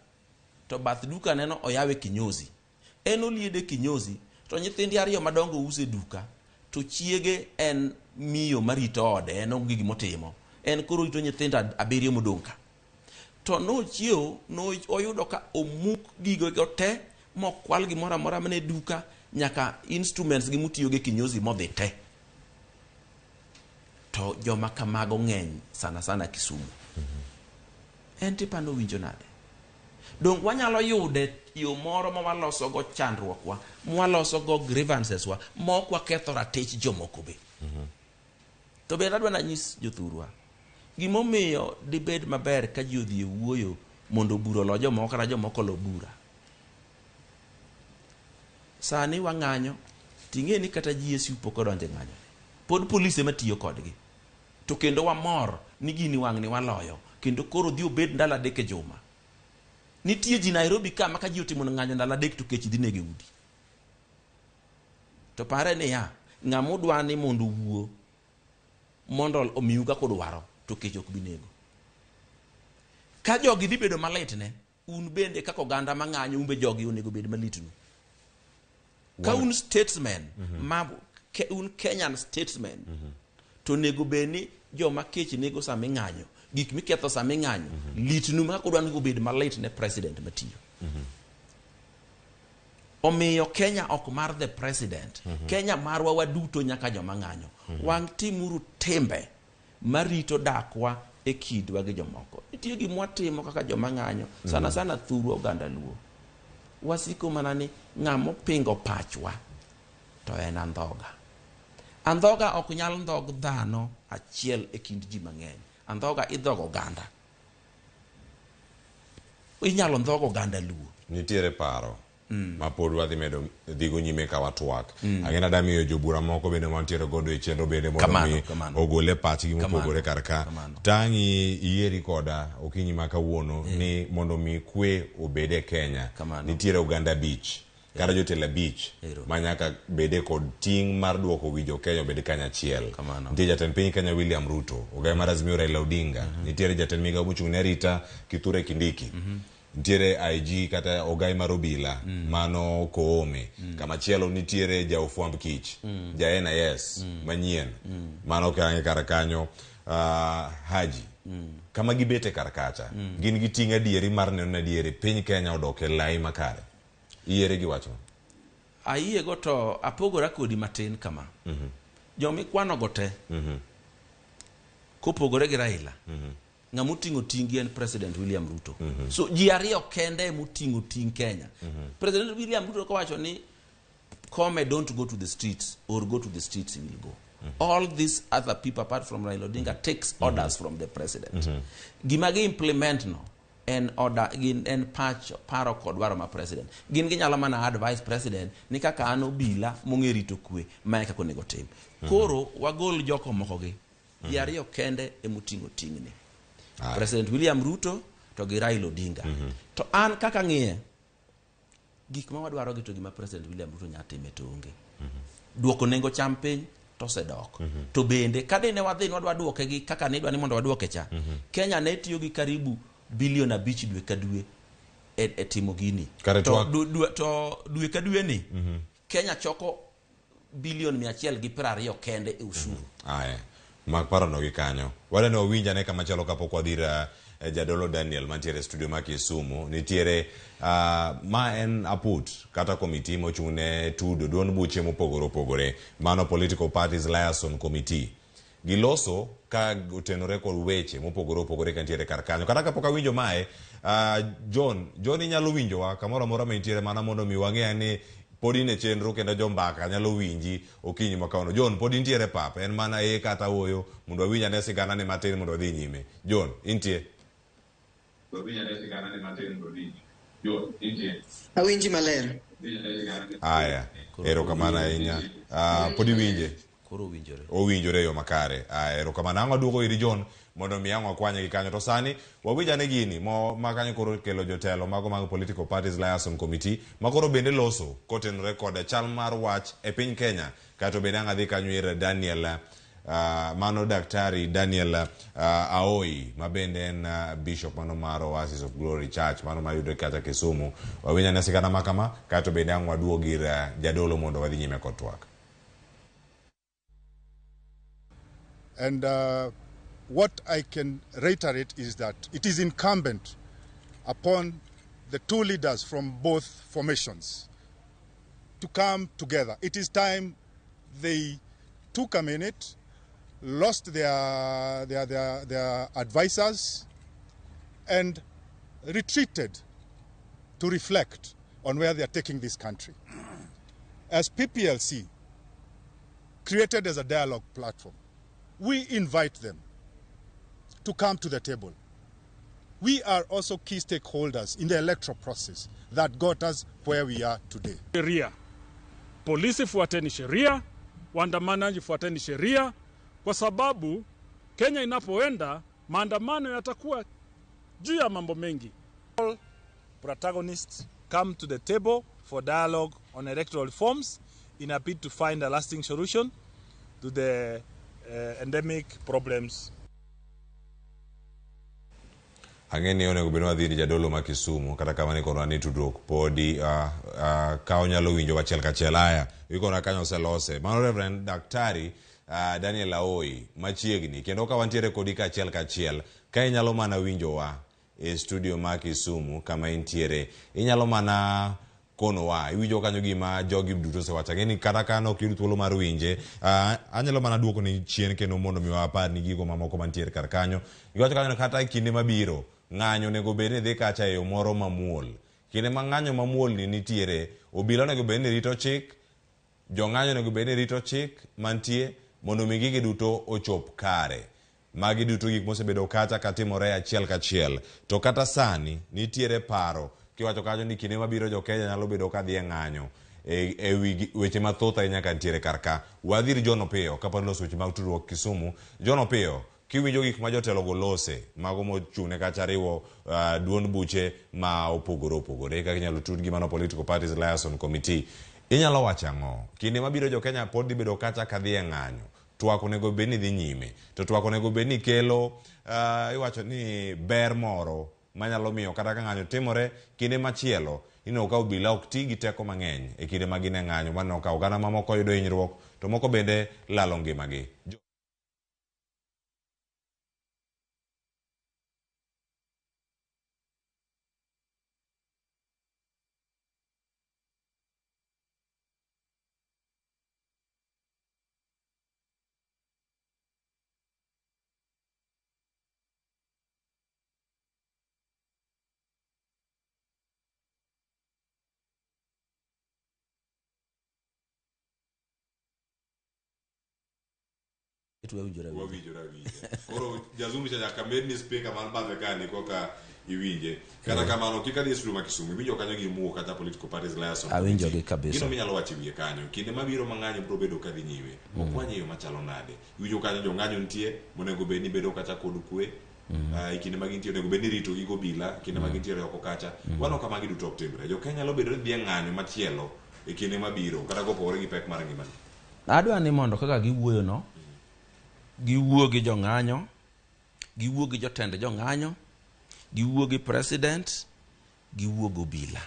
to bath duka neno oyawe kinyozi. En oliede kinyozi to nyithindi 2 madongo use duka to chiege en miyo marito ode, en onge gimotimo. En koro rito nyithindo 7 modong' ka. To no chiew no oyudo ka omuk gigo go te mokwal gimoro amora mane duka nyaka instruments gi mutiyo gi kinyozi modhi te. To joma kamago ng'eny sana Kisumu. En tipano winjo nade. Dong wanyalo yude yo moro ma waloso go chandruokwa, mwaloso go grievances wa, mok waketho ratich jomoko be. To be adwa nanyis jothurwa. Gimomiyo dibed maber ka ji odhi e wuoyo mondo buro lo jomoko kata jomoko lo bura. Sani wang'anyo, ting'e ni kata GSU pok odonje ng'anyo. Pod polise matiyo kodgi. To kendo wamor ni gini wang' ni waloyo. Kendo koro dhi obed ndalo 3 e juma. Nitie ji Nairobi kama ka ji otimo ng'anyo ndalo 3 to kech dhi nege udi. To pare ni ya, ng'amu dwa ni mondo wuo mondo omiu ka kodwaro to kech ok binego. Ka jogi dhi bedo malitne, un bende kako ganda mang'anyo umbe jogi onego bed malitnu. Ka un statesman ma un Kenyan statesmen to nego beni joma kech nego sami ng'anyo gik miketho sami ng'anyo litnu ma kodwan go bed malit ne president matiyo omiyo Kenya ok mar the president Kenya marwa waduto nyaka joma ng'anyo wang timuru tembe marito dakwa e kidwa gi jomoko nitie gima watimo kaka joma ng'anyo sana sana thuru oganda luo wasiko mana ni ng'amo pingo pachwa to en andhoga ok nyal ndhog dhano achiel e kind ji mang'eny andhoga idhogo oganda inyalo ndhogo oganda luo
nitiere paro ma pod wadhi medo dhigo nyime ka watwak agenda da miyo jobura moko bende mantiere godo e chenro bende mondo mi ogole pachgi mopogore kar ka tangi ieri koda okinyi ma kawuono ni mondo mi kwe obede Kenya nitiere oganda beach kata jotelo beach manyaka bede kod ting mar duoko winjo Kenya obed kanyachiel nitie jatend piny Kenya William Ruto ogai mar Azimio Raila Odinga nitiere jatend migawo mochung' ne arita Kithure Kindiki nitiere IG kata ogai mar obila mano Koome kamachielo nitiere jaofwamb kich ja NIS manyien mano kanyo kar kanyo Haji kama gibete kar kacha gin giting' adieri mar neno na adieri piny Kenya odok e lai makare iere gi wacho
ayie go to apogora kodi matin kama jomi kwano gote kopogore gi Raila ng'amuting'o tingi en President William Ruto so ji ariyo kende muting'o ting Kenya President William Ruto kawacho ni Koome don't go to the streets or go to the streets he will go all these other people apart from Raila Odinga takes orders from the president gima gi implement no en order gin en paro kod dwaro ma president gin ginyalo mana advice president ni kaka an obila mong'e rito kwe ma kaka onego tim koro wagol joko moko gi ji ariyo kende emuting'o tingni President William Ruto to gi Raila Odinga to an kaka ng'iye gik ma wadwaro gi to gima President William Ruto nyatime to onge duoko nengo cham piny to sedok to bende kadine wadhi nwadwa duoke gi kaka nidwa ni mondo waduoke cha Kenya ne tiyo gi karibu bilion 5 dwe ka dwe e timo gini to dwe ka dwe ni Kenya choko bilion 120 kende e ushuru
mak paro no gi kanyo wale no winja ne kama chalo kapok wadhira jadolo Daniel mantiere studio ma Kisumu nitiere ma en aput kata komiti mochune tudo duon buche mopogore mano Political Parties Liaison Committee giloso ka otenore kod weche mopogore kantiere kar kanyo kata kapok awinjo mae John inyalo winjowa kamoro amora ma nitiere mana mondo mi wang'e ni podi ne chenro kendo jombaka nyalo winji okinyi makawno John podi nitiere pap en mana kata oyo mondo awinja ne sigana ne matin mondo dhi nyime John intie
awinji maler
aya erokamano ahinya podi winje
koro
owinjore yo makare erokamano ang'o duogo iri John mondo mi ang'o kwanye gi kanyo to sani wawinjane gini ma kanyo koro kelo jotelo mago mag Political Parties Liaison Committee ma koro bende loso kotenore kod chal mar wach e piny Kenya kato bende ang' adhi kanyo ir Daniel mano Daktari Daniel Aoi ma bende en bishop mano mar Oasis of Glory Church mano mayudore kata Kisumu wawinjane sigana makama kato bende ang' waduog ir jadolo mondo wadhi nyime kod twak.
And what I can reiterate is that it is incumbent upon the two leaders from both formations to come together. It is time they took a minute, lost their advisors, and retreated to reflect on where they are taking this country. As PPLC, created as a dialogue platform, we invite them to come to the table. We are also key stakeholders in the electoral process that got us where we are today.
Sheria. Polisi fuateni sheria, waandamanaji fuateni sheria, kwa sababu Kenya inapoenda maandamano yatakuwa juu ya mambo mengi.
All protagonists come to the table for dialogue on electoral reforms in a bid to find a lasting solution to the endemic problems.
Ang'eni onego bed wadhi jadolo ma Kisumu kata kama ni kono ni tudruok podi ka onyalo winjo wachiel kachiel aya ikona kanyo oselose mano Reverend Daktari Daniel Aoi machiegni kendo ka wantiere kodi kachiel kachiel ka inyalo mana winjowa e studio ma Kisumu kama intiere inyalo mana kono wa iwinjo kanyo gima jogi duto sewacho ngeni kata kana ok yud thuolo mar winje anyalo mana duoko ni chien kendo mondo mi wapar ni gigo mamoko mantiere kar kanyo iwacho kanyo kata kinde mabiro ng'anyo nego bed ni dhi kacha e yo moro mamuol kinde ma ng'anyo mamuol ni nitiere obila nego bed ni rito chik jong'anyo nego bed ni rito chik mantie mondo mi gigi duto ochop kare magi duto gik mosebedo kacha katimore achiel kachiel to kata sani nitiere paro kiwacho kanyo ni kinde mabiro jo Kenya nyalo bedo ka dhi e ng'anyo e weche mathoth ahinya ka nitiere kar ka wadhir John Piyo kapod loso weche mag tudruok Kisumu John Piyo kiwinjo gik ma jotelo golose mago mochune kacha riwo duond buche ma opogore kaka inyalo tud gi mano Political Parties Liaison Committee inyalo wacho ang'o kinde mabiro jo Kenya pod dhi bedo kacha ka dhi e ng'anyo twak onego bed ni dhi nyime to twak onego bed ni kelo iwacho ni ber moro manyalo miyo kata ka ng'anyo timore kinde machielo ineno ka obila ok ti gi teko mang'eny e kinde ma gin e ng'anyo maneno ka oganda mamoko yudo hinyruok to moko bende lalo ngimagi. Koro jazumi cha kamedi ni speaker man badhe kani koka iwinje kata kamano kika di studio ma Kisumu iwinjo kanyo gi muo kata Political Parties Liaison
awinjo gi kabisa
gino minyalo wacho wiye kanyo kinde mabiro mang'anyo bro bedo ka dhi nyime okwanye yo machalo nade iwinjo kanyo jo ng'anyo nitie monego bed ni bedo kacha kod kwe kinde ma gintie onego bed ni rito gigo bila kinde ma gintie oko kacha wano kama giduto ok timre jo Kenya lo bedo ni dhi e ng'anyo machielo e kinde mabiro kata kopore gi pek mar ngimani
adwa ni mondo kaka giwuoyo no giwuo gi jong'anyo giwuo gi jotend jong'anyo giwuo gi president giwuo go bila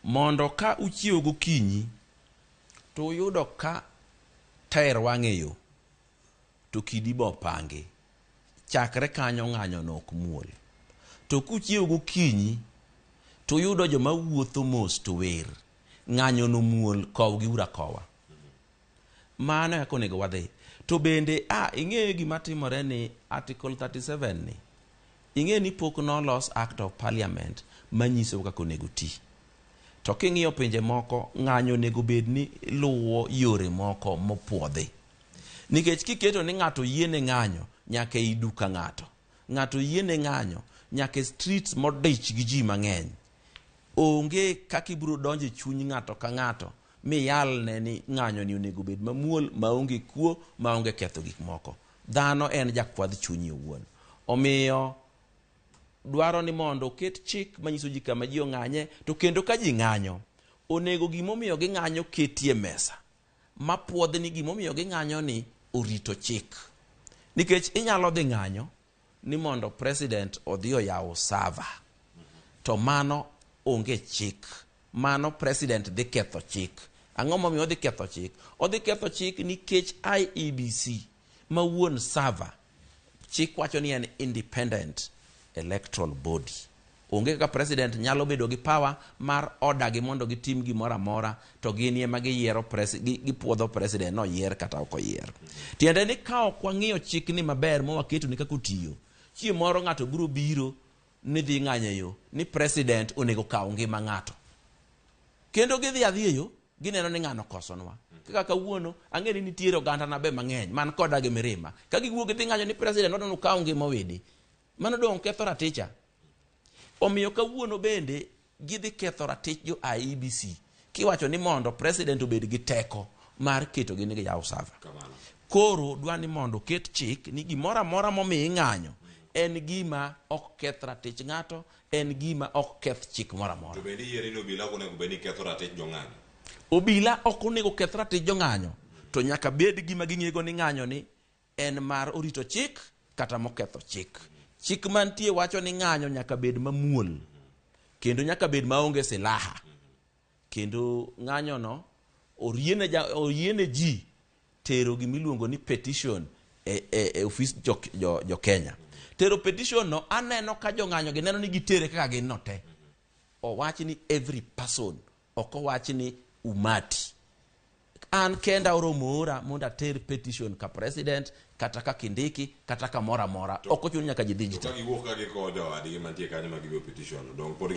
mondo ka uchiewo gokinyi to uyudo ka tair wang'eyo to kidi bo pangi chakre kanyo ng'anyo no ok muol to kuchiewo gokinyi to uyudo joma wuotho mos to wer ng'anyo no muol kow gi ura kowa mano ya konego wadhi to bende ing'eyo gima timore ni article 37 ni ing'e ni pok nolos act of parliament manyiso kaka onego ti to king'iyo pinje moko ng'anyo onego bed ni luwo yore moko mopuodhi nikech kiketo ni ng'ato yiene ng'anyo nyaka i duka ng'ato yiene ng'anyo nyaka streets modich gi ji mang'eny onge kaka ibiro donjo e chuny ng'ato ka ng'ato mi yalne ni ng'anyo ni onego bed mamuol maonge kuo maonge ketho gik moko dhano en jakwadh chunyi owuon omiyo dwaro ni mondo oket chik manyiso ji kama ji ong'anye to kendo ka ji ng'anyo onego gimomiyo gi ng'anyo ketie mesa mapuodh ni gimomiyo gi ng'anyo ni orito chik nikech inyalo dhi ng'anyo ni mondo president odhi oyaw sava to mano onge chik mano president dhi ketho chik ang'o momiyo odhi ketho chik nikech IEBC ma wuon sava chik wacho ni en independent electoral body onge kaka president nyalo bedo gi power mar order gi mondo gitim gimoro amora to gin ema giyiero gipuodho president no yier kata ok oyier tiende ni ka ok wang'iyo chik ni maber ma waketo ni kaka otiyo chieng' moro ng'ato biro biro ni dhi ng'anyo yo ni president onego kaw ngima ng'ato kendo gidhi adhiyo gineno ni ng'ano kosonwa kaka kawuono ang'e ni nitiere oganda na be mang'eny man koda gi mirima ka giwuok gidhi ng'anyo ni president odno kaw ngima wede mano dong' ketho raticha omiyo kawuono bende gidhi ketho ratich jo IEBC kiwacho ni mondo president obed gi teko mar keto gi ni yaw sava koro dwani mondo ket chik ni gimoro amora momi ng'anyo en gima ok keth ratich ng'ato en gima ok keth chik moro amora
to bende yiere ni obila ok onego bed ni ketho ratich jong'anyo
obila ok onego keth ratich jong'anyo to nyaka bed gima ging'ego ni ng'anyo ni en mar orito chik kata moketho chik chik mantie wacho ni ng'anyo nyaka bed mamuol kendo nyaka bed maonge silaha kendo ng'anyo no oriene ji tero gimiluongo ni petition e office jo Kenya. Tero petition no aneno ka jo ng'anyo gi neno ni gitere kaka gin no te. Owach ni every person, ok owach ni umati. An kenda oromo ora mondo ater petition ka president kata ka Kindiki kata ka mora mora. Ok ochuno nyaka ji digital.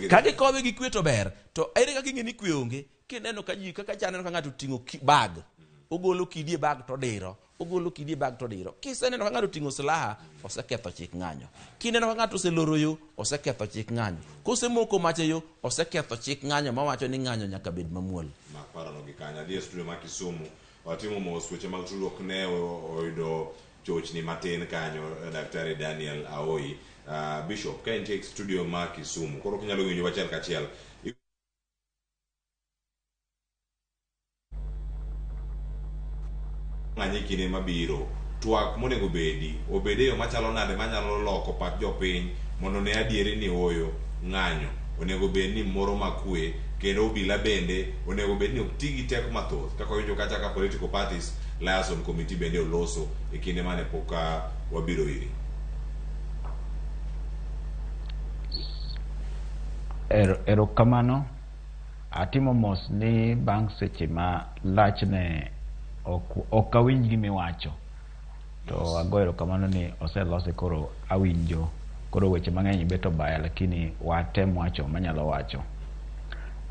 Ka gikowe gi kwe to ber. To ere kaka ing'eni kwe onge kineno ka ji kaka chaneno ka ng'ato ting'o bag. Ogolo kidie bag to diro. Ogolo kidie bag to diro. Kiseneno ka ng'ato ting'o silaha oseketho chik ng'anyo. Kineno ka ng'ato oseloro yo oseketho chik ng'anyo. Kosemoko mach yo oseketho chik ng'anyo mawacho ni ng'anyo nyaka bed mamuol.
Makparano gi kanya die studio ma Kisumu watimo mos weche mag tudruok ne oyudo chochni matin kanyo Daktari Daniel Aoi Bishop ka entie studio ma Kisumu koro kinyalo winjo wachiel kachiel ng'anyi kinde mabiro twak monego obede yo machalo nade manyalo loko pach jopiny mondo ne adieri ni oyo ng'anyo onego bed ni moro makwe kendo obila bende onego bed ni okti gi teko mathoth kaka winjo kata ka political parties liaison committee bende oloso e kinde mane poka wabiro iri.
Erokamano atimo mos ni bang' seche ma lachne ok awinj gimiwacho to ago erokamano ni oselose koro awinjo koro weche mang'eny beto baya lakini watem wacho manyalo wacho.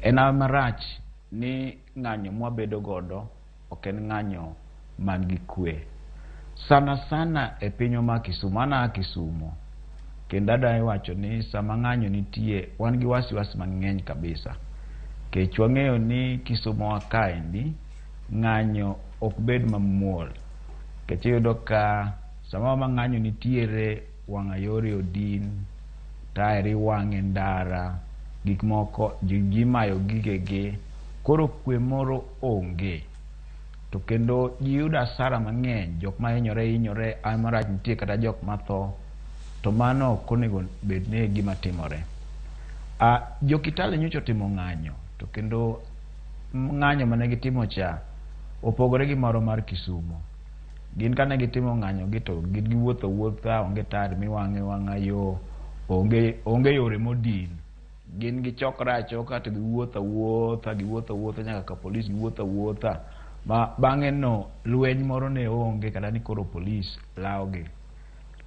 En marach ni ng'anyo mwabedo godo ok en ng'anyo man gi kwe sana e pinyo ma Kisumu. Ana Kisumu kendo adai wacho ni sama ng'anyo nitie wan gi wasiwasi mang'eny kabisa kech wang'eyo ni Kisumu wa kaendi ng'anyo ok bed mamuol kech iyudo ka sama ma ng'anyo nitiere wang'a yore odin taeri wang'e ndara gik moko ji mayo gigegi koro kwe moro onge to kendo ji yudo asara mang'eny jok ma hinyore marach nitie kata jok matho to mano ok onego bed ni gima timore. Jo Kitale nyocha timo ng'anyo to kendo ng'anyo mane gitimo cha opogore gi moro mar Kisumu. Gin kane gitimo ng'anyo gi to gin giwuotho onge tar miwang'e wang'a yo onge yore modin gin gichokra achoka to giwuotho nyaka ka polis giwuotho ma bang'e no lweny moro ne onge kata ni koro polis lawogi.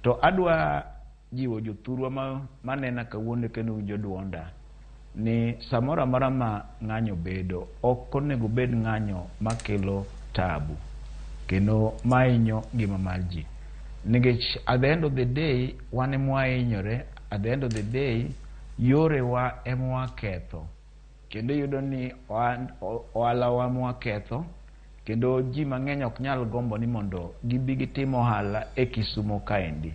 To adwa jiwo jothurwa manena kawuono kendo winjo duonda ni samora mara ma ng'anyo bedo ok onego bed ng'anyo makelo tabu kendo mainyo ngima mar ji nikech at the end of the day wan emwahinyore at the end of the day yorewa emwaketho kendo yudo ni ohala mwaketho kendo ji mang'eny ok nyal gombo ni mondo gibi gitim ohala e Kisumu kaendi.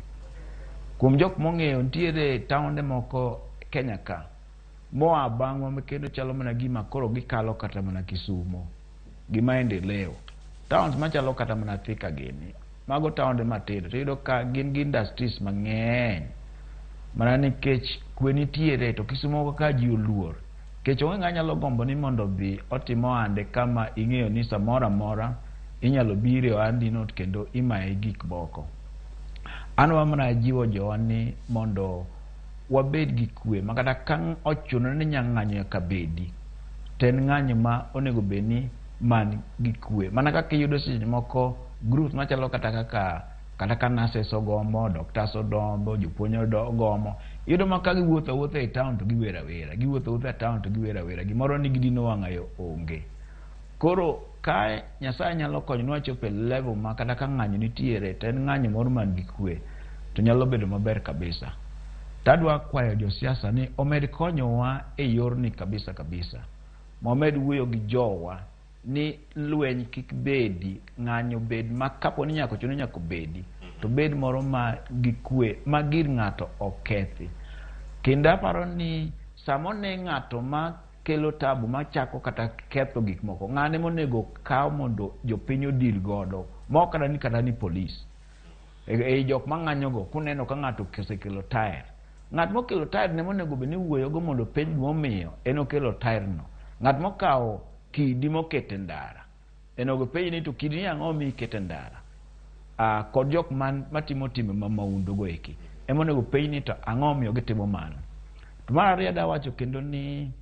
Kuom jok mong'eyo nitiere taonde moko Kenya ka moa bang'wa kendo chalo mana gima koro gikalo kata mana Kisumu gimaendeleo towns machalo kata mana Thika gini mago taonde matindo to iyudo ka gin gi industries mang'eny mana nikech kwe nitiere to Kisumu ka ji oluor kech onge ng'a nyalo gombo ni mondo dhi otimo ohande kama ing'eyo ni samora mora inyalo bire ohandi no kendo imaye gik moko. An wamana jiwo jowa ni mondo wabed gi kwe makata ka ochuno ni ng'anyo nyaka bedi ten ng'anyo ma onego bed ni man gi kwe mana kaka iyudo seche moko group machalo kata ka nurses ogomo, doctors odombo, jopuonj ogomo iyudo ma ka giwuotho e town to giwera wera giwuotho e town to giwera wera gimoro ni gidino wang'ayo onge. Koro ka Nyasaye nyalo konyo wachopo e level ma kata ka ng'anyo nitiere to en ng'anyo moro man gi kwe to nyalo bedo maber kabisa. Tadwa kwayo josiasa ni omed konyowa e yorni kabisa momed wuoyo gi jowa ni lweny kik bedi ng'anyo bed ma kapo ni nyako chuno nyako bedi to bed moro ma gi kwe ma gir ng'ato okethi kendo aparo ni samone ng'ato ma kelo tabu machako kata ketho gik moko ng'ane monego kaw mondo jopiny odil godo mokada ni polis e jok mang'anyo go kuneno ka ng'ato osekelo taer. Ng'at mokelo taer ne monego bed ni wuoyo go mondo penj momiyo en okelo taer no. Ng'at mokawo kidi mokete ndara enogo penj ni to kidi ang'o mikete ndara. Kod jok matimo timbe maundu go eki emonego penj ni to ang'o miyo gitimo mano. To mar ariyo da wacho kendo ni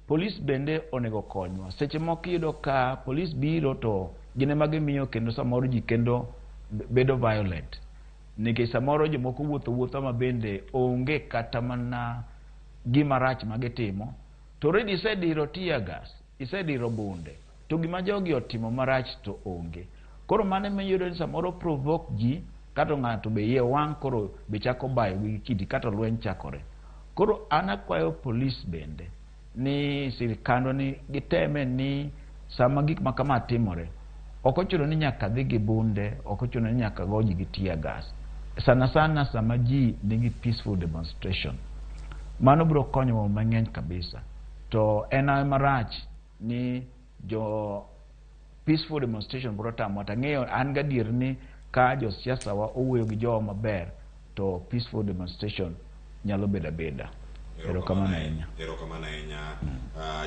polis bende onego konywa. Seche moko iyudo ka polis biro to gine ma gimiyo kendo samoro ji kendo bedo violent. Nikech samoro jomoko wuotho ma bende onge kata mana gima rach ma gitimo. To already isediro tear gas, isediro bunde. To gima jogi otimo marach to onge. Koro mane miyudo ni samoro provoke ji kata ng'ato be yie wang' koro be chako bayo gi kidi kata lweny chakore. Koro an akwayo polis bende ni sirikando ni giteme ni sama gik makama timore ok ochuno ni nyaka dhi gi bunde, ok ochuno ni nyaka goji gi tear gas. Sana sama ji nigi peaceful demonstration. Mano biro konyo mang'eny kabisa. To en marach ni jo peaceful demonstration biro tamo. Tang'eyo an gadier ni ka jo siasa wa owuoyo gi jowa maber to peaceful demonstration nyalo beda. Erokamano ahinya.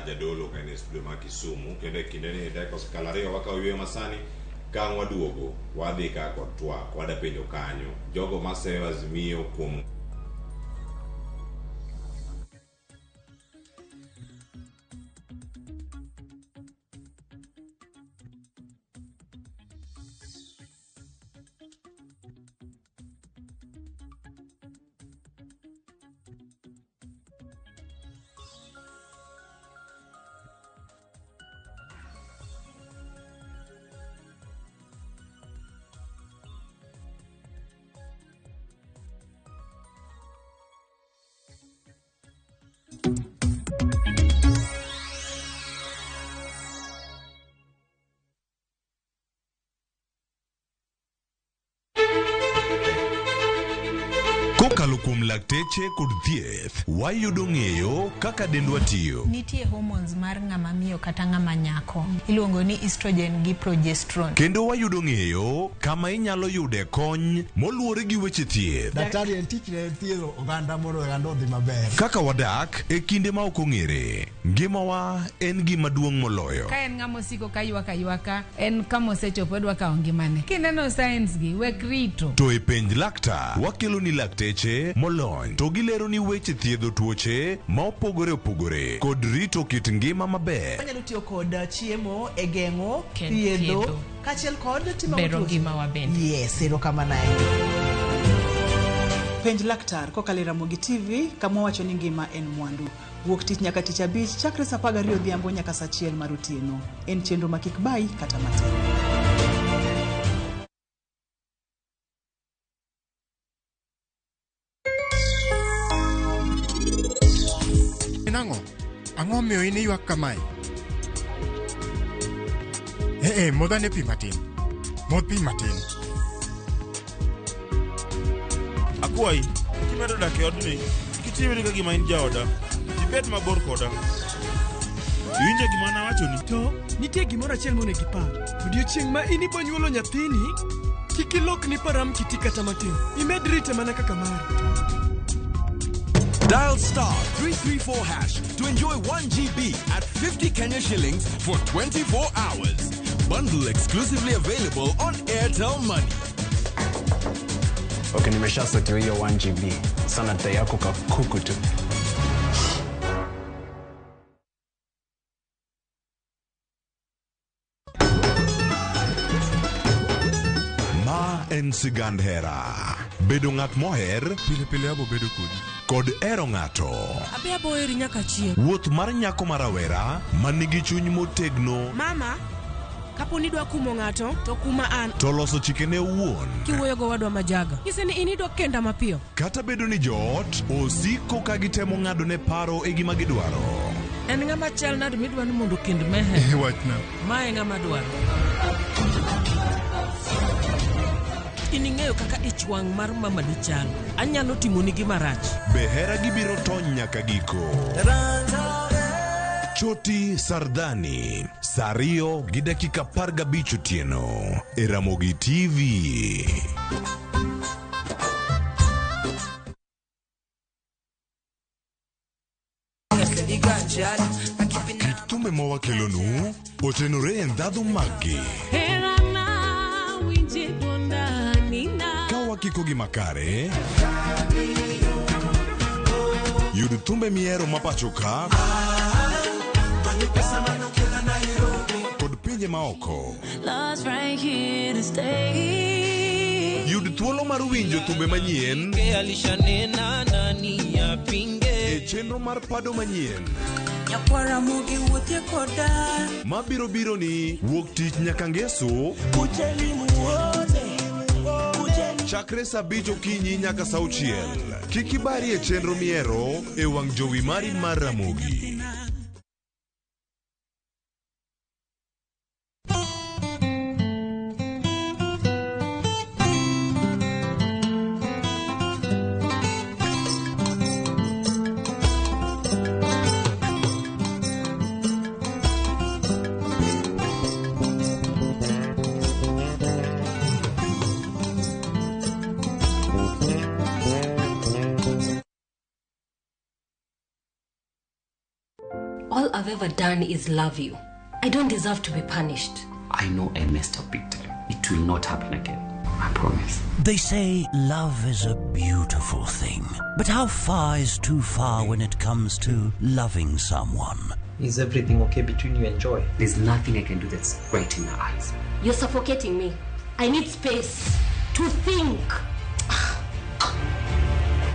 Jadolo kane studio ma Kisumu kendo kinde ni dakika skala ariyo waka oyueyo masani ka waduogo wadhi ka kod twak wada penjo kanyo jogo maseyo Azimio kuom kokalo kuom lakteche kod thieth wayudo ng'eyo kaka dendwa tiyo.
Nitie hormones mar ng'ama miyo kata ng'ama nyako iluongo ni estrogen gi progesterone.
Kendo wayudo ng'eyo kama inyalo yude kony moluwore gi weche thieth.
Daktari en tich ne thiedho oganda mondo oganda odhi maber.
Kaka wadak e kinde ma ok ong'ere. Ngimawa en gima duong' moloyo.
Ka en ng'ama osiko ka ywaka en kama osechopo dwa kawo ngimane. Kineno science gi wek rito.
To e penj laktar wakelo ni lakteche molony to gilero ni weche thiedho tuoche ma opogore kod rito kit ngima maber.
Wanyalo tiyo kod chiemo e geng'o thiedho kachiel kod timo
bero ngima wa bende.
Yes, erokamano. Penj laktar kokalo Ramogi TV kama wacho ni ngima en mwandu. Wuok tich nyaka tich abich chakre saa 12 odhiambo nyaka saa 1 mar otieno. En chenro ma kik bai kata matin.
Ang'o miyo in ywak kamae? Modhane pi matin. Modh pi matin.
Akwayi, kimedo dak e odni, kitiyo ka gima in jaoda. Ibed mabor koda. Iwinjo gima nawachoni?
To, nitie gimoro achiel monego ipar. Odiochieng' ma in ibo nyuolo nyathini, kik ilokni param kiti kata matin. Imed rite mana kaka mari.
Dial *334# to enjoy 1 GB at 50 Kenya shillings for 24 hours. Bundle exclusively available on Airtel Money.
Okay, nimesha set hiyo 1 GB. Sana data yako kakuku tu.
Ma en sigand hera. Bedo ng'at moher
pile abo bedo kodi.
Kod ero ng'ato.
Abe abo eri nyaka chien.
Wuoth mar nyako marawera manigi chuny motegno.
Mama, kapo ni dwa kumo ng'ato to kuma an.
To loso chikene owuon.
Kiwuoyo go wadwa majaga. Nyise ni in idwa kenda mapiyo.
Kata bedo ni joot osiko ka gitemo ng'ado ne paro e gima gidwaro.
En ng'ama chal nade midwa ni mondo kend mehe.
Wachna.
Mae ng'ama dwaro. Ining'eyo kaka ich wang' mar mama dichal. Anyalo timoni gima rach.
Behera gibiro tony nyaka giko. Choti Sardani, Sario gi dakika 15 otieno. E Ramogi TV.
thumbe mawakelonu otenore ndhadhu magi. Ka wakiko gi makare, yud thumbe miero mapacho ka kod pinje maoko. Yud thuolo mar winjo thumbe manyien e chenro mar pado manyien mabiro biro ni wuok tich nyaka ngeso chakre saa 5 okinyi nyaka saa 6. Kik ibari e chenro miero e wang' jowi mari mar Ramogi.
All I've ever done is love you. I don't deserve to be punished.
I know I messed up big time. It will not happen again. I promise.
They say love is a beautiful thing. But how far is too far when it comes to loving someone?
Is everything okay between you and Joy? There's nothing I can do that's right in your eyes.
You're suffocating me. I need space to think.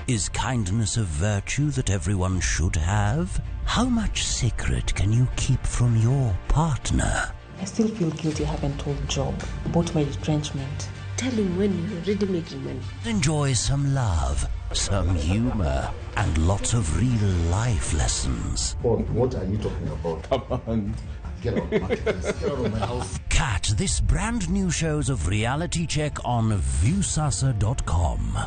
Is kindness a virtue that everyone should have? How much secret can you keep from your partner?
I still feel guilty I haven't told Job about my retrenchment.
Tell him when you're already making money.
Enjoy some love, some humor, and lots of real life lessons.
What are you talking about? Come on. Get out, Marcus. Get out of my house.
Catch this brand new shows of Reality Check on viewsasa.com.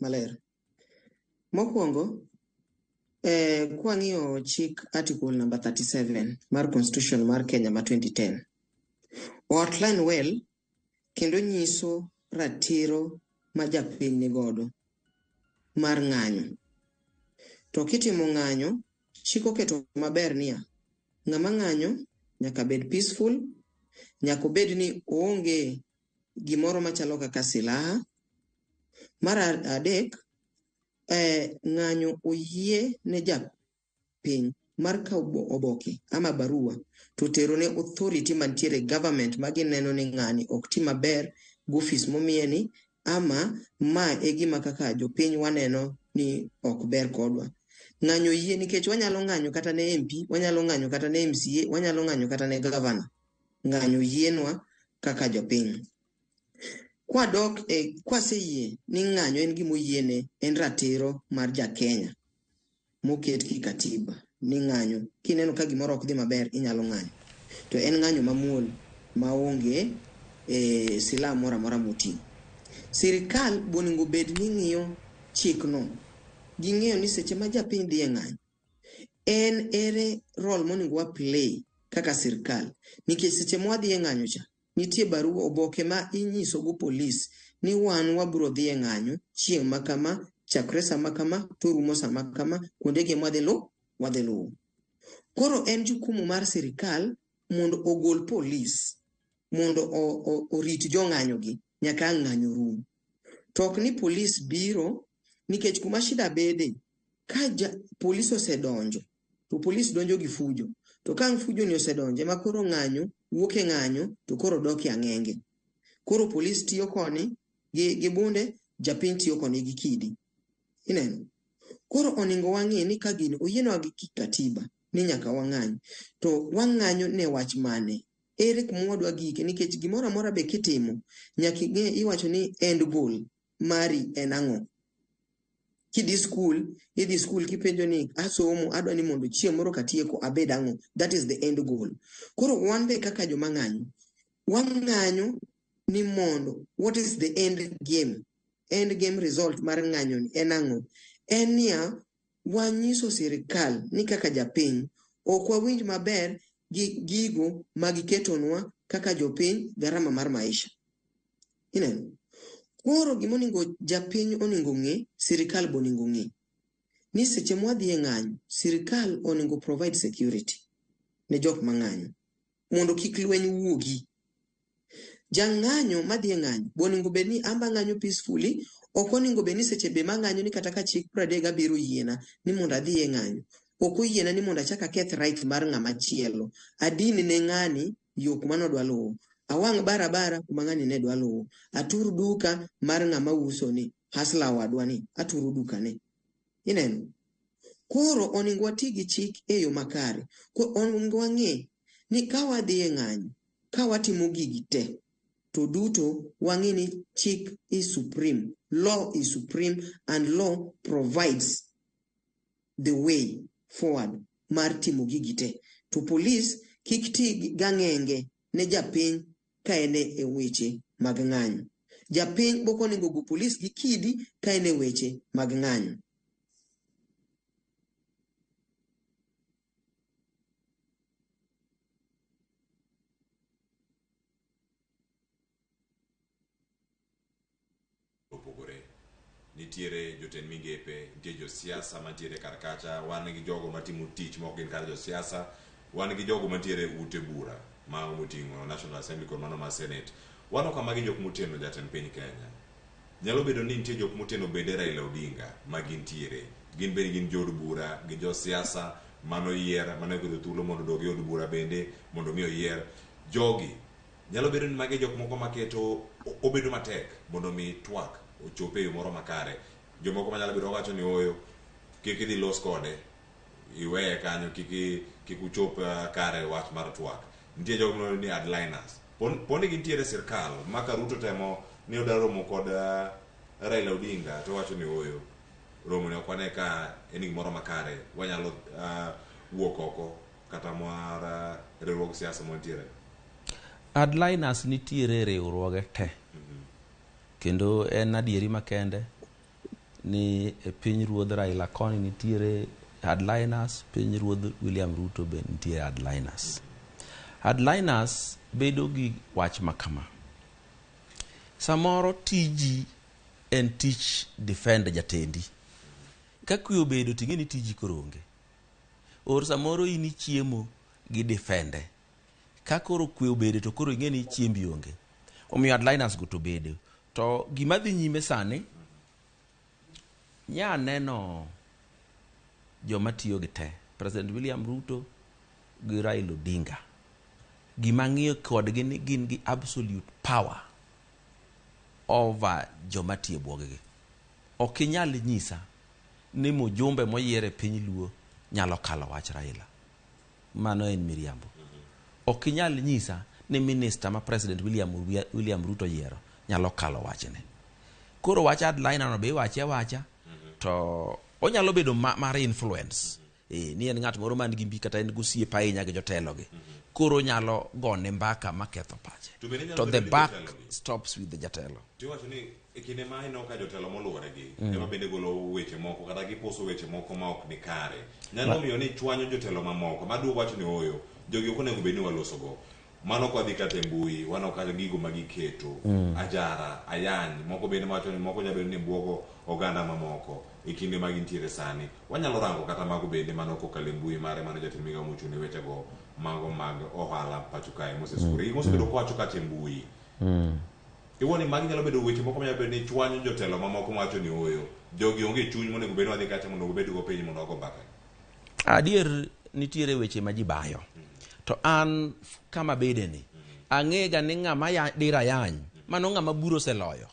Maler. Mokwongo, kwang'iyo chik article number 37 mar Constitution mar Kenya ma 2010. Outline well kendo nyiso ratiro ma japiny nigodo mar ng'anyo. To kitimo ng'anyo, chik oketo maber niya, ng'ama ng'anyo nyaka bed peaceful, nyaka bed ni onge gimoro machalo kaka silaha. Mar adek, ng'anyo oyie ne japiny mar kawo oboke ama barua to tero ne authority mantiere government ma gineno ni ng'ani ok ti maber gofis momiye ni ama ma e gima kaka jopiny waneno ni ok ber kodwa. Ng'anyo yie nikech wanyalo ng'anyo kata ne MP, wanyalo ng'anyo kata ne MCA, wanyalo ng'anyo kata ne governor. Ng'anyo yienwa kaka jopiny. Kwadok kwaseyie ni ng'anyo en gimo yiene en ratiro mar ja-Kenya moket ki katiba ni ng'anyo kineno ka gimoro ok dhi maber inyalo ng'anyo. To en ng'anyo mamuol maonge silaha moro amora moting'. Sirikal boningo bed ni ng'iyo chikno, ging'eyo ni seche ma japiny dhi e ng'anyo, en ere role moningo wa play kaka sirikal, nikech seche ma wadhi e ng'anyo cha, nitie barua oboke ma inyiso go polis ni wan wabro dhi e ng'anyo chieng' ma kama, chakre sama kama, to rumo sama kama, kuonde gi wadhi luwo. Koro en jukumu mar sirikal mondo ogol polis, mondo orit jo ng'anyo gi nyaka ng'anyo rum. Tok ni polis biro, nikech kuma shida bede, ka polis osedonjo, to polis donjo gi fujo. To ka fujo ni osedonje ma koro ng'anyo, wuok e ng'anyo, to koro dok e ang'enge. Koro polis tiyo koni gi bunde, japiny tiyo koni gi kidi. Ineno? Koro oningo wang'e ni ka gini oyienwa gi katiba ni nyaka wang'any, to wang'anyo ne wach mane? Ere kuma wadwa gike? Nikech gimoro amora be kitimo, nyaka ing'e iwacho ni end goal mari en ang'o. Kidhi skul kipenjo ni asomo, adwa ni mondo chieng' moro katieko abed ang'o. That is the end goal. Koro wan be kaka joma ng'anyo, wang'anyo ni mondo, what is the end game? End game result mar ng'anyo ni en ang'o? En niya, wanyiso sirikal ni kaka japiny ok wawinj maber gi gigo magiketonwa kaka jopiny gharama mar maisha. Ineno? Koro gimoningo japiny oningo ng'e, sirikal boningo ng'e, ni seche mwadhi e ng'anyo, sirikal oningo provide security ne jok mang'anyo, mondo kik lweny wuogi. Jang'anyo madhi e ng'anyo boningo bed ni amba ng'anyo peacefully, ok oningo bed ni seche be mang'anyo ni kata ka chik 37 yiena ni mondo adhi e ng'anyo, ok oyiena ni mondo achak aketh right mar ng'ama chielo. Adini ne ng'ani yo kuma nodwa luwo, awang' barabara kuma ng'ani ne dwa luwo, atur duka mar ng'ama uso ni, hasla wadwa ni, aturu duka ne. Ineno? Koro oningo wati gi chik e yo makare. Oningo wang'e ni ka wadhi e ng'anyo, ka watimo gigi te, to duto wang'e ni chik is supreme, law is supreme, and law provides the way forward mar timo gigi te. To police kik ti gang'enge ne japiny ka ene e weche mag ng'anyo. Japiny boko oningo go polis gi kidi ka ene weche mag ng'anyo.
Nitiere jotend migepe, nitie josiasa mantiere kar kacha, wan gi jogo matimo tich mok gin kar josiasa, wan gi jogo mantiere ute bura ma moting'o National Assembly kod mano ma Senate. Wan ok magi jok moteno jatend piny Kenya. Nyalo bedo ni nitie jok moteno bende Raila Odinga ma gintiere. Gin bende gin jod bura, gi josiasa mano yier, mano godo thuolo mondo odog e od bura bende mondo mi oyier. Jogi nyalo bedo ni magi jok moko maketo obedo matek mondo mi twak ochope yo moro makare. Jomoko manyalo bedo wacho ni oyo kik idhi los kode, iweye kanyo, kik uchop kare wach mar twak. Nitie jogo ni headliners. Poni gintiere sirkal maka Ruto temo ni odaro romo kod Raila Odinga to wacho ni oyo romo ne okwane ka en gimoro makare, wanyalo wuok oko kata mar riwruog siasa montiere.
Headliners nitiere riwruoge te. Kendo en adieri makende ni e piny ruodh Raila koni nitiere headliners, piny ruodh William Ruto be nitiere headliners. Headliners bedo gi wach makama. Samoro tiji en tich defend jatendi. Ka kwe obedo ting'e ni tiji koronge. Or samoro ini chiemo gi defende. Ka koro kwe obedo to koro ing'e ni chiembi onge. Omiyo headliners go to bedo. To gima dhi nyime sani, nya neno joma tiyo gi te, President William Ruto gi Raila Odinga. Gima ng'iyo kodgi ni gin gi absolute power over joma tiyo bwogegi. Ok inyal nyisa ni mujumbe moyiere piny luo nyalo kalo wach Raila. Mano en miriambo. Ok inyal nyisa ni minister ma President William Ruto yiero nyalo kalo wachne. Koro wach headliner no be wache wacha, to onyalo bedo mar influence ni en ng'at moro man gi mbi kata en gosiep ahinya gi jotelo gi koro nyalo gone mbaka maketho pache to the buck stops with the jatelo.
Tiwacho ni e kinde ma ino ka jotelo moluwore gi ema bende golo weche moko kata giposo weche moko ma ok ni kare nyalo miyo ni chwanyo jotelo mamoko maduogo wacho ni oyo jogi ok onego bed ni waloso go mano kwa dhi kata mbui wano ka gigo magiketo ajara ayany moko bende wacho ni moko nyalo bedo ni bwogo oganda mamoko e kinde ma gintiere sani wanyalo rango kata mago bende mano kokalo mbui mare mano jatend migawo mochung' ne weche go mago mag ohala pacho kae Moses Kuria mosebedo kwacho kata mbui iwoni magi nyalo bedo weche moko nyalo bedo ni chwanyo jotelo mamoko wacho ni oyo jogi onge chuny monego bed wadhi kata mondo obed go piny mondo ogo mbaka.
Adier nitiere weche ma ji bayo to an kama bedeni ang'ega ni ng'ama dira yany mano ng'ama buro seloyo.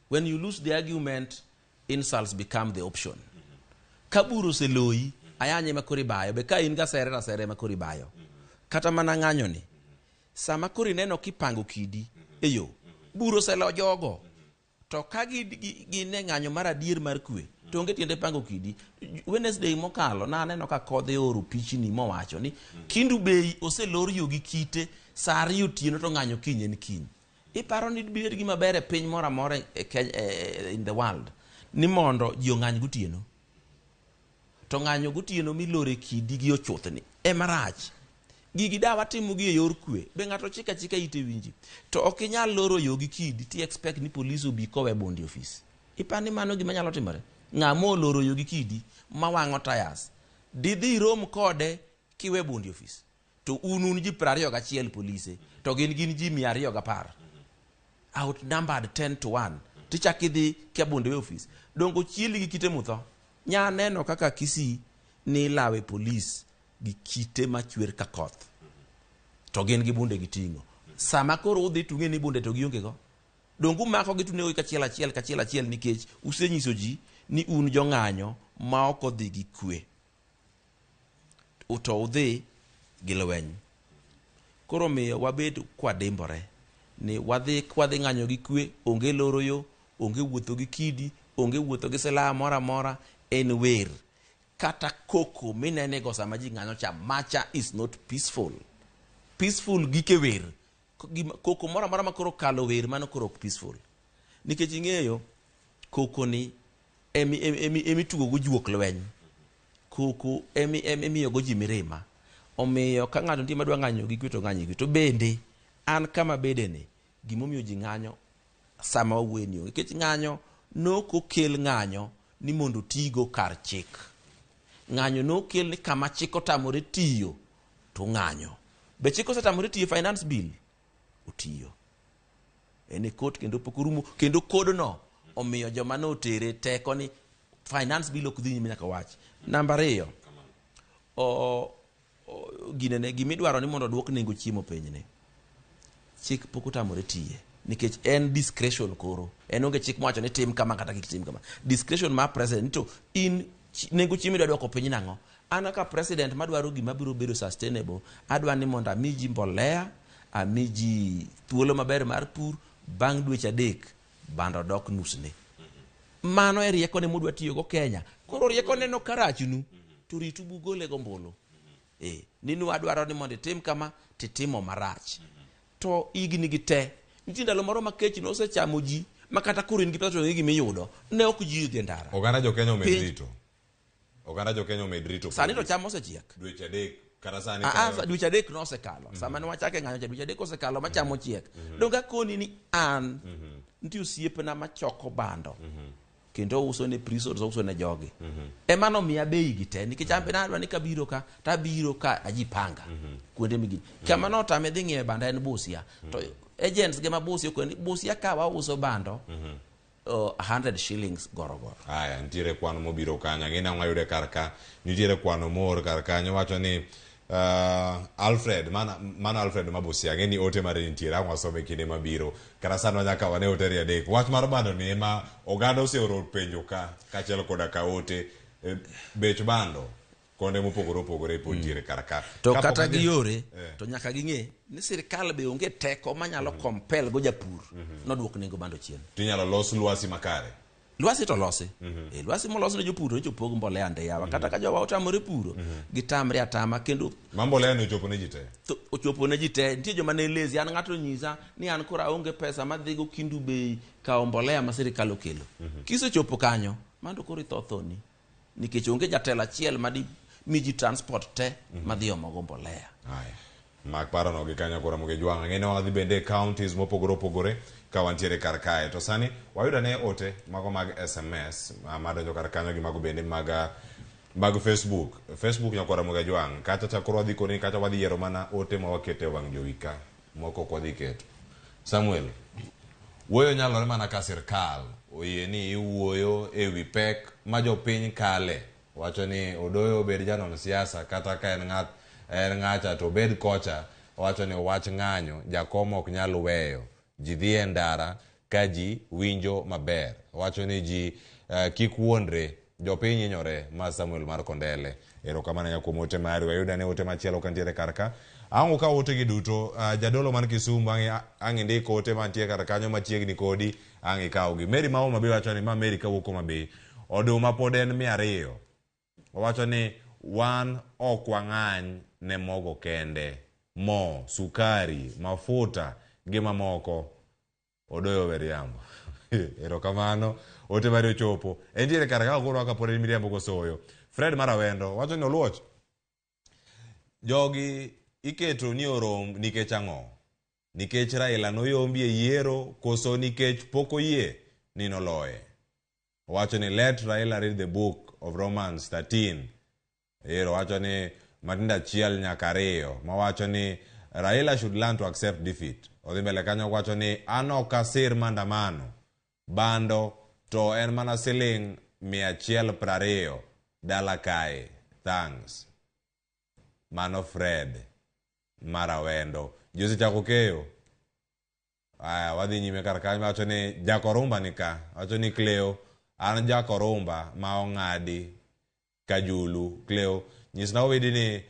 When you lose the argument, insults become the option. Ka buro seloyi ayanye makori bayo be ka in ga sere makori bayo kata mana ng'anyo ni sama kori neno kipango kidi eyo buro selo jogo to ka gine ng'anyo mar adier mar kwe to onge tiende pango kidi. Wednesday mokalo na aneno ka kodhe oro pichni mowacho ni Kindu Bei oselor yo gi kite sa 2 otieno to ng'anyo kinye ni kiny. Iparo ni bed gima ber e piny moro amora in the world ni mondo ji ong'any gotieno to ng'anyo gotieno milore kidi gi ochuthni emarach gigi dawa timo gi e yor kwe be ng'ato chika ite winji to ok inyal loro yo gi kidi ti expect ni police obi kowe bondi office. Ipani mano gima nyalo timore ng'amo loro yo gi kidi mawang'o tires didhi rom kode kiwe bondi office to unun ji 21 police to gin ji 210 outnumbered 10 to 1 tichakidhi kia bondi office dongo chieli gi kite mutho nya neno kaka Kisii ni lawe police gi kite machwer ka koth to gin gi bunde gi tingo sama koro udhi tung'e ni bunde to gionge go dongu mako gi tunego kachiel achiel nikech usenyiso ji ni un jong'anyo ma ok odhi gi kwe to udhi gi lweny. Koro miyo wabed kwadimbore ni wadhi ng'anyo gi kwe onge loro yo onge wuotho gi kidi onge wuotho gi silaha mora mora en wer kata koko minene go sama ji ng'anyo cha macha is not peaceful gike wer koko mora mora makoro kalo wer mano koro peaceful nikech ing'eyo koko ni emi tugo go juok lweny koko emiyo go ji mirima omiyo ka ng'ato nitie madwa ng'anyo gi kwe to ng'anyo gi to bende an kama bedeni gimomiyo ji ng'anyo sama wawuoye nikech ng'anyo nokokel ng'anyo ni mondo tigo kar chik. Ng'anyo nokel ni kama chik otamore tiyo to ng'anyo be chik osetamore tiyo finance bill otiyo ene court kendo pokorumo kendo kodno omiyo joma notere teko ni finance bill ok dhi nyime nyaka wach. Namba 2 ginene gimidwaro ni mondo duok nengo chiemo penyne chik pok otamore tiye nikech en discretion koro en onge chik mwacho ni tim kama kata kik tim kama discretion ma president to in nengo chiemo idwa dwoko piny nang'o. An ka president madwaro gima biro bedo sustainable adwa ni mondo amiji mbolea amiji thuolo maber mar pur bang' dweche 3 bando dok nusne. Mano e rieko ne mudwa tiyo go Kenya. Koro rieko neno karachnu to ritu bugole go mbulu ninu adwaro ni mondo tim kama titimo marach to igni gite nitie ndalo moro makech no osechamo ji makata koro in gi pesa to ng'e gimiyudo ne ok ji dhi ndara.
Oganda jo Kenya omed rito
sani to cham osechiek
dweche 3 kata sani
dweche 3 no osekalo sama ne wachake ng'anyo cha dweche 3 osekalo machamo chiek donga koni ni an nitie osiepna machoko bando kendo uso ne prisons uso ne jogi emano miya bei gi te nikech ambe nadwa ni kabiro ka tabiro ka ajipanga kuonde migi kama no tame dhi ng'iewe banda en Busia to agents ge mabusia kwendi Busia ka wa uso bando 100 shillings gorogoro.
Aya nitiere kwano mobiro kanya ng'ina ng'ayude karka nitiere kwano mor karka nyawacho ni Alfred mana Alfred mabusia ng'eni ote mare nitiere wasome kinde mabiro kata sano nyaka wane ote adek wach mar bando ni ema oganda oseoro penjo ka chelo koda ka ote bech bando konde mopogore pontiere karaka
to kata giore to nyaka ging'e ni sirkal be onge teko manyalo compel go japur nodwok nengo bando chien
tinyalo los lwasi makare
lwasi to losi lwasi molosi ne jopur to pog mbolea ndeyawa kata ka jowa otamore puro gitamre atama kendo
mbolea no chopo ne jite
ochopo ne jite nitie joma ne lezi an ng'ato nyisa ni an kora onge pesa madhigo kindu bei kawo mbolea ma sirikal okelo kisechopo kanyo mando koro ithothoni nikech onge jatelo achiel madi miji transport te madhi omogo mbolea.
Mak paro no gi kanyo kora Ramogi Jwang ngene wadhi bende counties mopogore opogore ka wantiere kar kae to sani wayudo ne ote mago mag SMS madonjo kar kanyo gi mago bende mag Facebook nyakora Ramogi Jwang kata chakoro wadhi koni kata wadhi yiero mana ote ma wakete wang jowika moko kwadhi keto. Samuel, wuoyo nyalore mana ka sirkal oyie ni iwuoyo e wi pek ma jopiny kale, wacho ni odoyo obed janom siasa kata ka en ng'acha to bed kocha, wacho ni wach ng'anyo jakom ok nyal weyo ji dhi e ndara ka ji winjo maber, wacho ni ji kik wuondre jopiny hinyore. Ma Samuel mar Kondele, erokamano nyako ote mari wayuda ne ote machielo kantiere karka angu ka ote gi duto jadolo man Kisumu angi ndiko ote mantie kar kanyo machiegni kodi angi kawo gi Mary Mauma be wacho ni ma Mary kawuok Homabay oduma pod en 200, wacho ni wan ok wang'any ne mogo kende, mo, sukari, mafuta gi mamoko odoyo Meriambo. Erokamano ote mari ochopo entiere kar ka koro ka pod Miriambo gosoyo. Fred Marawendo wacho ni oluoch jogi iketo ni orom nikech ang'o? Nikech Raila noyombi e yiero koso nikech pok oyie ni noloye? Wacho ni let Raila read the book of Romans 13. Wacho ni matinda chiel nyaka 2 mawacho ni Raila should learn to accept defeat. Odhi mbele kanyo wacho ni ano kasir mandamano bando to en mana siling 120 dala kae. Thanks. Mano Fred Marawendo. Jose chako keyo wadhi nyime kar kanyo wacho ni Jakorumba nika, wacho ni Cleo an Jakorumba ma ong'adi Kajulu. Cleo nyisna owedi ni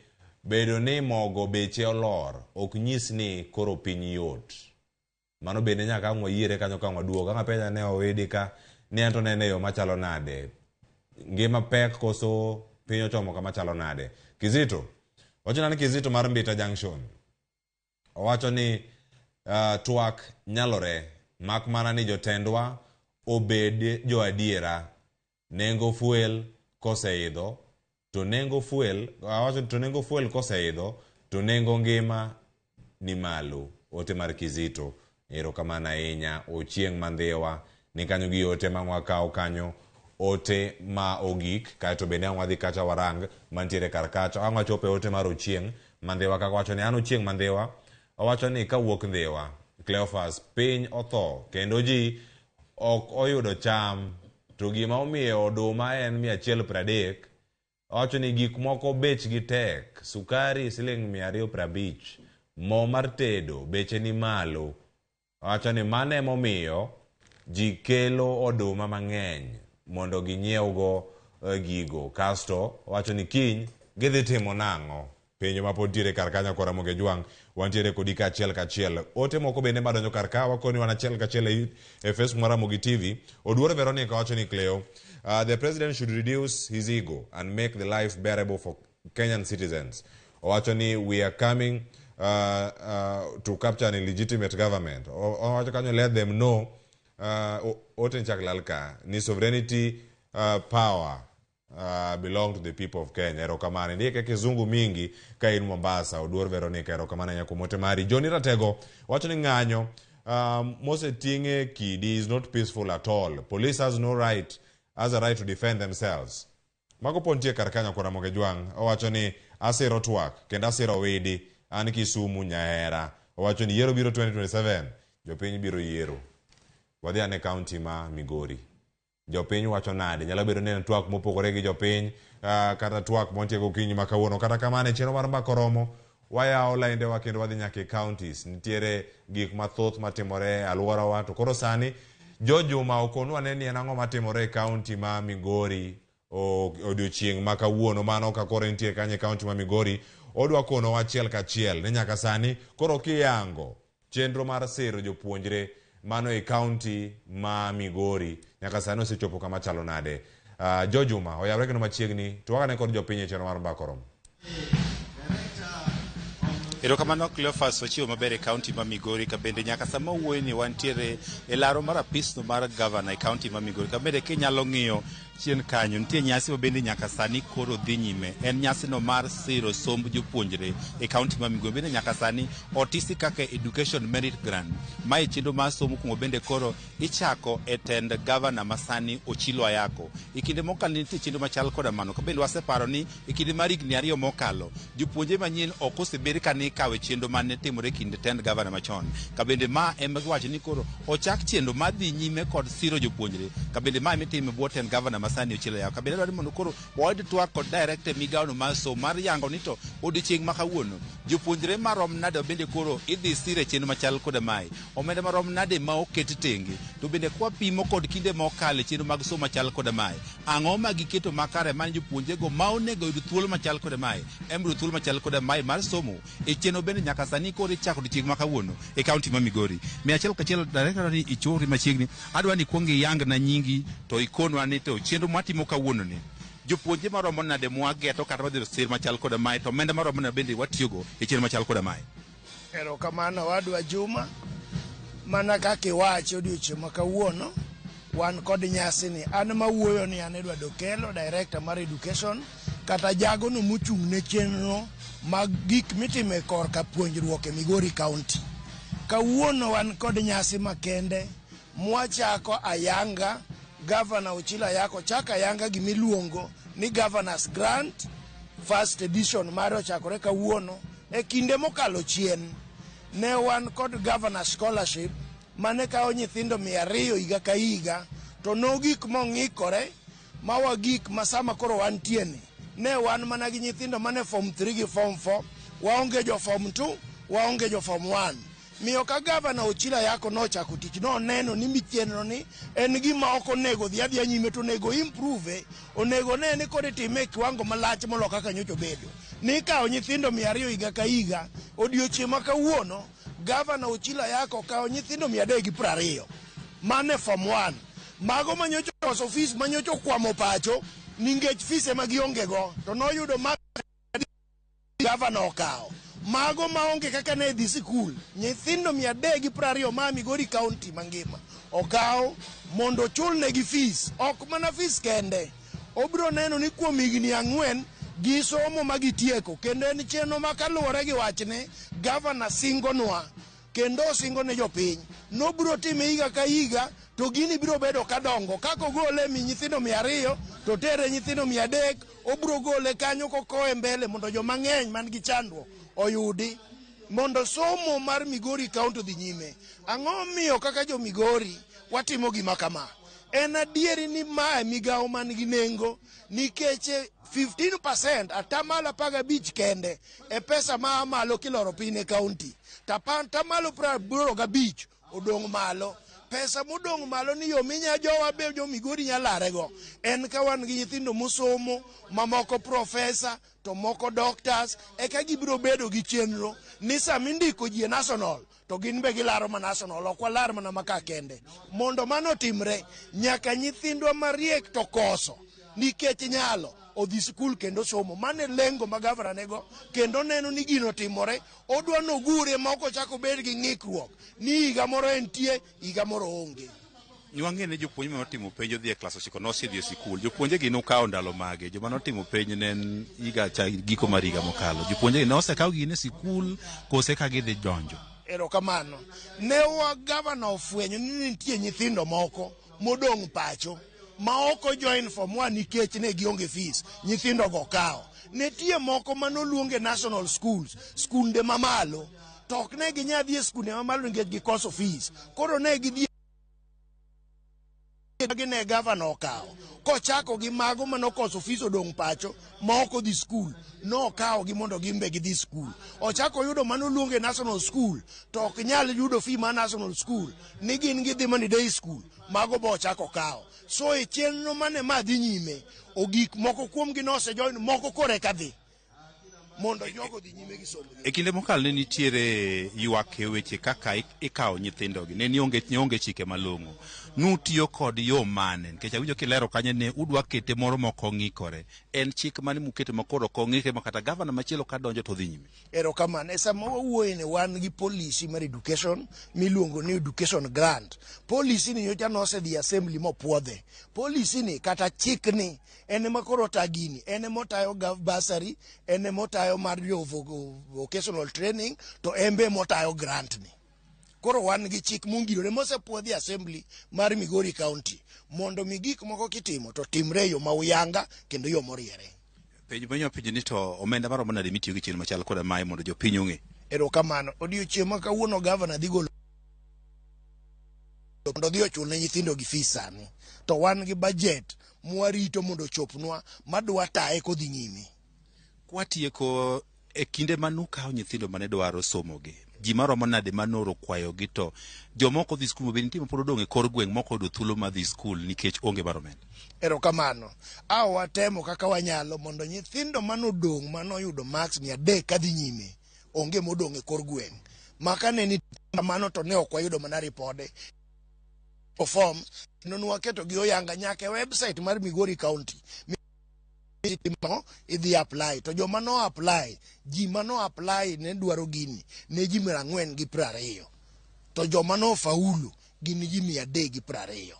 bedo ni mogo beche olor ok nyis ni koro piny yot. Mano bende nyaka ang'wa yiere kanyo ka ng'waduogo ang'a penja ne owedi ka ni anto nene yo machalo nade, ngima pek koso piny ochomo kama chalo nade. Kizito wacho ni Kizito mar Mbita Junction wacho ni twak nyalore mak mana ni jotendwa obed jo adiera. Nengo fuel koseidho to nengo fuel wacho to nengo fuel koseidho to nengo ngima ni malo. Ote mar Kizito erokamano ahinya. Ochieng' mandhiwa ni kanyo gi ote ma wakawo kanyo ote ma ogik kaeto bende wadhi kacha warang mantiere kar kacha ang'wa chope ote mar Ochieng' mandhiwa kaka wacho ni an Ochieng' mandhiwa wacho ni kawuok ndhiwa Cleophas piny otho kendo ji ok oyudo cham to gima omiyo oduma en 130. Wacho ni gik moko bechgi tek, sukari siling 250, mo mar tedo beche ni malo. Wacho ni mano emomiyo ji kelo oduma mang'eny mondo ginyiewgo gigo kasto wacho ni kiny gidhi timo nang'o. Penjo mapod tiere kar kanyo kora Ramogi Jwang wantiere kodi ka achiel kachiel. Ote moko bende madonjo kar ka wakoni wan achiel kachiel e Facebook mar Ramogi TV. Oduor Veronica wacho ni Cleo the president should reduce his ego and make the life bearable for Kenyan citizens. Wacho ni we are coming to capture an illegitimate government. Wacho kanyo let them know ote nchak lalka ni sovereignty power belong to the people of Kenya. Erokamano ndike kizungu mingi ka in Mombasa. Oduor Veronica erokamano nyako mote mari. Johnny Ratego wacho ni ng'anyo mose tinge kidi is not peaceful at all. Police has a right to defend themselves. Mago pontie kar kanyo kora Ramogi Jwang wacho ni asiro twak kendo asiro widi an Kisumu nyahera. Wacho ni yiero biro 2027 jopiny biro yiero. Wadhi ane county ma Migori. Jopiny wacho nade nyalo bedo ni twak mopogore gi jopiny kata twak montiego kinyi makawuono kata kamane chenro mar Mbakoromo wayawo lainde wa kendo wadhi nyaka counties. Nitiere gik mathoth matimore alwora wa to koro sani Jojuma okonwa ne ni en ang'o matimore e county ma Migori odiochieng' makawuono mano ka koro nitie kanye county ma Migori odwa kono achiel kachiel ne nyaka sani koro kiyango chenro mar siro jopuonjre mano e kaunti ma Migori nyaka sani osechopo kama chalo nade. Jojuma oyawre kendo machiegni to wakane kod jopiny e chenro mar Mbakorom.
Erokamano Cleophas ochiwo maber e kaunti ma Migori ka bende nyaka sama wuoyi ni wantiere e laro mar apisno mar governor e kaunti ma Migori ka bende kinyalo ng'iyo chien kanyo nitie nyasi ma bende nyaka sani koro dhi nyime. En nyasi no mar siro somb jopuonjre e kaunti ma Migori. Bende nyaka sani otisi kaka Education Merit Grant. Mae chenro mar somo kungo bende koro ichako e tend governor masani Ochilo Ayako. E kinde mokalo nitie chenro machal koda mano. Ka bende waseparo ni e kinde mar higni 2 mokalo jopuonjre manyien ok osebed ka ni kawe chenro mane timore kinde tend governor machon. Ka bende ma ema giwacho ni koro ochak chenro madhi nyime kod siro jopuonjre. Ka bende ma mitime bwo tend governor masani Ochilo Ayako. Ka bende dwaro mondo koro wayud twak kod director migawo no mar somo mar yango ni to odiochieng' ma kawuono jopuonjre marom nade bende koro idhi sire chenro machal koda mae. Omenda marom nade ma oket tenge. To bende kwa pimo kod kinde mokalo chenro mag somo machal koda mae. Ang'o ma giketo makare man jopuonjre go ma onego yud thuolo machal koda mae. Embro thuolo machal koda mae mar somo e chenro bende nyaka sani koro ichako odiochieng' ma kawuono e kaunti ma Migori. Achiel kachiel director ni ichori machiegni adwa ni kuongi yang na nyingi to ikonwa ni to chenro mwatimo kawuono ni jopuonjre maromo nade mwageto kata wadhi sir machal koda mae to omenda maromo nade bende watiyogo e chenro machal koda mae.
Erokamano wadwa Juma, mana kaka iwacho odiochieng' ma kawuono wan kod nyasi ni. An mawuoyo ni an Edward Okelo, director mar education kata jago no mochung' ne chenro mag gik mitime korka puonjruok e Migori County. Kawuono wan kod nyasi makende mwachako ayanga Governor Ochilo Ayako chaka ayanga gimiluongo ni Governor's Grant First Edition mar ochakore kawuono. E kinde mokalo chien ne wan kod Governor Scholarship mane kawo nyithindo 200 higa ka higa to no gik mong'ikore mawa gik masama koro wantieni. Ne wan mana gi nyithindo mane form 3 gi form 4, waonge jo form 2, waonge jo form 1. Miyo ka Governor Ochilo Ayako nochako tich no neno ni chenro ni en gima ok onego dhi adhiya nyime to onego improve, onego ne ni kod time e kiwango malach molo kaka nyocho bedo. Ni kawo nyithindo 200 higa ka higa, odiochieng' ma kawuono Governor Ochilo Ayako kawo nyithindo 320 mane form 1. Mago manyocho koso fees manyocho kwamo pacho ningech fees ema gionge go to noyudo ma Governor okawo. Mago maonge kaka ne dhi sikul nyithindo 320 ma Migori County mangima okawo mondo ochul negi fees. Ok mana fees kende, obro neno ni kuom higni 4 gi somo magitieko. Kendo en chenro ma kaluwore gi wachne Governor singonwa kendo singo ne jopiny nobro time higa ka higa to gini biro bedo kadongo. Kako gole mi nyithindo 200 to tere nyithindo 300 obro gole kanyo kokoe mbele mondo joma ng'eny man gi chandruok oyudi mondo somo mar Migori County dhi nyime. Ang'o miyo kaka jo Migori watimo gima kama? En adieri ni mae migawo man gi nengo nikech 15% atamalo 15 kende e pesa ma malo kiloro piny e county. Tamalo 85 odong' malo. Pesa modong' malo ni yo minya jowa be jo Migori nyalarego en ka wan gi nyithindo mosomo, mamoko profesa to moko doctors, eka gibiro bedo gi chenro ni sama indiko ji e national to gin be gilaro ma national, ok walar mana maka kende. Mondo mano timre nyaka nyithindwa mariek to koso nikech nyalo odhi skul kendo somo. Mane lengo ma Governor nego kendo neno ni gino timore. Odwa nogure ma ok ochako bed gi ng'ikruok ni higa moro entie higa moro onge.
Nwang'e ne jopuonjre manotimo penj odhi e klas 9 nosedhi e sikul. Jopuonjre gi nokawo ndalo mage. Joma notimo penj ne en higa giko mar higa mokalo. Jopuonjre gi nosekawo gi ne sikul kose ka gidhi donjo.
Erokamano. Ne wa Governor ofwenyo ni nitie nyithindo moko modong' pacho ma ok join form 1 nikech ne gionge fees. Nyithindo go kawo. Nitie moko manoluonge national schools, skunde mamalo to ok ne ginyadhi e skunde mamalo nikech gikoso fees. Koro ne gidhi ne Governor okawo kochako gi mago manokoso fees odong' pacho ma ok odhi skul nokawo gi mondo gimbe gidhi skul. Ochako yudo manoluonge national school to ok nyal yudo fee ma national school ni gin gidhi mani day school. Mago bo ochako kawo. So e chenro mane ma dhi nyime ogik moko kuom gi nosejoin moko kore ka dhi. mondo jogo dhi nyime gi somo.
E kinde mokalo ne nitiere ywak e weche kaka ikawo nyithindogi, ne nionge chike malong'o. Nutiyo kod yo mane? Nikech awinjo kilero kanyo ne udwa kete moro moko ng'ikore. En chik mane mukete makoro kong'ike ma kata gavana machielo ka donjo to dhi nyime?
Erokamano. E sama wawuoye ne wan gi policy mar education miluongo ni education grant. Policy ni nyocha nosedhi assembly mopuodhe. Policy ni kata chik ni ene makoro tagini, ene motayo bursary, ene motayo mar vocational training, to embe motayo grant ni. Koro wan gi chik mungirore mosepuodhi assembly mar Migori County mondo mi gik moko kitimo to timre yo mauyanga kendo yo moriere.
Penj manyo penj ni to omenda maromo nade mitiyo gi chenro machal koda mae mondo jopiny ong'e?
Erokamano. Odiochieng' ma kawuono gavana dhi golo mondo dhi ochul ne nyithindo gi fees sani, to wan gi budget mwarito mondo chopnwa madwa taye kodhi nyime.
Kwatieko e kinde manukawo nyithindo mane dwaro somogi, ji maromo nade manoro kwayogi, to jomoko dhi skul, be nitie mapod odong' e kor gweng' moko oyudo thuolo mar dhi skul nikech onge mar omenda?
Erokamano. Watemo kaka wanyalo mondo nyithindo manodong' manoyudo max 300 kadhi nyime onge modong' e kor gweng'. Maka ne ni mano to ne ok wayudo mana ripode. Form nonwaketo gi oyanga nyaka website mar Migori County. Idhi apply, to joma no apply, ji mano apply ne dwaro gini ne ji 420, to joma no faulu gini ji 320.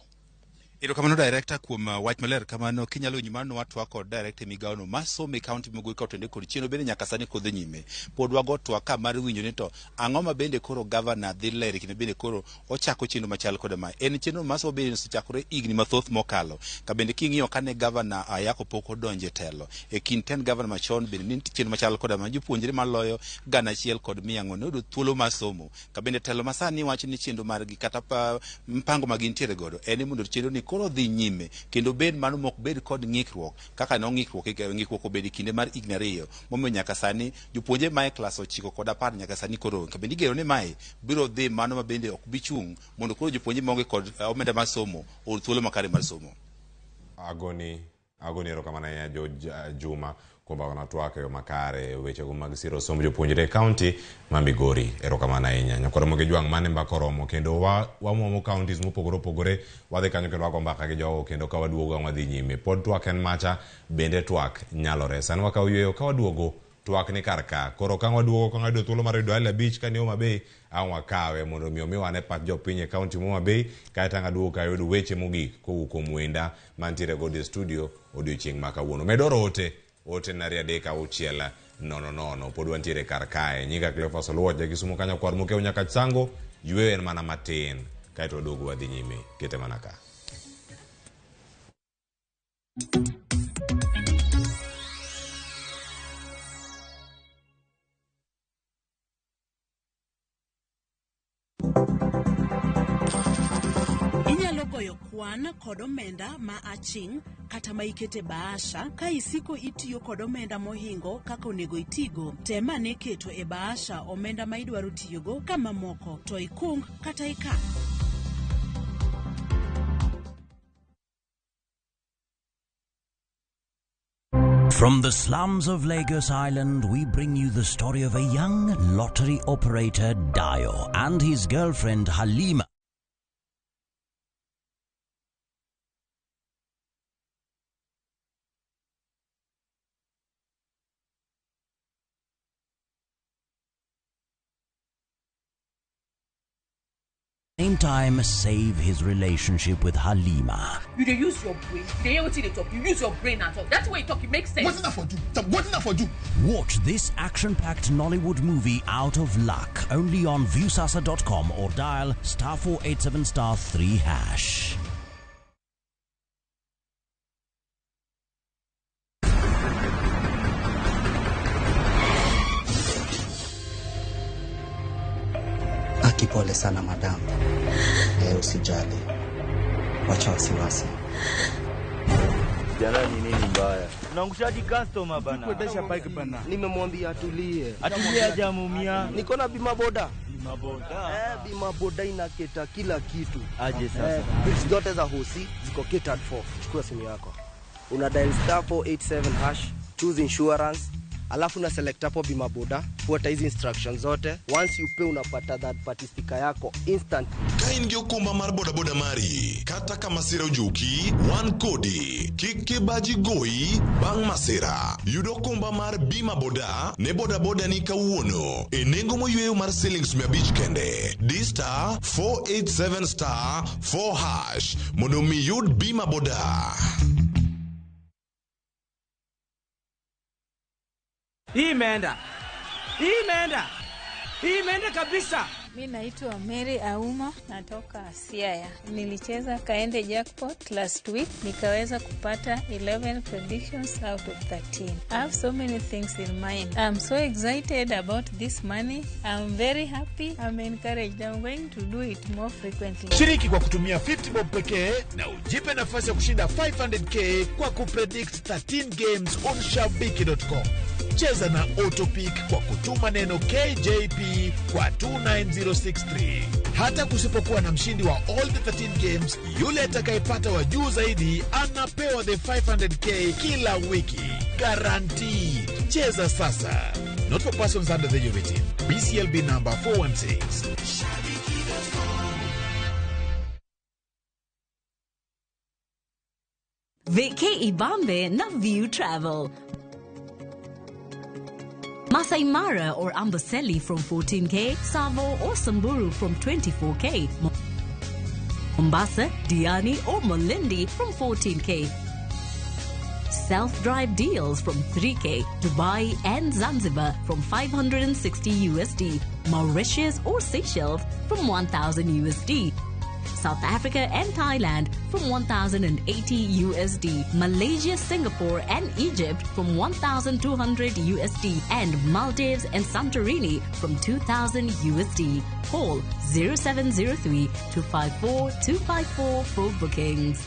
Erokamano director kuom wach maler kamano. Kinyalo nyimano watwa kod director migawono masome county Migori ka otende kod chieno bende nyaka sani kodhi nyime. Pod wago twa ka mar winjo ni to ang'o ma bende koro governor dhi leri kendo bende koro ochako chenro machal koda ma en chenro maso bende osechakore igni mathoth mokalo. Ka bende king'iyo kane governor Ayako pok odonje telo e kind ten governor machon bende ni chenro machal koda ma jopuonjre maloyo 1,100 kod 400 noyudo thuolo mar somo. Ka bende telo masani wacho ni chenro margi kata mpango magintiere godo en mondo chenro ni koro dhi nyime kendo bed mano mok bed kod ng'ikruok kaka no ng'ikruok obedi kinde mar igni 2 momiyo nyaka sani jopuonje mae klas 9 kod 10 nyaka sani koro ka bende igero ni mae biro dhi mano ma bende ok bi chung' mondo koro jopuonje maonge kod omenda mar somo or thuolo makare mar somo.
Agoni erokamano ahinya Juma kuom bang'ona twak e yo makare wechego mag siro somb jopuonjre e kaunti ma Migori. Erokamano ahinya. Nyakoro Ramogi jwang' mane mbaka oromo kendo wamuomo counties mopogore opogore, wadhi kanyo kendo wago mbaka gi jogo kendo ka waduogo wadhi nyime. Pod twak en macha, bende twak nyalore. Sani wakawo yweyo ka waduogo twak ni kar ka. Koro ka waduogo ka ng'ado thuolo mar yudo Homa Bay ka ni Homa Bay, ang' wakawe mondo mi wane pat jopiny e kaunti ma Homa Bay, kaeto ang' waduogo ka yudo weche mogik kowuok kuom wenda mantiere godo e studio odiochieng' ma kawuono. Medoro ote na 3:600 pod wantiere kar kae. Nyinga Cleophas Oluoch Kisumu kanyo kwar mokeo nyaka sango, yweyo en mana matin kaeto waduogo wadhi nyime. Kete mana ka.
Inyalo goyo kwan kod omenda ma aching' kata ma ikete bahasha ka isiko itiyo kod omenda mohingo kaka onego itigo. Tema ne keto e bahasha omenda ma idwaro tiyogo kama moko to ikung kata ikan.
From the slums of Lagos Island, we bring you the story of a young lottery operator, Dayo, and his girlfriend, Halima. Same time, save his relationship with Halima.
You dey use your brain. You dey hear wetin dey talk. You use your brain at all. That's the way you talk. It makes sense.
What's that for you? What's that for you?
Watch this action-packed Nollywood movie Out of Luck only on viewsasa.com or dial *487*3#.
Pole sana madam. Usijali. Wacha wasiwasi.
Jana ni nini mbaya?
Unaangushaji customer bana. Kuendesha bike bana.
Nimemwambia atulie.
Atulie hajamumia.
Niko na bima boda.
Bima boda.
Bima boda inaketa kila kitu.
Aje sasa.
Bits zote za hosi ziko catered for. Chukua simu yako. Una dial *487#, choose insurance, alafu na select hapo bima boda, fuata hizi instructions zote. Once you pay unapata that party sticker yako instant.
Kain gi okumba mar bodaboda mari kata kama sira ojuki one kodi kik baji goyi bang' masira. Yudo okumba mar bima boda ne bodaboda ni kawuono e nengo moyweyo mar shillings 500 kende. D*487*4# mondo mi yud bima boda.
Imeenda kabisa.
Mimi naitwa Mary Auma, natoka Siaya. Nilicheza Kaende Jackpot last week, nikaweza kupata 11 predictions out of 13. I have so many things in mind. I'm so excited about this money. I'm very happy. I'm encouraged. I'm going to do it more frequently.
Shiriki kwa kutumia 50 bob pekee na ujipe nafasi ya kushinda 500k kwa kupredict 13 games on shabiki.com. Cheza na Autopic kwa kutuma neno KJP kwa 29063. Hata kusipokuwa na mshindi wa all the 13 games, yule atakayepata wa juu zaidi anapewa the 500k kila wiki. Guaranteed. Cheza sasa. Not for persons under the age of 18. BCLB number 416.
VK Ibambe na View Travel. Masai Mara or Amboseli from 14k, Savo or Samburu from 24k, Mombasa, Diani or Malindi from 14k. Self-drive deals from 3k, Dubai and Zanzibar from 560 USD, Mauritius or Seychelles from 1000 USD. South Africa and Thailand from 1,080 USD, Malaysia, Singapore and Egypt from 1,200 USD, and Maldives and Santorini from 2,000 USD. Call 0703 254 254 for bookings.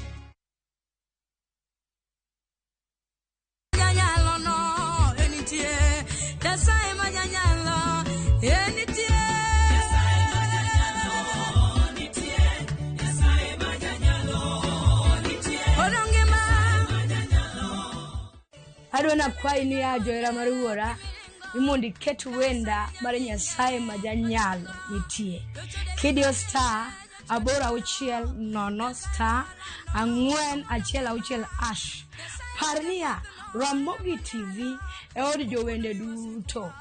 Adona kwai ni ajoera maruora imundi ketu wenda bare Nyasaye majanyalo nitie. Kidio star abora auchiel nono star ang'wen achiel auchiel ash. Parnia Ramogi TV e od jowende duto.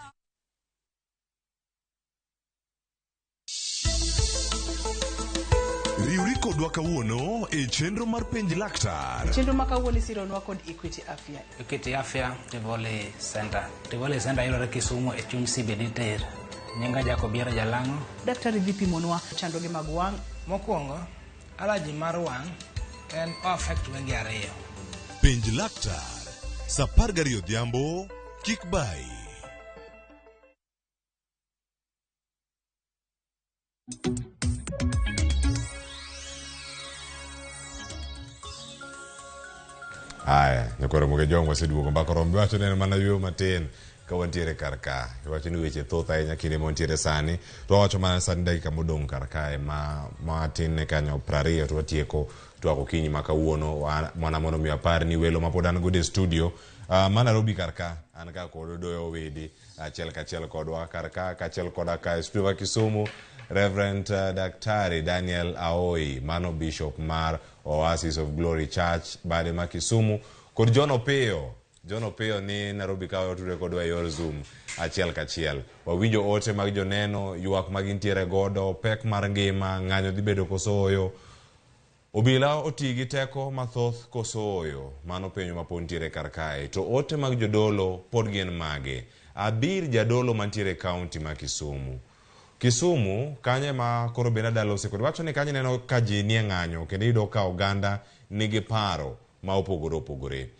Riuri kodwa kawuono e chenro mar penj laktar.
Chenro makawuono sironwa kod Equity Afya.
Equity Afya Tivoli Center. Tivoli Center yudore Kisumu e chuny CBD Ter. Nyinga Jacobiera Jalango.
Daktari vipi monwa chandoge mag wang'?
Mokwongo, allergy mar wang' en affect wenge ariyo.
Penj laktar. Sa 12 odhiambo, kik bai.
Aya, nyakoro Ramogi jongwa seduogo mbaka rombe wacho neno mana yweyo matin ka wantiere kar ka. Wacho ni weche thoth ahinya kinde montiere sani. To wacho mana sani dakika modong' kar kae matin ne kanyo 20 to watieko twako kinyi makawuono mana mondo mi apar ni welo mapod an godo e studio ma Nairobi kar ka an ka kod doyo wede achiel kachiel kodwa kar ka kachiel koda ka studio Kisumu Reverend Daktari Daniel Aoi, mano Bishop mar Oasis of Glory Church bade ma Kisumu, kod John Opeo ni Nairobi ka oture kodwa yor Zoom achiel kachiel. Wawinjo ote mag joneno, ywak mag intiere godo, pek mar ngima, ng'anyo dhi bedo kosoyo. Obila oti gi teko mathoth kosoyo, mano penyo mapontiere kar kae. To ote mag jodolo pod gin mage. Abir jadolo mantiere county ma Kisumu kanye ma koro bena dalo sekod wacho ni kanye neno ka ji nie ng'anyo kendo yudo ka oganda nigi paro ma opogore.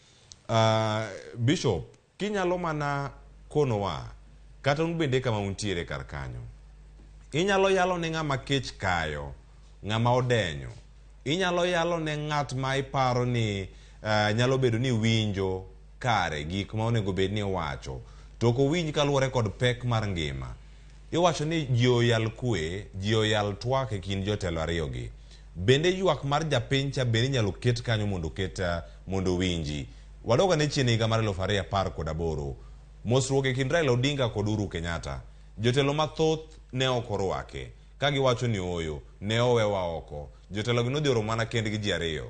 Bishop, kinyalo mana konowa kata un bende kama untiere kar kanyo. Inyalo yalo ne ng'ama kech kayo, ng'ama odenyo. Inyalo yalo ne ng'at ma iparo ni nyalo bedo ni winjo kare gik ma onego bed ni wacho. To ko winj kaluwore kod pek mar ngima. Iwacho ni ji oyal kwe, ji oyal twak e kind jotelo ariyogi. Bende ywak mar japiny cha bende nyalo ket kanyo mondo winji. Wadoga ne chien higa mar 2018. mosruok e kind Raila Odinga kod Uhuru Kenyatta. Jotelo mathoth ne ok orwake, ka giwacho ni oyo ne owewa oko. Jotelo gi nodhi oro mana kendgi ji ariyo.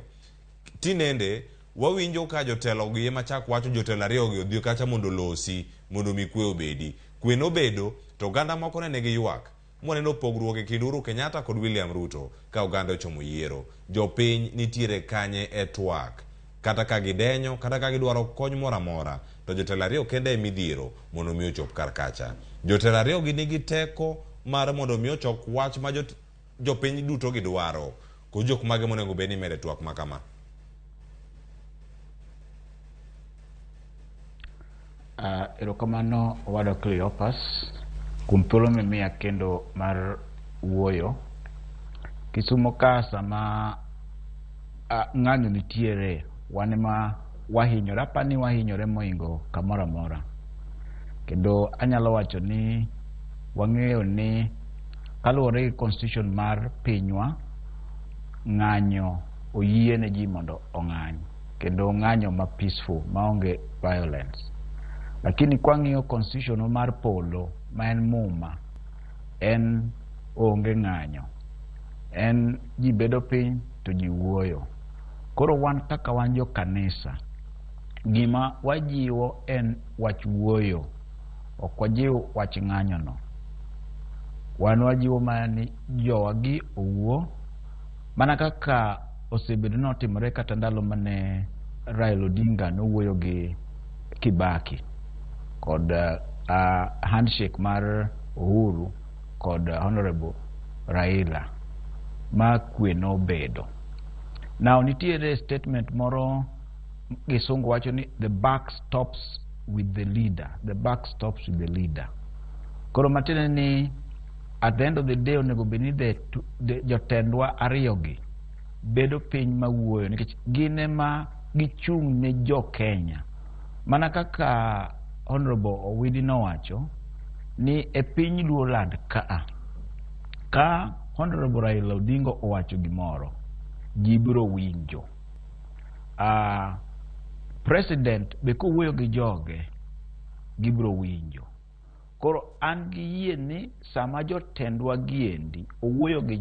Tinende wawinjo ka jotelo gi ema chak wacho jotelo ariyo gi odhi kacha mondo losi mondo mi kwe obedi. Kwe nobedo to oganda moko ne nigi ywak. Mwaneno pogruok e kind Uhuru Kenyatta kod William Ruto ka oganda ochomo yiero. Jopiny nitiere kanye e twak. Kata ka gidenyo, kata ka gidwaro kony moro amora, to jotelo ariyo kende midhiero mondo mi ochop kar kacha. Jotelo ariyo gi nigi teko mar mondo mi ochok wach ma jopiny duto gidwaro. Ko jok mage monego bed ni mere twak ma kama.
Erokamano owada Cleopas kuom thuolo mimiya kendo mar wuoyo. Kisumo ka sama ng'anyo nitiere wan ema wahinyore, apani wahinyore moingo kamoro amora. Kendo anyalo wacho ni wang'eyo ni kaluwore gi constitution mar pinywa, ng'anyo oyie ne ji mondo ong'any, kendo ng'anyo ma peaceful maonge violence. Lakini kwang'iyo constitution mar polo ma en muma, en onge ng'anyo, en ji bedo piny to ji wuoyo. Koro wan kaka wan jo kanisa, gima wajiwo en wach wuoyo, ok wajiw wach ng'anyo no. Wan wajiwo mani jowagi owuo, mana kaka osebedo notimore kata ndalo mane Raila Odinga nowuoyo gi Kibaki kod handshake mar Uhuru kod Honorable Raila ma kwe nobedo. Now nitiere statement moro gisungu wacho ni the buck stops with the leader. The buck stops with the leader. Koro matene ni at the end of the day onego beni jotendwa ariyogi bedo piny mawuoyo nikech gine ma gichung' ne jo Kenya. Mana kaka Honorable Owidi nowacho ni e piny Luoland ka Honorable Raila Odinga owacho gimoro, ji biro winjo. President be kowuoyo gi joge, gibiro winjo. Koro an gi yie ni sama jotendwa giendi owuoyo gi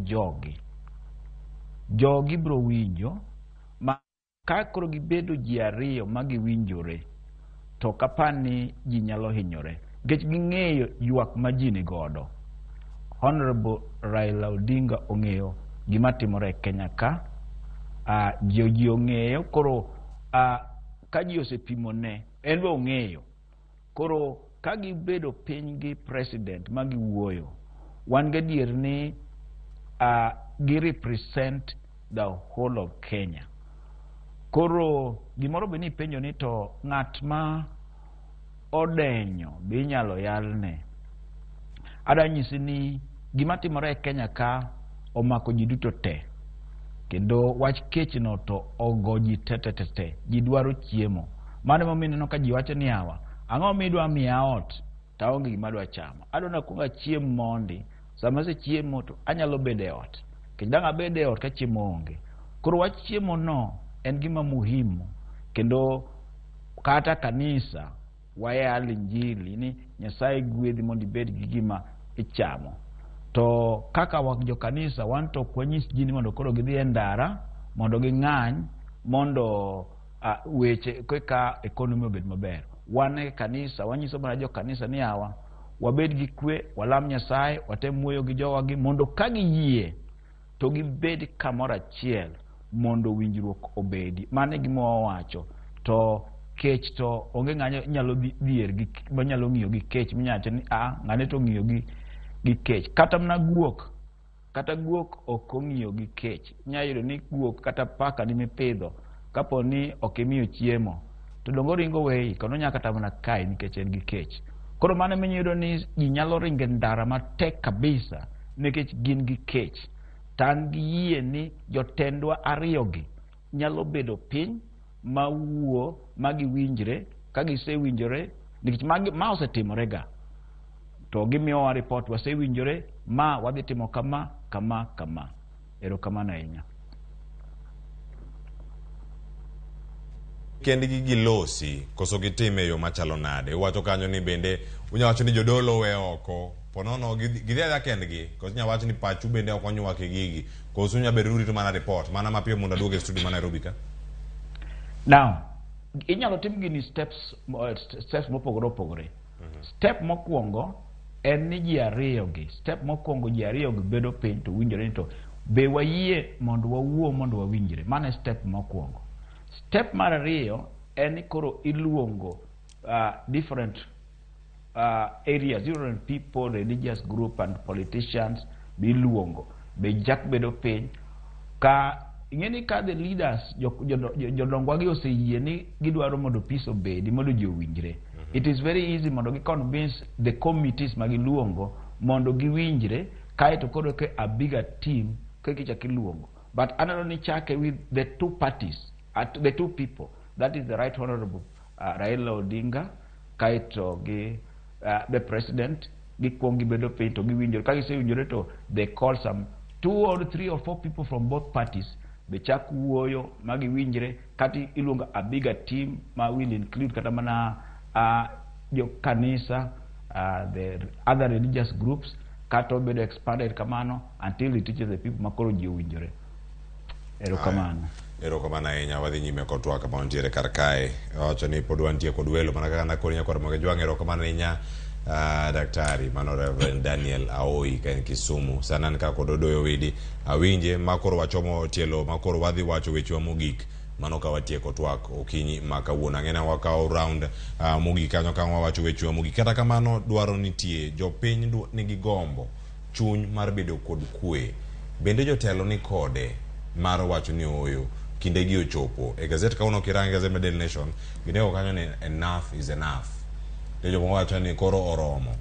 jogi biro winjo, ma ka koro gibedo ji ariyo ma giwinjore, to kapani ji nyalo hinyore. Nikech ging'eyo ywak ma ji ni godo. Honorable Raila Odinga ong'eyo gima timore Kenya ka, ji ong'eyo, koro ka ji osepimo ne, en be ong'eyo. Koro ka gibedo piny gi president ma giwuoyo, wan gadier ni gi represent the whole of Kenya. Koro gimoro be ni penjo ni to ng'at ma odenyo be inyalo yalne. Adanyisi ni gima timore e Kenya ka omako ji duto te. Kendo wach kech no to ogo ji te. Ji dwaro chiemo. Mane momineno ka ji wacho ni hawa, ang'o midwa miya ot, ta onge gima dwa chamo. Adona kunga chiemo mondi, sama se chiemo to anyalo bede ot. Kendo dang' abede ot ka chiemo onge. Koro wach chiemo no en gima muhimu. Kendo kata kanisa wayal injili ni Nyasaye gwedhi mondo ibed gi gima ichamo. To kaka wak jo kanisa wan to kwanyis ji ni mondo koro gidhi e ndara mondo ging'any mondo weche kaka ekonomi obed maber. Wan e kanisa wanyiso mana jo kanisa ni hawa wabed gi kwe, walam Nyasaye, watem wuoyo gi jowagi mondo ka giyie to gibed kamoro achiel mondo winjruok obedi. Mane gima wawacho. To kech to onge ng'anyo nyalo dhier gi manyalo ng'iyo gi kech minyacho ni ng'ane to ng'iyo gi kech. Kata mna guok ok ong'iyo gi kech. Nyayudo ni guok kata paka ni mipidho kapo ni ok imiyo chiemo to dongo ringo weyi kono nyaka kata mana kai nikech en gi kech. Koro mane minyudo ni ji nyalo ringe ndara matek kabisa nikech gin gi kech. Tan gi yie ni jotendwa ariyogi nyalo bedo piny mawuo magiwinjre, ka gisewinjore nikech ma osetimore ga. To gimiyowa report wasewinjore, ma wadhi timo kama. Erokamano ahinya.
kendgi gilosi koso gitime yo machalo nade. Wacho kanyo ni bende unyawacho ni jodolo we oko ponono gidhia kendgi koso nyawacho ni pachu bende okonyo wake gigi koso nyabedo rito mana report mana mapiyo mondo aduoge studio ma Nairobi ka.
Now inyalo tim gini steps mopogore opogore. Step mokwongo en ni ji ariyogi. Step mokwongo ji ariyogi bedo piny to winjore ni to be wayie mondo wawuo mondo wawinjre. Mano step mokwongo. Step mar ariyo en ni koro iluongo different areas, different people, religious group and politicians biluongo. Be jak bedo piny ka ingeni ka the leaders jodongwa gi oseyie ni gidwaro mondo peace obedi mondo ji owinjre. It is very easy mondo gi convince the committees magiluongo mondo giwinjre kaeto koro ke a bigger team kichaki luongo. But anano ni chake with the two parties, the two people, that is the Right Honorable Raila Odinga kaeto gi the president gikwongi bedo piny to giwinjore ka gisewinjore to they call some 2 or 3 or 4 people from both parties be chak wuoyo magiwinjre kati iluongo a bigger team ma will include kata mana jo kanisa, the other religious groups kato bedo expanded kamano until it teaches the people makoro ji owinjore. Erokamano.
Erokamano ahinya. Wadhi nyime kod twak kama wantiere kar kae. Wacho ni pod wantie kod welo mana kaka nakoni nyakor Ramogi Jwang'. Erokamano ahinya daktari mano Reverend Daniel Aoi ka en Kisumu. Sana nika kod odoyo widi awinje makoro wachomo tielo makoro wadhi wacho wechewa mogik mano ka watieko twak okinyi makawuono. Ang'ena wakao round mogik kanyo ka wawacho wechewa mogik. Kata kamano dwaro nitie jopiny nigi gombo chuny mar bedo kod kwe. Bende jotelo ni kode mar wacho ni oyo kinde gi ochopo. E gazet kauno kiranga gazet ma Daily Nation gideo kanyo ni enough is enough. Dejo wacho ni koro oromo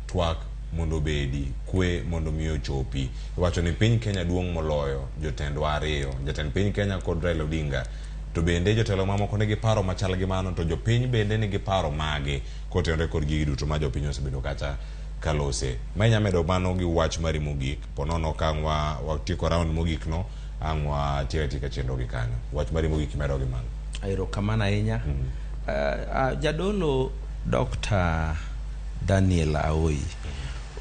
twak mondo bedi kwe mondo miyo chopi. Wacho ni piny Kenya duong' moloyo jotendwa ariyo, jatend piny Kenya kod Raila Odinga. To bende jotelo mamoko nigi paro machal gi mano to jopiny bende nigi paro mage kotenore kod gigi duto ma jopiny osebedo kacha kalose. Manya medo mano gi wach mari mogik ponono kangwa watieko round mogik no angwa tika chendo gi kanyo. Wach mari mogik medo gi mano.
Erokamano ahinya. Jadolo Dr. Daniel Aoi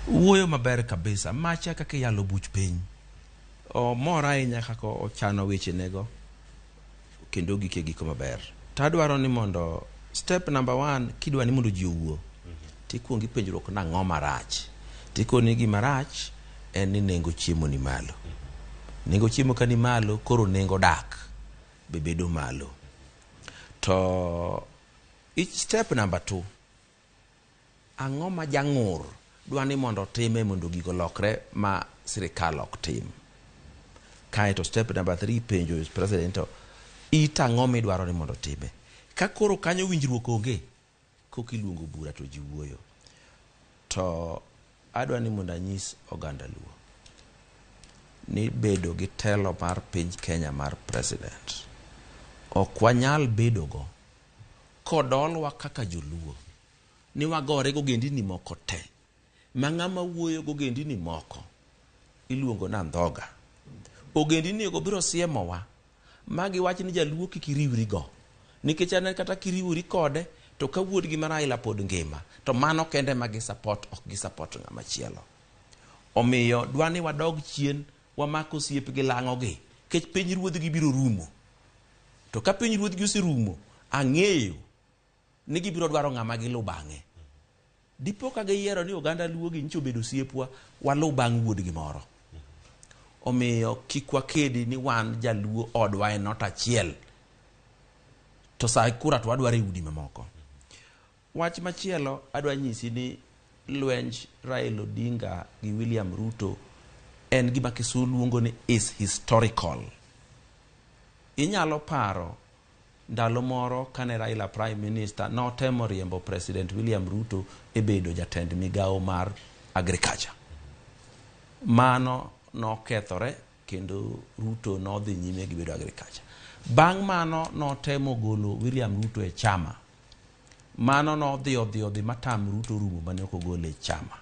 wuoyo maber kabisa macha kaka yalo buch piny. Mora ahinya kaka ochano weche nego kendo gike giko maber. Tadwaro ni mondo step number 1 kidwa ni mondo ji owuo tikuongi penjruok na ng'o marach. Tikoni gima rach en ni nengo chiemo ni malo. Nengo chiemo ka ni malo koro nengo dak be bedo malo. To each step number 2 ang'o ma jang'ur dwani mondo time mondo gigo lokre ma sirikal ok tim. Kaeto step number 3 penjo president ita ang'o midwaro ni mondo time. Ka koro kanyo winjruok onge kokiluongo bura to ji wuoyo. To adwa ni mondo anyis oganda luo ni bedo gi telo mar piny Kenya mar president ok wanyal bedo go kodolwa kaka joluo ni wagore go gendini moko te ma ng'ama wuoyo go gendini moko iluongo na ndhoga. Ogendini go biro siemowa magi wach ni jaluo kikiriwri go nikech an kata kiriwri kode to ka wuod gi Raila pod ngima to mano kende magi support ok gi support ng'ama chielo. Omiyo dwani wadog chien wamako siep gi lang'o gi kech piny ruodh gi biro rumo. To ka piny ruodh gi oserumo ang'eyo ni gibiro dwaro ng'ama gi lu bang'e. Dipo ka giyiero ni oganda luo gi ncho bedo siepwa walu bang' wuod gi moro. Omiyo kik wakedi ni wan jaluo odwa en not achiel to sa kura to wadwaro e udi mamoko. Wach machielo adwa nyisi ni lwenj Raila Odinga gi William Ruto en gima Kisumu luongo ni is historical. Inyalo paro ndalo moro kane Raila Prime Minister notemo riembo President William Ruto e bedo jatend migawo mar agriculture. Mano nokethore kendo Ruto nodhi nyime gi bedo agriculture. Bang' mano notemo golo William Ruto e chama. Mano nodhi matam Ruto rumo mane ok ogole e chama.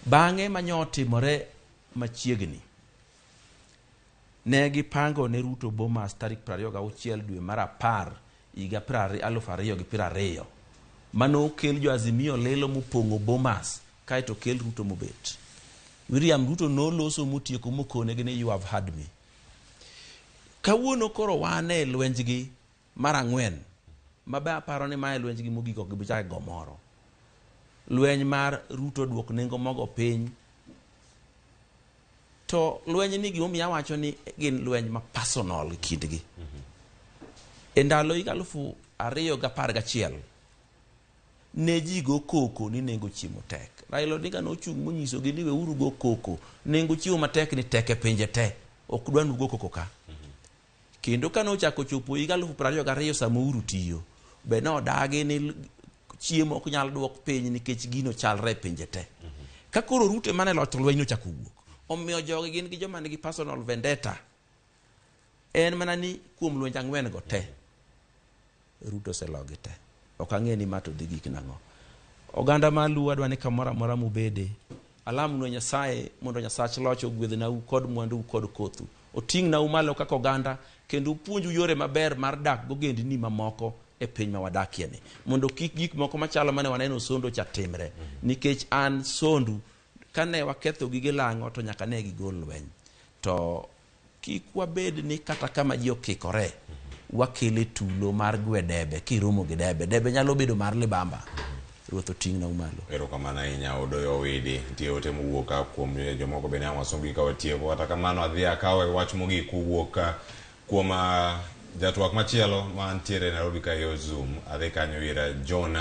Bang'e manyotimore machiegni ne gipango ne Ruto Bomas tarik 26 dwe mar 10 higa 2020 mano kel jo Azimio lelo mopong'o Bomas kaeto kel Ruto mobet. William Ruto noloso mutieko mokone gi ni you have had me. Kawuono koro wane lwenjgi mar ang'wen mabe aparo ni mae lwenjgi mogiko gi bicha gomoro. Lweny mar Ruto duok nengo mogo piny. To lweny ni gimomiyo awacho ni gin lweny ma personal kindgi. E ndalo 2011 ne ji go koko ni nengo chiemo tek. Raila Odinga nochung' monyiso gi ni weuru go koko, nengo chiemo matek ni tek e pinje te, ok dwanu go koko ka. Kendo ka nochako chopo 2022 sama uru tiyo, be no dagi ni chiemo ok nyal duok piny nikech gino chalre pinje te. Ka koro Ruto mane loch lweny no chako wuok, omiyo jogi gin gi joma nigi personal vendetta. En mana ni kuom lwenj ang'wen go te Ruto se logi te. Ok ang'e ni mato dhi gik nang'o. Oganda ma luwa dwa ni kamora mora mubede. Alamu no Nyasaye mondo Nyasach loch ogwedhna u kod mwandu kod kothu. Oting' na umalo kaka oganda kendo puonju yore maber mar dak gogendni mamoko e piny ma wadakie ni. Mondo kik gik moko machalo mane waneno Sondo cha timre. Nikech an Sondu kane waketho gige lang'o to nyaka ne gigol lweny. To kik wabed ni kata kama ji okikore wakele tulo mar gwe debe kiromo gi debe. Debe nyalo bedo mar libamba. Ruoth oting' na umalo.
Erokamano ahinya Odoyo Widi. Nitie ote mowuok ka kuom jomoko bende wasombgi ka watieko. Kata kamano adhi akawe wach mogik wuok kuom jatwak machielo mantiere Nairobi ka yo Zoom. Adhi kanyo ira John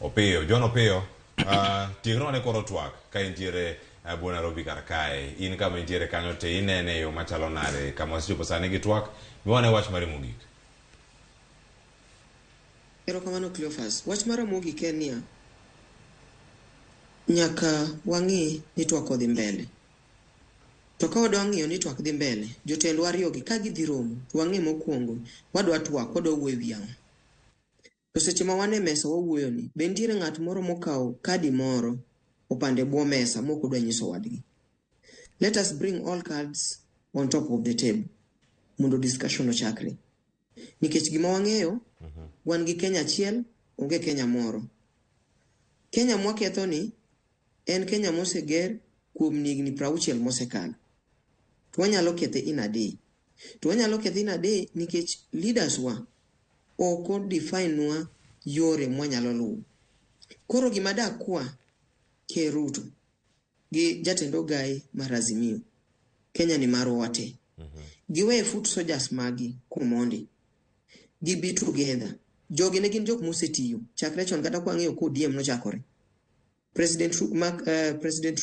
Opiyo. John Opiyo, tiegno ne koro twak ka intiere buo Nairobi kar kae. In kama intiere kanyo te inene yo machalo nade kama wasechopo sani gi twak. Miwane wach mari mogik.
Erokamano Cleophas. Wach mara mogik en niya, nyaka wang'i ni twak odhi mbele. To ka wadwa ng'iyo ni twak dhi mbele, jotendwa ariyogi ka gidhi romo, wang'i mokwongo, wadwa twak, wadwa wuoyo wi ang'o. To seche ma wan e mesa wawuoyo ni, be nitiere ng'at moro mokawo kadi moro opande bwo mesa mok odwa nyiso wadgi. Let us bring all cards on top of the table mondo discussion ochakre. Nikech gima wang'eyo, wan gi Kenya achiel, onge Kenya moro. Kenya mwaketho ni en Kenya moseger kuom higni 60 mosekalo. To wanyalo kethe in a day. To wanyalo kethe in a day nikech leaders wa oko define nwa yore mwanyalo luwo. Koro gima dakwa ke Ruto gi jatendo gai mar Azimio. Kenya ni marwa wate. Giwe foot soldiers magi kumondi. Be together. Jogi ne gin jok mosetiyo. Chakre chon kata kwa ng'eyo ko ODM no chakore. President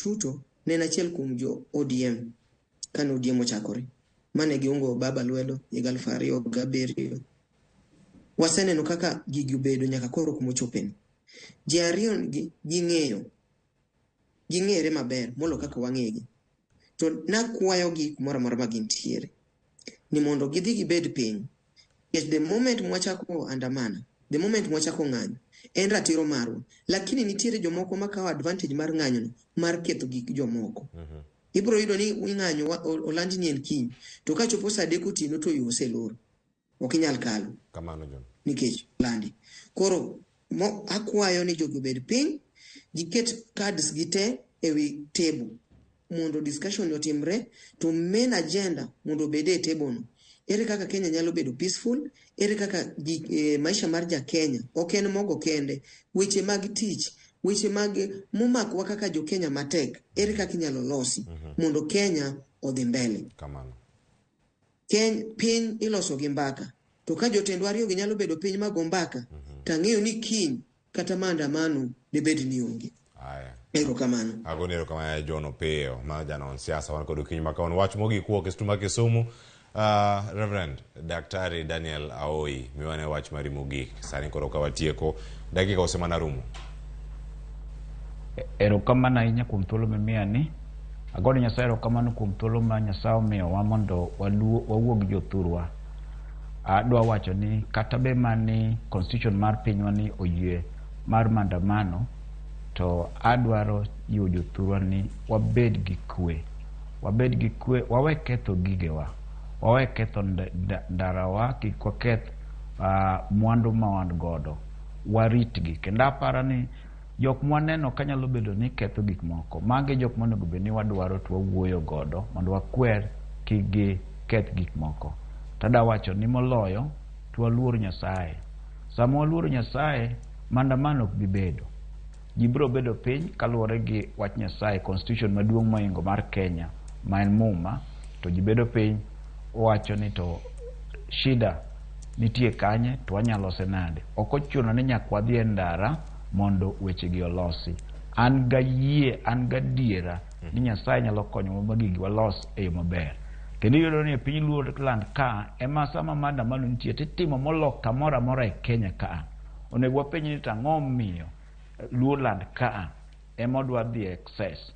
Ruto ne en achiel kuom jo ODM kane ODM ochakore. Mane giongo baba lwedo 2007. Waseneno kaka gigi obedo nyaka koro kumochopeni. Ji ariyo ging'ere maber molo kaka wang'egi. To nakwayogi kumora mora ma gintiere ni mondo gidhi gibed piny. The moment mwachako andamana, the moment mwachako ng'anyo, en ratiro marwa. Lakini nitiere jomoko makawo advantage mar ng'anyo mar ketho gik jomoko. Ibro yudo ni ng'anyo olandi ni en kiny. To ka chopo saa 3 otieno to yo oseloro. Ok inyal kalo.
Kamano John.
Nikech landi. Koro akwayo ni jogo bed piny, giket cards gite ewi table mondo discussion otimre, to main agenda mondo bede e table no. Ere kaka Kenya nyalo bedo peaceful, ere kaka maisha mar ja Kenya ok en mogo kende, weche mag tich, weche mag momakwa kaka jo Kenya matek, ere kaka inyalo losi mondo Kenya odhi mbele.
Kamano.
Piny iloso gi mbaka. To ka jotendwa ariyo nyalo bedo piny mago mbaka, tang'eyo ni kiny kata maandamano debed ni onge.
Aya.
Erokamano.
Agone erokamano John Opiyo, ma janon siasa wan kod kiny makaon. Wach mogik kuok e Stuma Kisumu. Reverend Daktari Daniel Aoi, miwane wach mari mogik sani koro ka watieko, dakika osemana rumo.
Erokamano ahinya kuom thuolo mimiya ni. Agone Nyasaye erokamano kuom thuolo ma Nyasaye omiyowa mondo wawuog jothurwa. Adwa wacho ni kata be mani constitution mar pinywa ni oyie mar maandamano, to adwaro jiwo jothurwa ni wabed gi kwe. Wabed gi kwe, wawe ketho gigewa. Wawe ketho ndarawa, kik waketh mwandu ma wan godo waritgi kendo aparo ni jok mwaneno kanyalo bedo ni ketho gik moko mage jok monego bed ni wadwaro to wawuoyo godo mondo wakwer kigi keth gik moko. Tada wacho ni moloyo to waluor Nyasaye. Sama waluor Nyasaye maandamano ok bi bedo. Ji biro bedo piny kaluwore gi wach Nyasaye, constitution maduong' moingo mar Kenya ma en muma, to ji bedo piny wacho ni to shida nitie kanye to wanyalo lose nade. Ok ochuno ni nyaka wadhi e ndara mondo weche gi olosi. An ga yie, an ga diera ni Nyasaye nyalo konyo magigi walos e yo maber. Kendo iyudo ni piny luor land ka ema sama maandamano nitie titimo molok kamoro amora e Kenya ka. Onego wapenj ni tang'o miyo luor land ka ema odwa dhi excess.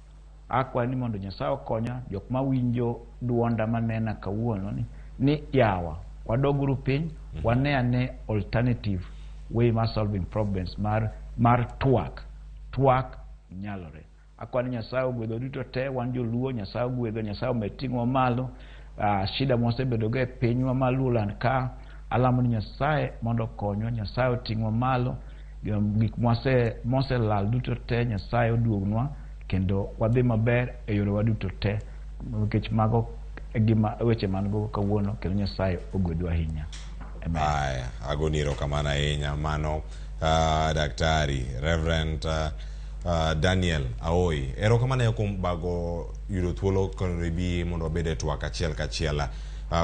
Akwa ni mondo Nyasaye okonya jok mawinjo duonda manena kawuono ni yawa wadoguru piny wane ane alternative way mar solving problems mar twak nyalore. Akwa ni Nyasaye ogwedho duto te, wan joluo Nyasaye ogwedho, Nyasaye ometing'wa malo. Shida mosebedo go e pinywa maluo land ka, alamo ni Nyasaye mondo konywa, Nyasaye oting'wa malo, gik moselal duto te Nyasaye oduognwa kendo wadhi maber e yore waduto te, nikech mago gima weche man go kawuono kendo Nyasaye ogwedhwa ahinya. Amen.
Aya, agoniro kamana ahinya mano Daktari Reverend Daniel Aoi. Ero kamane kuom bago yudo thuolo kono bi mondo obede twak achiel kachiel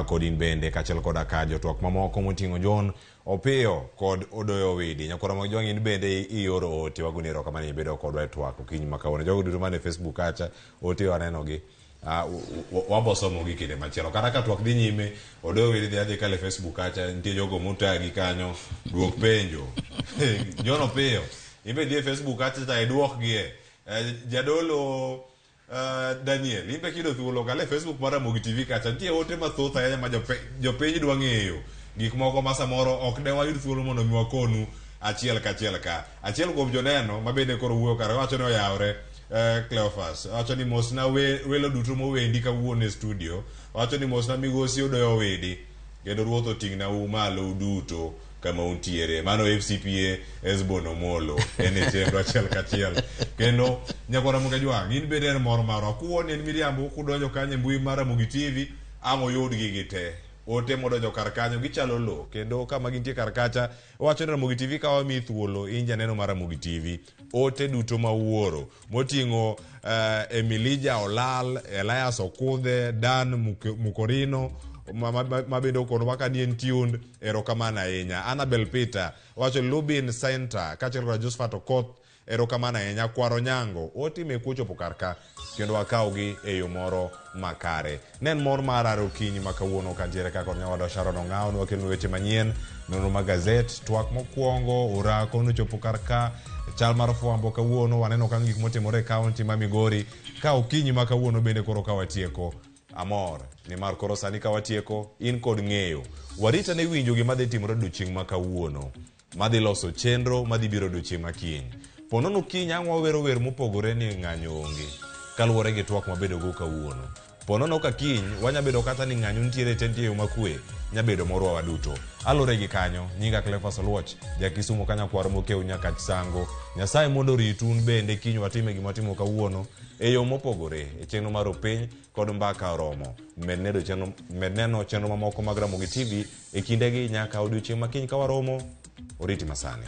kodin bende kachiel koda ka jotwak mamoko moting'o John Opiyo kod Odoyo Widi. Nyakora mag jwang'in bende ioro ote wagoniro kamane ibedo kodwa e twak okinyi makawuono. Jogo duto mane Facebook acha ote wanenogi. Wabosomo gi kinde machielo kata ka twak dhi nyime Odoyo Widi dhi kale Facebook acha nitie jogo motagi kanyo duok penjo. John Opiyo imbe die Facebook acha iduok gie jadolo Daniel imbe kido thuolo kale Facebook mar Ramogi TV kacha nitie ote mathoth ahinya ma jopiny dwa ng'eyo gik moko ma samoro ok de wayud thuolo mondo mi wakonu achiel kachiel ka. Achiel kuom joneno ma bende koro wuoyo kare wacho ni oyawre Cleophas wacho ni mosna welo duto mowendi kawuono e studio, wacho ni mosna migosi Odoyo Widi kendo ruoth oting'na malo duto kama untiere. Mano FCPA Esbono Molo ene chenro achiel kachiel kendo nyakora mga jwang' in bende en mor marwa kuoni en miriambo kudonjo kanye mbui mar Ramogi TV amo yud gigi te ote modonjo kar kanyo gichalo lo kendo kama gintie kar kacha wacho ni Ramogi TV ka wami thuolo inja neno mar Ramogi TV ote duto mawuoro moting'o Emilija Olal, Elias Okudhe, Dan Mukorino mabendo kono waka dien tuned erokamana ahinya. Annabel Peter wacho Lubin Center kachiel kod Josephat Okoth erokamana ahinya. Kwaro Nyango otime kuchopo karka kendo wakawgi e yo moro makare. Nen mor mar okinyi makawuono kantiere ka kod nyawadwa Sharon Ong'ao ni wakelnu weche manyien, nonro mag gazet, twak mokwongo, orako nochopo karka, chal mar fwambo kawuono waneno ka gik motimore e kaunti ma Migori ka okinyi makawuono bende koro ka watieko. Amor ni mar koro sani ka watieko in kod ng'eyo warita ne winjo gima dhi timore odiochieng' ma kawuono, madhi loso chenro madhi biro odiochieng' makiny. Ponono kiny ang' wawero wer mopogore ni ng'anyo onge kaluwore gi twak mabedo go kawuono. Ponono ka kiny wanyabedo kata ni ng'anyo ntiere tentie yo makwe nyabedo morwa waduto. Alure gi kanyo nyinga Cleophas Oluoch jakisumo kanyakwar mokeu nyaka Sango. Nyasaye mondo ritun bende kiny watime gima timo kawuono e yo mopogore e chenro mar opiny kod mbaka romo. Med neno chenro mamoko mag Ramogi TV e kindegi nyaka odiochieng' makiny ka waromo. Oriti masani.